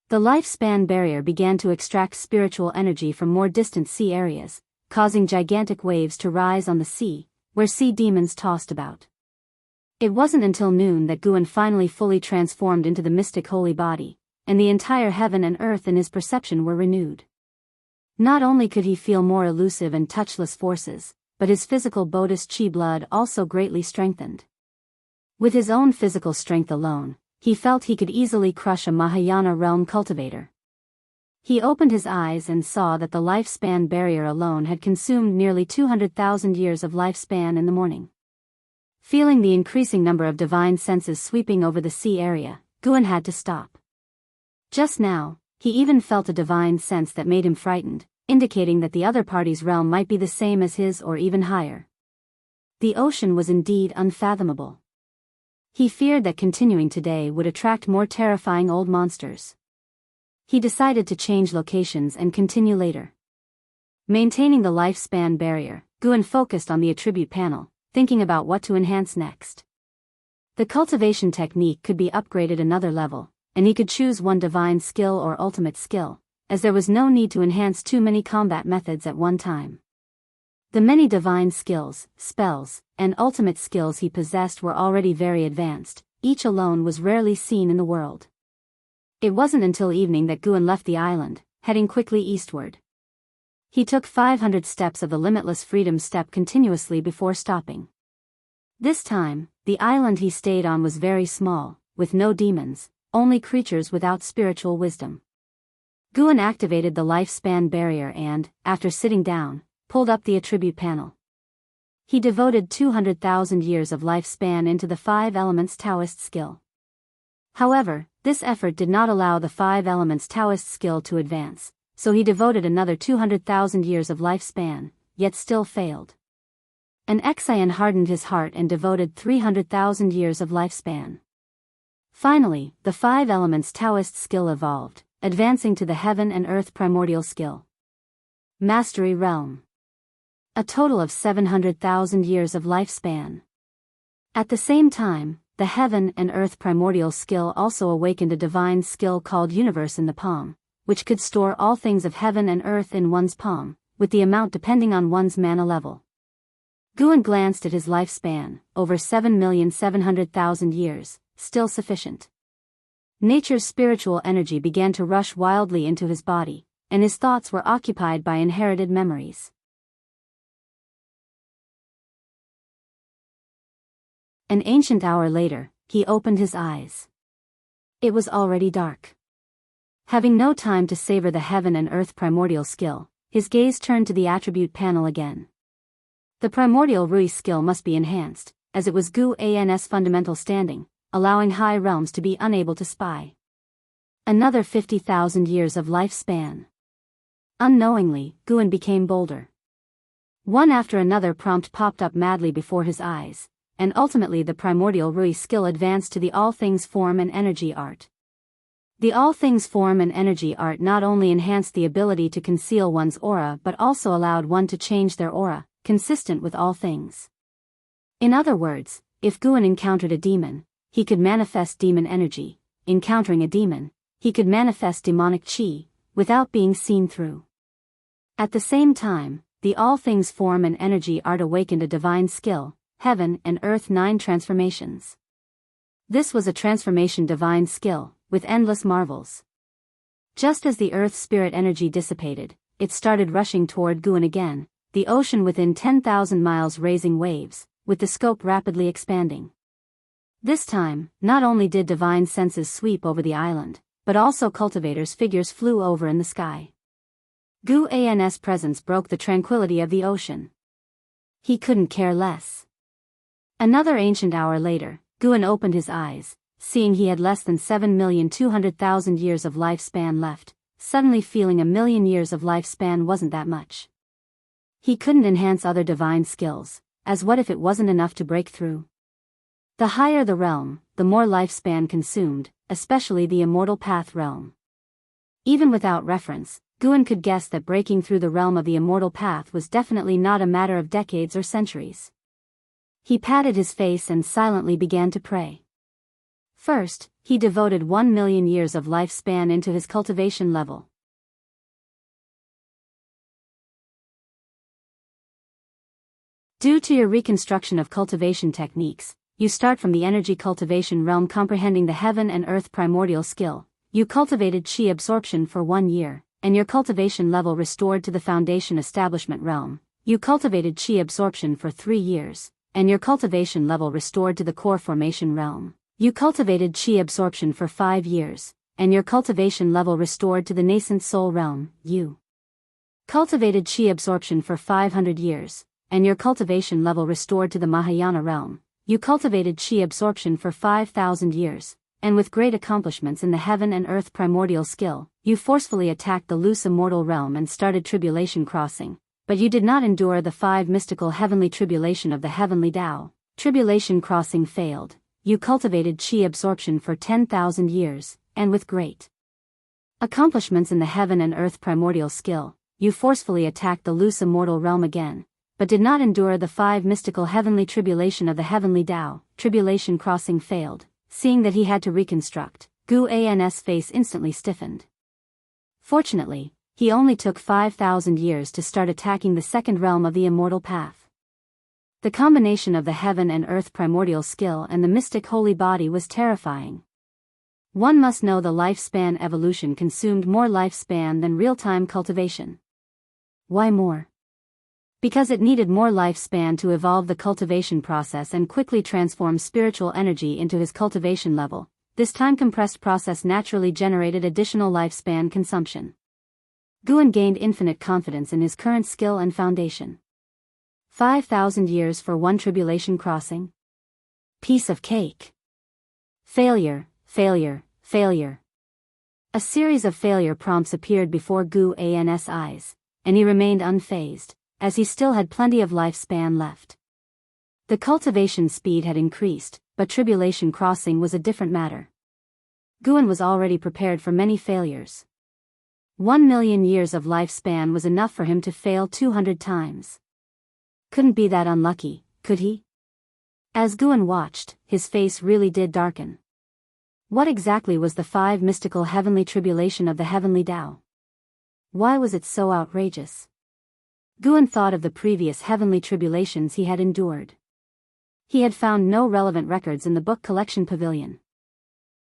The lifespan barrier began to extract spiritual energy from more distant sea areas, causing gigantic waves to rise on the sea, where sea demons tossed about. It wasn't until noon that Guan finally fully transformed into the mystic holy body, and the entire heaven and earth in his perception were renewed. Not only could he feel more elusive and touchless forces, but his physical Buddhist chi blood also greatly strengthened. With his own physical strength alone, he felt he could easily crush a Mahayana realm cultivator. He opened his eyes and saw that the lifespan barrier alone had consumed nearly 200,000 years of lifespan in the morning. Feeling the increasing number of divine senses sweeping over the sea area, Guan had to stop. Just now, he even felt a divine sense that made him frightened, indicating that the other party's realm might be the same as his or even higher. The ocean was indeed unfathomable. He feared that continuing today would attract more terrifying old monsters. He decided to change locations and continue later. Maintaining the lifespan barrier, Guan focused on the attribute panel, thinking about what to enhance next. The cultivation technique could be upgraded another level, and he could choose one divine skill or ultimate skill, as there was no need to enhance too many combat methods at one time. The many divine skills, spells, and ultimate skills he possessed were already very advanced, each alone was rarely seen in the world. It wasn't until evening that Guan left the island, heading quickly eastward. He took 500 steps of the limitless freedom step continuously before stopping. This time, the island he stayed on was very small, with no demons, only creatures without spiritual wisdom. Guan activated the lifespan barrier and, after sitting down, pulled up the attribute panel. He devoted 200,000 years of lifespan into the 5 elements Taoist skill. However, this effort did not allow the 5 elements Taoist skill to advance, so he devoted another 200,000 years of lifespan, yet still failed. An Exian hardened his heart and devoted 300,000 years of lifespan. Finally, the 5 elements Taoist skill evolved, advancing to the heaven and earth primordial skill. Mastery realm. A total of 700,000 years of lifespan. At the same time, the heaven and earth primordial skill also awakened a divine skill called Universe in the palm, which could store all things of heaven and earth in one's palm, with the amount depending on one's mana level. Guan glanced at his lifespan, over 7,700,000 years, still sufficient. Nature's spiritual energy began to rush wildly into his body, and his thoughts were occupied by inherited memories. An ancient hour later, he opened his eyes. It was already dark. Having no time to savor the heaven and earth primordial skill, his gaze turned to the attribute panel again. The primordial Rui skill must be enhanced, as it was Guan's fundamental standing, allowing high realms to be unable to spy. Another 50,000 years of lifespan. Unknowingly, Guan became bolder. One after another prompt popped up madly before his eyes, and ultimately the primordial Rui skill advanced to the all things form and energy art. The all things form and energy art not only enhanced the ability to conceal one's aura but also allowed one to change their aura, consistent with all things. In other words, if Guan encountered a demon, he could manifest demon energy. Encountering a demon, he could manifest demonic chi, without being seen through. At the same time, the all things form and energy art awakened a divine skill, heaven and earth 9 transformations. This was a transformation divine skill, with endless marvels. Just as the earth spirit energy dissipated, it started rushing toward Guan again, the ocean within 10,000 miles raising waves, with the scope rapidly expanding. This time, not only did divine senses sweep over the island, but also cultivators' figures flew over in the sky. Guan's presence broke the tranquility of the ocean. He couldn't care less. Another ancient hour later, Guan opened his eyes, seeing he had less than 7,200,000 years of lifespan left, suddenly feeling 1,000,000 years of lifespan wasn't that much. He couldn't enhance other divine skills, as what if it wasn't enough to break through? The higher the realm, the more lifespan consumed, especially the immortal path realm. Even without reference, Guan could guess that breaking through the realm of the immortal path was definitely not a matter of decades or centuries. He patted his face and silently began to pray. First, he devoted 1,000,000 years of lifespan into his cultivation level. Due to your reconstruction of cultivation techniques, you start from the energy cultivation realm comprehending the heaven and earth primordial skill. You cultivated chi absorption for 1 year, and your cultivation level restored to the foundation establishment realm. You cultivated chi absorption for 3 years, and your cultivation level restored to the core formation realm. You cultivated chi absorption for 5 years, and your cultivation level restored to the nascent soul realm. You cultivated chi absorption for 500 years, and your cultivation level restored to the Mahayana realm. You cultivated chi absorption for 5,000 years, and with great accomplishments in the heaven and earth primordial skill, you forcefully attacked the loose immortal realm and started tribulation crossing. But you did not endure the 5 mystical heavenly tribulation of the heavenly Tao. Tribulation crossing failed. You cultivated chi absorption for 10,000 years, and with great accomplishments in the heaven and earth primordial skill, you forcefully attacked the loose immortal realm again, but did not endure the 5 mystical heavenly tribulation of the heavenly Tao. Tribulation crossing failed. Seeing that he had to reconstruct, Guan's face instantly stiffened. Fortunately, he only took 5,000 years to start attacking the second realm of the immortal path. The combination of the heaven and earth primordial skill and the mystic holy body was terrifying. One must know the lifespan evolution consumed more lifespan than real-time cultivation. Why more? Because it needed more lifespan to evolve the cultivation process and quickly transform spiritual energy into his cultivation level. This time-compressed process naturally generated additional lifespan consumption. Guan gained infinite confidence in his current skill and foundation. 5,000 years for 1 tribulation crossing? Piece of cake. Failure, failure, failure. A series of failure prompts appeared before Guan's eyes, and he remained unfazed, as he still had plenty of lifespan left. The cultivation speed had increased, but tribulation crossing was a different matter. Guan was already prepared for many failures. 1,000,000 years of lifespan was enough for him to fail 200 times. Couldn't be that unlucky, could he? As Guan watched, his face really did darken. What exactly was the 5 mystical heavenly tribulation of the heavenly Tao? Why was it so outrageous? Guan thought of the previous heavenly tribulations he had endured. He had found no relevant records in the book collection pavilion.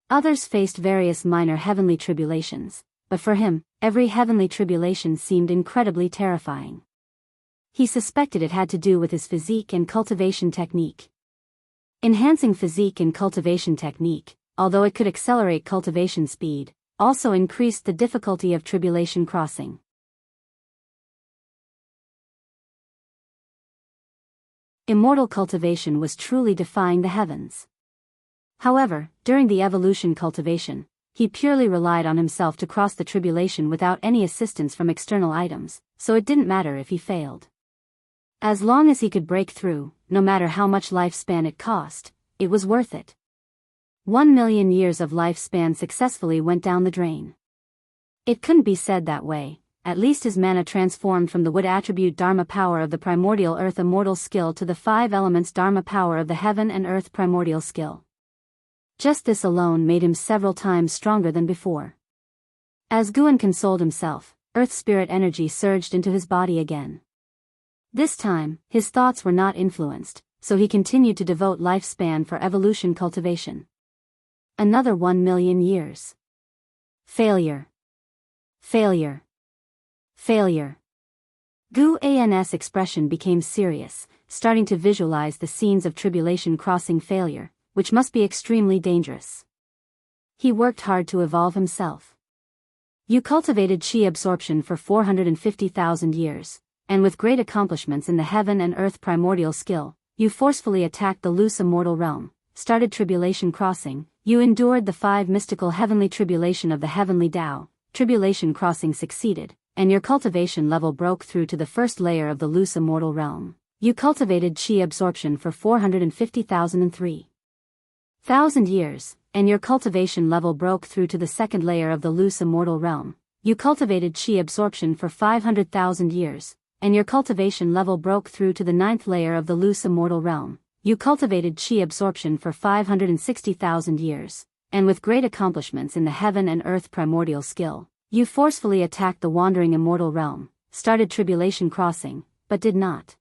Others faced various minor heavenly tribulations, but for him, every heavenly tribulation seemed incredibly terrifying. He suspected it had to do with his physique and cultivation technique. Enhancing physique and cultivation technique, although it could accelerate cultivation speed, also increased the difficulty of tribulation crossing. Immortal cultivation was truly defying the heavens. However, during the evolution cultivation, he purely relied on himself to cross the tribulation without any assistance from external items, so it didn't matter if he failed. As long as he could break through, no matter how much lifespan it cost, it was worth it. 1,000,000 years of lifespan successfully went down the drain. It couldn't be said that way. At least his mana transformed from the wood attribute Dharma power of the primordial earth immortal skill to the 5 elements Dharma power of the heaven and earth primordial skill. Just this alone made him several times stronger than before. As Guan consoled himself, earth spirit energy surged into his body again. This time, his thoughts were not influenced, so he continued to devote lifespan for evolution cultivation. Another 1,000,000 years. Failure. Failure. Failure. Guan's expression became serious, starting to visualize the scenes of tribulation crossing failure, which must be extremely dangerous. He worked hard to evolve himself. You cultivated chi absorption for 450,000 years, and with great accomplishments in the heaven and earth primordial skill, you forcefully attacked the loose immortal realm, started tribulation crossing, you endured the 5 mystical heavenly tribulation of the heavenly Tao. tribulation crossing succeeded, and your cultivation level broke through to the first layer of the loose immortal realm. You cultivated chi absorption for 450,003,000 years, and your cultivation level broke through to the second layer of the loose immortal realm. You cultivated chi absorption for 500,000 years, and your cultivation level broke through to the ninth layer of the loose immortal realm. You cultivated chi absorption for 560,000 years, and with great accomplishments in the heaven and earth primordial skill, you forcefully attacked the wandering immortal realm, started tribulation crossing, but did not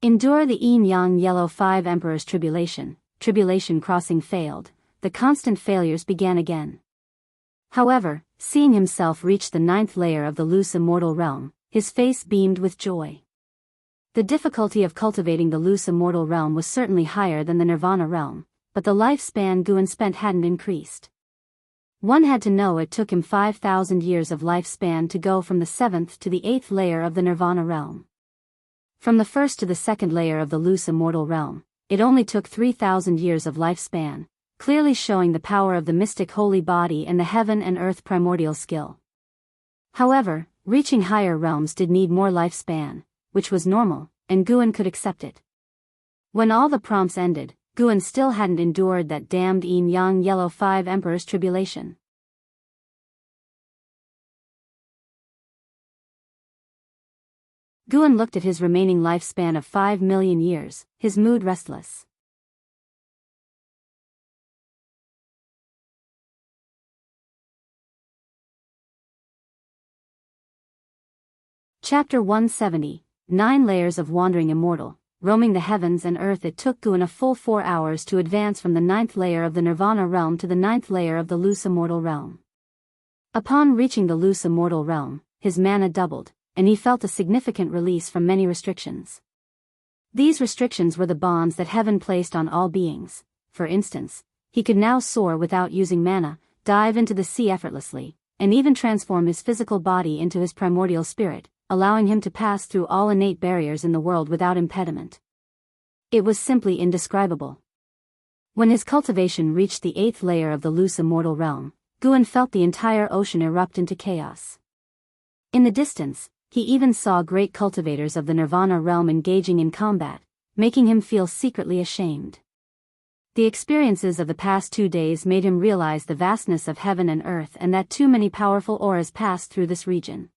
endure the yin-yang yellow 5 emperors tribulation. Tribulation crossing failed, the constant failures began again. However, seeing himself reach the ninth layer of the loose immortal realm, his face beamed with joy. The difficulty of cultivating the loose immortal realm was certainly higher than the nirvana realm, but the lifespan Guan spent hadn't increased. One had to know it took him 5,000 years of lifespan to go from the 7th to the 8th layer of the nirvana realm. From the first to the second layer of the loose immortal realm, it only took 3,000 years of lifespan, clearly showing the power of the mystic holy body and the heaven and earth primordial skill. However, reaching higher realms did need more lifespan, which was normal, and Guan could accept it. When all the prompts ended, Guan still hadn't endured that damned yin-yang yellow 5 emperors tribulation. Guan looked at his remaining lifespan of 5 million years, his mood restless. Chapter 170, 9 Layers of Wandering Immortal. Roaming the heavens and earth, it took Guan a full 4 hours to advance from the 9th layer of the nirvana realm to the 9th layer of the loose immortal realm. Upon reaching the loose immortal realm, his mana doubled, and he felt a significant release from many restrictions. These restrictions were the bonds that heaven placed on all beings. For instance, he could now soar without using mana, dive into the sea effortlessly, and even transform his physical body into his primordial spirit, allowing him to pass through all innate barriers in the world without impediment. It was simply indescribable. When his cultivation reached the 8th layer of the loose immortal realm, Guan felt the entire ocean erupt into chaos. In the distance, he even saw great cultivators of the nirvana realm engaging in combat, making him feel secretly ashamed. The experiences of the past 2 days made him realize the vastness of heaven and earth and that too many powerful auras passed through this region.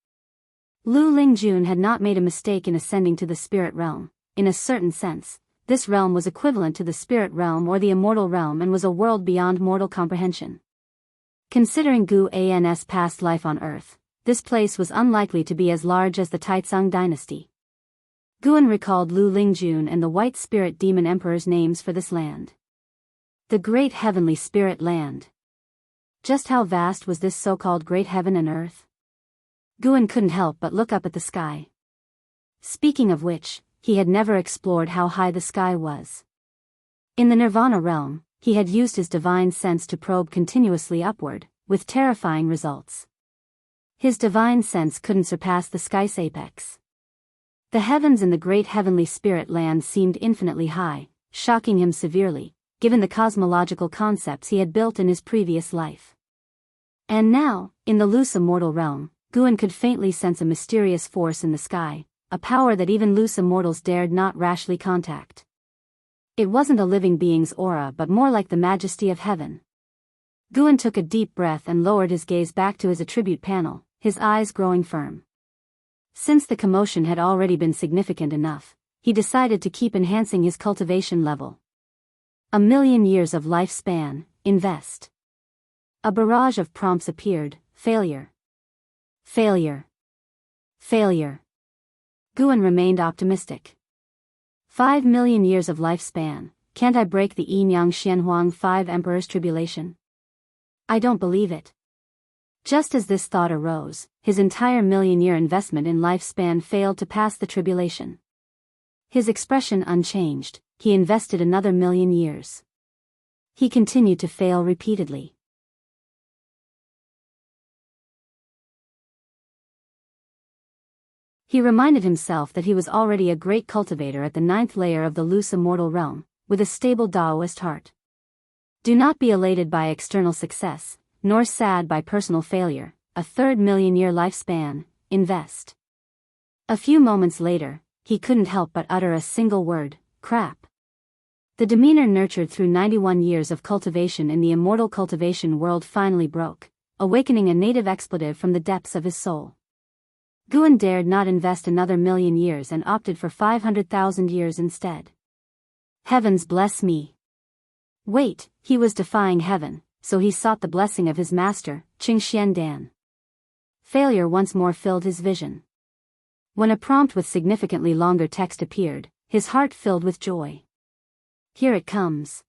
Lu Lingjun had not made a mistake in ascending to the spirit realm. In a certain sense, this realm was equivalent to the spirit realm or the immortal realm and was a world beyond mortal comprehension. Considering Gu An's past life on Earth, this place was unlikely to be as large as the Taizong dynasty. Guan recalled Lu Lingjun and the White Spirit Demon Emperor's names for this land. The Great Heavenly Spirit Land. Just how vast was this so-called Great Heaven and Earth? Guan couldn't help but look up at the sky. Speaking of which, he had never explored how high the sky was. In the Nirvana realm, he had used his divine sense to probe continuously upward, with terrifying results. His divine sense couldn't surpass the sky's apex. The heavens in the Great Heavenly Spirit Land seemed infinitely high, shocking him severely, given the cosmological concepts he had built in his previous life. And now, in the loose immortal realm, Guan could faintly sense a mysterious force in the sky, a power that even loose immortals dared not rashly contact. It wasn't a living being's aura but more like the majesty of heaven. Guan took a deep breath and lowered his gaze back to his attribute panel, his eyes growing firm. Since the commotion had already been significant enough, he decided to keep enhancing his cultivation level. 1,000,000 years of lifespan, invest. A barrage of prompts appeared: failure. Failure. Failure. Guan remained optimistic. 5,000,000 years of lifespan, can't I break the Yin-Yang Xianhuang 5 Emperors tribulation? I don't believe it. Just as this thought arose, his entire 1,000,000-year investment in lifespan failed to pass the tribulation. His expression unchanged, he invested another 1,000,000 years. He continued to fail repeatedly. He reminded himself that he was already a great cultivator at the 9th layer of the loose immortal realm, with a stable Taoist heart. Do not be elated by external success, nor sad by personal failure. a third million-year lifespan, invest. A few moments later, he couldn't help but utter a single word, crap. The demeanor nurtured through 91 years of cultivation in the immortal cultivation world finally broke, awakening a native expletive from the depths of his soul. Guan dared not invest another million years and opted for 500,000 years instead. Heavens bless me. Wait, he was defying heaven, so he sought the blessing of his master, Qingxian Dan. Failure once more filled his vision. When a prompt with significantly longer text appeared, his heart filled with joy. Here it comes.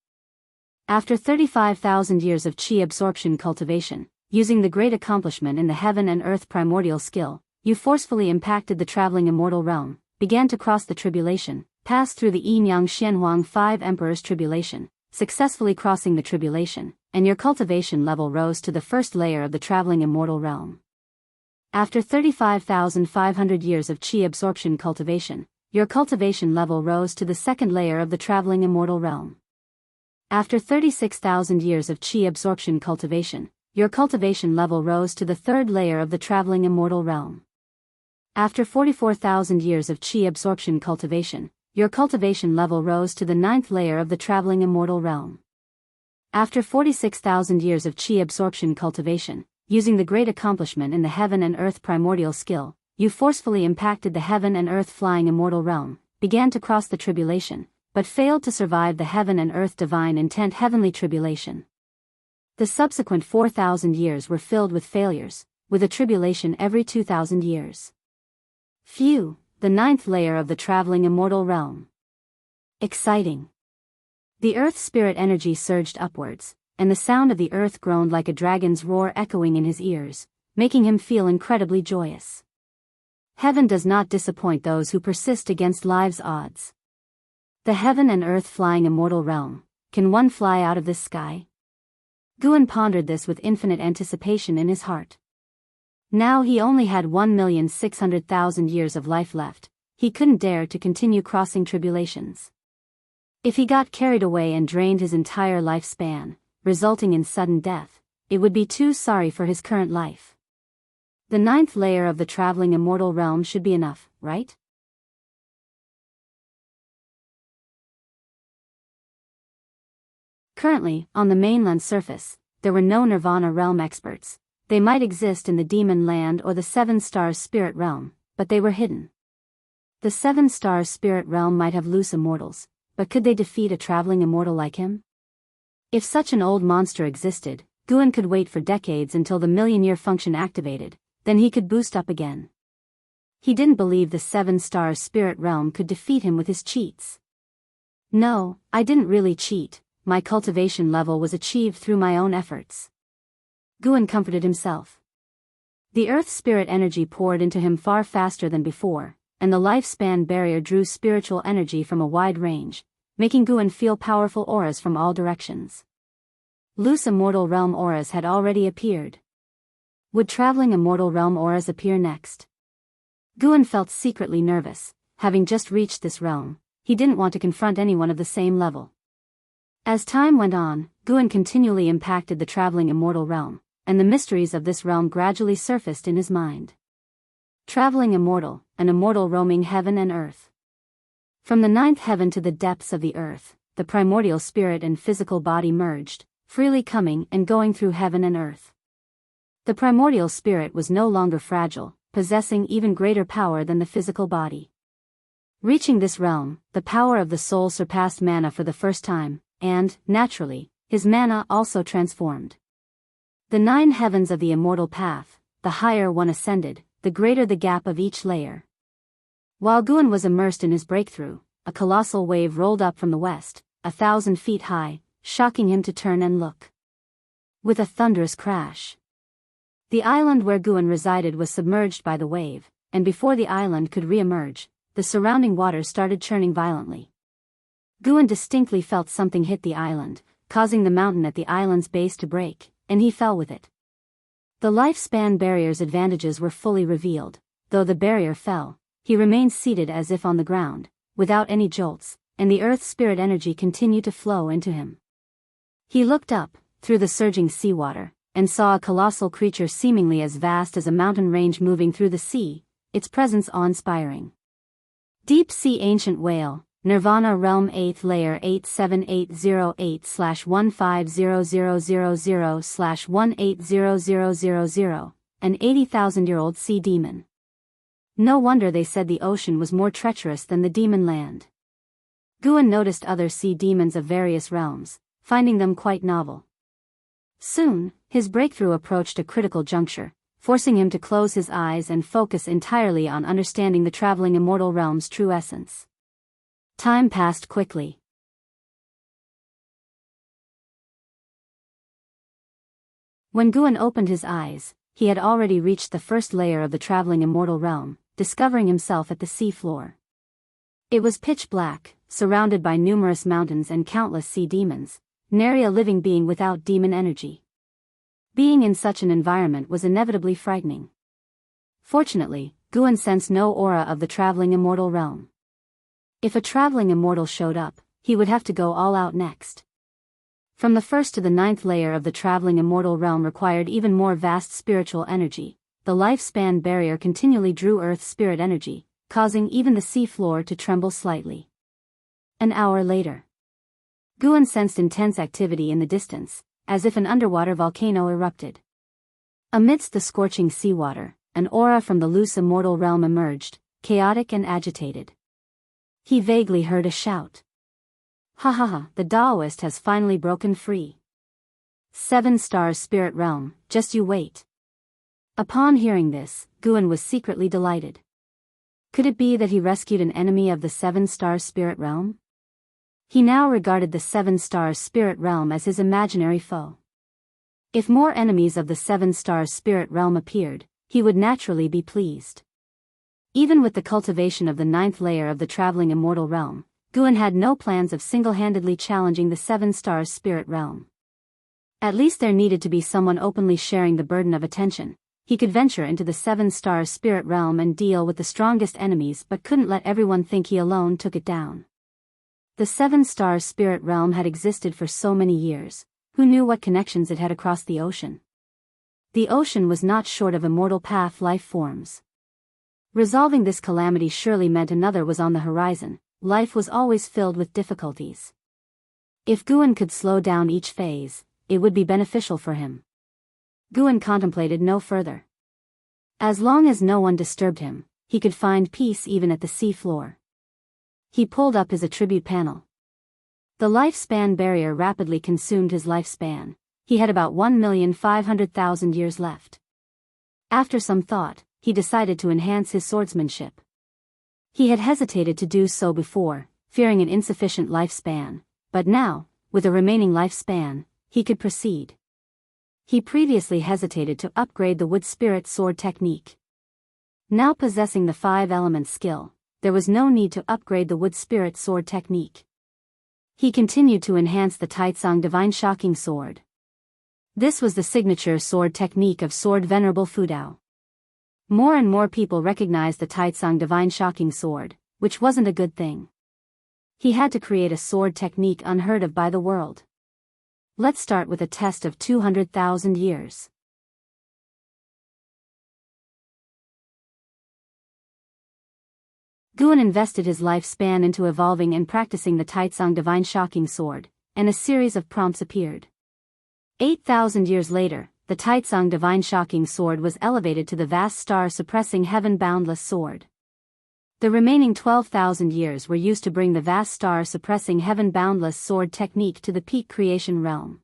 After 35,000 years of qi absorption cultivation, using the great accomplishment in the heaven and earth primordial skill, you forcefully impacted the traveling immortal realm, began to cross the tribulation, passed through the Yin-Yang Xianhuang 5 Emperors tribulation, successfully crossing the tribulation, and your cultivation level rose to the first layer of the traveling immortal realm. After 35,500 years of qi absorption cultivation, your cultivation level rose to the second layer of the traveling immortal realm. After 36,000 years of qi absorption cultivation, your cultivation level rose to the third layer of the traveling immortal realm. After 44,000 years of qi absorption cultivation, your cultivation level rose to the ninth layer of the traveling immortal realm. After 46,000 years of qi absorption cultivation, using the great accomplishment in the heaven and earth primordial skill, you forcefully impacted the heaven and earth flying immortal realm, began to cross the tribulation, but failed to survive the heaven and earth divine intent heavenly tribulation. The subsequent 4,000 years were filled with failures, with a tribulation every 2,000 years. Phew, the ninth layer of the traveling immortal realm. Exciting. The earth spirit energy surged upwards, and the sound of the earth groaned like a dragon's roar echoing in his ears, making him feel incredibly joyous. Heaven does not disappoint those who persist against life's odds. The heaven and earth flying immortal realm, can one fly out of this sky? Guan pondered this with infinite anticipation in his heart. Now he only had 1,600,000 years of life left, he couldn't dare to continue crossing tribulations. If he got carried away and drained his entire lifespan, resulting in sudden death, it would be too sorry for his current life. The ninth layer of the traveling immortal realm should be enough, right? Currently, on the mainland surface, there were no Nirvana realm experts. They might exist in the Demon Land or the Seven Stars Spirit Realm, but they were hidden. The Seven Stars Spirit Realm might have loose immortals, but could they defeat a traveling immortal like him? If such an old monster existed, Guan could wait for decades until the million-year function activated, then he could boost up again. He didn't believe the Seven Stars Spirit Realm could defeat him with his cheats. No, I didn't really cheat, my cultivation level was achieved through my own efforts. Guan comforted himself. The earth spirit energy poured into him far faster than before, and the lifespan barrier drew spiritual energy from a wide range, making Guan feel powerful auras from all directions. Loose immortal realm auras had already appeared. Would traveling immortal realm auras appear next? Guan felt secretly nervous. Having just reached this realm, he didn't want to confront anyone of the same level. As time went on, Guan continually impacted the traveling immortal realm, and the mysteries of this realm gradually surfaced in his mind. Traveling immortal, an immortal roaming heaven and earth. From the ninth heaven to the depths of the earth, the primordial spirit and physical body merged, freely coming and going through heaven and earth. The primordial spirit was no longer fragile, possessing even greater power than the physical body. Reaching this realm, the power of the soul surpassed mana for the first time, and, naturally, his mana also transformed. The 9 heavens of the immortal path, the higher one ascended, the greater the gap of each layer. While Guan was immersed in his breakthrough, a colossal wave rolled up from the west, 1,000 feet high, shocking him to turn and look. With a thunderous crash, the island where Guan resided was submerged by the wave, and before the island could re-emerge, the surrounding waters started churning violently. Guan distinctly felt something hit the island, causing the mountain at the island's base to break, and he fell with it. The lifespan barrier's advantages were fully revealed. Though the barrier fell, he remained seated as if on the ground, without any jolts, and the earth spirit energy continued to flow into him. He looked up, through the surging seawater, and saw a colossal creature seemingly as vast as a mountain range moving through the sea, its presence awe-inspiring. Deep Sea Ancient Whale, Nirvana Realm 8th Layer 87808/15000/180000, an 80,000-year-old sea demon. No wonder they said the ocean was more treacherous than the demon land. Guan noticed other sea demons of various realms, finding them quite novel. Soon, his breakthrough approached a critical juncture, forcing him to close his eyes and focus entirely on understanding the traveling immortal realm's true essence. Time passed quickly. When Guan opened his eyes, he had already reached the first layer of the traveling immortal realm, discovering himself at the sea floor. It was pitch black, surrounded by numerous mountains and countless sea demons, nary a living being without demon energy. Being in such an environment was inevitably frightening. Fortunately, Guan sensed no aura of the traveling immortal realm. If a traveling immortal showed up, he would have to go all out next. From the first to the 9th layer of the traveling immortal realm required even more vast spiritual energy. The lifespan barrier continually drew Earth's spirit energy, causing even the sea floor to tremble slightly. An hour later, Guan sensed intense activity in the distance, as if an underwater volcano erupted. Amidst the scorching seawater, an aura from the loose immortal realm emerged, chaotic and agitated. He vaguely heard a shout. Ha ha ha, the Taoist has finally broken free. 7 stars spirit realm, just you wait. Upon hearing this, Guan was secretly delighted. Could it be that he rescued an enemy of the 7 stars spirit realm? He now regarded the 7 stars spirit realm as his imaginary foe. If more enemies of the 7 stars spirit realm appeared, he would naturally be pleased. Even with the cultivation of the 9th layer of the traveling immortal realm, Guan had no plans of single-handedly challenging the 7 stars spirit realm. At least there needed to be someone openly sharing the burden of attention. He could venture into the 7 stars spirit realm and deal with the strongest enemies but couldn't let everyone think he alone took it down. The 7 stars spirit realm had existed for so many years. Who knew what connections it had across the ocean? The ocean was not short of immortal path life forms. Resolving this calamity surely meant another was on the horizon. Life was always filled with difficulties. If Guan could slow down each phase, it would be beneficial for him. Guan contemplated no further. As long as no one disturbed him, he could find peace even at the sea floor. He pulled up his attribute panel. The lifespan barrier rapidly consumed his lifespan. He had about 1,500,000 years left. After some thought, he decided to enhance his swordsmanship. He had hesitated to do so before, fearing an insufficient lifespan, but now, with a remaining lifespan, he could proceed. He previously hesitated to upgrade the wood spirit sword technique. Now possessing the 5-element skill, there was no need to upgrade the wood spirit sword technique. He continued to enhance the Taitsang Divine Shocking Sword. This was the signature sword technique of Sword Venerable Fudao. More and more people recognized the Taitsang Divine Shocking Sword, which wasn't a good thing. He had to create a sword technique unheard of by the world. Let's start with a test of 200,000 years. Guan invested his lifespan into evolving and practicing the Taitsang Divine Shocking Sword, and a series of prompts appeared. 8,000 years later, the Taitsang Divine Shocking Sword was elevated to the vast star-suppressing heaven-boundless sword. The remaining 12,000 years were used to bring the vast star-suppressing heaven-boundless sword technique to the peak creation realm.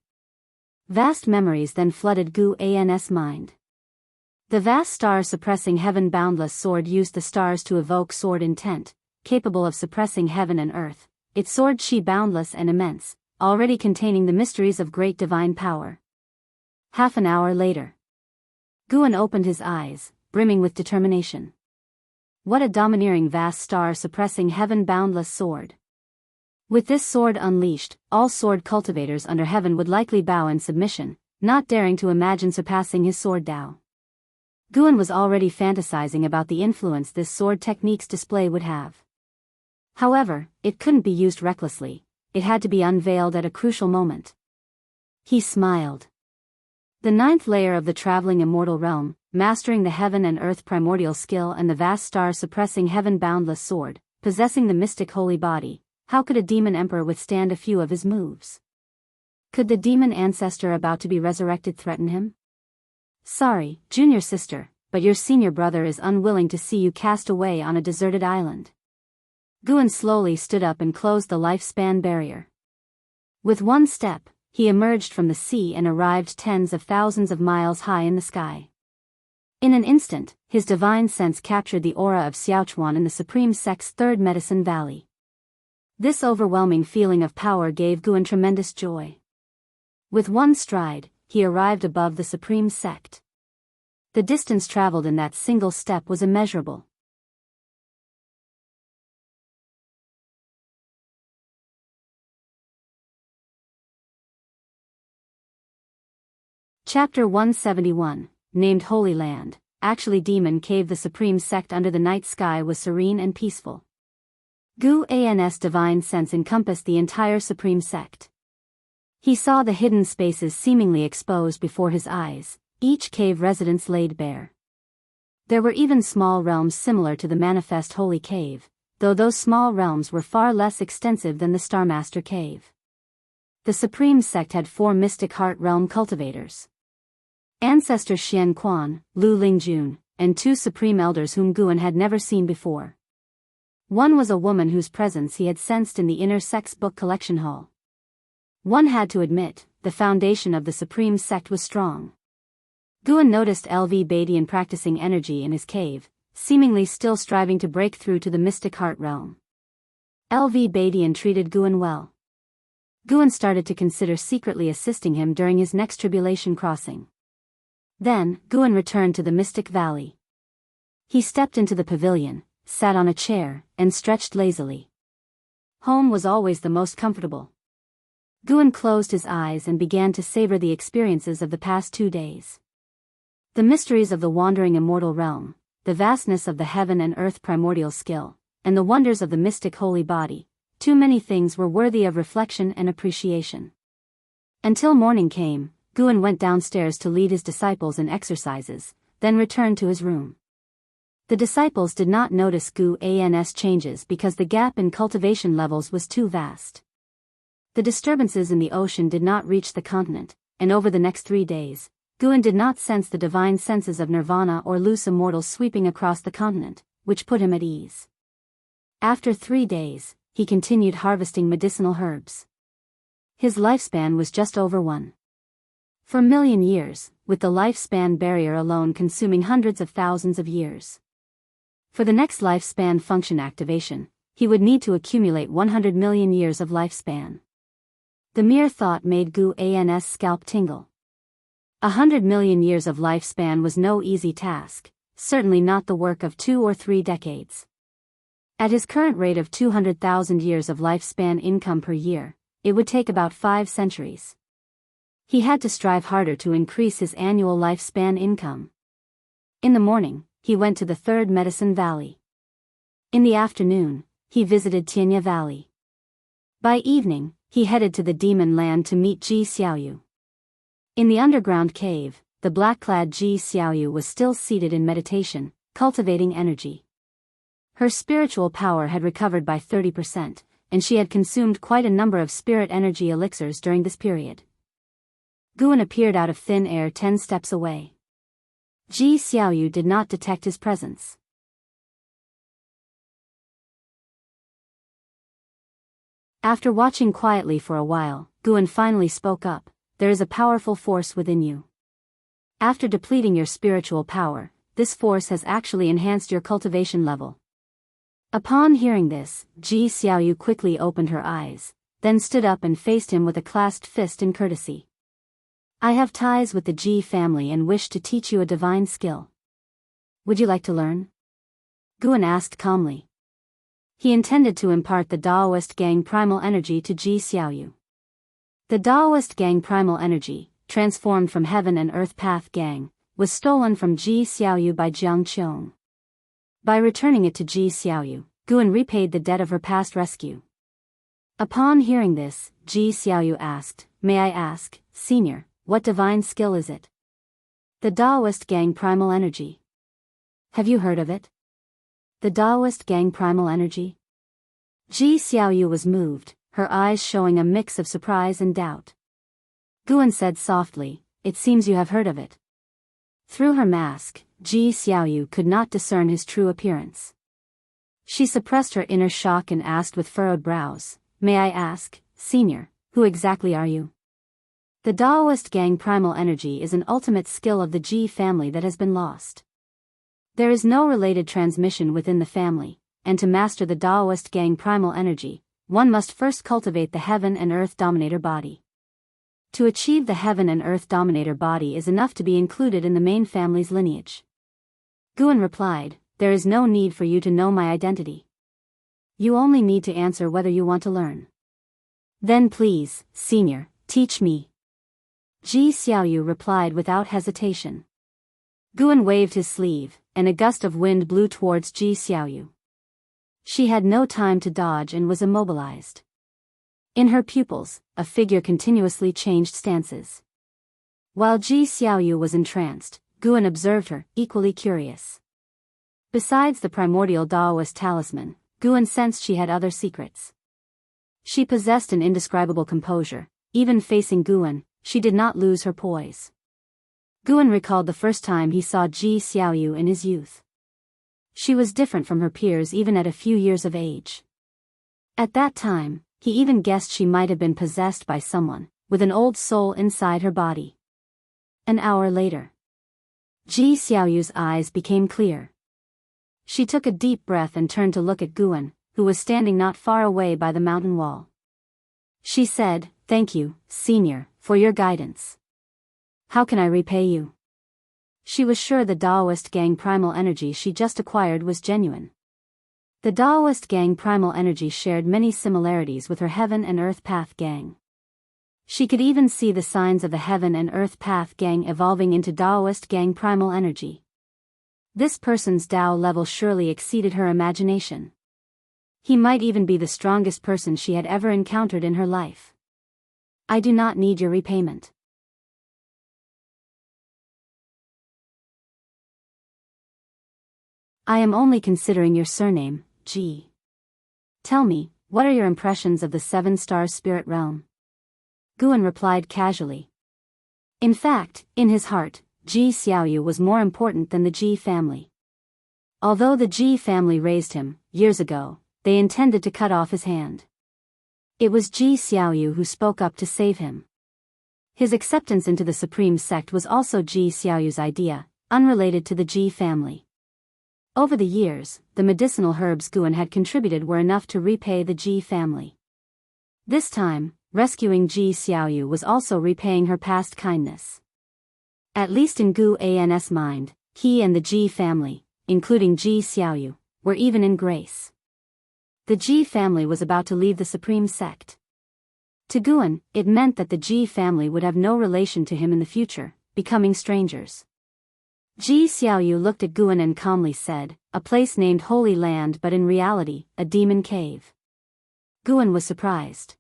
Vast memories then flooded Guan's mind. The vast star-suppressing heaven-boundless sword used the stars to evoke sword intent, capable of suppressing heaven and earth, its sword chi boundless and immense, already containing the mysteries of great divine power. Half an hour later, Guan opened his eyes, brimming with determination. What a domineering vast star-suppressing heaven-boundless sword. With this sword unleashed, all sword cultivators under heaven would likely bow in submission, not daring to imagine surpassing his sword Dao. Guan was already fantasizing about the influence this sword technique's display would have. However, it couldn't be used recklessly, it had to be unveiled at a crucial moment. He smiled. The ninth layer of the traveling immortal realm, mastering the heaven and earth primordial skill and the vast star-suppressing heaven-boundless sword, possessing the mystic holy body, how could a demon emperor withstand a few of his moves? Could the demon ancestor about to be resurrected threaten him? Sorry, junior sister, but your senior brother is unwilling to see you cast away on a deserted island. Guan slowly stood up and closed the lifespan barrier. With one step, he emerged from the sea and arrived tens of thousands of miles high in the sky. In an instant, his divine sense captured the aura of Xiaochuan in the Supreme Sect's third Medicine Valley. This overwhelming feeling of power gave Guan tremendous joy. With one stride, he arrived above the Supreme Sect. The distance traveled in that single step was immeasurable. Chapter 171, named Holy Land. Actually, Demon Cave. The Supreme Sect under the night sky was serene and peaceful. Guan's divine sense encompassed the entire Supreme Sect. He saw the hidden spaces seemingly exposed before his eyes, each cave residence laid bare. There were even small realms similar to the manifest Holy Cave, though those small realms were far less extensive than the Starmaster Cave. The Supreme Sect had 4 mystic heart realm cultivators. Ancestor Xian Quan, Lu Lingjun, and 2 supreme elders whom Guan had never seen before. One was a woman whose presence he had sensed in the inner sect's book collection hall. One had to admit, the foundation of the Supreme Sect was strong. Guan noticed LV Badian practicing energy in his cave, seemingly still striving to break through to the mystic heart realm. LV Badian treated Guan well. Guan started to consider secretly assisting him during his next tribulation crossing. Then, Guan returned to the Mystic Valley. He stepped into the pavilion, sat on a chair, and stretched lazily. Home was always the most comfortable. Guan closed his eyes and began to savor the experiences of the past 2 days. The mysteries of the wandering immortal realm, the vastness of the heaven and earth primordial skill, and the wonders of the mystic holy body, too many things were worthy of reflection and appreciation. Until morning came, Guan went downstairs to lead his disciples in exercises, then returned to his room. The disciples did not notice Guan's changes because the gap in cultivation levels was too vast. The disturbances in the ocean did not reach the continent, and over the next 3 days, Guan did not sense the divine senses of nirvana or loose immortals sweeping across the continent, which put him at ease. After 3 days, he continued harvesting medicinal herbs. His lifespan was just over 1. For a million years, with the lifespan barrier alone consuming hundreds of thousands of years. For the next lifespan function activation, he would need to accumulate 100 million years of lifespan. The mere thought made Guan's scalp tingle. 100 million years of lifespan was no easy task, certainly not the work of 2 or 3 decades. At his current rate of 200,000 years of lifespan income per year, it would take about 5 centuries. He had to strive harder to increase his annual lifespan income. In the morning, he went to the 3rd Medicine Valley. In the afternoon, he visited Tianya Valley. By evening, he headed to the Demon Land to meet Ji Xiaoyu. In the underground cave, the black-clad Ji Xiaoyu was still seated in meditation, cultivating energy. Her spiritual power had recovered by 30%, and she had consumed quite a number of spirit energy elixirs during this period. Guan appeared out of thin air 10 steps away. Ji Xiaoyu did not detect his presence. After watching quietly for a while, Guan finally spoke up. There is a powerful force within you. After depleting your spiritual power, this force has actually enhanced your cultivation level. Upon hearing this, Ji Xiaoyu quickly opened her eyes, then stood up and faced him with a clasped fist in courtesy. I have ties with the Ji family and wish to teach you a divine skill. Would you like to learn? Guan asked calmly. He intended to impart the Daoist Gang primal energy to Ji Xiaoyu. The Daoist Gang primal energy, transformed from Heaven and Earth Path Gang, was stolen from Ji Xiaoyu by Jiang Qiong. By returning it to Ji Xiaoyu, Guan repaid the debt of her past rescue. Upon hearing this, Ji Xiaoyu asked, May I ask, Senior, what divine skill is it? The Taoist Gang Primal Energy. Have you heard of it? The Taoist Gang Primal Energy? Ji Xiaoyu was moved, her eyes showing a mix of surprise and doubt. Guan said softly, "It seems you have heard of it." Through her mask, Ji Xiaoyu could not discern his true appearance. She suppressed her inner shock and asked with furrowed brows, "May I ask, Senior, who exactly are you?" The Taoist Gang Primal Energy is an ultimate skill of the Ji family that has been lost. There is no related transmission within the family, and to master the Taoist Gang Primal Energy, one must first cultivate the Heaven and Earth Dominator body. To achieve the Heaven and Earth Dominator body is enough to be included in the main family's lineage. Guan replied, "There is no need for you to know my identity. You only need to answer whether you want to learn. Then please, Senior, teach me." Ji Xiaoyu replied without hesitation. Guan waved his sleeve, and a gust of wind blew towards Ji Xiaoyu. She had no time to dodge and was immobilized. In her pupils, a figure continuously changed stances. While Ji Xiaoyu was entranced, Guan observed her, equally curious. Besides the primordial Taoist talisman, Guan sensed she had other secrets. She possessed an indescribable composure. Even facing Guan, she did not lose her poise. Guan recalled the first time he saw Ji Xiaoyu in his youth. She was different from her peers even at a few years of age. At that time, he even guessed she might have been possessed by someone, with an old soul inside her body. An hour later, Ji Xiaoyu's eyes became clear. She took a deep breath and turned to look at Guan, who was standing not far away by the mountain wall. She said, "Thank you, Senior, for your guidance. How can I repay you?" She was sure the Taoist Gang Primal Energy she just acquired was genuine. The Taoist Gang Primal Energy shared many similarities with her Heaven and Earth Path Gang. She could even see the signs of the Heaven and Earth Path Gang evolving into Taoist Gang Primal Energy. This person's Tao level surely exceeded her imagination. He might even be the strongest person she had ever encountered in her life. "I do not need your repayment. I am only considering your surname, Ji. Tell me, what are your impressions of the seven-star spirit realm?" Guan replied casually. In fact, in his heart, Ji Xiaoyu was more important than the Ji family. Although the Ji family raised him, years ago, they intended to cut off his hand. It was Ji Xiaoyu who spoke up to save him. His acceptance into the supreme sect was also Ji Xiaoyu's idea, unrelated to the Ji family. Over the years, the medicinal herbs Guan had contributed were enough to repay the Ji family. This time, rescuing Ji Xiaoyu was also repaying her past kindness. At least in Gu An's mind, he and the Ji family, including Ji Xiaoyu, were even in grace. The Ji family was about to leave the supreme sect. To Guan, it meant that the Ji family would have no relation to him in the future, becoming strangers. Ji Xiaoyu looked at Guan and calmly said, "A place named Holy Land, but in reality, a demon cave." Guan was surprised.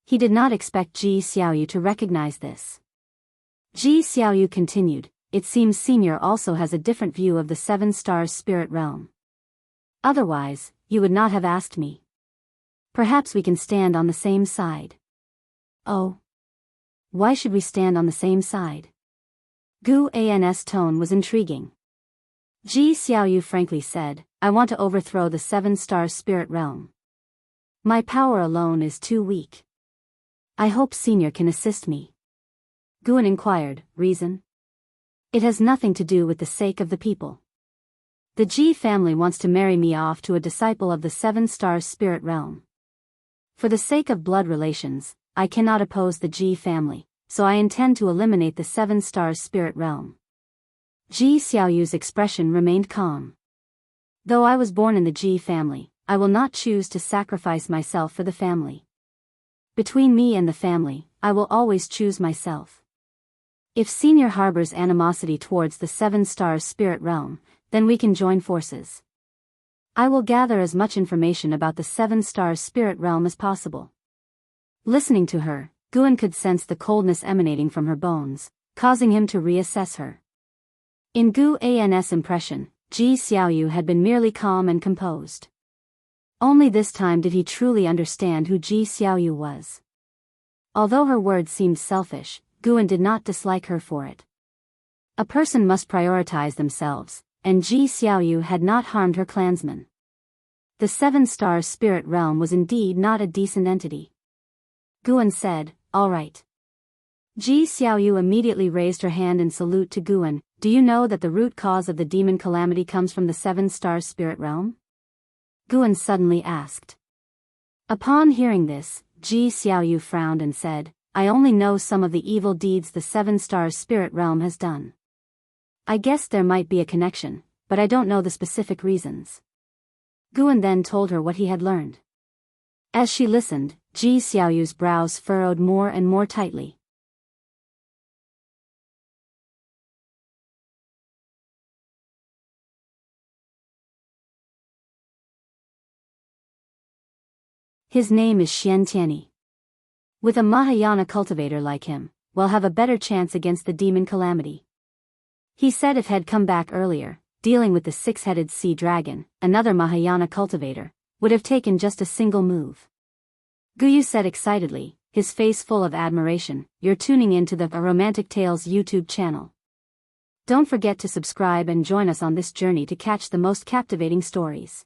He did not expect Ji Xiaoyu to recognize this. Ji Xiaoyu continued, "It seems Senior also has a different view of the Seven Stars spirit realm. Otherwise, you would not have asked me. Perhaps we can stand on the same side." "Oh. Why should we stand on the same side?" Gu An's tone was intriguing. Ji Xiaoyu frankly said, "I want to overthrow the seven-star spirit realm. My power alone is too weak. I hope Senior can assist me." Guan inquired, "Reason?" "It has nothing to do with the sake of the people. The Ji family wants to marry me off to a disciple of the seven-star spirit realm. For the sake of blood relations, I cannot oppose the Ji family, so I intend to eliminate the seven-star spirit realm." Ji Xiaoyu's expression remained calm. "Though I was born in the Ji family, I will not choose to sacrifice myself for the family. Between me and the family, I will always choose myself. If Senior harbors animosity towards the seven-star spirit realm, then we can join forces. I will gather as much information about the seven-star spirit realm as possible." Listening to her, Guan could sense the coldness emanating from her bones, causing him to reassess her. In Gu An's impression, Ji Xiaoyu had been merely calm and composed. Only this time did he truly understand who Ji Xiaoyu was. Although her words seemed selfish, Guan did not dislike her for it. A person must prioritize themselves, and Ji Xiaoyu had not harmed her clansmen. The Seven Stars spirit realm was indeed not a decent entity. Guan said, "All right." Ji Xiaoyu immediately raised her hand in salute to Guan. "Do you know that the root cause of the demon calamity comes from the Seven Stars spirit realm?" Guan suddenly asked. Upon hearing this, Ji Xiaoyu frowned and said, "I only know some of the evil deeds the Seven Stars spirit realm has done. I guess there might be a connection, but I don't know the specific reasons." Guan then told her what he had learned. As she listened, Ji Xiaoyu's brows furrowed more and more tightly. His name is Xian Tianyi. With a Mahayana cultivator like him, we'll have a better chance against the demon calamity. He said if had come back earlier, dealing with the six-headed sea dragon, another Mahayana cultivator, would have taken just a single move. Guyu said excitedly, his face full of admiration, "You're tuning into the Romantic Tales YouTube channel. Don't forget to subscribe and join us on this journey to catch the most captivating stories.